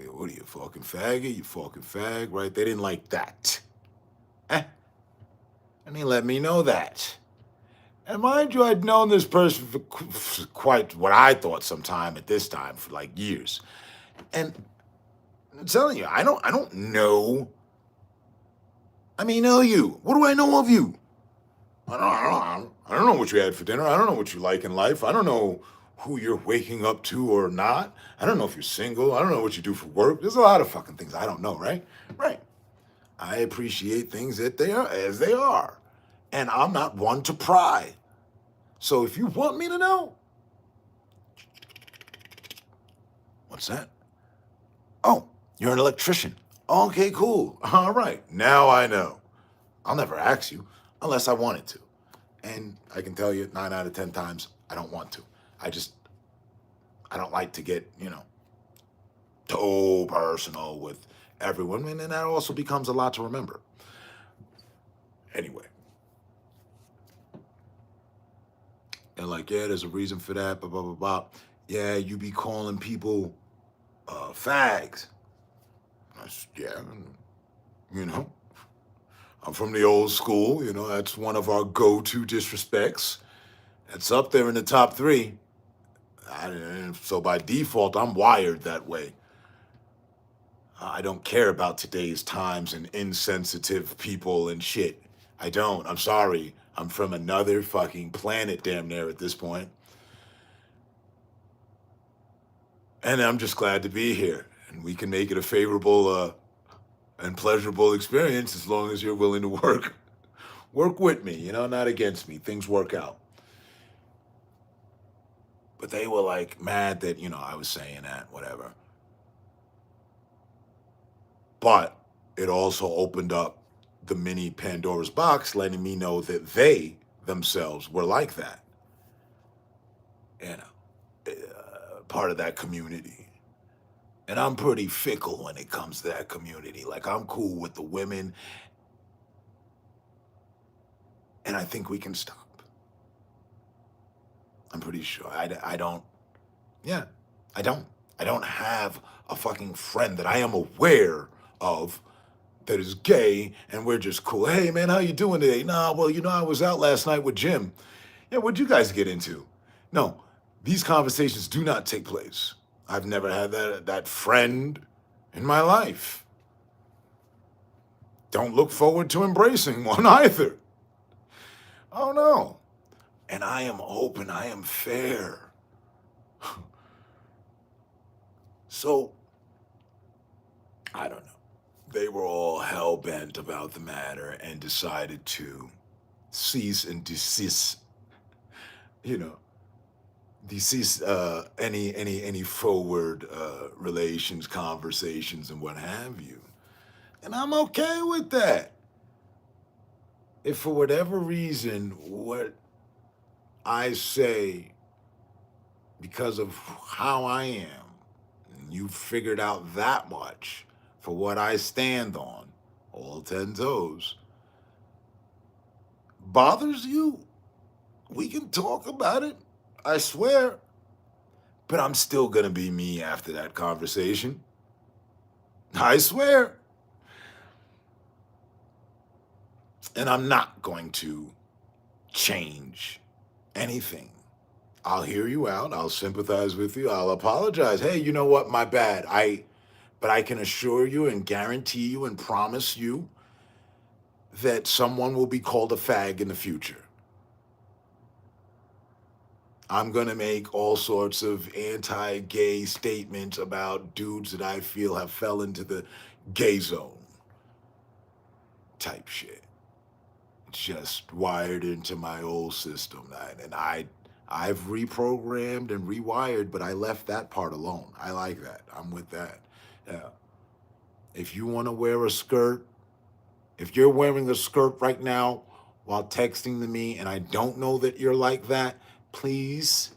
what are you, fucking faggot? You fucking fag, right? They didn't like that. And they let me know that. And mind you, I'd known this person for quite what I thought sometime at this time, for like years. And I'm telling you, I don't know. I mean, know you. What do I know of you? I don't know what you had for dinner. I don't know what you like in life. I don't know who you're waking up to or not. I don't know if you're single. I don't know what you do for work. There's a lot of fucking things I don't know, right? Right. I appreciate things that they are as they are. And I'm not one to pry. So if you want me to know, what's that? Oh, you're an electrician. Okay, cool. All right. Now I know. I'll never ask you unless I wanted to. And I can tell you 9 out of 10 times I don't want to. I don't like to get, too personal with everyone. And that also becomes a lot to remember. Anyway. And like, yeah, there's a reason for that, blah, blah, blah, blah. Yeah, you be calling people fags. Yeah, I'm from the old school, that's one of our go-to disrespects. It's up there in the top 3. So by default, I'm wired that way. I don't care about today's times and insensitive people and shit. I don't. I'm sorry. I'm from another fucking planet damn near at this point. And I'm just glad to be here. And we can make it a favorable and pleasurable experience as long as you're willing to work with me, not against me. Things work out. But they were like mad that, I was saying that, whatever. But it also opened up the mini Pandora's box, letting me know that they themselves were like that. Part of that community. And I'm pretty fickle when it comes to that community. Like, I'm cool with the women. And I think we can stop. I'm pretty sure. I don't have a fucking friend that I am aware of that is gay and we're just cool. Hey, man, how you doing today? Nah, well, I was out last night with Jim. Yeah, what'd you guys get into? No, these conversations do not take place. I've never had that friend in my life. Don't look forward to embracing one either. Oh, no. And I am open. I am fair. So, I don't know. They were all hell-bent about the matter and decided to cease and desist, desist any forward relations, conversations, and what have you. And I'm okay with that. If for whatever reason, what I say, because of how I am, and you figured out that much for what I stand on, all 10 toes, bothers you, we can talk about it. I swear. But I'm still gonna be me after that conversation. I swear. And I'm not going to change anything. I'll hear you out. I'll sympathize with you. I'll apologize. Hey, you know what? My bad. But I can assure you and guarantee you and promise you that someone will be called a fag in the future. I'm going to make all sorts of anti-gay statements about dudes that I feel have fell into the gay zone type shit. It's just wired into my old system. And I've reprogrammed and rewired, but I left that part alone. I like that. I'm with that. Yeah. If you want to wear a skirt, if you're wearing a skirt right now while texting to me and I don't know that you're like that, please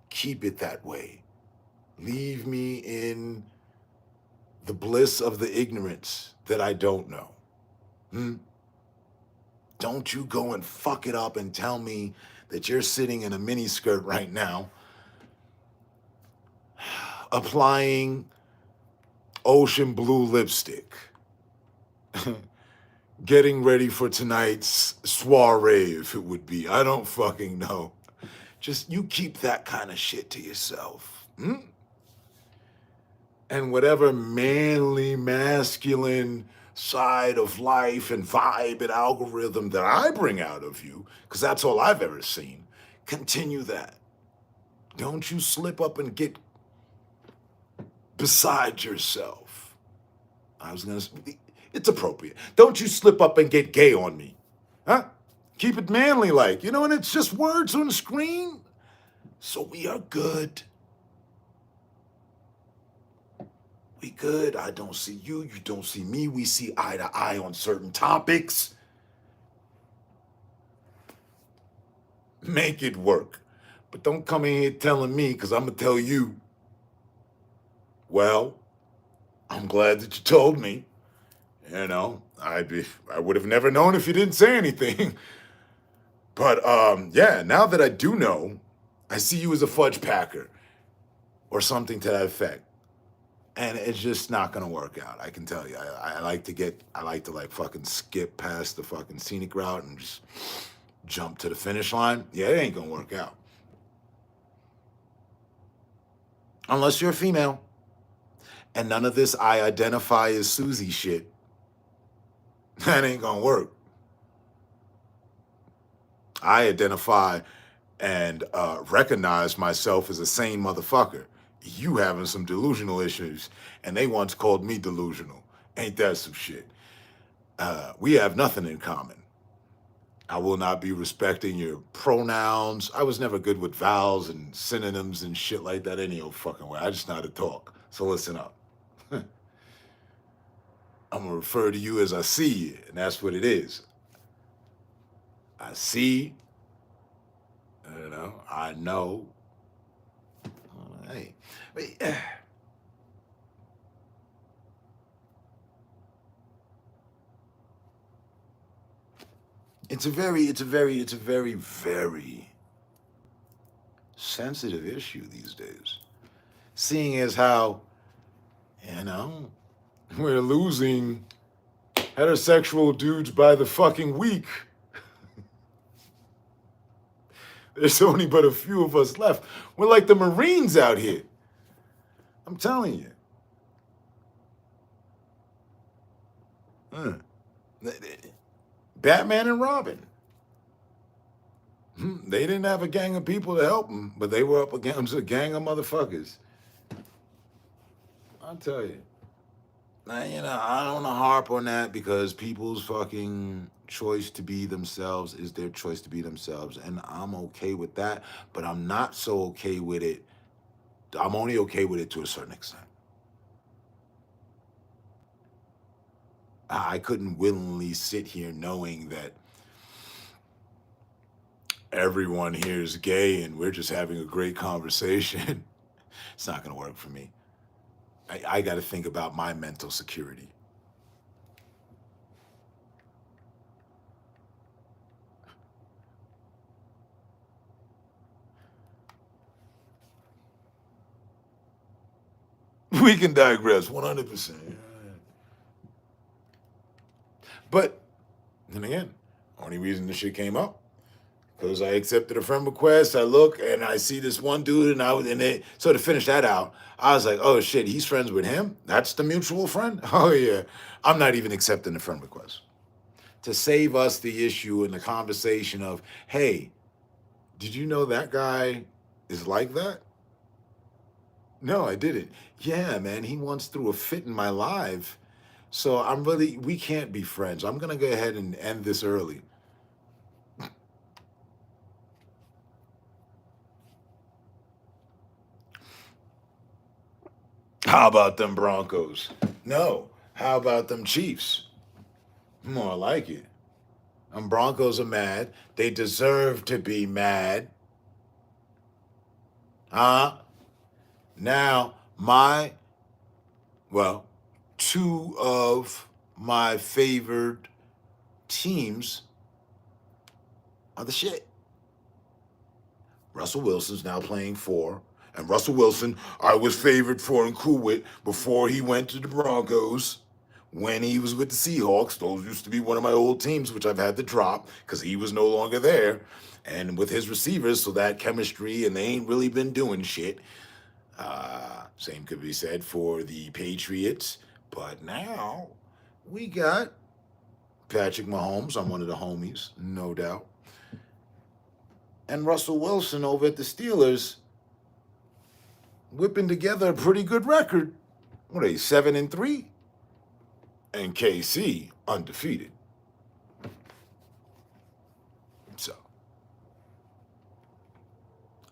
keep it that way. Leave me in the bliss of the ignorance that I don't know. Don't you go and fuck it up and tell me that you're sitting in a mini skirt right now, applying ocean blue lipstick, getting ready for tonight's soiree, if it would be. I don't fucking know. Just you keep that kind of shit to yourself. And whatever manly, masculine side of life and vibe and algorithm that I bring out of you, because that's all I've ever seen, continue that. Don't you slip up and get beside yourself. I was going to, it's appropriate. Don't you slip up and get gay on me. Huh? Keep it manly like, you know, and it's just words on the screen. So we are good. We good. I don't see you. You don't see me. We see eye to eye on certain topics. Make it work. But don't come in here telling me, because I'm going to tell you. Well, I'm glad that you told me. You know, I would have never known if you didn't say anything. But yeah, now that I do know, I see you as a fudge packer or something to that effect. And it's just not gonna work out. I can tell you. I like to like fucking skip past the fucking scenic route and just jump to the finish line. Yeah, it ain't gonna work out. Unless you're a female. And none of this I identify as Susie shit. That ain't gonna work. I identify and recognize myself as a sane motherfucker. You having some delusional issues, and they once called me delusional. Ain't that some shit? We have nothing in common. I will not be respecting your pronouns. I was never good with vowels and synonyms and shit like that any old fucking way. I just know how to talk. So listen up. I'm going to refer to you as I see you, and that's what it is. I see, you know, I know. Hey, it's a very, very sensitive issue these days. Seeing as how, you know, we're losing heterosexual dudes by the fucking week. There's only but a few of us left. We're like the Marines out here. I'm telling you. Batman and Robin. They didn't have a gang of people to help them, but they were up against a gang of motherfuckers. I'll tell you. Now, you know, I don't want to harp on that because people's fucking choice to be themselves is their choice to be themselves. And I'm okay with that, but I'm not so okay with it. I'm only okay with it to a certain extent. I couldn't willingly sit here knowing that everyone here is gay and we're just having a great conversation. It's not going to work for me. I got to think about my mental security. We can digress 100%. But then again, only reason this shit came up because I accepted a friend request. I look and I see this one dude, so to finish that out, I was like, oh shit, he's friends with him? That's the mutual friend? Oh yeah. I'm not even accepting the friend request. To save us the issue and the conversation of, hey, did you know that guy is like that? No, I didn't. Yeah, man, he once threw a fit in my live. So we can't be friends. I'm going to go ahead and end this early. How about them Broncos? No. How about them Chiefs? More like it. Them Broncos are mad. They deserve to be mad. Now, two of my favored teams are the shit. Russell Wilson's now playing for, and Russell Wilson, I was favored for and cool with before he went to the Broncos. When he was with the Seahawks, those used to be one of my old teams, which I've had to drop because he was no longer there. And with his receivers, so that chemistry, and they ain't really been doing shit. Same could be said for the Patriots. But now we got Patrick Mahomes. I'm one of the homies, no doubt. And Russell Wilson over at the Steelers. whipping together a pretty good record. What are they, 7-3? And KC undefeated. So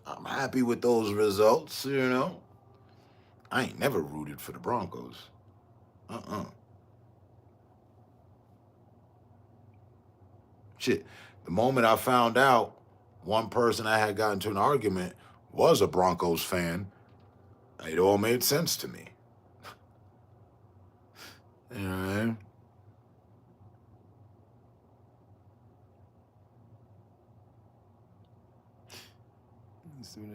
I'm happy with those results, you know. I ain't never rooted for the Broncos. Shit. The moment I found out one person I had gotten into an argument was a Broncos fan, it all made sense to me. You know what I mean? This team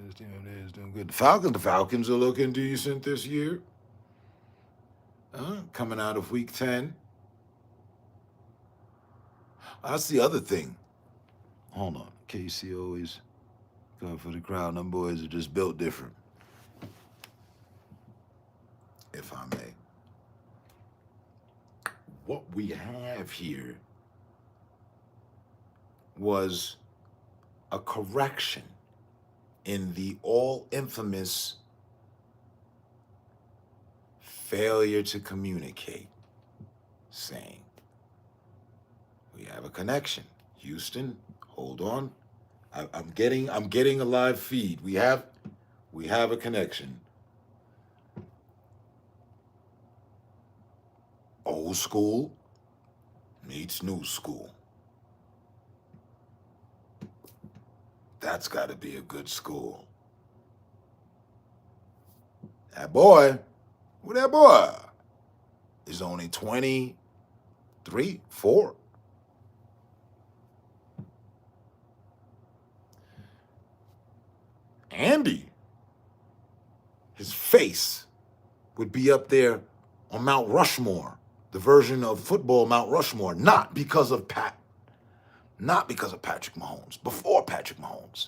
is doing good. The Falcons are looking decent this year. Coming out of week 10. That's the other thing. Hold on. KC always going for the crowd. Them boys are just built different. If I may. What we have here was a correction in the all-infamous failure to communicate, saying, we have a connection. Houston, hold on. I'm getting a live feed. We have a connection. Old school meets new school. That's got to be a good school. That boy, who that boy? Is only 23, 4. Andy, his face would be up there on Mount Rushmore, the version of football Mount Rushmore, not because of Patrick Mahomes, before Patrick Mahomes.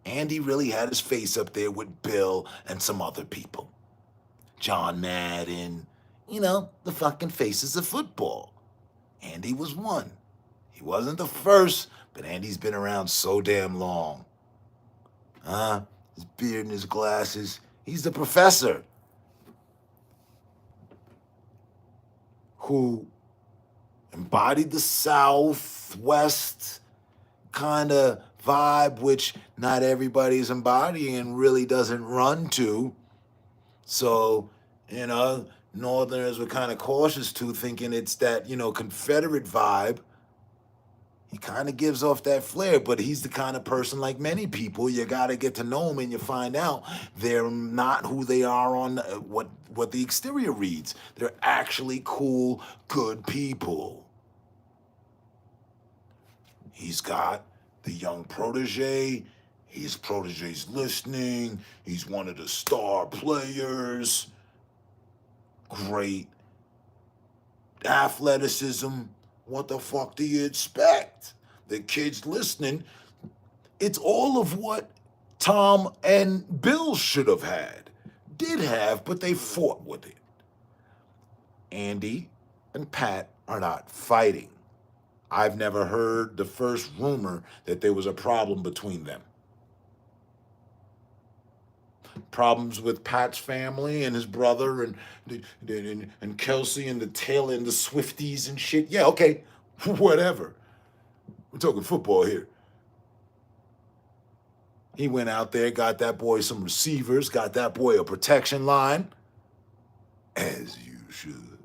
Andy really had his face up there with Bill and some other people. John Madden, you know, the fucking faces of football. Andy was one. He wasn't the first, but Andy's been around so damn long. His beard and his glasses. He's the professor who embodied the Southwest kind of vibe, which not everybody's embodying and really doesn't run to. So, you know, Northerners were kind of cautious to, thinking it's that, you know, Confederate vibe. He kind of gives off that flair, but he's the kind of person, like many people, you got to get to know them and you find out they're not who they are on what the exterior reads. They're actually cool, good people. He's got the young protege. His protege's listening. He's one of the star players. Great athleticism. What the fuck do you expect? The kid's listening. It's all of what Tom and Bill should have had. Did have, but they fought with it. Andy and Pat are not fighting. I've never heard the first rumor that there was a problem between them. Problems with Pat's family and his brother and Kelsey and the Taylor and the Swifties and shit. Yeah, okay, whatever. We're talking football here. He went out there, got that boy some receivers, got that boy a protection line, as you should.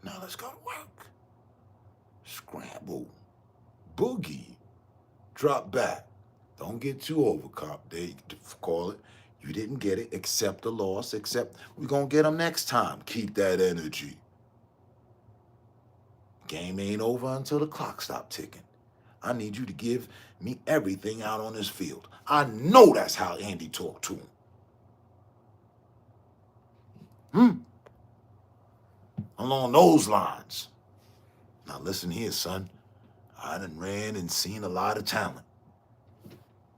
Now let's go to work. Scramble. Boogie. Drop back. Don't get too overcop. They call it. You didn't get it. Accept the loss. Accept. We're going to get them next time. Keep that energy. Game ain't over until the clock stops ticking. I need you to give me everything out on this field. I know that's how Andy talked to him. Along those lines. Now listen here, son. I done ran and seen a lot of talent.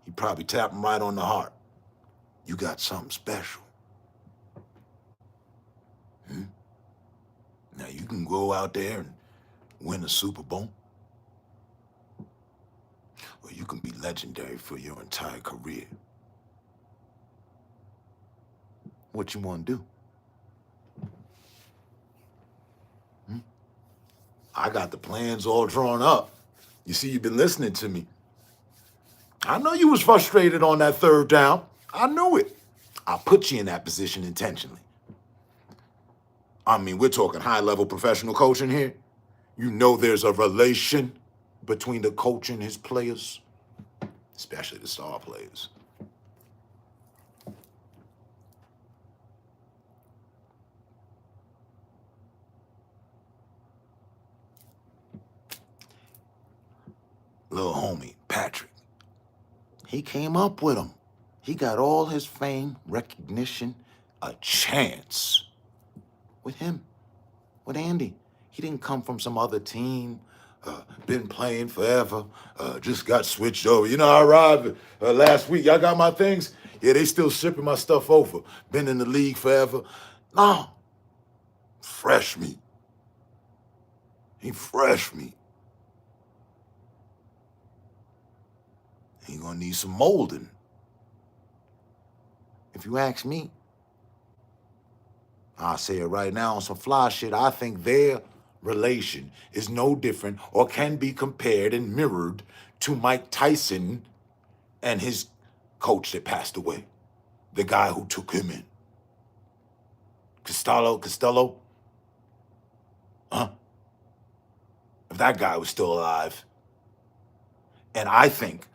He probably tapped him right on the heart. You got something special. Now you can go out there and win a Super Bowl. Or you can be legendary for your entire career. What you want to do? I got the plans all drawn up. You see, you've been listening to me. I know you was frustrated on that third down. I knew it. I put you in that position intentionally. I mean, we're talking high-level professional coaching here. You know there's a relation between the coach and his players, especially the star players. Little homie, Patrick, he came up with him. He got all his fame, recognition, a chance with him, with Andy. He didn't come from some other team, been playing forever, just got switched over. You know, I arrived last week. Y'all got my things? Yeah, they still shipping my stuff over. Been in the league forever. No, fresh meat. He fresh meat. He gonna need some molding. If you ask me, I'll say it right now on some fly shit. I think their relation is no different or can be compared and mirrored to Mike Tyson and his coach that passed away, the guy who took him in. Costello? Huh? If that guy was still alive. And I think,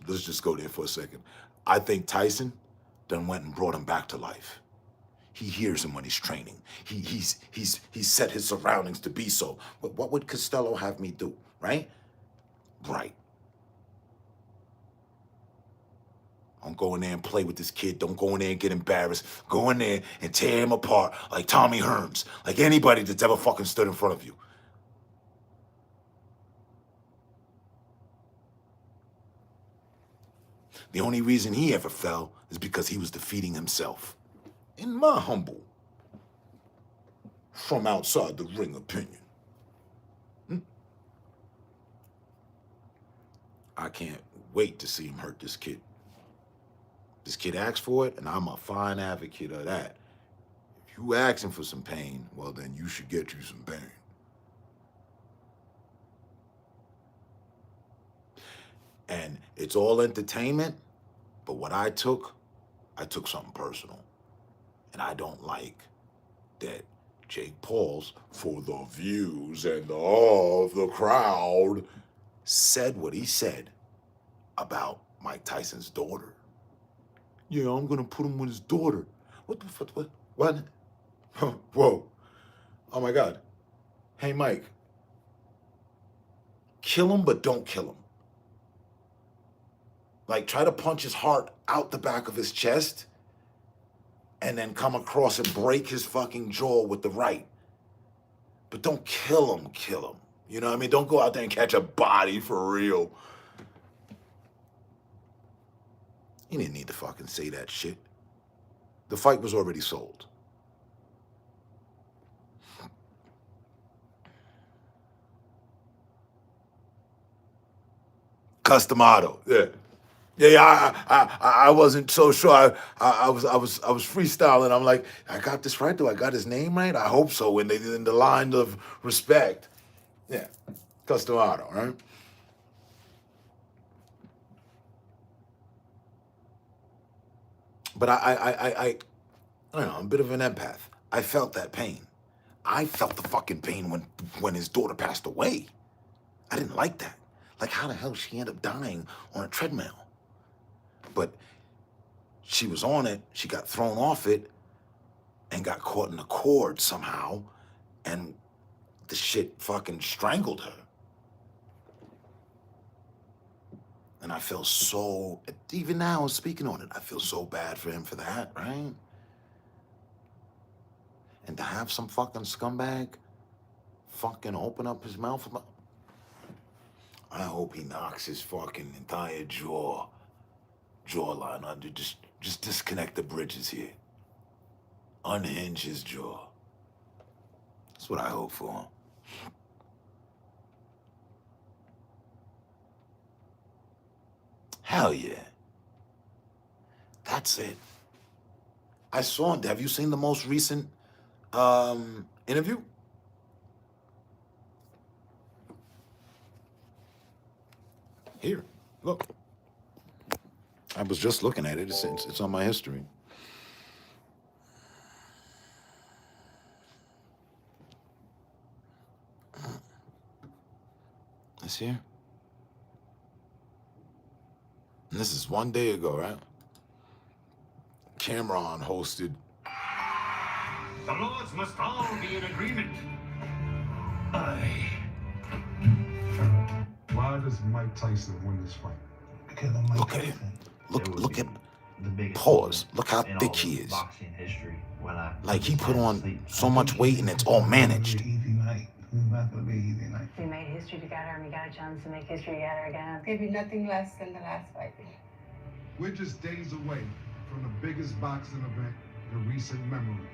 let's just go there for a second. I think Tyson done went and brought him back to life. He hears him when he's training. He's set his surroundings to be so. But what would Costello have me do, right? Right. Don't go in there and play with this kid. Don't go in there and get embarrassed. Go in there and tear him apart like Tommy Hearns, like anybody that's ever fucking stood in front of you. The only reason he ever fell is because he was defeating himself. In my humble, from outside the ring opinion. I can't wait to see him hurt this kid. This kid asked for it, and I'm a fine advocate of that. If you asking for some pain, well, then you should get you some pain. And it's all entertainment, but what I took something personal. And I don't like that Jake Paul's, for the views and of the crowd, said what he said about Mike Tyson's daughter. Yeah, I'm gonna put him with his daughter. What the fuck? What? Whoa. Oh my God. Hey, Mike. Kill him, but don't kill him. Like, try to punch his heart out the back of his chest and then come across and break his fucking jaw with the right. But don't kill him. You know what I mean? Don't go out there and catch a body for real. He didn't need to fucking say that shit. The fight was already sold. Custom auto, yeah. I wasn't so sure. I was freestyling. I'm like, I got this right though. I got his name right. I hope so. And they in the line of respect. Yeah, Custom auto, right? But I don't know. I'm a bit of an empath. I felt that pain. I felt the fucking pain when his daughter passed away. I didn't like that. Like, how the hell she ended up dying on a treadmill? But she was on it, she got thrown off it, and got caught in the cord somehow, and the shit fucking strangled her. And I feel so, even now speaking on it, I feel so bad for him for that, right? And to have some fucking scumbag fucking open up his mouth about, I hope he knocks his fucking entire jawline under. Just disconnect the bridges here. Unhinge his jaw. That's what I hope for. Hell yeah. That's it. I saw. Have you seen the most recent interview? Here, look. I was just looking at it. It's on my history. It's here. And this is 1 day ago, right? Cameron hosted. The Lords must all be in agreement. Why does Mike Tyson win this fight? Because I'm Mike Look at him. Tyson. Look at The biggest pause. Look how in thick all he of is. boxing history. When I Like he put decided to on sleep. so much weight and it's all managed. Easy night. It's not gonna be an easy night. We made history together and we got a chance to make history together again. There'd be nothing less than the last fight. We're just days away from the biggest boxing event in recent memory.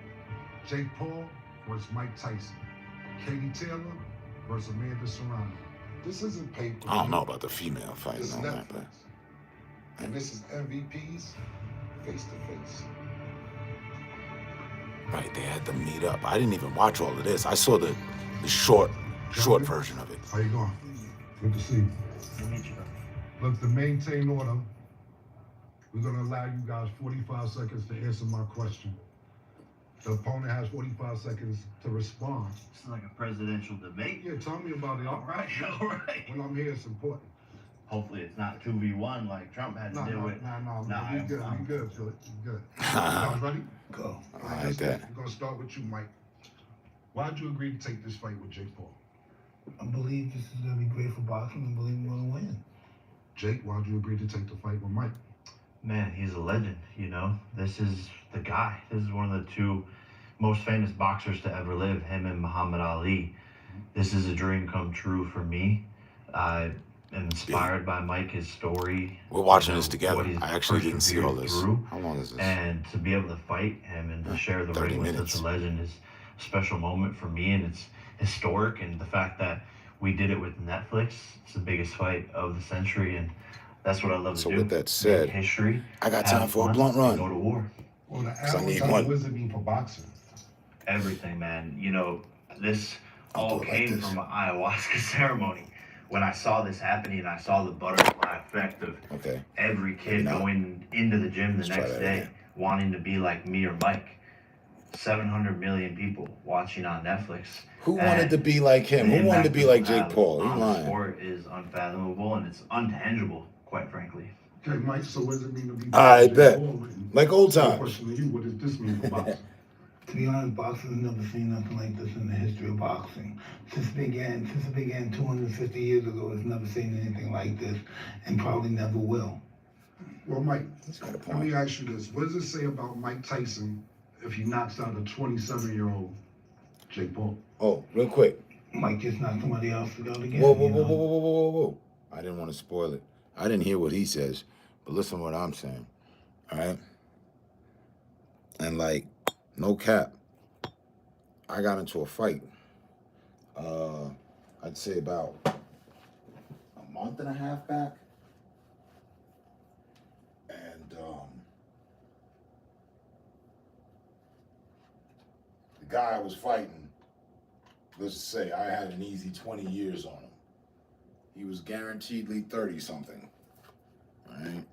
Jake Paul versus Mike Tyson. Katie Taylor versus Amanda Serrano. This isn't paper. I don't know about the female fight This is and all that, Netflix. but And this is MVPs face to face. right, they had to meet up. I didn't even watch all of this. I saw the short version of it. How you going? Good to see you. We'll meet you. Look, to maintain order, we're gonna allow you guys 45 seconds to answer my question. The opponent has 45 seconds to respond. This is like a presidential debate. Yeah, tell me about it. All right, all right. When I'm here, it's important. Hopefully it's not 2v1 like Trump had to No, deal no, with. no, Nah, you good, I'm- you good, Philip, you good. You guys ready? Go. I like that. We're gonna start with you, Mike. Why'd you agree to take this fight with Jake Paul? I believe this is gonna be great for boxing. I believe we're gonna win. Jake, why'd you agree to take the fight with Mike? Man, he's a legend, you know. This is the guy. This is one of the two most famous boxers to ever live, him and Muhammad Ali. This is a dream come true for me. I am inspired by Mike, his story. We're watching you know, this together. what he's I actually didn't see all persevered this. through. How long is this? And to be able to fight him and to share the 30 ring with minutes. such a legend is a special moment for me, and it's historic. And the fact that we did it with Netflix, it's the biggest fight of the century, and that's what I love So to do. with that said, Make history. I got time have for a fun, blunt and run. Go to war. Well, the I need advertising, one. what does it mean for boxing? Everything, man. You know, this I'll all do it like came this. from an ayahuasca ceremony. When I saw this happening, and I saw the butterfly effect of Okay. every kid Now, going into the gym the let's try next that day again. wanting to be like me or Mike. 700 million people watching on Netflix. Who wanted to be like him? Who wanted to be like Jake Paul? Who's The lying? sport is unfathomable and it's untangible, quite frankly. Okay, Mike, so what does it mean to be I boxing? bet. Paul, and Like old my times. question to you, what does this mean for boxing? To be honest, boxing has never seen nothing like this in the history of boxing. Since it began 250 years ago, it's never seen anything like this, and probably never will. Well, Mike, He's got a let me point. ask you this. What does it say about Mike Tyson if he knocks out a 27-year-old Jake Paul? Oh, real quick. Mike just knocked somebody else out again. Whoa, whoa, you whoa, know? whoa, whoa, whoa, whoa, whoa. I didn't want to spoil it. I didn't hear what he says, but listen to what I'm saying. All right? And like, no cap. I got into a fight. I'd say about a month and a half back. And the guy I was fighting, let's just say I had an easy 20 years on him. He was guaranteedly 30 something. All right?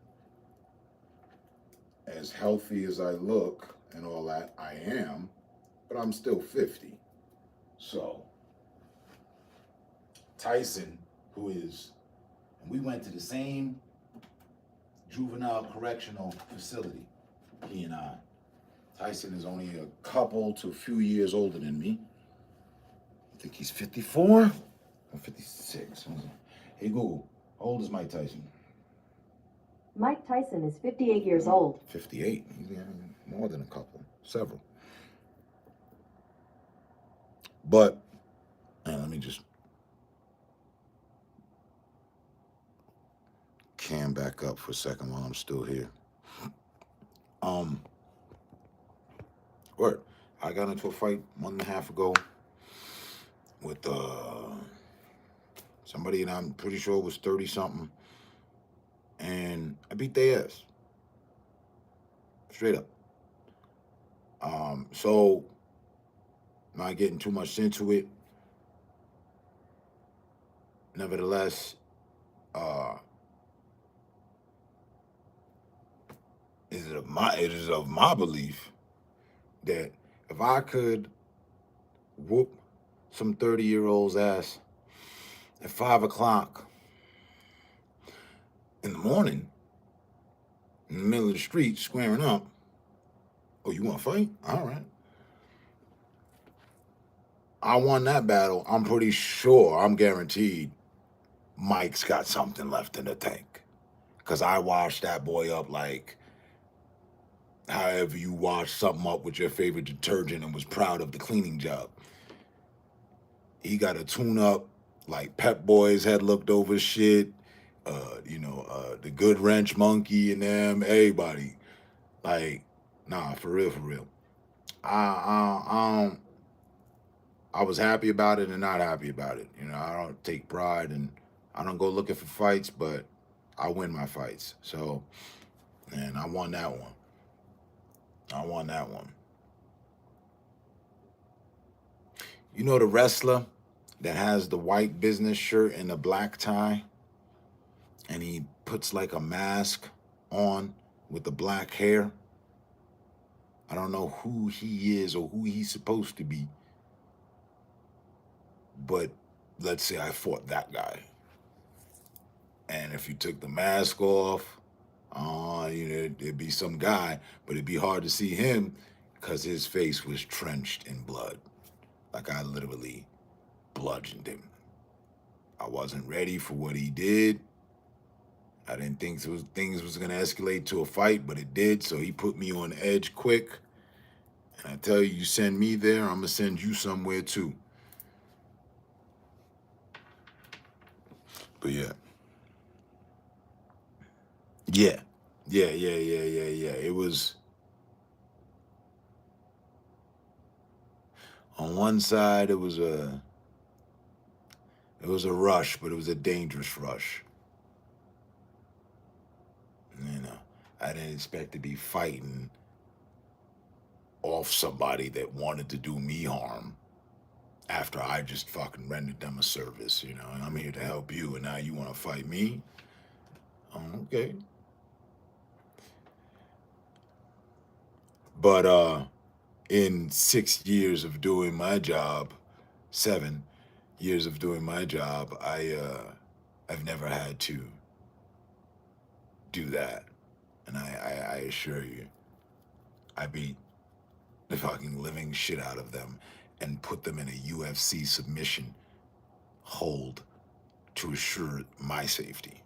As healthy as I look and all that, I am, but I'm still 50. So, Tyson, who is, and we went to the same juvenile correctional facility, he and I. Tyson is only a couple to a few years older than me. I think he's 54 or 56. Hey, Google, how old is Mike Tyson? Mike Tyson is 58 years old. 58. He's more than a couple, several. But, man, let me just cam back up for a second while I'm still here. Word. I got into a fight 1.5 ago with somebody that I'm pretty sure was 30 something, and I beat their ass. Straight up. So not getting too much into it. Nevertheless, it is of my belief that if I could whoop some 30-year-old's ass at 5 o'clock in the morning, in the middle of the street, squaring up, oh, you want to fight? All right. I won that battle. I'm pretty sure, I'm guaranteed, Mike's got something left in the tank. Because I washed that boy up like however you wash something up with your favorite detergent and was proud of the cleaning job. He got a tune-up like Pep Boys had looked over shit. The Good Wrench Monkey and them, everybody. Like, nah, for real. I was happy about it and not happy about it. I don't take pride and I don't go looking for fights, but I win my fights. So, and I won that one. You know the wrestler that has the white business shirt and the black tie? And he puts like a mask on with the black hair? I don't know who he is or who he's supposed to be. But let's say I fought that guy. And if you took the mask off, it'd be some guy, but it'd be hard to see him because his face was trenched in blood. Like I literally bludgeoned him. I wasn't ready for what he did. I didn't think things was going to escalate to a fight, but it did. So he put me on edge quick. And I tell you, you send me there, I'm going to send you somewhere too. But yeah. It was, on one side, it was a rush, but it was a dangerous rush. I didn't expect to be fighting off somebody that wanted to do me harm after I just fucking rendered them a service, and I'm here to help you, and now you want to fight me? Okay. But in 6 years of doing my job, 7 years of doing my job, I've never had to do that. And I assure you, I beat the fucking living shit out of them and put them in a UFC submission hold to assure my safety.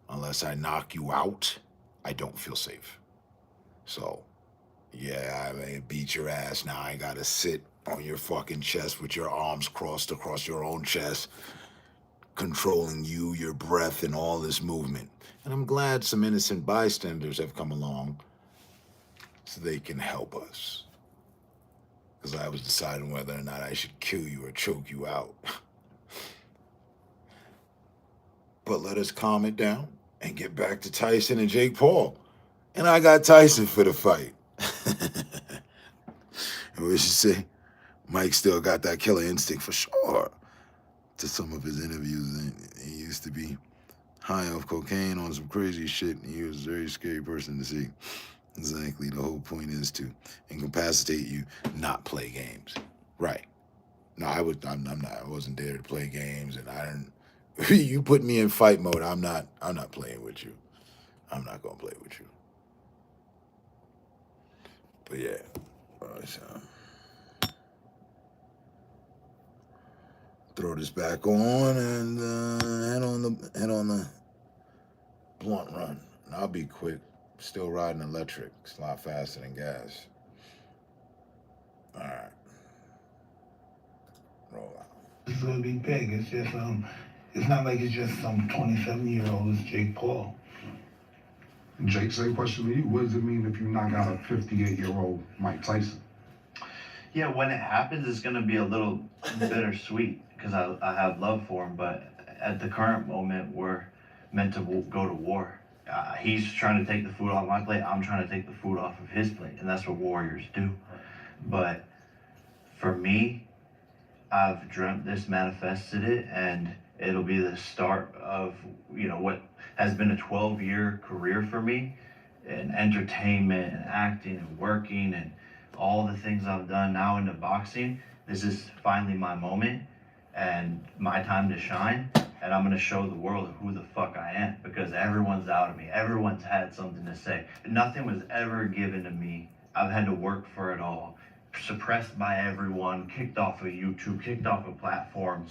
Unless I knock you out, I don't feel safe. So, yeah, I may beat your ass. Now I gotta sit on your fucking chest with your arms crossed across your own chest, controlling you, your breath, and all this movement. And I'm glad some innocent bystanders have come along so they can help us. Because I was deciding whether or not I should kill you or choke you out. But let us calm it down and get back to Tyson and Jake Paul. And I got Tyson for the fight. And we should say, Mike still got that killer instinct for sure. To some of his interviews, he used to be high off cocaine on some crazy shit. And he was a very scary person to see. Exactly. The whole point is to incapacitate you, not play games. Right. No, I wasn't there to play games, and I didn't. You put me in fight mode, I'm not playing with you. I'm not gonna play with you. But yeah. Throw this back on and head on the blunt run. And I'll be quick. Still riding electric. It's a lot faster than gas. All right. Roll out. It's gonna be big. It's just it's not like it's just some 27-year-old. It's Jake Paul. Jake, same question to you. What does it mean if you knock out a 58-year-old Mike Tyson? Yeah, when it happens, it's going to be a little bittersweet because I have love for him. But at the current moment, we're meant to go to war. He's trying to take the food off my plate. I'm trying to take the food off of his plate, and that's what warriors do. But for me, I've dreamt this, manifested it, and it'll be the start of, you know, what has been a 12-year career for me in entertainment and acting and working and all the things I've done now into boxing. This is finally my moment and my time to shine, and I'm gonna show the world who the fuck I am, because everyone's out of me. Everyone's had something to say. Nothing was ever given to me. I've had to work for it all. Suppressed by everyone, kicked off of YouTube, kicked off of platforms,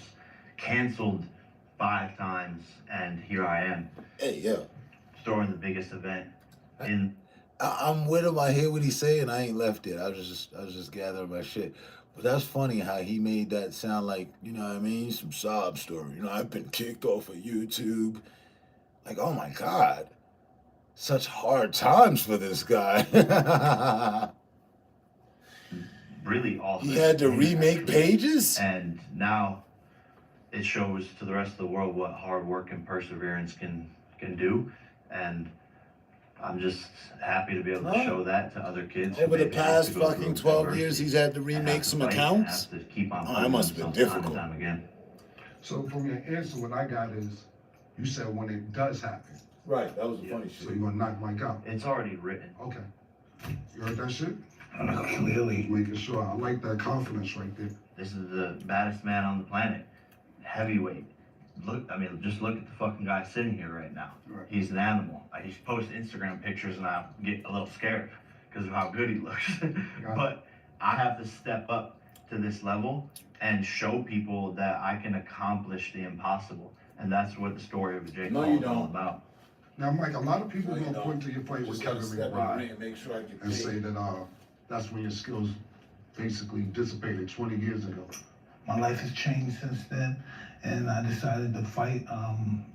canceled 5 times, and here I am. Hey, yeah. Throwing the biggest event in. I'm with him. I hear what he's saying. I ain't left it. I was just gathering my shit. But that's funny how he made that sound like, you know what I mean, some sob story. You know, I've been kicked off of YouTube. Like, oh my God, such hard times for this guy. Really awesome. He had to remake pages? And now it shows to the rest of the world what hard work and perseverance can do. And I'm just happy to be able to show that to other kids. Over the past fucking 12 years, he's had to remake some accounts? To keep on that must have been difficult. Time and time again. So from your answer, what I got is, you said when it does happen. Right, that was the funny shit. So you're gonna knock Mike out. It's already written. Okay. You heard that shit? Clearly. Making sure. I like that confidence right there. This is the baddest man on the planet. Heavyweight. Look, I mean, just look at the fucking guy sitting here right now. Right. He's an animal. He posts Instagram pictures and I get a little scared because of how good he looks. But I have to step up to this level and show people that I can accomplish the impossible. And that's what the story of Jake Paul is all about. Now, Mike, a lot of people gonna point to your fight with Kevin McBride and and say that that's when your skills basically dissipated 20 years ago. My life has changed since then, and I decided to fight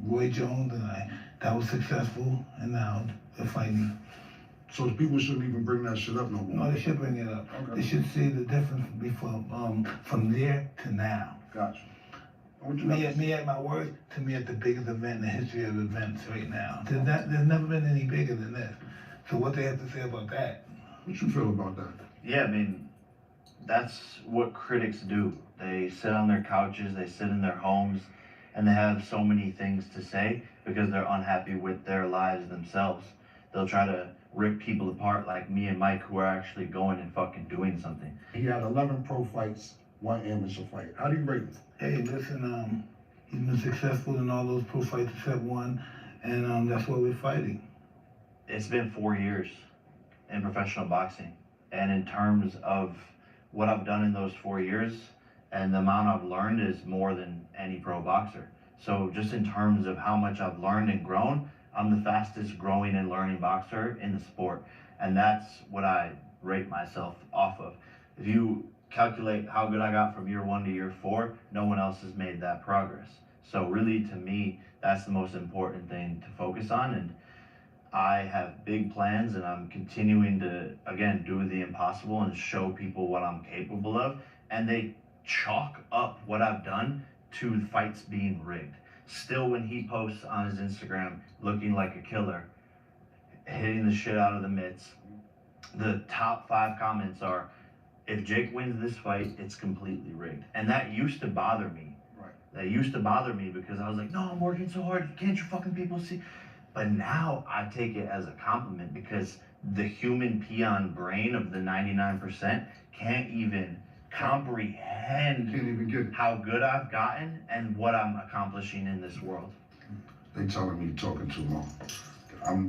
Roy Jones, and that was successful, and now they're fighting. So people shouldn't even bring that shit up no more? No, they should bring it up. Okay. They should see the difference from there to now. Gotcha. Me at my worst, to me at the biggest event in the history of events right now. There's never been any bigger than this. So what they have to say about that? What you feel about that? Yeah, I mean, that's what critics do. They sit on their couches, they sit in their homes, and they have so many things to say because they're unhappy with their lives themselves. They'll try to rip people apart like me and Mike, who are actually going and fucking doing something. He had 11 pro fights, 1 amateur fight. How do you rate him? Hey, listen, he's been successful in all those pro fights except one, and that's why we're fighting. It's been 4 years in professional boxing, and in terms of what I've done in those 4 years and the amount I've learned is more than any pro boxer. So just in terms of how much I've learned and grown, I'm the fastest growing and learning boxer in the sport, and that's what I rate myself off of. If you calculate how good I got from year 1 to year 4, no one else has made that progress. So really, to me, that's the most important thing to focus on, and I have big plans, and I'm continuing to, again, do the impossible and show people what I'm capable of, and they chalk up what I've done to fights being rigged. Still, when he posts on his Instagram looking like a killer, hitting the shit out of the mitts, the top 5 comments are, if Jake wins this fight, it's completely rigged. And that used to bother me. Right. That used to bother me because I was like, no, I'm working so hard. Can't you fucking people see? But now I take it as a compliment because the human peon brain of the 99% can't even comprehend how good I've gotten and what I'm accomplishing in this world. They telling me you're talking too long.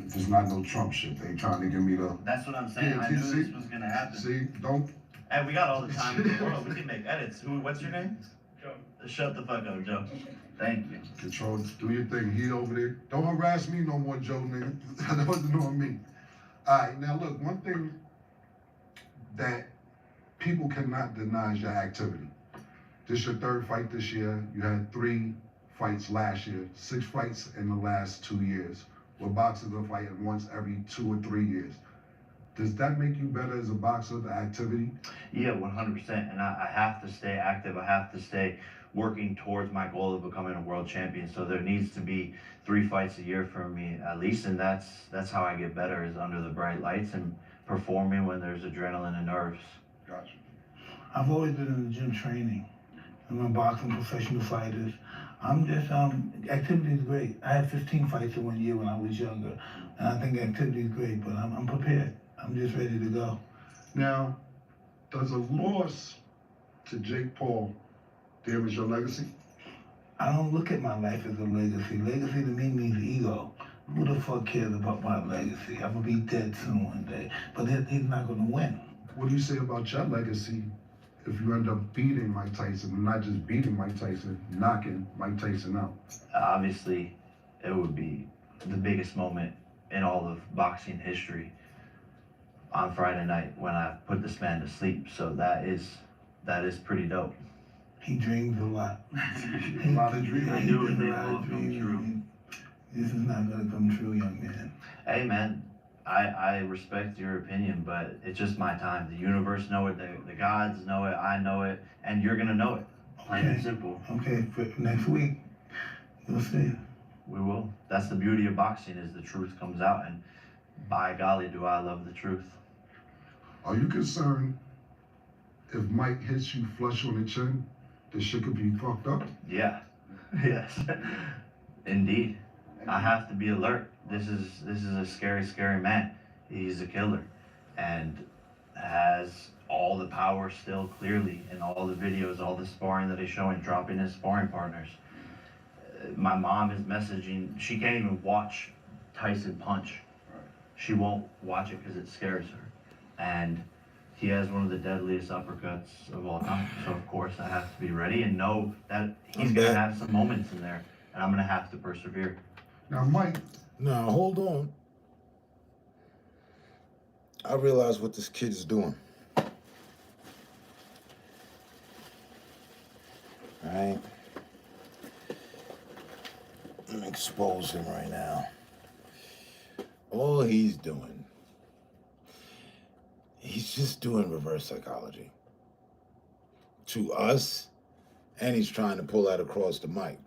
There's not no Trump shit. They trying to give me the... That's what I'm saying. I knew this was gonna happen. See, don't... And we got all the time in the world. We can make edits. What's your name? Joe. Shut the fuck up, Joe. Thank you. Control, do your thing. He over there. Don't harass me no more, Joe, nigga. That wasn't on me. All right, now look, one thing that people cannot deny is your activity. This is your 3rd fight this year. You had 3 fights last year, 6 fights in the last 2 years. Where boxers are fighting once every 2 or 3 years. Does that make you better as a boxer, the activity? Yeah, 100%. And I have to stay active. I have to stay working towards my goal of becoming a world champion. So there needs to be 3 fights a year for me at least, and that's how I get better, is under the bright lights and performing when there's adrenaline and nerves. Gotcha. I've always been in the gym training. I've been boxing professional fighters. I'm just, activity is great. I had 15 fights in 1 year when I was younger, and I think activity is great, but I'm prepared. I'm just ready to go. Now, does a loss to Jake Paul damage your legacy? I don't look at my life as a legacy. Legacy to me means ego. Who the fuck cares about my legacy? I'm gonna be dead soon one day, but he's not gonna win. What do you say about your legacy if you end up beating Mike Tyson, and not just beating Mike Tyson, knocking Mike Tyson out? Obviously, it would be the biggest moment in all of boxing history on Friday night when I put this man to sleep. So that is pretty dope. He dreams a lot. A lot of dreams. I do, and they all come true. This is not gonna come true, young man. Hey man, I respect your opinion, but it's just my time. The universe know it, the gods know it, I know it, and you're gonna know it. Plain and simple. Okay, for next week, we'll see. We will. That's the beauty of boxing, is the truth comes out, and by golly, do I love the truth. Are you concerned if Mike hits you flush on the chin, this shit could be fucked up? Yeah. Yes. Indeed. I have to be alert. This is a scary, scary man. He's a killer, and has all the power still, clearly, in all the videos, all the sparring that he's showing, dropping his sparring partners. My mom is messaging. She can't even watch Tyson punch. She won't watch it because it scares her. And he has one of the deadliest uppercuts of all time. So of course I have to be ready and know that he's gonna have some moments in there, and I'm gonna have to persevere. Now, Mike. Now, hold on. I realize what this kid is doing. Right? Let me expose him right now. All he's doing, he's just doing reverse psychology to us, and he's trying to pull that across the mic.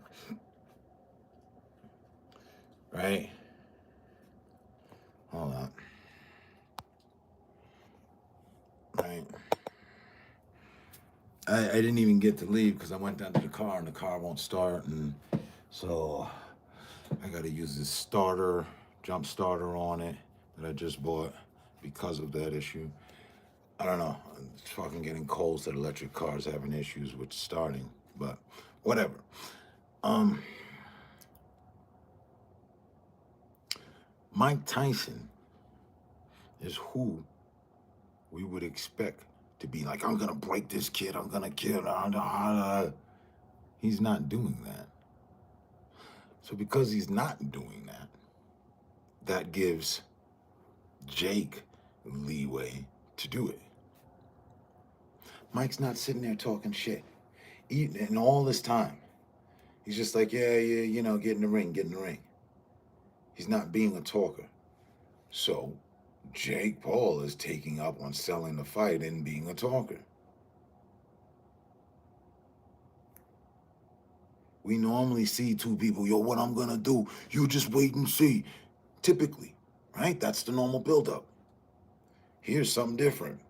Right? Hold on. Right. I didn't even get to leave because I went down to the car and the car won't start, and so I gotta use this starter, jump starter on it that I just bought because of that issue. I don't know. It's fucking getting cold, so electric cars having issues with starting, but whatever. Mike Tyson is who we would expect to be like, I'm gonna break this kid, I'm gonna kill her. He's not doing that. So because he's not doing that, that gives Jake leeway to do it. Mike's not sitting there talking shit. In all this time, he's just like, yeah, you know, get in the ring. He's not being a talker. So Jake Paul is taking up on selling the fight and being a talker. We normally see two people, yo, what I'm gonna do, you just wait and see. Typically, right? That's the normal buildup. Here's something different.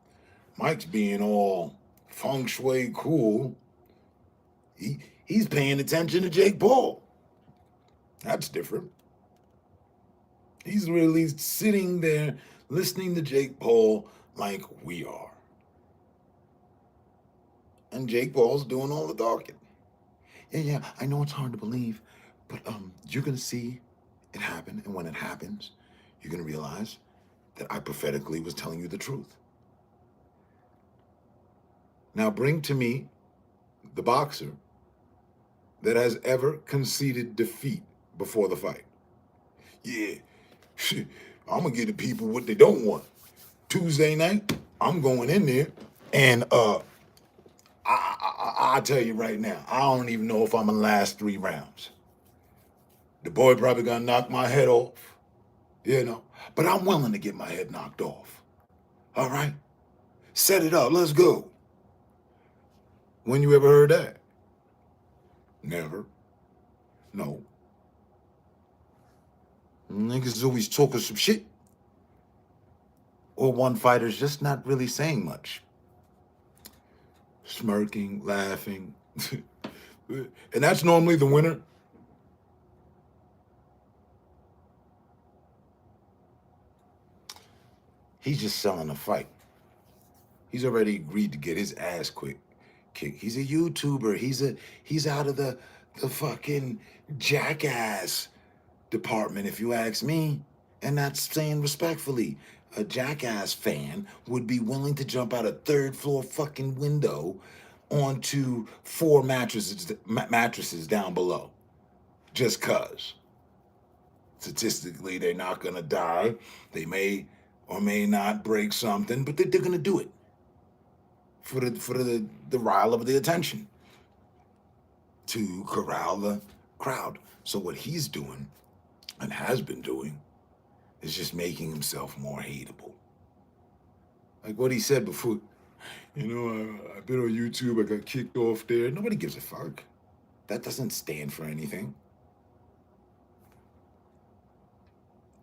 Mike's being all feng shui cool. He's paying attention to Jake Paul. That's different. He's really sitting there listening to Jake Paul like we are. And Jake Paul's doing all the talking. Yeah, I know it's hard to believe, but you're gonna see it happen, and when it happens, you're gonna realize that I prophetically was telling you the truth. Now bring to me the boxer that has ever conceded defeat before the fight. Yeah, I'm gonna give the people what they don't want. Tuesday night, I'm going in there, and I'll tell you right now, I don't even know if I'm gonna last 3 rounds. The boy probably gonna knock my head off, you know, but I'm willing to get my head knocked off. All right, set it up. Let's go. When you ever heard that? Never. No. Niggas is always talking some shit. Or one fighter's just not really saying much. Smirking, laughing. And that's normally the winner. He's just selling a fight. He's already agreed to get his ass kicked. He's a YouTuber. He's out of the fucking jackass department, if you ask me. And that's saying respectfully. A jackass fan would be willing to jump out a third floor fucking window onto 4 mattresses down below. Just cause. Statistically, they're not gonna die. They may or may not break something, but they're gonna do it. For the rile of the attention. To corral the crowd. So what he's doing, and has been doing, is just making himself more hateable. Like what he said before, you know, I've been on YouTube, I got kicked off there. Nobody gives a fuck. That doesn't stand for anything.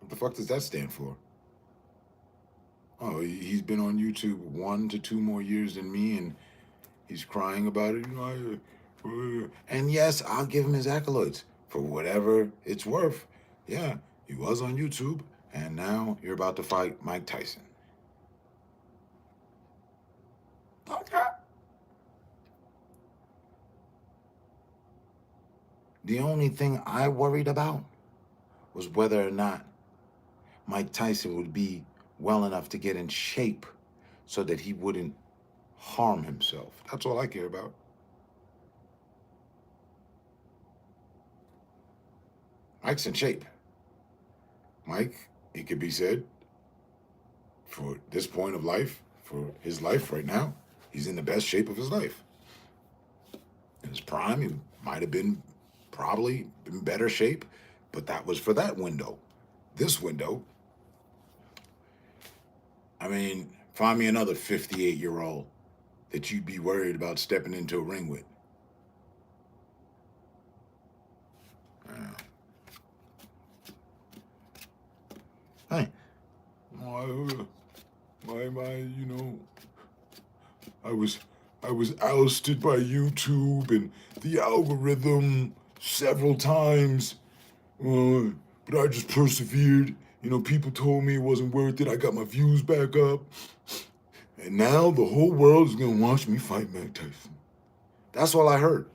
What the fuck does that stand for? Oh, he's been on YouTube 1 to 2 more years than me, and he's crying about it. You know, and yes, I'll give him his accolades for whatever it's worth. Yeah, he was on YouTube, and now you're about to fight Mike Tyson. Okay. The only thing I worried about was whether or not Mike Tyson would be well enough to get in shape so that he wouldn't harm himself. That's all I care about. Mike's in shape. Mike, it could be said, for this point of life, for his life right now, he's in the best shape of his life. In his prime, he might have been probably in better shape, but that was for that window. This window, I mean, find me another 58-year-old that you'd be worried about stepping into a ring with. Hey, you know, I was ousted by YouTube and the algorithm several times, but I just persevered. You know, people told me it wasn't worth it. I got my views back up. And now the whole world is going to watch me fight Mike Tyson. That's all I heard.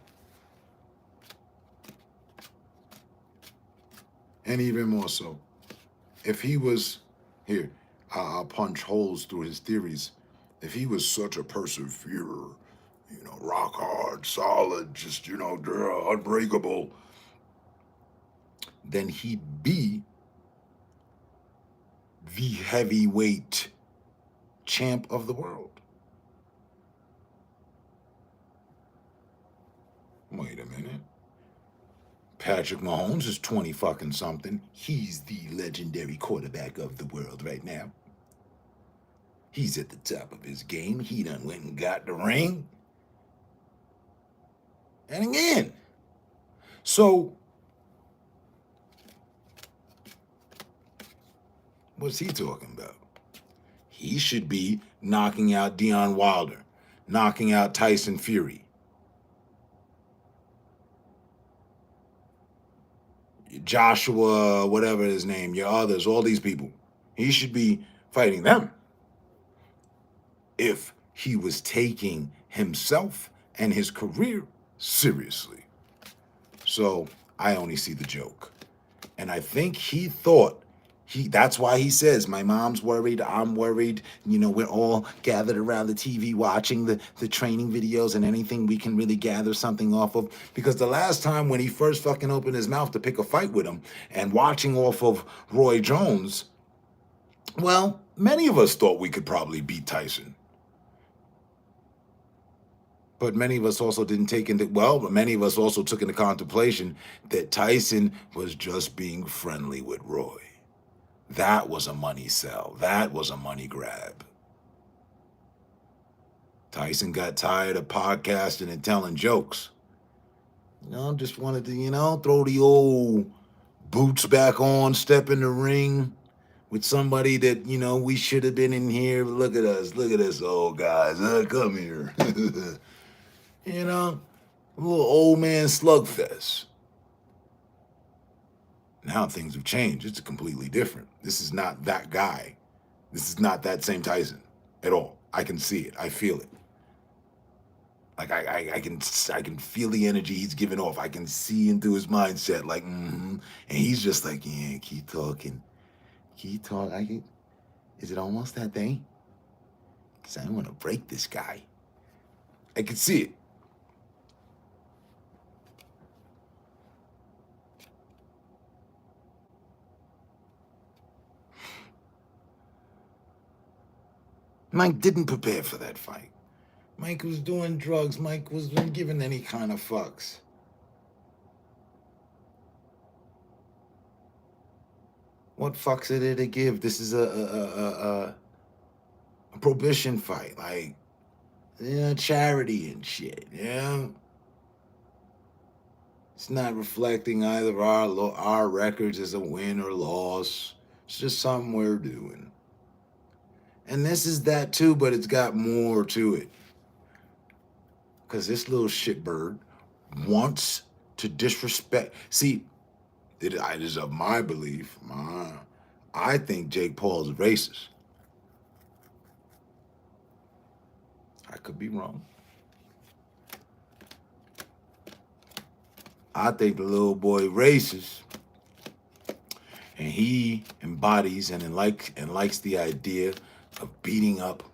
And even more so, if he was, here, I'll punch holes through his theories. If he was such a perseverer, you know, rock hard, solid, just, you know, unbreakable, then he'd be the heavyweight champ of the world. Wait a minute. Patrick Mahomes is 20 fucking something. He's the legendary quarterback of the world right now. He's at the top of his game. He done went and got the ring. And again. So, what's he talking about? He should be knocking out Deontay Wilder, knocking out Tyson Fury. Joshua, whatever his name, your others, all these people. He should be fighting them if he was taking himself and his career seriously. So I only see the joke. And I think he thought, that's why he says, my mom's worried, I'm worried, you know, we're all gathered around the TV watching the training videos and anything we can really gather something off of. Because the last time when he first fucking opened his mouth to pick a fight with him and watching off of Roy Jones, well, many of us thought we could probably beat Tyson. But many of us also many of us also took into contemplation that Tyson was just being friendly with Roy. That was a money sell. That was a money grab. Tyson got tired of podcasting and telling jokes. Just wanted to, throw the old boots back on, step in the ring with somebody that, we should have been in here. Look at us old guys. Come here. A little old man slugfest. Now things have changed. It's completely different. This is not that guy. This is not that same Tyson at all. I can see it. I feel it. Like I can feel the energy he's giving off. I can see into his mindset, like, and he's just like, yeah, keep talking. Is it almost that day? Because I want to break this guy. I can see it. Mike didn't prepare for that fight. Mike was doing drugs. Mike wasn't giving any kind of fucks. What fucks are there to give? This is a prohibition fight, like, charity and shit, It's not reflecting either our records as a win or loss. It's just something we're doing. And this is that too, but it's got more to it. Because this little shitbird wants to disrespect. See, it is of my belief. I think Jake Paul is racist. I could be wrong. I think the little boy racist. And he embodies and likes the idea of beating up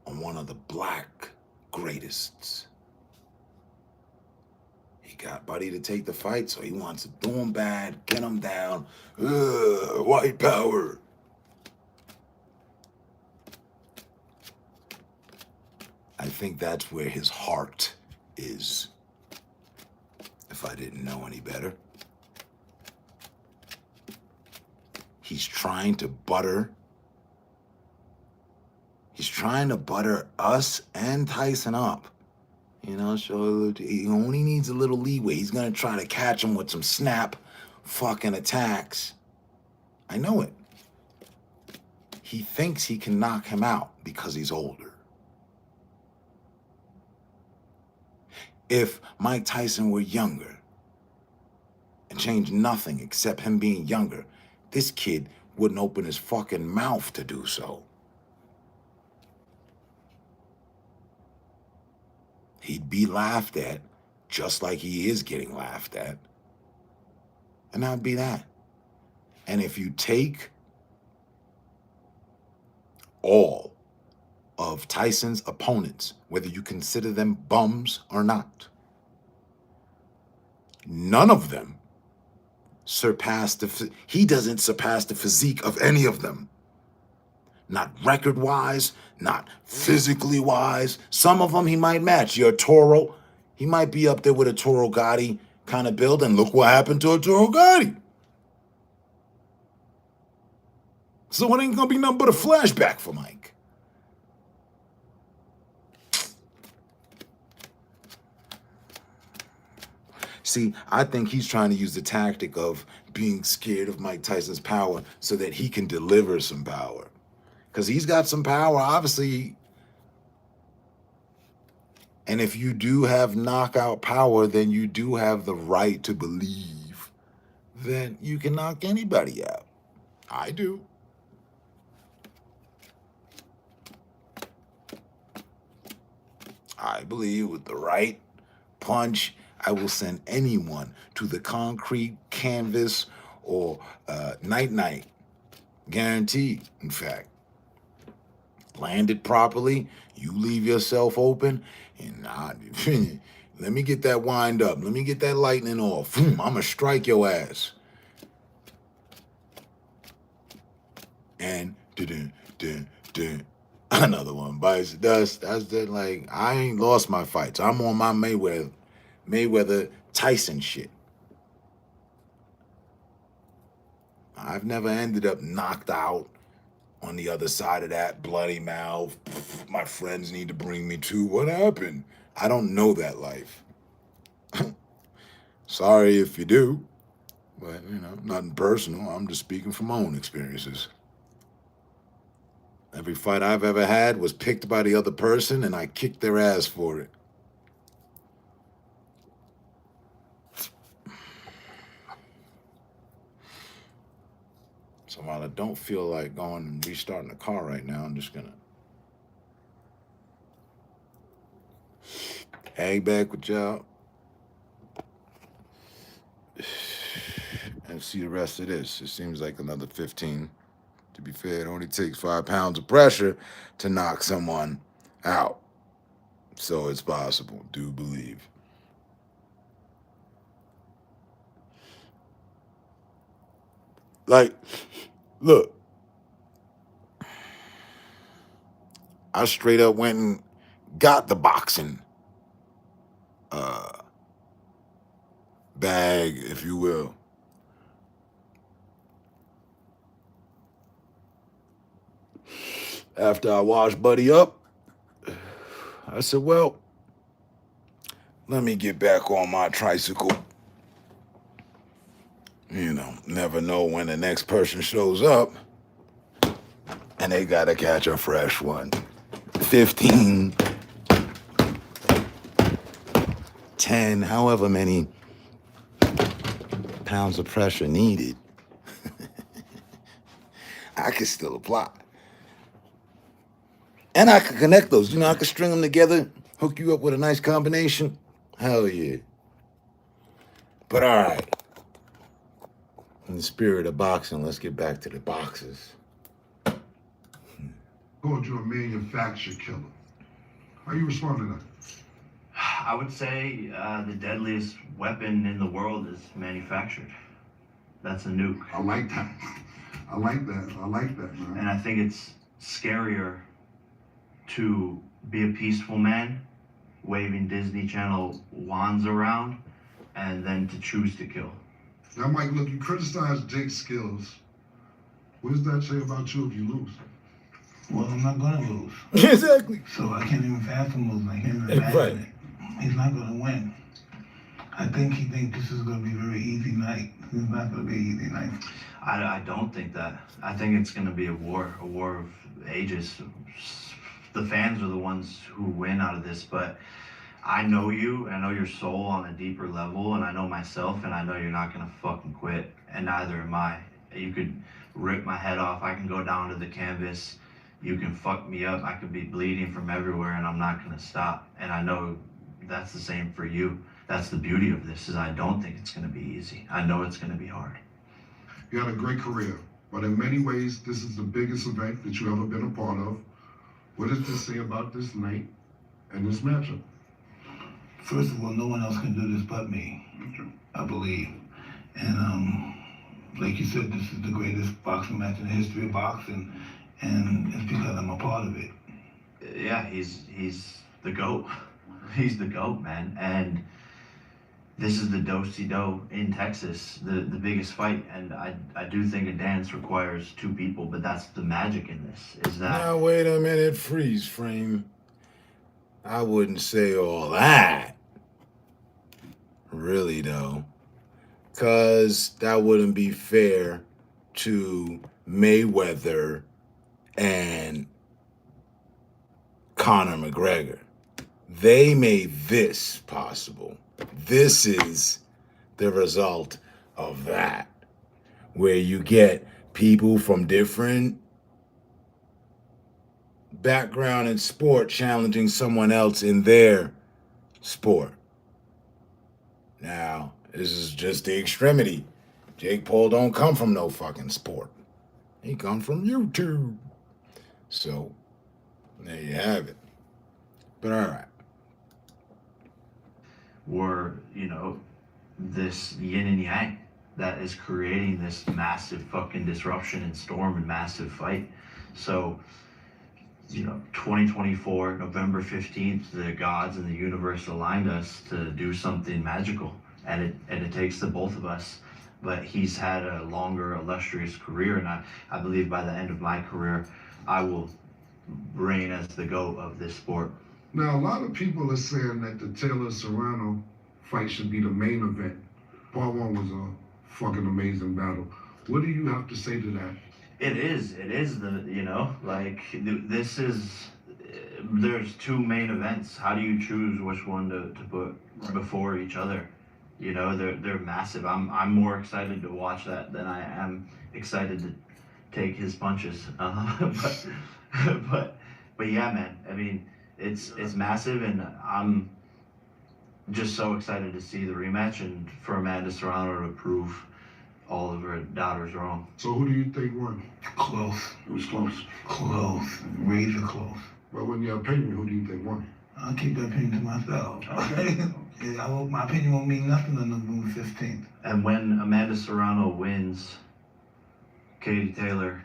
on one of the black greatest. He got Buddy to take the fight, so he wants to do him bad, get him down. White power. I think that's where his heart is, if I didn't know any better. He's trying to butter us and Tyson up. So he only needs a little leeway. He's going to try to catch him with some snap fucking attacks. I know it. He thinks he can knock him out because he's older. If Mike Tyson were younger and changed nothing except him being younger, this kid wouldn't open his fucking mouth to do so. He'd be laughed at just like he is getting laughed at. And that'd be that. And if you take all of Tyson's opponents, whether you consider them bums or not, none of them he doesn't surpass the physique of any of them. Not record-wise, not physically-wise. Some of them he might match. Your Toro, he might be up there with a Toro Gotti kind of build, and look what happened to a Toro Gotti. So it ain't gonna be nothing but a flashback for Mike. See, I think he's trying to use the tactic of being scared of Mike Tyson's power so that he can deliver some power. Because he's got some power, obviously. And if you do have knockout power, then you do have the right to believe that you can knock anybody out. I do. I believe with the right punch, I will send anyone to the concrete canvas or night-night. Guaranteed, in fact. Land it properly, you leave yourself open, and let me get that wind up. Let me get that lightning off. I'm going to strike your ass. And another one bites the dust. That's the, like, I ain't lost my fights. I'm on my Mayweather Tyson shit. I've never ended up knocked out On the other side of that, bloody mouth, my friends need to bring me to. What happened? I don't know that life. Sorry if you do, but nothing personal. I'm just speaking from my own experiences. Every fight I've ever had was picked by the other person, and I kicked their ass for it. So while I don't feel like going and restarting the car right now, I'm just gonna hang back with y'all and see the rest of this. It seems like another 15. To be fair, it only takes 5 pounds of pressure to knock someone out. So it's possible, do believe. Like, look, I straight up went and got the boxing bag, if you will. After I washed Buddy up, I said, well, let me get back on my tricycle. Never know when the next person shows up and they gotta catch a fresh one. 15, 10, however many pounds of pressure needed, I could still apply. And I could connect those. I could string them together, hook you up with a nice combination. Hell yeah. But all right. In the spirit of boxing, let's get back to the boxes. Called you a manufactured killer. How you respond to that? I would say the deadliest weapon in the world is manufactured. That's a nuke. I like that. I like that, man. And I think it's scarier to be a peaceful man, waving Disney Channel wands around, and then to choose to kill. Now, Mike, look, you criticize Jake's skills. What does that say about you if you lose? Well, I'm not gonna lose. Exactly. So I can't even fathom losing. I can't even imagine it. He's not gonna win. I think he thinks this is gonna be a very easy night. It's not gonna be an easy night. I don't think that. I think it's gonna be a war of ages. The fans are the ones who win out of this, but I know you, and I know your soul on a deeper level, and I know myself, and I know you're not gonna fucking quit, and neither am I. You could rip my head off, I can go down to the canvas, you can fuck me up, I could be bleeding from everywhere, and I'm not gonna stop. And I know that's the same for you. That's the beauty of this, is I don't think it's gonna be easy. I know it's gonna be hard. You had a great career, but in many ways, this is the biggest event that you've ever been a part of. What does this say about this night and this matchup? First of all, no one else can do this but me, I believe. And like you said, this is the greatest boxing match in the history of boxing, and it's because I'm a part of it. Yeah, he's the GOAT. He's the GOAT, man. And this is the do-si-do in Texas, the biggest fight. And I do think a dance requires two people, but that's the magic in this, is that... Now, wait a minute, freeze frame. I wouldn't say all that. Really, though. Because that wouldn't be fair to Mayweather and Conor McGregor. They made this possible. This is the result of that, where you get people from different background in sport challenging someone else in their sport. Now, this is just the extremity. Jake Paul don't come from no fucking sport. He come from YouTube. So, there you have it. But all right. We're, this yin and yang that is creating this massive fucking disruption and storm and massive fight. So, 2024, November 15th, the gods and the universe aligned us to do something magical. And it takes the both of us. but he's had a longer, illustrious career, and I believe by the end of my career, I will reign as the GOAT of this sport. Now, a lot of people are saying that the Taylor Serrano fight should be the main event. Part one was a fucking amazing battle. What do you have to say to that? It is the, you know, like, this is, there's two main events. How do you choose which one to put before each other? You know, they're massive. I'm more excited to watch that than I am excited to take his punches. But yeah, man, I mean, it's massive, and I'm just so excited to see the rematch and for Amanda Serrano to prove all of her doubters wrong. So who do you think won? Close. It was close. Close. Razor close. Well, in your opinion, who do you think won? I'll keep that opinion to myself. Okay. My opinion won't mean nothing on November 15th. And when Amanda Serrano wins, Katie Taylor,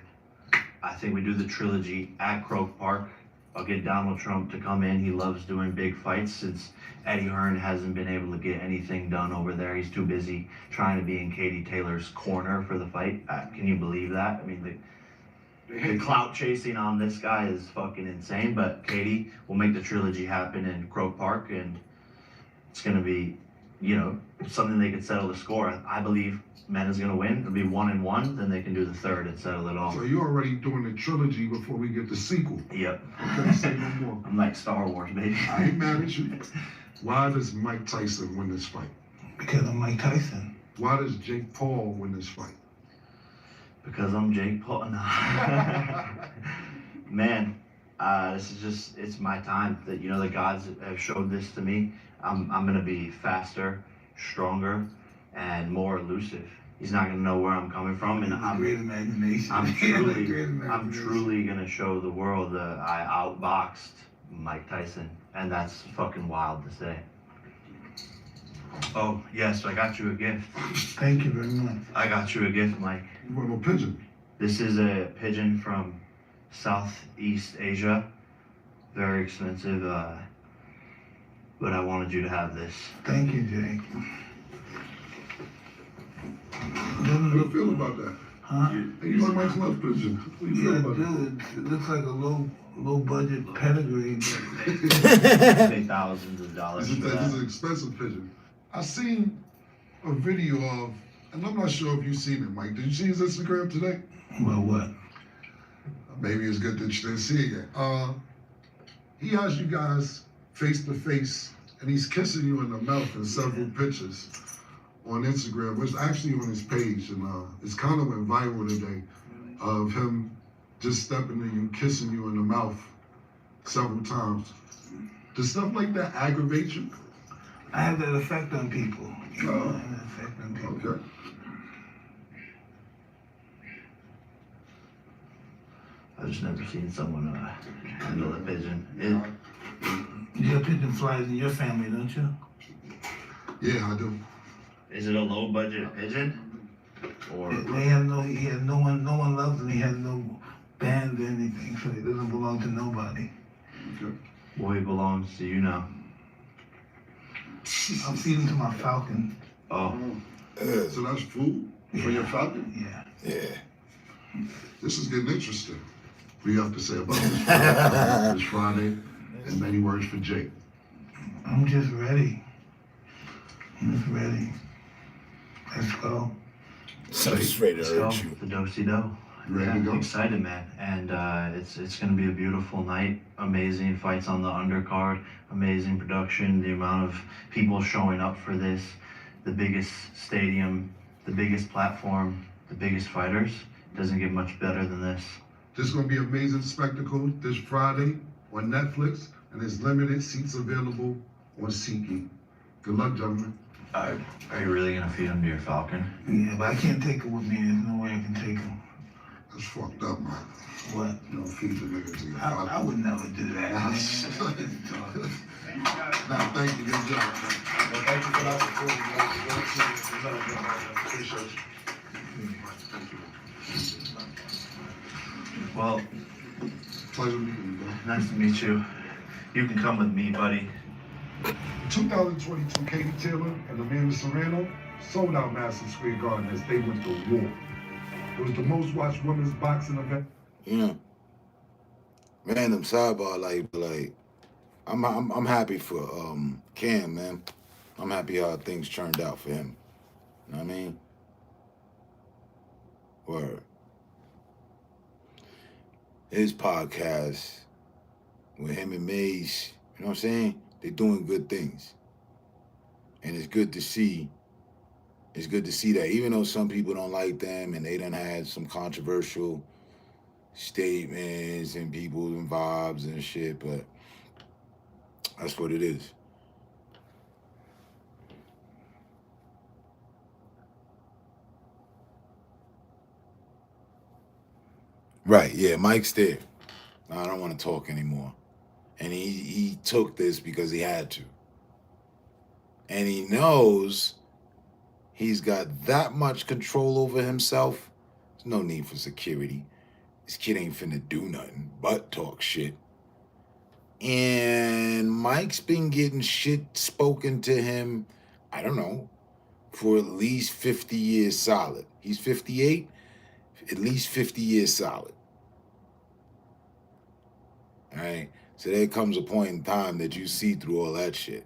I think we do the trilogy at Croke Park. I'll get Donald Trump to come in. He loves doing big fights since Eddie Hearn hasn't been able to get anything done over there. He's too busy trying to be in Katie Taylor's corner for the fight. Can you believe that? I mean, the clout chasing on this guy is fucking insane, but Katie will make the trilogy happen in Croke Park, and it's going to be, you know, something they could settle the score. I believe Amanda's going to win. It'll be 1-1, then they can do the third and settle it all. So you're already doing the trilogy before we get the sequel. Yep. Okay, say no more. I'm like Star Wars, baby. I ain't mad at you. Why does Mike Tyson win this fight? Because I'm Mike Tyson. Why does Jake Paul win this fight? Because I'm Jake Paul. No. Man, this is just, it's my time. That, you know, the gods have showed this to me. I'm going to be faster, stronger, and more elusive. He's not going to know where I'm coming from, and I'm great imagination. I'm truly going to show the world that I outboxed Mike Tyson, and that's fucking wild to say. Oh, yes, I got you a gift. Thank you very much. I got you a gift, Mike. You want a pigeon? This is a pigeon from Southeast Asia. Very expensive, but I wanted you to have this. Thank you, Jake. How do you feel about that? Huh? You like Mike's love pigeon. What do you feel about that? It looks like a low budget pedigree. Pay thousands of dollars for This that. is an expensive pigeon. I seen a video of, and I'm not sure if you've seen it, Mike. Did you see his Instagram today? Well, what? Maybe it's good that you didn't see it yet. He has you guys face to face, and he's kissing you in the mouth in several pictures on Instagram, which is actually on his page, and it's kind of went viral today of him just stepping to you, kissing you in the mouth several times. Does stuff like that aggravate you? I have that effect on people. I have that effect on people. Okay. I've just never seen someone handle a pigeon. You have pigeon flies in your family, don't you? Yeah, I do. Is it a low budget pigeon? Or He has no one loves him. He has no band or anything, so he doesn't belong to nobody. Okay. well, he belongs to you now? I'm feeding to my falcon. Oh. So that's food for your falcon? Yeah. Yeah. This is getting interesting. What do you have to say about this Friday? And many words for Jake. I'm just ready. I'm just ready. Let's go. So it's ready to hurt you. The do-si-do. Ready to go? I'm excited, man. And it's going to be a beautiful night. Amazing fights on the undercard. Amazing production. The amount of people showing up for this. The biggest stadium. The biggest platform. The biggest fighters. Doesn't get much better than this. This is going to be an amazing spectacle this Friday on Netflix. And there's limited seats available on SeatGeek. Good luck, gentlemen. Are you really going to feed him to your falcon? Yeah, but I can't take it with me. There's no way I can take him. That's fucked up, man. What? You don't feed the nigga to your falcon. I would never do that. Nah, thank you. Good job, man. Well, thank you for that support. Appreciate you. Thank you. Well, Pleasure meeting you, bro. nice to meet you. You can come with me, buddy. 2022 Katie Taylor and Amanda Serrano sold out Madison Square Garden as they went to war. It was the most watched women's boxing event. Yeah. Random sidebar, like I'm happy for Cam, man. I'm happy how things turned out for him. You know what I mean? Word. His podcast with him and Maze, you know what I'm saying? They're doing good things. And it's good to see. It's good to see that, even though some people don't like them and they done had some controversial statements and people and vibes and shit, but that's what it is. Right, yeah, Mike's there. I don't want to talk anymore. And he took this because he had to. And he knows he's got that much control over himself. There's no need for security. This kid ain't finna do nothing but talk shit. And Mike's been getting shit spoken to him, I don't know, for at least 50 years solid. He's 58, at least 50 years solid. All right? So there comes a point in time that you see through all that shit.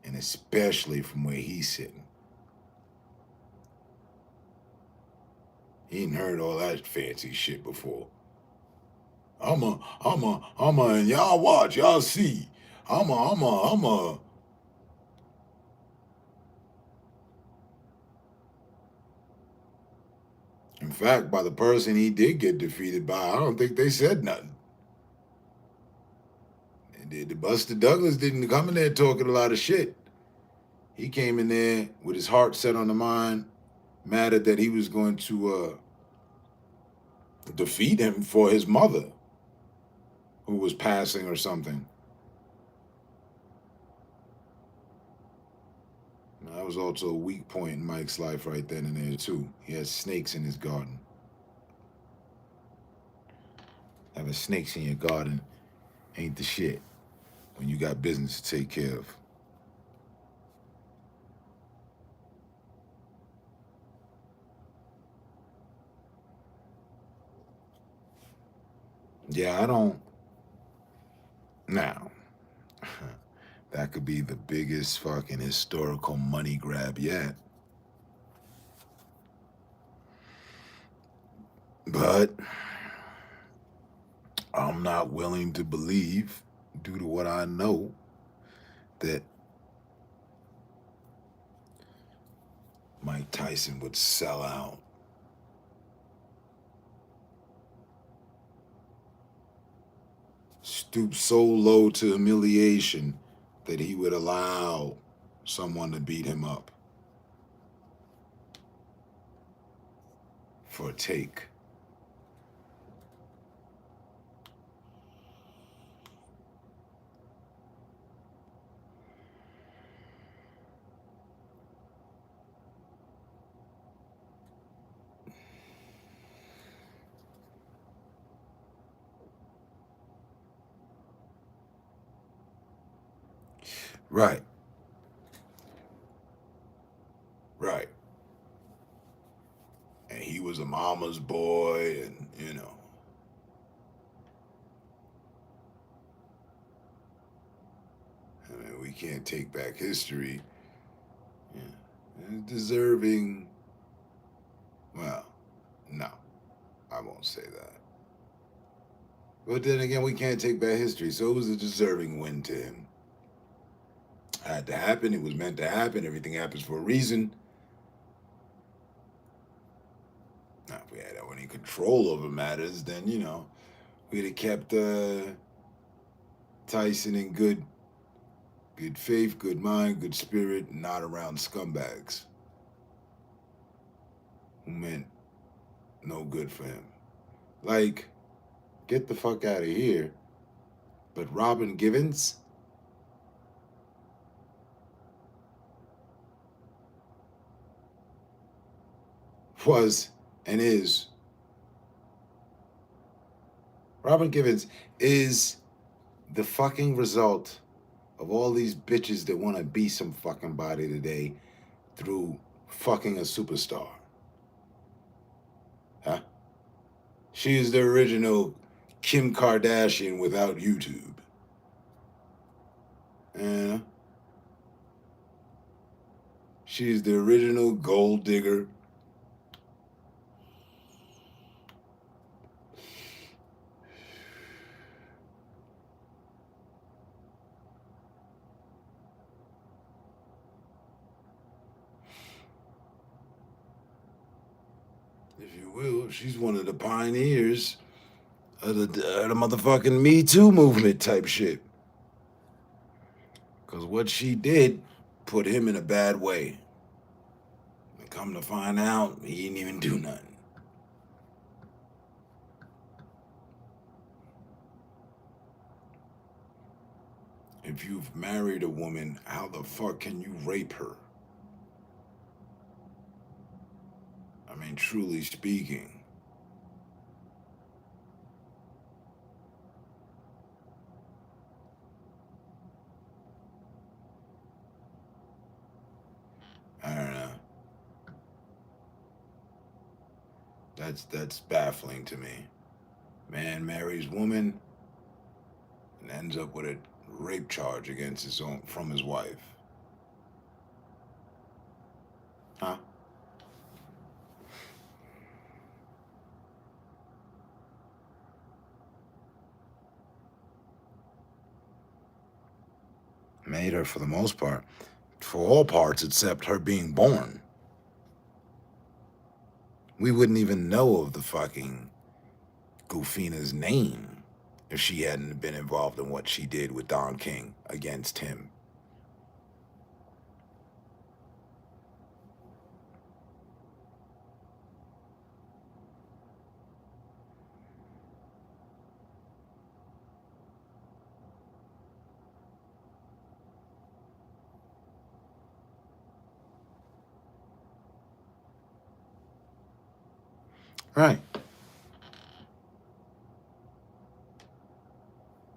And especially from where he's sitting. He ain't heard all that fancy shit before. I'm a, and y'all watch, y'all see. I'm a. In fact, by the person he did get defeated by, I don't think they said nothing. The Buster Douglas didn't come in there talking a lot of shit. He came in there with his heart set on the mind, matter that he was going to defeat him for his mother, who was passing or something. That was also a weak point in Mike's life right then and there, too. He has snakes in his garden. Having snakes in your garden ain't the shit when you got business to take care of. Yeah, I don't. Now, that could be the biggest fucking historical money grab yet. But I'm not willing to believe, due to what I know, that Mike Tyson would sell out. Stoop so low to humiliation that he would allow someone to beat him up for a take. Right. Right. And he was a mama's boy, and, you know. I mean, we can't take back history. Yeah. And deserving, well, no, I won't say that. But then again, we can't take back history, so it was a deserving win to him. Had to happen. It was meant to happen. Everything happens for a reason. Now, if we had any control over matters, then, you know, we'd have kept Tyson in good faith, good mind, good spirit, not around scumbags who meant no good for him. Like, get the fuck out of here. But Robin Givens? Was and is. Robin Givens is the fucking result of all these bitches that want to be some fucking body today through fucking a superstar. Huh? She is the original Kim Kardashian without YouTube. And she's the original gold digger. If you will, she's one of the pioneers of the motherfucking Me Too movement type shit. Because what she did put him in a bad way. And come to find out, he didn't even do nothing. If you've married a woman, how the fuck can you rape her? I mean, truly speaking. I don't know. That's baffling to me. Man marries woman and ends up with a rape charge against from his wife. Huh? Made her for the most part. For all parts except her being born. We wouldn't even know of the fucking Goofina's name if she hadn't been involved in what she did with Don King against him. Right.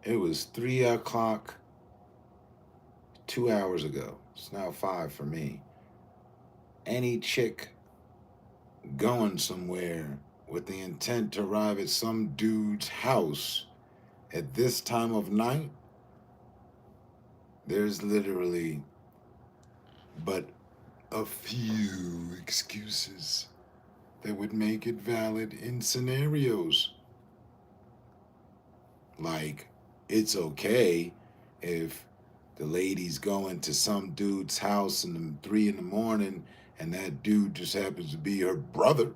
It was 3 o'clock 2 hours ago. It's now 5 for me. Any chick going somewhere with the intent to arrive at some dude's house at this time of night, there's literally but a few excuses that would make it valid in scenarios. Like, it's okay if the lady's going to some dude's house in 3 in the morning and that dude just happens to be her brother.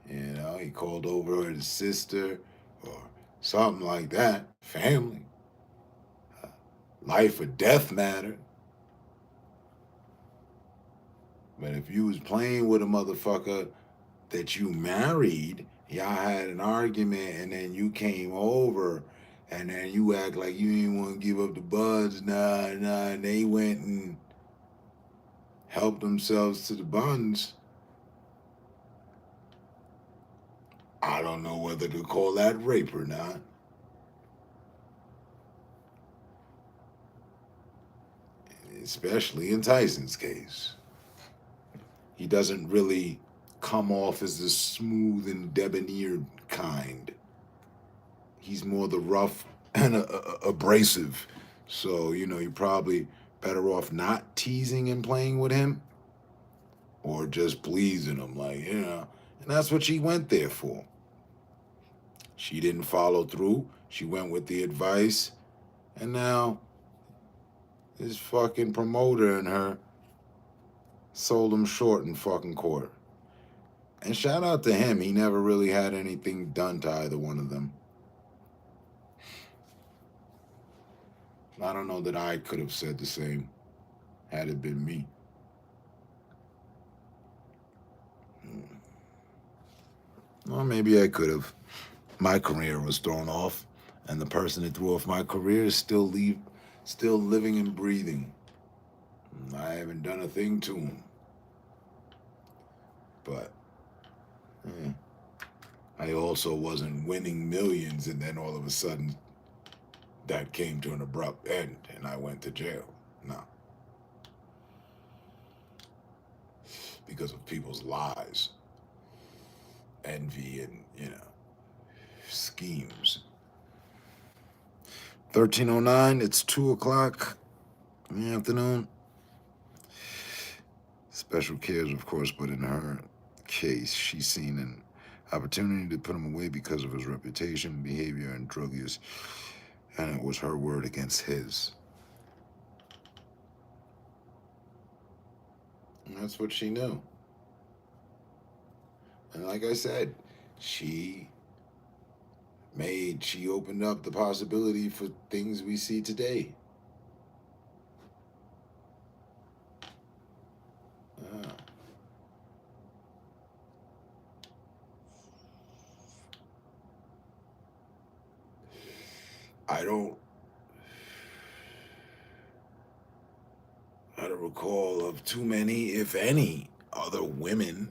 You know, he called over his sister or something like that. Family. Life or death matter. But if you was playing with a motherfucker that you married, y'all had an argument and then you came over and then you act like you didn't want to give up the buds, and they went and helped themselves to the buns. I don't know whether to call that rape or not. Especially in Tyson's case. He doesn't really come off as the smooth and debonair kind. He's more the rough and abrasive. So, you know, you're probably better off not teasing and playing with him or just pleasing him, like, you know. And that's what she went there for. She didn't follow through. She went with the advice. And now this fucking promoter and her sold him short in fucking court. And shout out to him. He never really had anything done to either one of them. I don't know that I could have said the same had it been me. Or maybe I could have. My career was thrown off, and the person that threw off my career is still living and breathing. I haven't done a thing to him. But I also wasn't winning millions, and then all of a sudden that came to an abrupt end and I went to jail. No. because of people's lies, envy, and, schemes. 13:09, it's 2 o'clock in the afternoon. Special cares, of course, but in her case, she's seen an opportunity to put him away because of his reputation, behavior, and drug use, and it was her word against his. And that's what she knew. And like I said, she opened up the possibility for things we see today. I don't recall of too many, if any, other women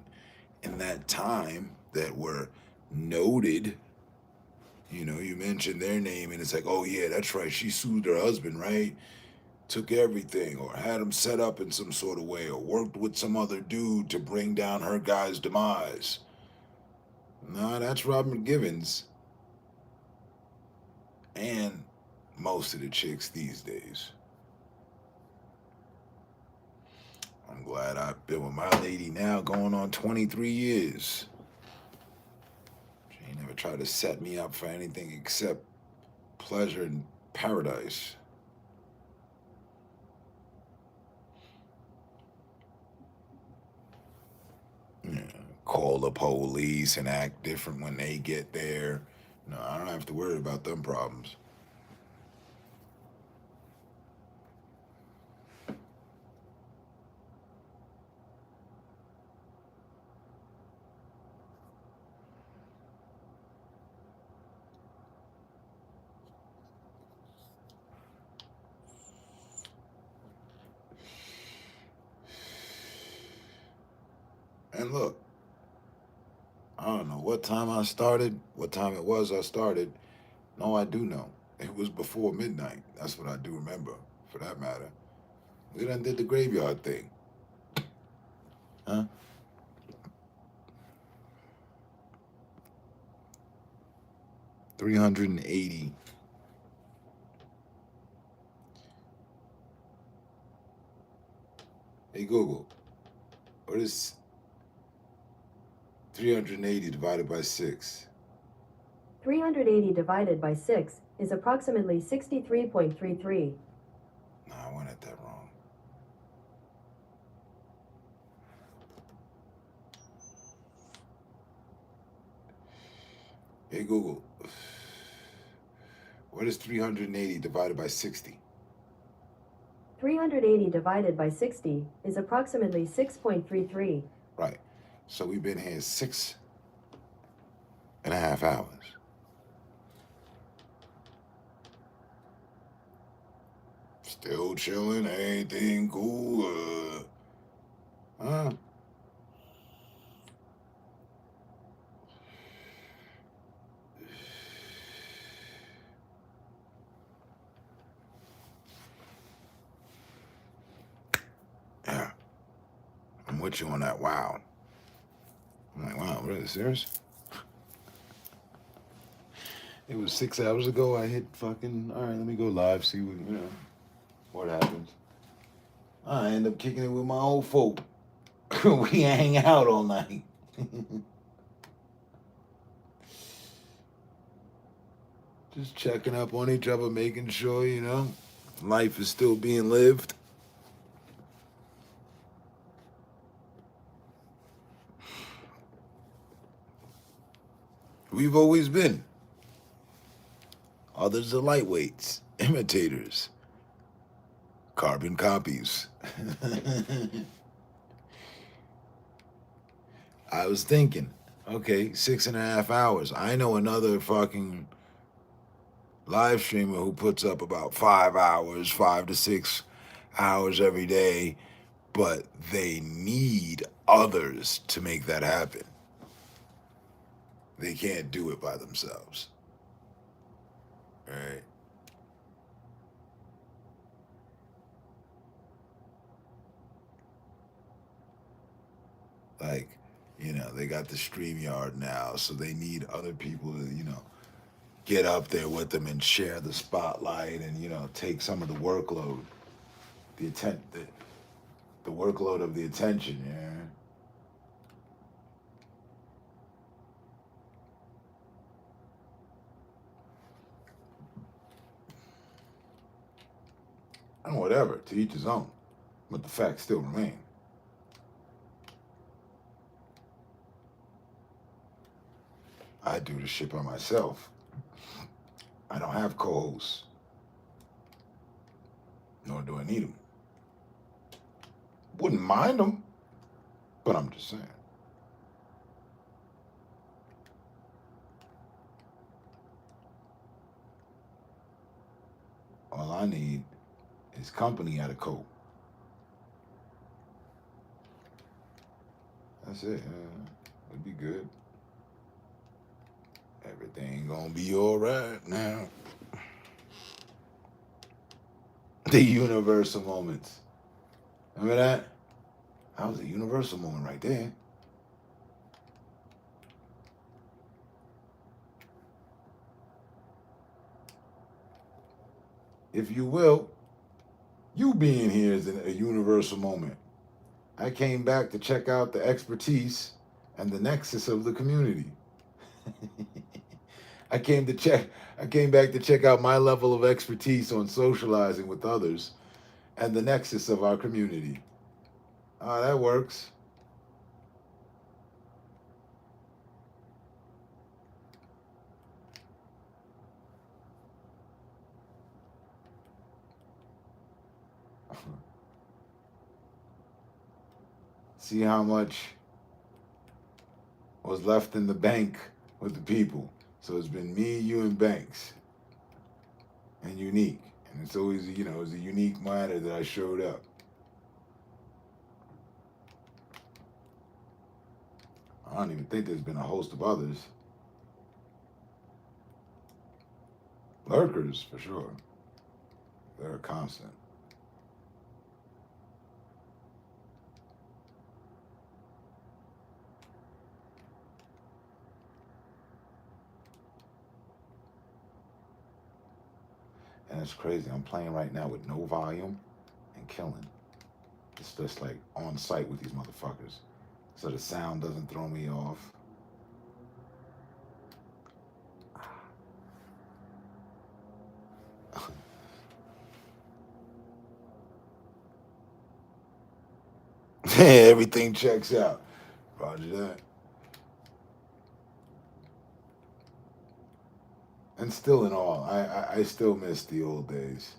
in that time that were noted. You mentioned their name and it's like, oh yeah, that's right, she sued her husband, right? Took everything, or had him set up in some sort of way, or worked with some other dude to bring down her guy's demise. No, that's Robin Givens. And most of the chicks these days. I'm glad I've been with my lady now going on 23 years. She ain't never tried to set me up for anything except pleasure and paradise. Yeah, call the police and act different when they get there. No, I don't have to worry about them problems. And look, I don't know what time I started, what time it was I started. No, I do know. It was before midnight. That's what I do remember, for that matter. We done did the graveyard thing. Huh? $380. Hey Google, what is 380 divided by 6? 380 divided by 6 is approximately 63.33. Nah, I went at that wrong. Hey Google, what is 380 divided by 60? 380 divided by 60 is approximately 6.33. Right. So we've been here 6.5 hours. Still chilling, anything cool? Huh? Yeah. I'm with you on that. Wow. I'm like, wow, really serious? It was 6 hours ago. I hit fucking, all right, let me go live, see what happens. I end up kicking it with my old folk. We hang out all night. Just checking up on each other, making sure, life is still being lived. We've always been. Others are lightweights, imitators, carbon copies. I was thinking, okay, 6.5 hours. I know another fucking live streamer who puts up about 5 hours, 5 to 6 hours every day, but they need others to make that happen. They can't do it by themselves. Right? Like, you know, they got the StreamYard now, so they need other people to, you know, get up there with them and share the spotlight and, you know, take some of the workload, the workload of the attention, yeah. And whatever, to each his own. But the facts still remain. I do the shit by myself. I don't have co-hosts. Nor do I need them. Wouldn't mind them, but I'm just saying. All I need is company at a co. That's it. It'd be good. Everything gonna be all right now. The universal moments. Remember that? That was a universal moment right there. If you will, you being here is a universal moment. I came back to check out the expertise and the nexus of the community. I came back to check out my level of expertise on socializing with others and the nexus of our community. Ah, that works. See how much was left in the bank with the people. So it's been me, you, and Banks, and Unique. And it's always, you know, it's a unique matter that I showed up. I don't even think there's been a host of others. Lurkers, for sure. They're a constant. And it's crazy. I'm playing right now with no volume and killing. It's just like on site with these motherfuckers. So the sound doesn't throw me off. Everything checks out. Roger that. And still in all, I still miss the old days.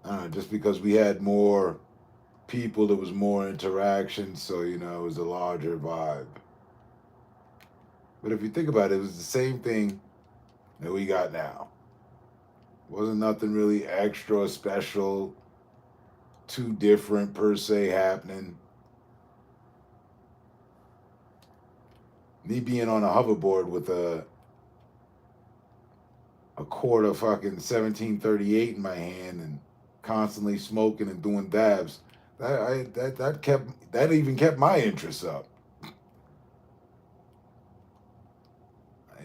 I don't know, just because we had more people, there was more interaction, so, you know, it was a larger vibe. But if you think about it, it was the same thing that we got now. Wasn't nothing really extra or special, too different per se happening. Me being on a hoverboard with a quart of fucking 1738 in my hand and constantly smoking and doing dabs, that even kept my interest up. I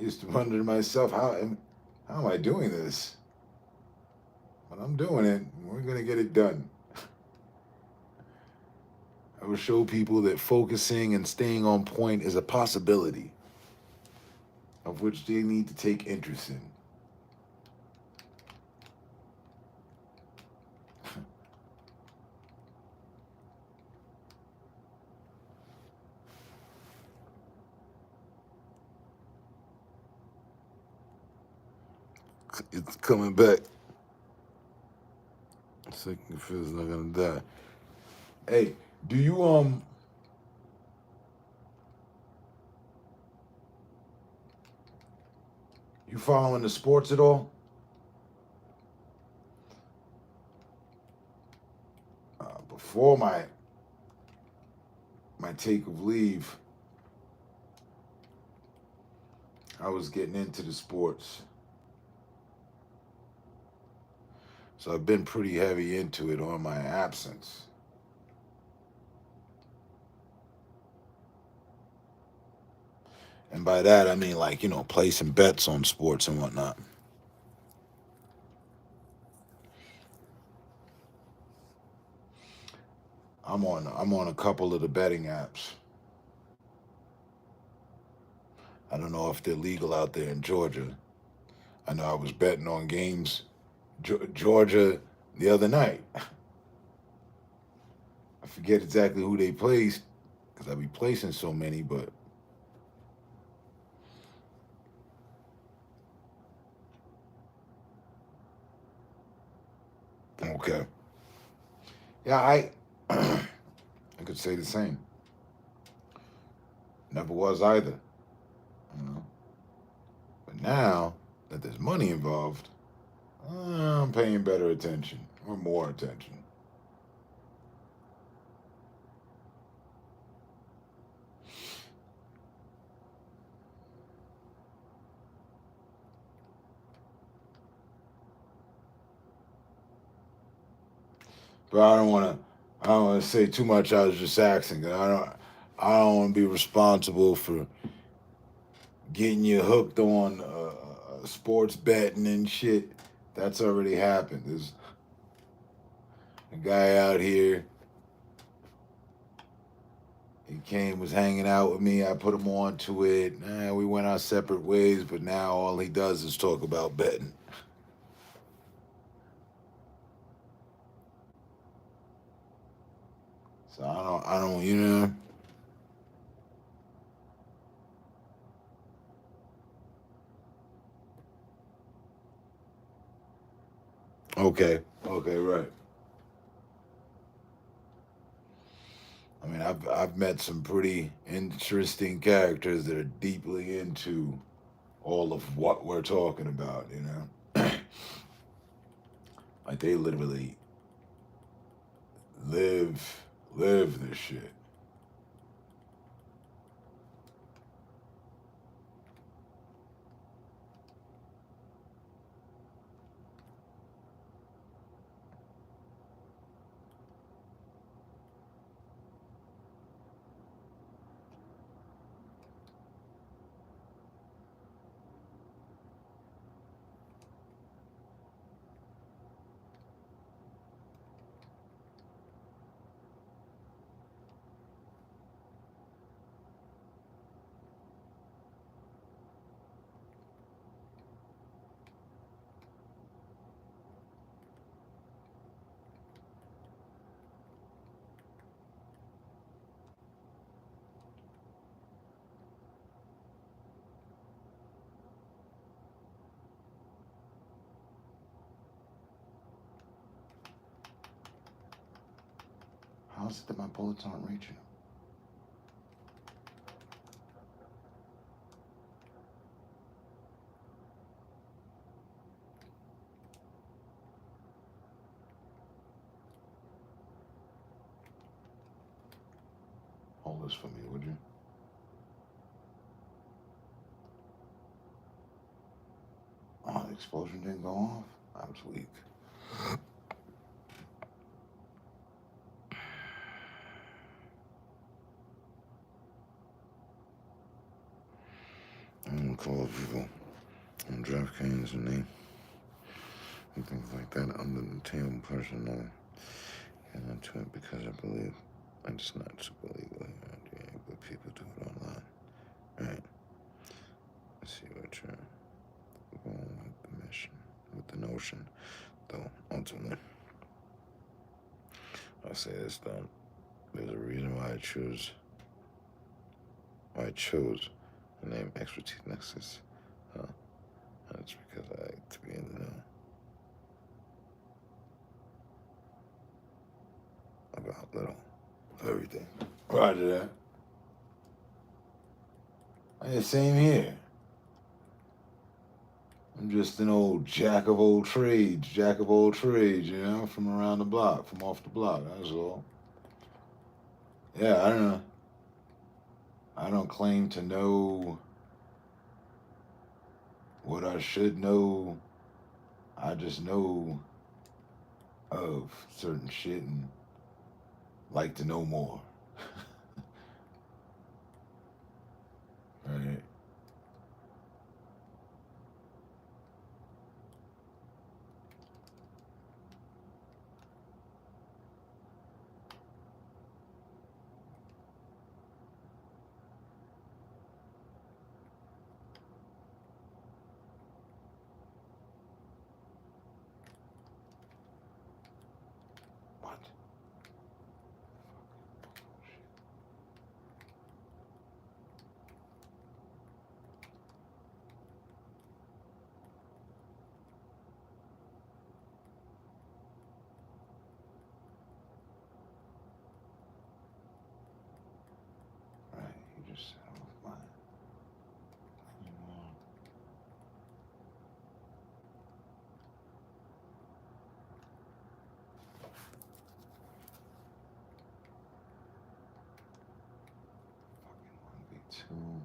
used to wonder to myself, how am I doing this? But I'm doing it. We're gonna get it done. I will show people that focusing and staying on point is a possibility of which they need to take interest in. It's coming back. Second feels not gonna die. Hey, do you you following the sports at all? Before my take of leave, I was getting into the sports. So I've been pretty heavy into it on my absence. And by that, I mean, like, placing bets on sports and whatnot. I'm on a couple of the betting apps. I don't know if they're legal out there in Georgia. I know I was betting on games, Georgia, the other night. I forget exactly who they placed because I be placing so many, but okay. Yeah, I could say the same. Never was either. But now that there's money involved, I'm paying better attention or more attention. But I don't want to say too much. I was just asking. I don't want to be responsible for getting you hooked on sports betting and shit. That's already happened. There's a guy out here. He was hanging out with me. I put him on to it. We went our separate ways, but now all he does is talk about betting. So I don't. Okay, right. I mean, I've met some pretty interesting characters that are deeply into all of what we're talking about, Like they literally live this shit. How is it that my bullets aren't reaching him? Hold this for me, would you? Oh, the explosion didn't go off? I was weak. I'm gonna call people on DraftKings and things like that under the table personal. Get into it because I just not super legal here, but people do it online. Right? Let's see what you're going with the mission, with the notion, though, ultimately. I'll say this though, there's a reason why I chose the name Expertise Nexus. And it's because I like to be in the know about little everything. Roger that. Yeah, same here. I'm just an old jack of all trades, from around the block, from off the block, that's all. Yeah, I don't know. I don't claim to know what I should know. I just know of certain shit and like to know more. Right? What? Right, you just said I was lying. Fucking 1v2.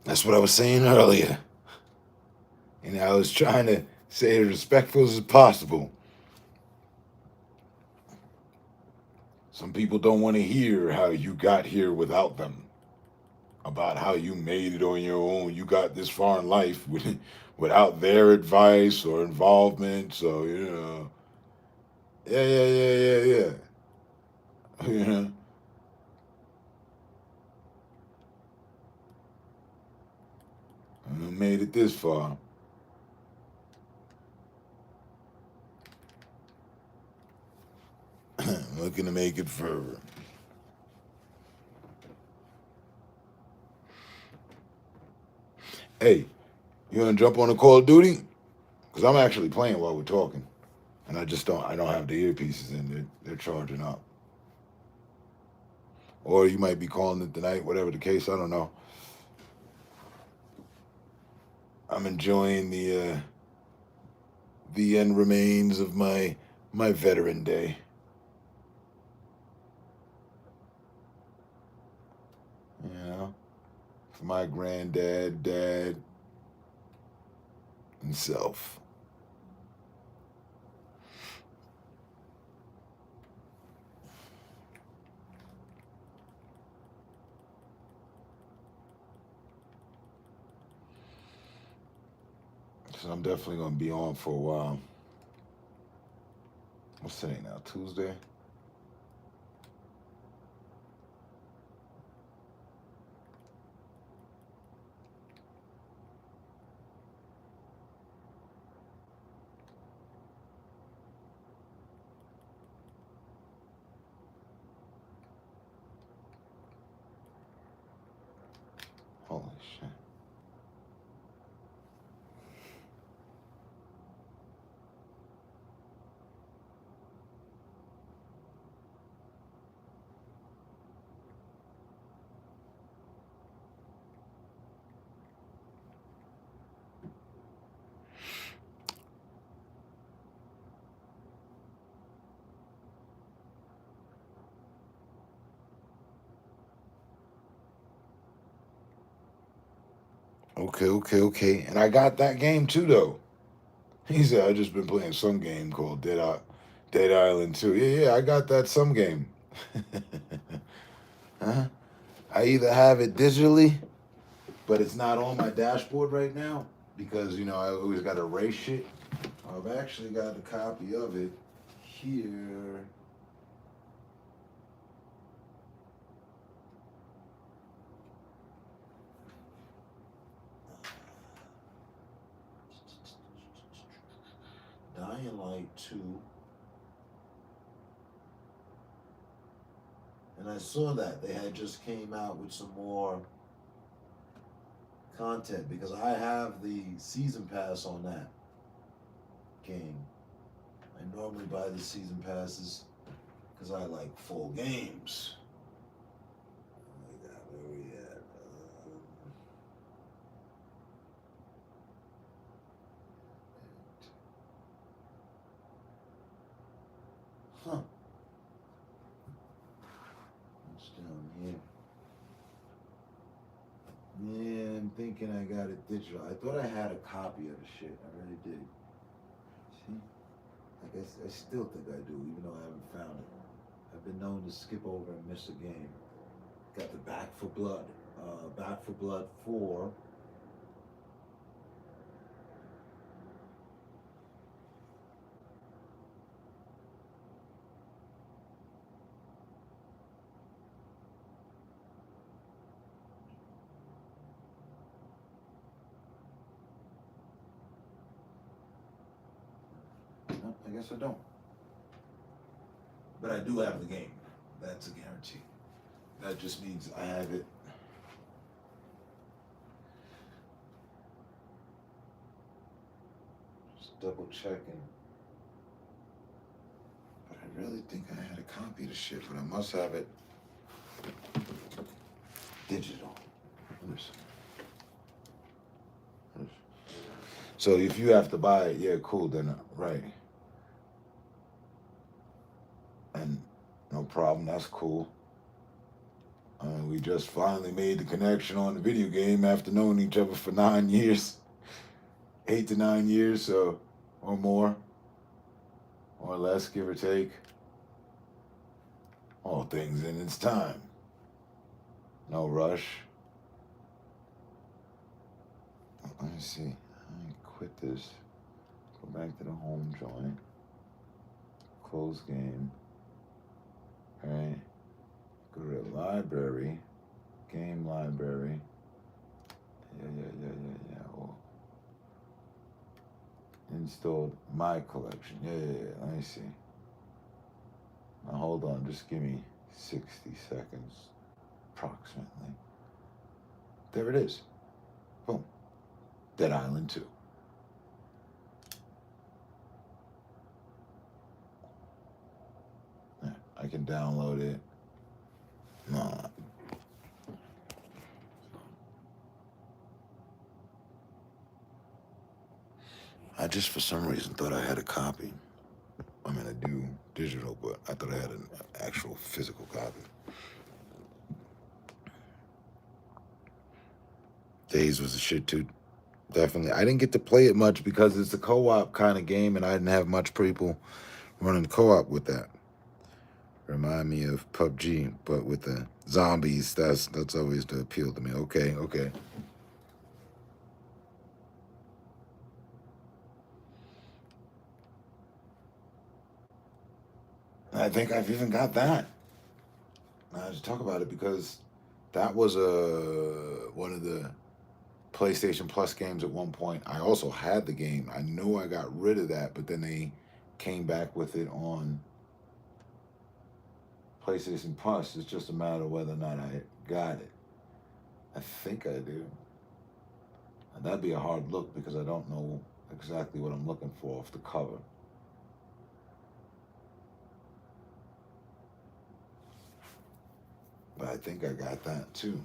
That's what I was saying earlier. And I was trying to say it as respectful as possible. Some people don't want to hear how you got here without them. About how you made it on your own. You got this far in life without their advice or involvement. So, you know. Yeah. You know. I made it this far. Looking to make it further. Hey, you wanna jump on a Call of Duty? Because I'm actually playing while we're talking. And I don't have the earpieces in. They're charging up. Or you might be calling it tonight, whatever the case, I don't know. I'm enjoying the end remains of my veteran day. You know, for my granddad, dad, and self. So I'm definitely gonna be on for a while. What's today now? Tuesday? Holy shit. Okay. And I got that game too, though. He said, I just been playing some game called Dead Island 2. Yeah, I got that some game. Huh? I either have it digitally, but it's not on my dashboard right now because, you know, I always got to erase shit. I've actually got a copy of it here. Dying Light 2. And I saw that they had just came out with some more content because I have the season pass on that game. I normally buy the season passes because I like full games. Oh my God, where we at? Huh. What's down here? Yeah, I'm thinking I got it digital. I thought I had a copy of the shit. I really did. See? I guess I still think I do, even though I haven't found it. I've been known to skip over and miss a game. Got the Back for Blood. Back for Blood 4. No, I guess I don't. But I do have the game. That's a guarantee. That just means I have it. Just double checking. But I really think I had a copy of the shit, but I must have it digital. So if you have to buy it, yeah, cool, then right. And no problem, that's cool. We just finally made the connection on the video game after knowing each other for 9 years. 8 to 9 years, so, or more. Or less, give or take. All things in its time. No rush. Let me see. I quit this. Go back to the home joint. Close game. Alright. Go to the library. Game library. Yeah. Oh. Installed my collection. Yeah. Let me see. Now hold on. Just give me 60 seconds. Approximately. There it is. Boom. Dead Island 2. Yeah, I can download it. No. I just, for some reason, thought I had a copy. I mean, I do digital, but I thought I had an actual physical copy. Days was a shit too. Definitely. I didn't get to play it much because it's a co-op kind of game, and I didn't have much people running co-op with that. Remind me of PUBG, but with the zombies. That's always the appeal to me. Okay. I think I've even got that. I just talk about it because that was one of the PlayStation Plus games at one point. I also had the game. I know I got rid of that, but then they came back with it on PlayStation Plus. It's just a matter of whether or not I got it. I think I do. And that'd be a hard look because I don't know exactly what I'm looking for off the cover. But I think I got that too.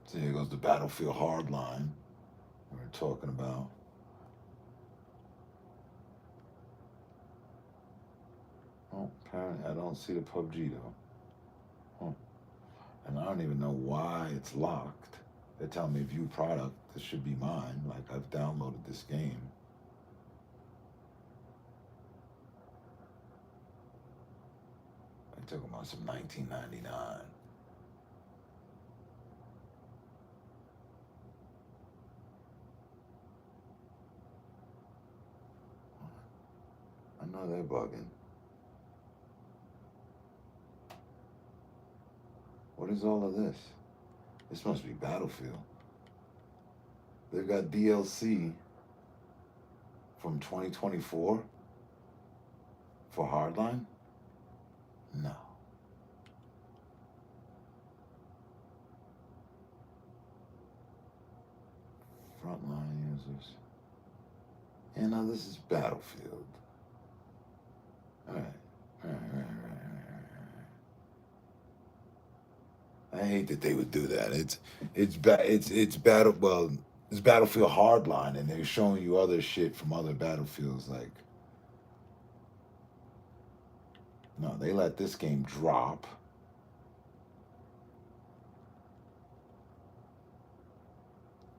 So here goes the Battlefield Hardline we were talking about. Oh, apparently I don't see the PUBG though. Huh. And I don't even know why it's locked. They're telling me view product, this should be mine. Like I've downloaded this game. They took them on some 1999. I know they're bugging. What is all of this? This must be Battlefield. They've got DLC from 2024 for Hardline? No. Frontline users. You know, this is Battlefield. All right. I hate that they would do that. It's Battlefield Hardline, and they're showing you other shit from other Battlefields. Like, no, they let this game drop.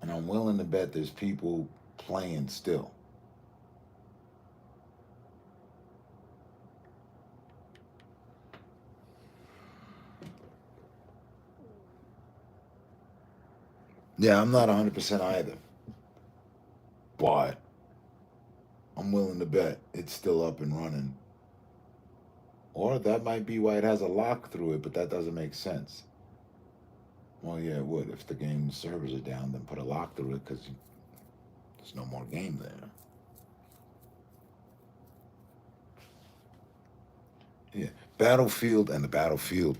And I'm willing to bet there's people playing still. Yeah, I'm not 100% either. But I'm willing to bet it's still up and running. Or that might be why it has a lock through it, but that doesn't make sense. Well, yeah, it would. If the game servers are down, then put a lock through it because there's no more game there. Yeah, Battlefield and the Battlefield,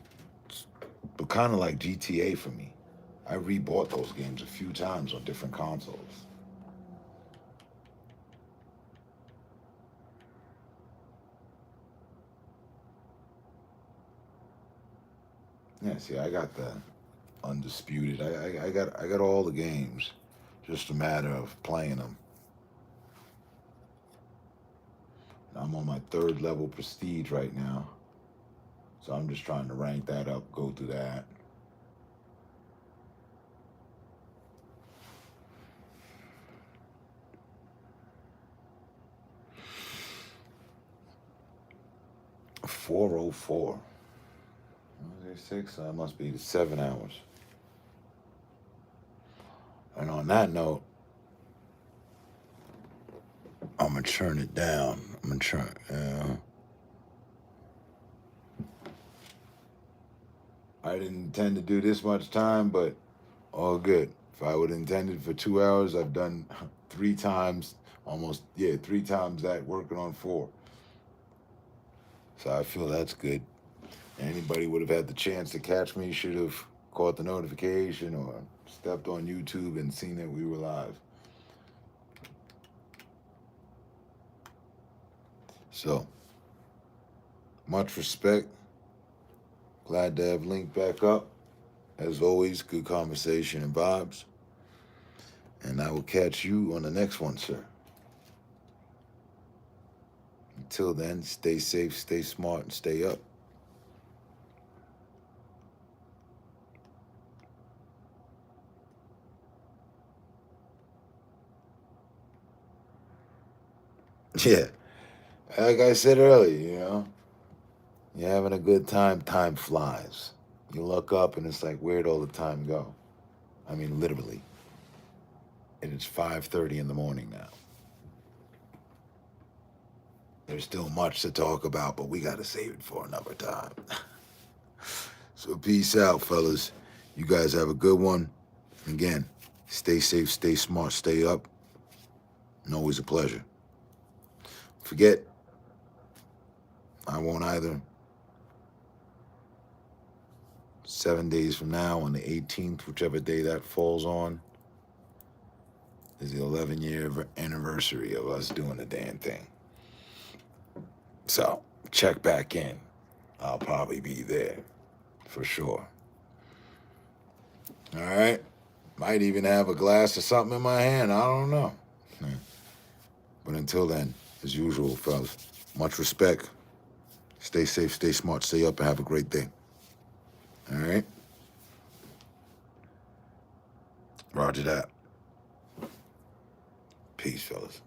but kind of like GTA for me. I rebought those games a few times on different consoles. Yeah, see, I got the Undisputed. I got all the games. Just a matter of playing them. I'm on my 3rd level Prestige right now. So I'm just trying to rank that up, go through that. $4:04. 6, that must be 7 hours. And on that note, I'm gonna turn it down. I'm gonna turn. I didn't intend to do this much time, but all good. If I would have intended for 2 hours, I've done 3 times, 3 times that, working on 4. So I feel that's good. Anybody would have had the chance to catch me should have caught the notification or stepped on YouTube and seen that we were live. So, much respect. Glad to have Link back up. As always, good conversation and vibes. And I will catch you on the next one, sir. Until then, stay safe, stay smart, and stay up. Yeah, like I said earlier, you know, you're having a good time, time flies. You look up and it's like, where'd all the time go? I mean, literally. And it's 5:30 in the morning now. There's still much to talk about, but we got to save it for another time. So peace out, fellas. You guys have a good one. Again, stay safe, stay smart, stay up. And always a pleasure. Forget, I won't either. 7 days from now, on the 18th, whichever day that falls on, is the 11-year anniversary of us doing the damn thing. So, check back in. I'll probably be there, for sure. All right? Might even have a glass of something in my hand. I don't know. But until then, as usual, fellas, much respect. Stay safe, stay smart, stay up, and have a great day. All right? Roger that. Peace, fellas.